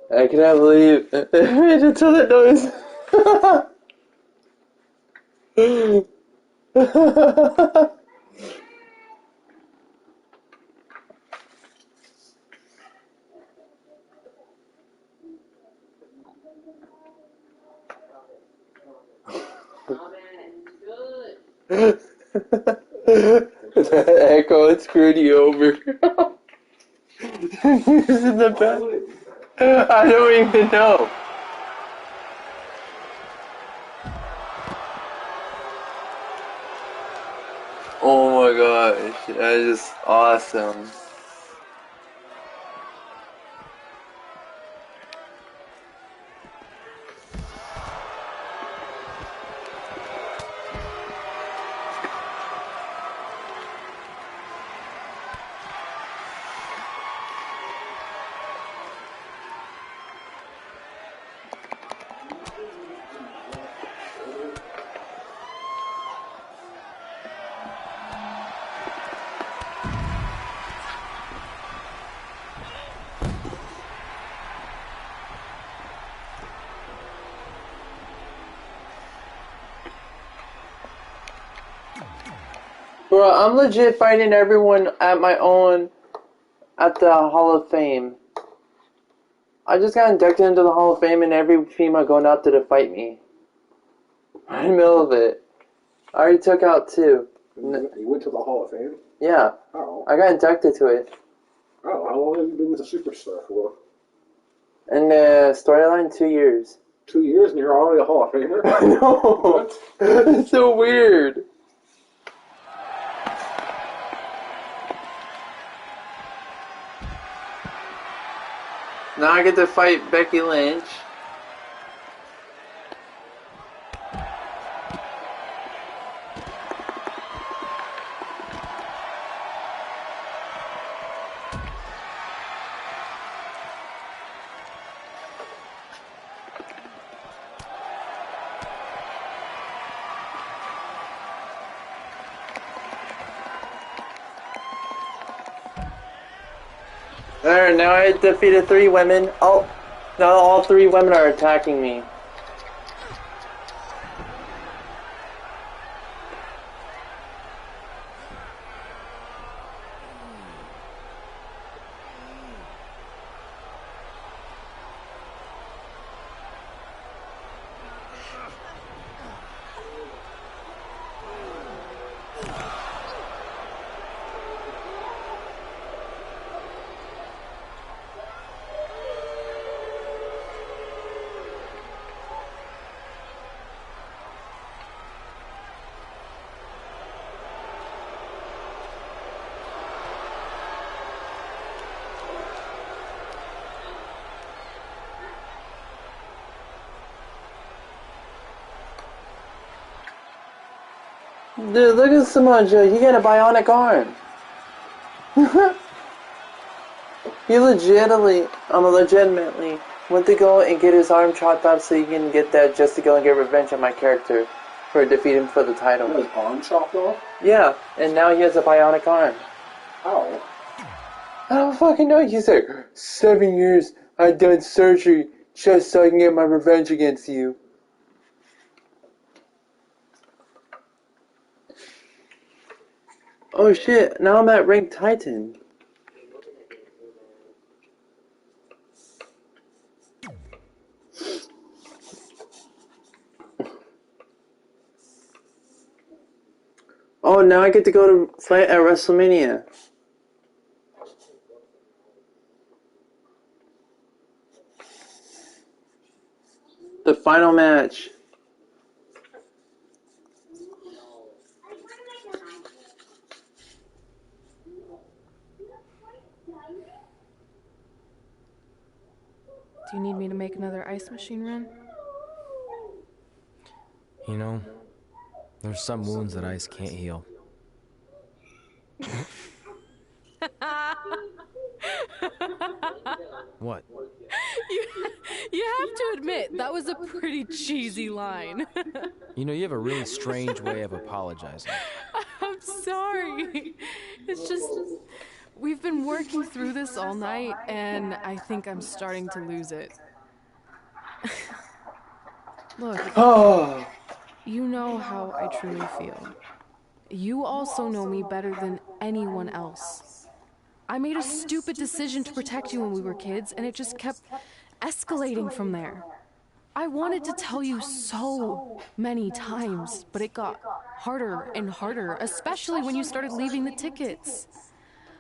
I: I cannot believe it made a toilet noise. That echo had screwed you over. Who's in the back? I don't even know. Oh my gosh, that is just awesome. Bro, I'm legit fighting everyone at my own, at the Hall of Fame. I just got inducted into the Hall of Fame and every female going out there to fight me. Right in the middle of it. I already took out 2.
H: You went to the Hall of Fame?
I: Yeah.
H: Oh.
I: I got inducted to it.
H: Oh, how long have you been with a superstar for?
I: In the storyline, 2 years.
H: 2 years and you're already a Hall of Famer?
I: I know. It's so weird. Now I get to fight Becky Lynch. There, now I defeated 3 women. Oh, now all 3 women are attacking me. Dude, look at Samoa Joe. He got a bionic arm. He legitimately went to go and get his arm chopped off so you can get that just to go and get revenge on my character for defeating him for the title.
H: His arm chopped off?
I: Yeah, and now he has a bionic arm.
H: How?
I: I don't fucking know. He said, 7 years I've done surgery just so I can get my revenge against you. Oh shit, now I'm at rank Titan. Oh, now I get to go to fight at WrestleMania. The final match.
F: Do you need me to make another ice machine run?
E: You know, there's some wounds that ice can't heal. What?
F: You have to admit, that was a pretty cheesy line.
E: You know, you have a really strange way of apologizing.
F: I'm sorry. It's just, we've been working through this all night, and I think I'm starting to lose it. Look, you know how I truly feel. You also know me better than anyone else. I made a stupid decision to protect you when we were kids, and it just kept escalating from there. I wanted to tell you so many times, but it got harder and harder, especially when you started leaving the tickets.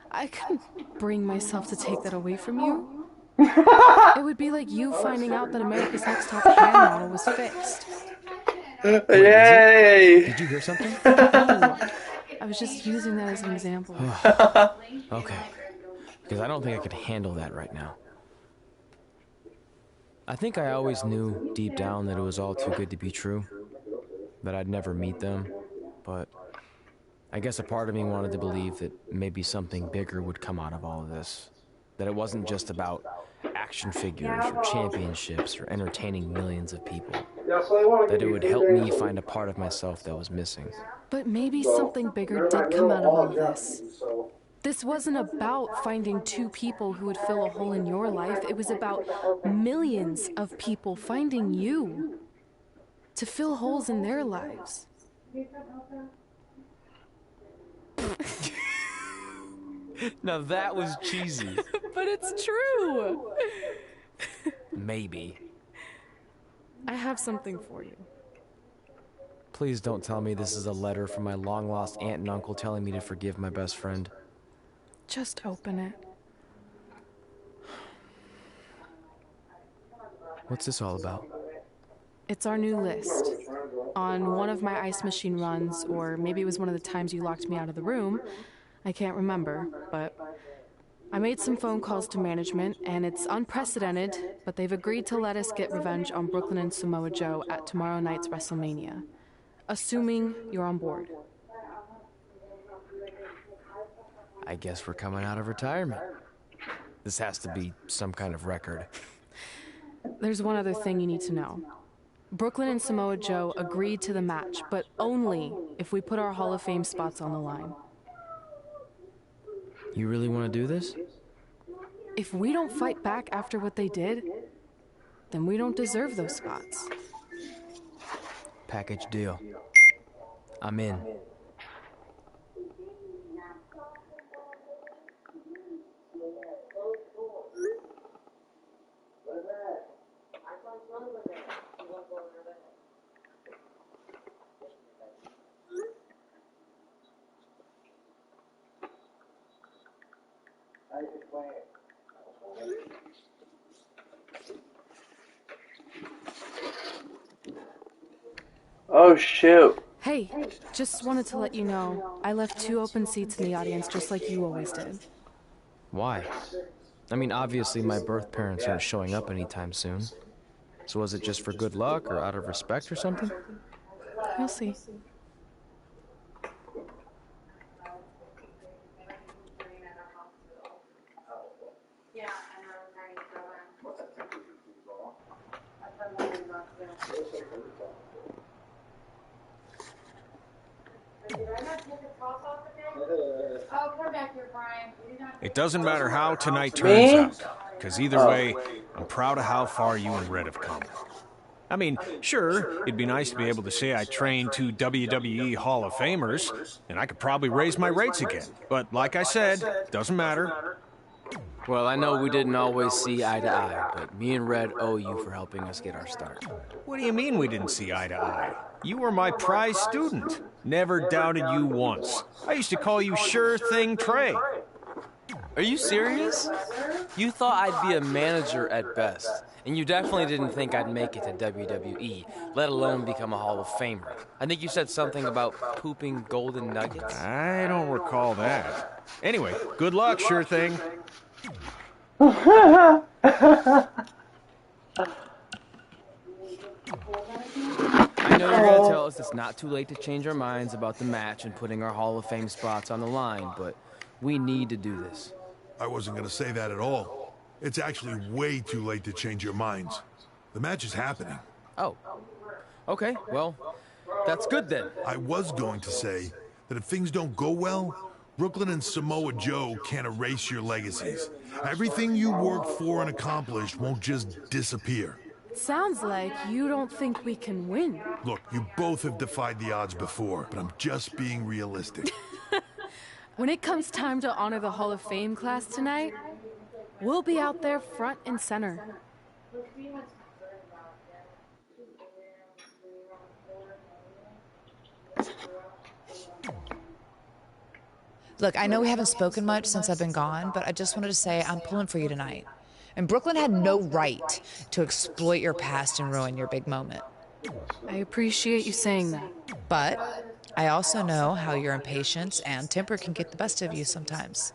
F: I couldn't bring myself to take that away from you. It would be like you finding out that America's Next Top Can model was fixed.
I: Yay!
E: Did you hear something?
F: No, I was just using that as an example.
E: Okay, because I don't think I could handle that right now. I think I always knew deep down that it was all too good to be true, that I'd never meet them, but I guess a part of me wanted to believe that maybe something bigger would come out of all of this, that it wasn't just about action figures or championships or entertaining millions of people, that it would help me find a part of myself that was missing.
F: But maybe something bigger did come out of all this. This wasn't about finding 2 people who would fill a hole in your life. It was about millions of people finding you to fill holes in their lives.
E: Now that was cheesy.
F: But it's true.
E: maybe.
F: I have something for you.
E: Please don't tell me this is a letter from my long-lost aunt and uncle telling me to forgive my best friend.
F: Just open it.
E: What's this all about?
F: It's our new list. On one of my ice machine runs, or maybe it was one of the times you locked me out of the room, I can't remember, but I made some phone calls to management, and it's unprecedented, but they've agreed to let us get revenge on Brooklyn and Samoa Joe at tomorrow night's WrestleMania. Assuming you're on board.
E: I guess we're coming out of retirement. This has to be some kind of record.
F: There's one other thing you need to know. Brooklyn and Samoa Joe agreed to the match, but only if we put our Hall of Fame spots on the line.
E: You really want to do this?
F: If we don't fight back after what they did, then we don't deserve those spots.
E: Package deal. I'm in.
I: Oh, shoot.
F: Hey, just wanted to let you know, I left 2 open seats in the audience just like you always did.
E: Why? I mean, obviously my birth parents aren't showing up anytime soon. So was it just for good luck or out of respect or something?
F: You'll see.
S: It doesn't matter how tonight turns out, because either way, I'm proud of how far you and Red have come. I mean, sure, it'd be nice to be able to say I trained 2 WWE Hall of Famers, and I could probably raise my rates again. But like I said, doesn't matter.
E: Well, I know we didn't always see eye to eye, but me and Red owe you for helping us get our start.
S: What do you mean we didn't see eye to eye? You were my prize student. Never doubted you once. I used to call you Sure Thing Trey.
E: Are you serious? You thought I'd be a manager at best, and you definitely didn't think I'd make it to WWE, let alone become a Hall of Famer. I think you said something about pooping golden nuggets.
S: I don't recall that. Anyway, good luck, Sure Thing.
E: I know you're going to tell us it's not too late to change our minds about the match and putting our Hall of Fame spots on the line, but we need to do this.
J: I wasn't going to say that at all. It's actually way too late to change your minds. The match is happening.
E: Oh. Okay, well, that's good then.
J: I was going to say that if things don't go well, Brooklyn and Samoa Joe can't erase your legacies. Everything you worked for and accomplished won't just disappear.
F: Sounds like you don't think we can win.
J: Look, you both have defied the odds before, but I'm just being realistic.
F: When it comes time to honor the Hall of Fame class tonight, we'll be out there front and center.
K: Look, I know we haven't spoken much since I've been gone, but I just wanted to say I'm pulling for you tonight. And Brooklyn had no right to exploit your past and ruin your big moment.
F: I appreciate you saying that.
K: But I also know how your impatience and temper can get the best of you sometimes.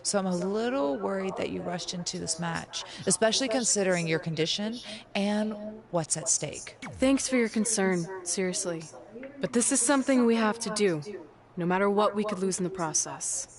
K: So I'm a little worried that you rushed into this match, especially considering your condition and what's at stake.
F: Thanks for your concern, seriously. But this is something we have to do, no matter what we could lose in the process.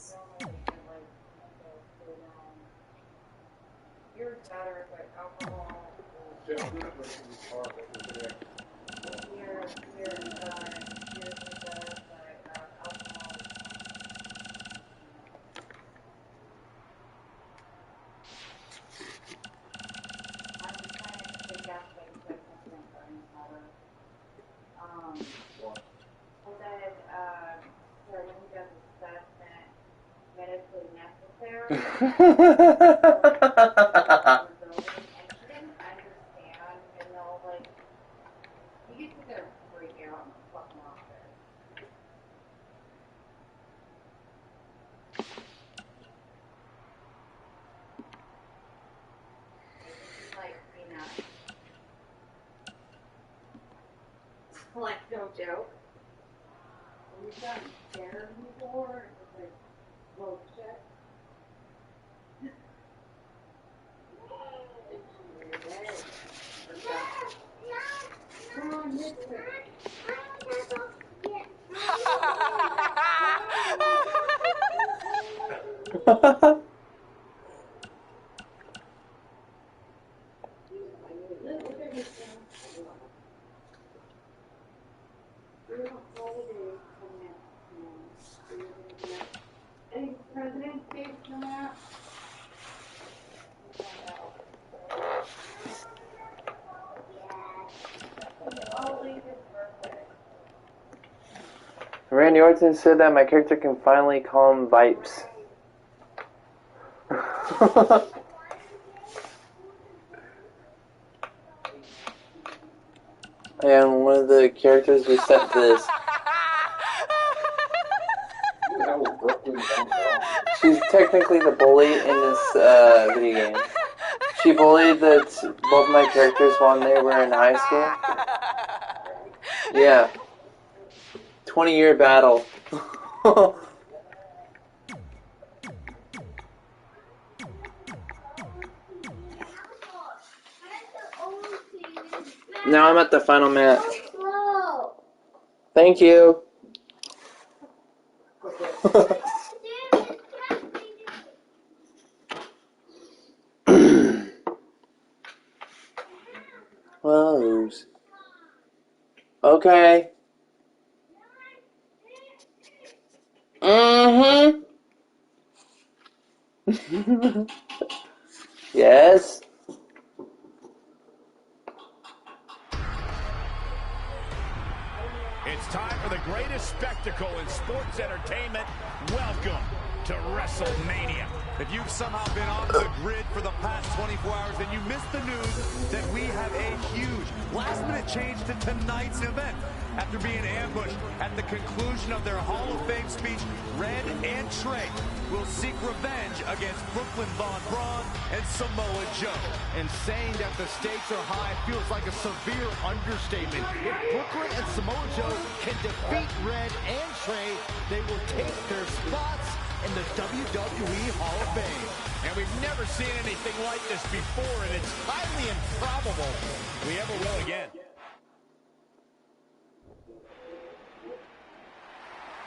P: joke. We've done dinner before. It's like, well, shit. Come on, mister. Any President's Day coming out?
I: Randy Orton said that my character can finally calm vibes. And one of the characters we sent this. She's technically the bully in this video game. She bullied both my characters while they were in high school. Yeah. 20-year battle. Now I'm at the final match. Thank you. Close. Okay. Yes.
A: It's time for the greatest spectacle in sports entertainment. Welcome to WrestleMania.
D: If you've somehow been off the grid for the past 24 hours, then you missed the news that we have a huge last-minute change to tonight's event. After being ambushed at the conclusion of their Hall of Fame speech, Red and Trey will seek revenge against Brooklyn Von Braun and Samoa Joe.
B: And saying that the stakes are high feels like a severe understatement. If Brooklyn and Samoa Joe can defeat Red and Trey, they will take their spots in the WWE Hall of Fame.
A: And we've never seen anything like this before, and it's highly improbable we ever will again.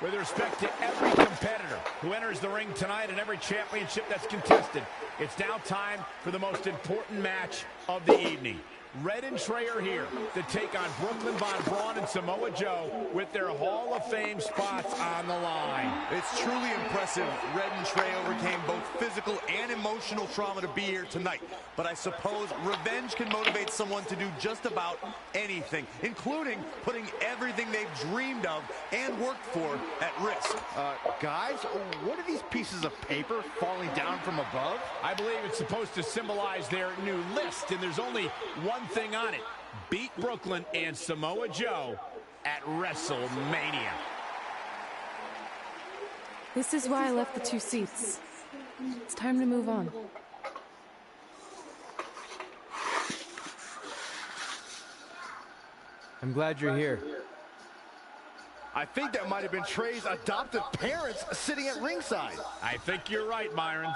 A: With respect to every competitor who enters the ring tonight and every championship that's contested, it's now time for the most important match of the evening. Red and Trey are here to take on Brooklyn Von Braun and Samoa Joe with their Hall of Fame spots on the line.
D: It's truly impressive. Red and Trey overcame both physical and emotional trauma to be here tonight. But I suppose revenge can motivate someone to do just about anything, including putting everything they've dreamed of and worked for at risk.
B: Guys, what are these pieces of paper falling down from above?
A: I believe it's supposed to symbolize their new list, and there's only one thing on it: beat Brooklyn and Samoa Joe at WrestleMania.
F: This is why I left the 2 seats. It's time to move on.
E: I'm glad you're here.
B: I think that might have been Trey's adoptive parents sitting at ringside.
A: I think you're right, Myron.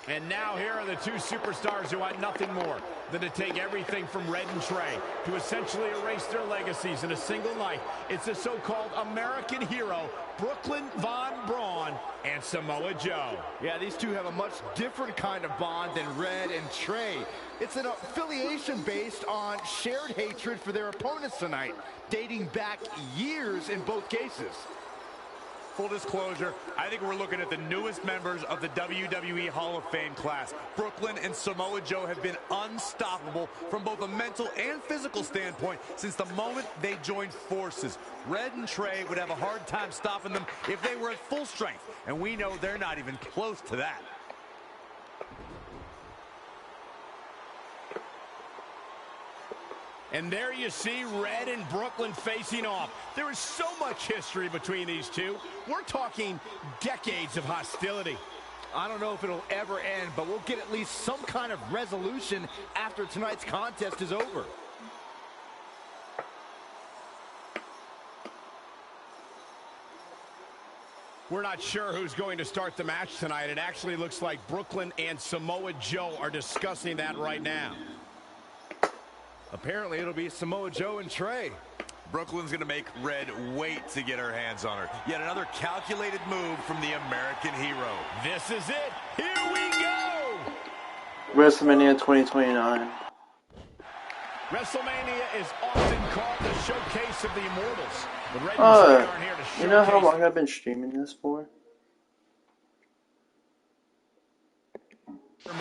A: And now here are the two superstars who want nothing more than to take everything from Red and Trey to essentially erase their legacies in a single night. It's the so-called American hero, Brooklyn Von Braun and Samoa Joe.
B: Yeah, these two have a much different kind of bond than Red and Trey. It's an affiliation based on shared hatred for their opponents tonight, dating back years in both cases.
D: Full disclosure, I think we're looking at the newest members of the WWE Hall of Fame class. Brooklyn and Samoa Joe have been unstoppable from both a mental and physical standpoint since the moment they joined forces. Red and Trey would have a hard time stopping them if they were at full strength, and we know they're not even close to that.
A: And there you see Red and Brooklyn facing off. There is so much history between these two. We're talking decades of hostility.
B: I don't know if it'll ever end, but we'll get at least some kind of resolution after tonight's contest is over.
A: We're not sure who's going to start the match tonight. It actually looks like Brooklyn and Samoa Joe are discussing that right now.
B: Apparently, it'll be Samoa Joe and Trey.
D: Brooklyn's going to make Red wait to get her hands on her. Yet another calculated move from the American hero.
A: This is it. Here we go.
I: WrestleMania 2029.
A: WrestleMania is often called the showcase of the immortals. But Red and Trey aren't here to showcase.
I: You know how long I've been streaming this for?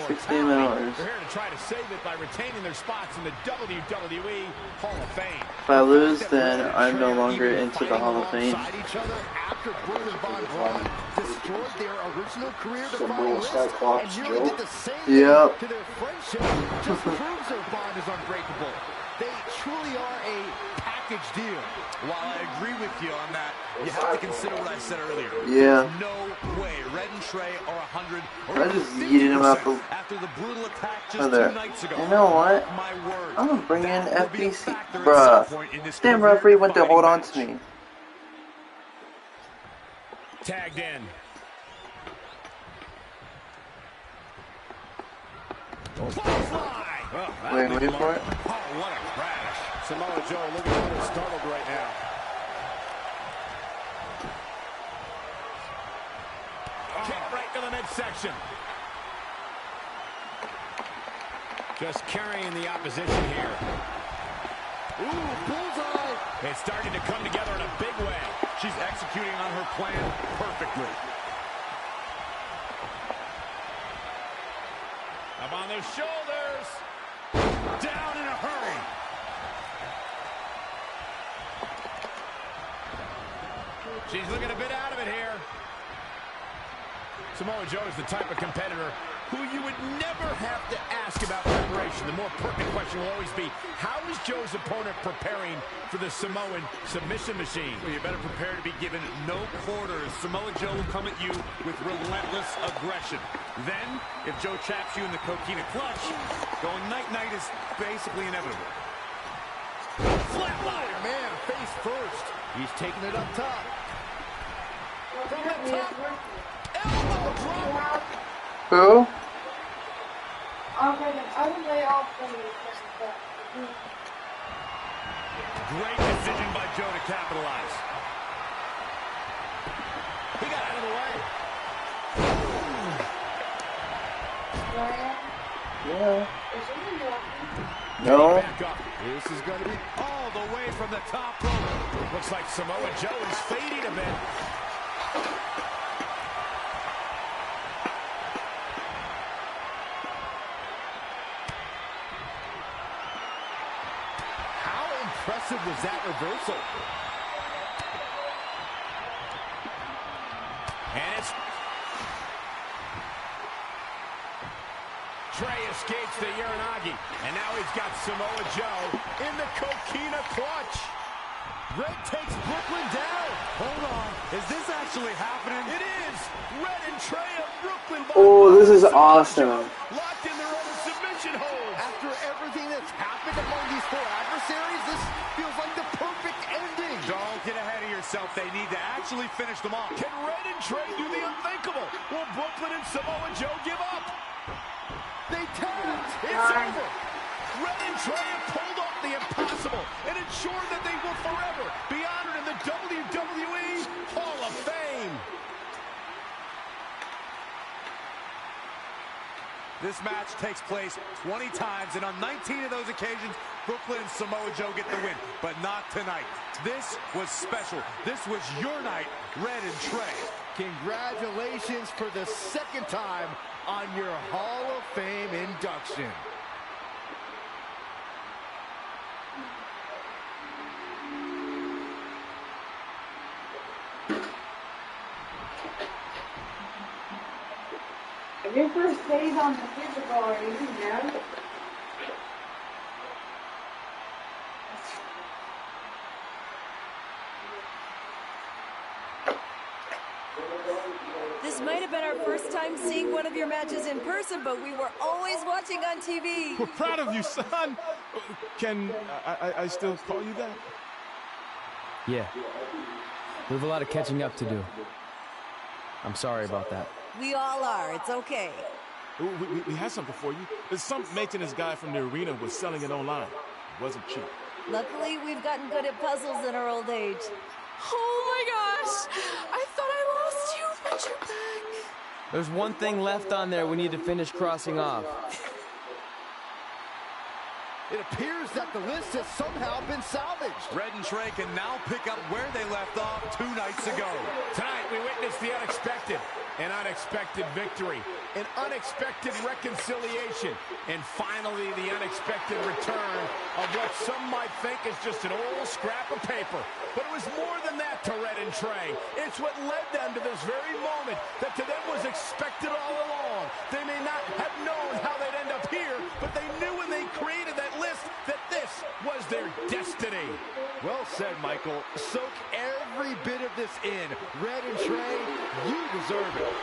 I: 16 hours.
A: They're here to try to save it by retaining their spots in the WWE Hall of Fame.
I: If I lose, then I'm no longer into the Hall of Fame.
B: After Brooklyn Von Braun destroyed their original career-defining list, and nearly did the same to their friendship, just proves their bond is unbreakable. They truly are a package deal.
D: While I agree with you on that, you have to consider what I said earlier.
I: Yeah.
D: There's no way Red and Trey are 100
I: I
D: or
I: just yeeted him up
D: after the brutal attack just
I: other.
D: 2 nights ago.
I: You know what?
D: My word.
I: I'm gonna bring in FBC. Bruh. Damn referee went to hold on to me.
A: Tagged in.
I: Wait for it.
A: Oh, what a crash. Samoa Joe looking a little startled right now. Kick right to the midsection. Just carrying the opposition here.
B: Ooh, bullseye.
A: It's starting to come together in a big way.
D: She's executing on her plan perfectly.
A: Up on their shoulders. Down in a hurry. She's looking a bit out of it here. Samoa Joe is the type of competitor who you would never have to ask about preparation. The more pertinent question will always be, how is Joe's opponent preparing for the Samoan submission machine?
D: Well, you better prepare to be given no quarters. Samoa Joe will come at you with relentless aggression. Then, if Joe chaps you in the coquina clutch, going night-night is basically inevitable.
B: Flatliner, man, face first. He's taking it up top.
A: From the top. Elbow drop.
I: Who?
D: Great decision by Joe to capitalize.
A: He got out of the way.
I: Yeah. No.
A: This is going to be all the way from the top rope. Looks like Samoa Joe is fading a bit.
B: How impressive was that reversal?
A: And it's Trey escapes the Uranagi, and now he's got Samoa Joe in the coquina clutch. Red takes Brooklyn down.
D: Hold on. Is this actually happening?
A: It is. Red and Trey of Brooklyn.
I: Oh, this is awesome.
A: Locked in their own submission hold.
B: After everything that's happened among these four adversaries, this feels like the perfect ending.
D: Don't get ahead of yourself. They need to actually finish them off.
A: Can Red and Trey do the unthinkable? Will Brooklyn and Samoa Joe give up?
B: They tapped.
A: It's over. Red and Trey have pulled off the impossible and ensured that they will forever be honored in the WWE Hall of Fame.
D: This match takes place 20 times, and on 19 of those occasions, Brooklyn and Samoa Joe get the win, but not tonight. This was special. This was your night, Red and Trey.
B: Congratulations for the second time on your Hall of Fame induction.
P: Your first days on the physical are easy, man.
V: This might have been our first time seeing one of your matches in person, but we were always watching on TV.
C: We're proud of you, son. Can I still call you that?
E: Yeah. We have a lot of catching up to do. I'm sorry about that.
V: We all are. It's okay.
C: We had something for you. Some maintenance guy from the arena was selling it online. It wasn't cheap.
V: Luckily, we've gotten good at puzzles in our old age.
F: Oh my gosh! I thought I lost you, but you're back.
E: There's one thing left on there we need to finish crossing off.
B: It appears that the list has somehow been salvaged.
D: Red and Trey can now pick up where they left off 2 nights ago.
A: Tonight, we witnessed the unexpected, an unexpected victory, an unexpected reconciliation, and finally the unexpected return of what some might think is just an old scrap of paper. But it was more than that to Red and Trey. It's what led them to this very moment that to them was expected all along. They may not have known how they'd end up here, but they knew when they created that list that this was their destiny.
B: Well said, Michael. Soak every bit of this in. Red and Trey, you deserve it.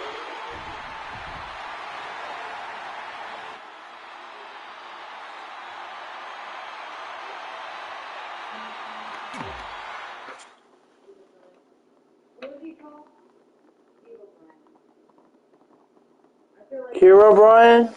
I: Hero Brian?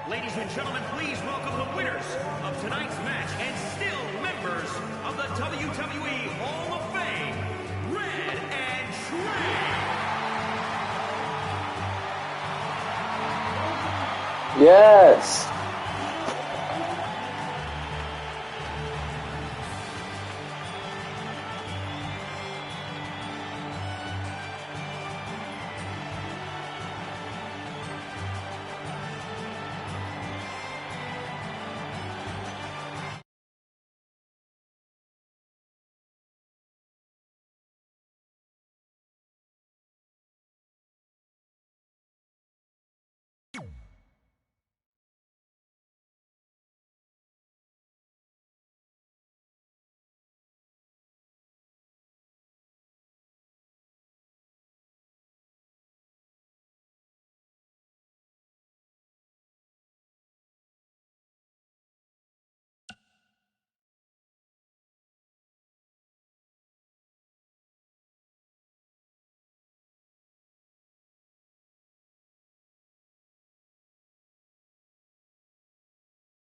Q: Ladies and gentlemen, please welcome the winners of tonight's match and still members of the WWE Hall of Fame, Red and Trey.
I: Yes.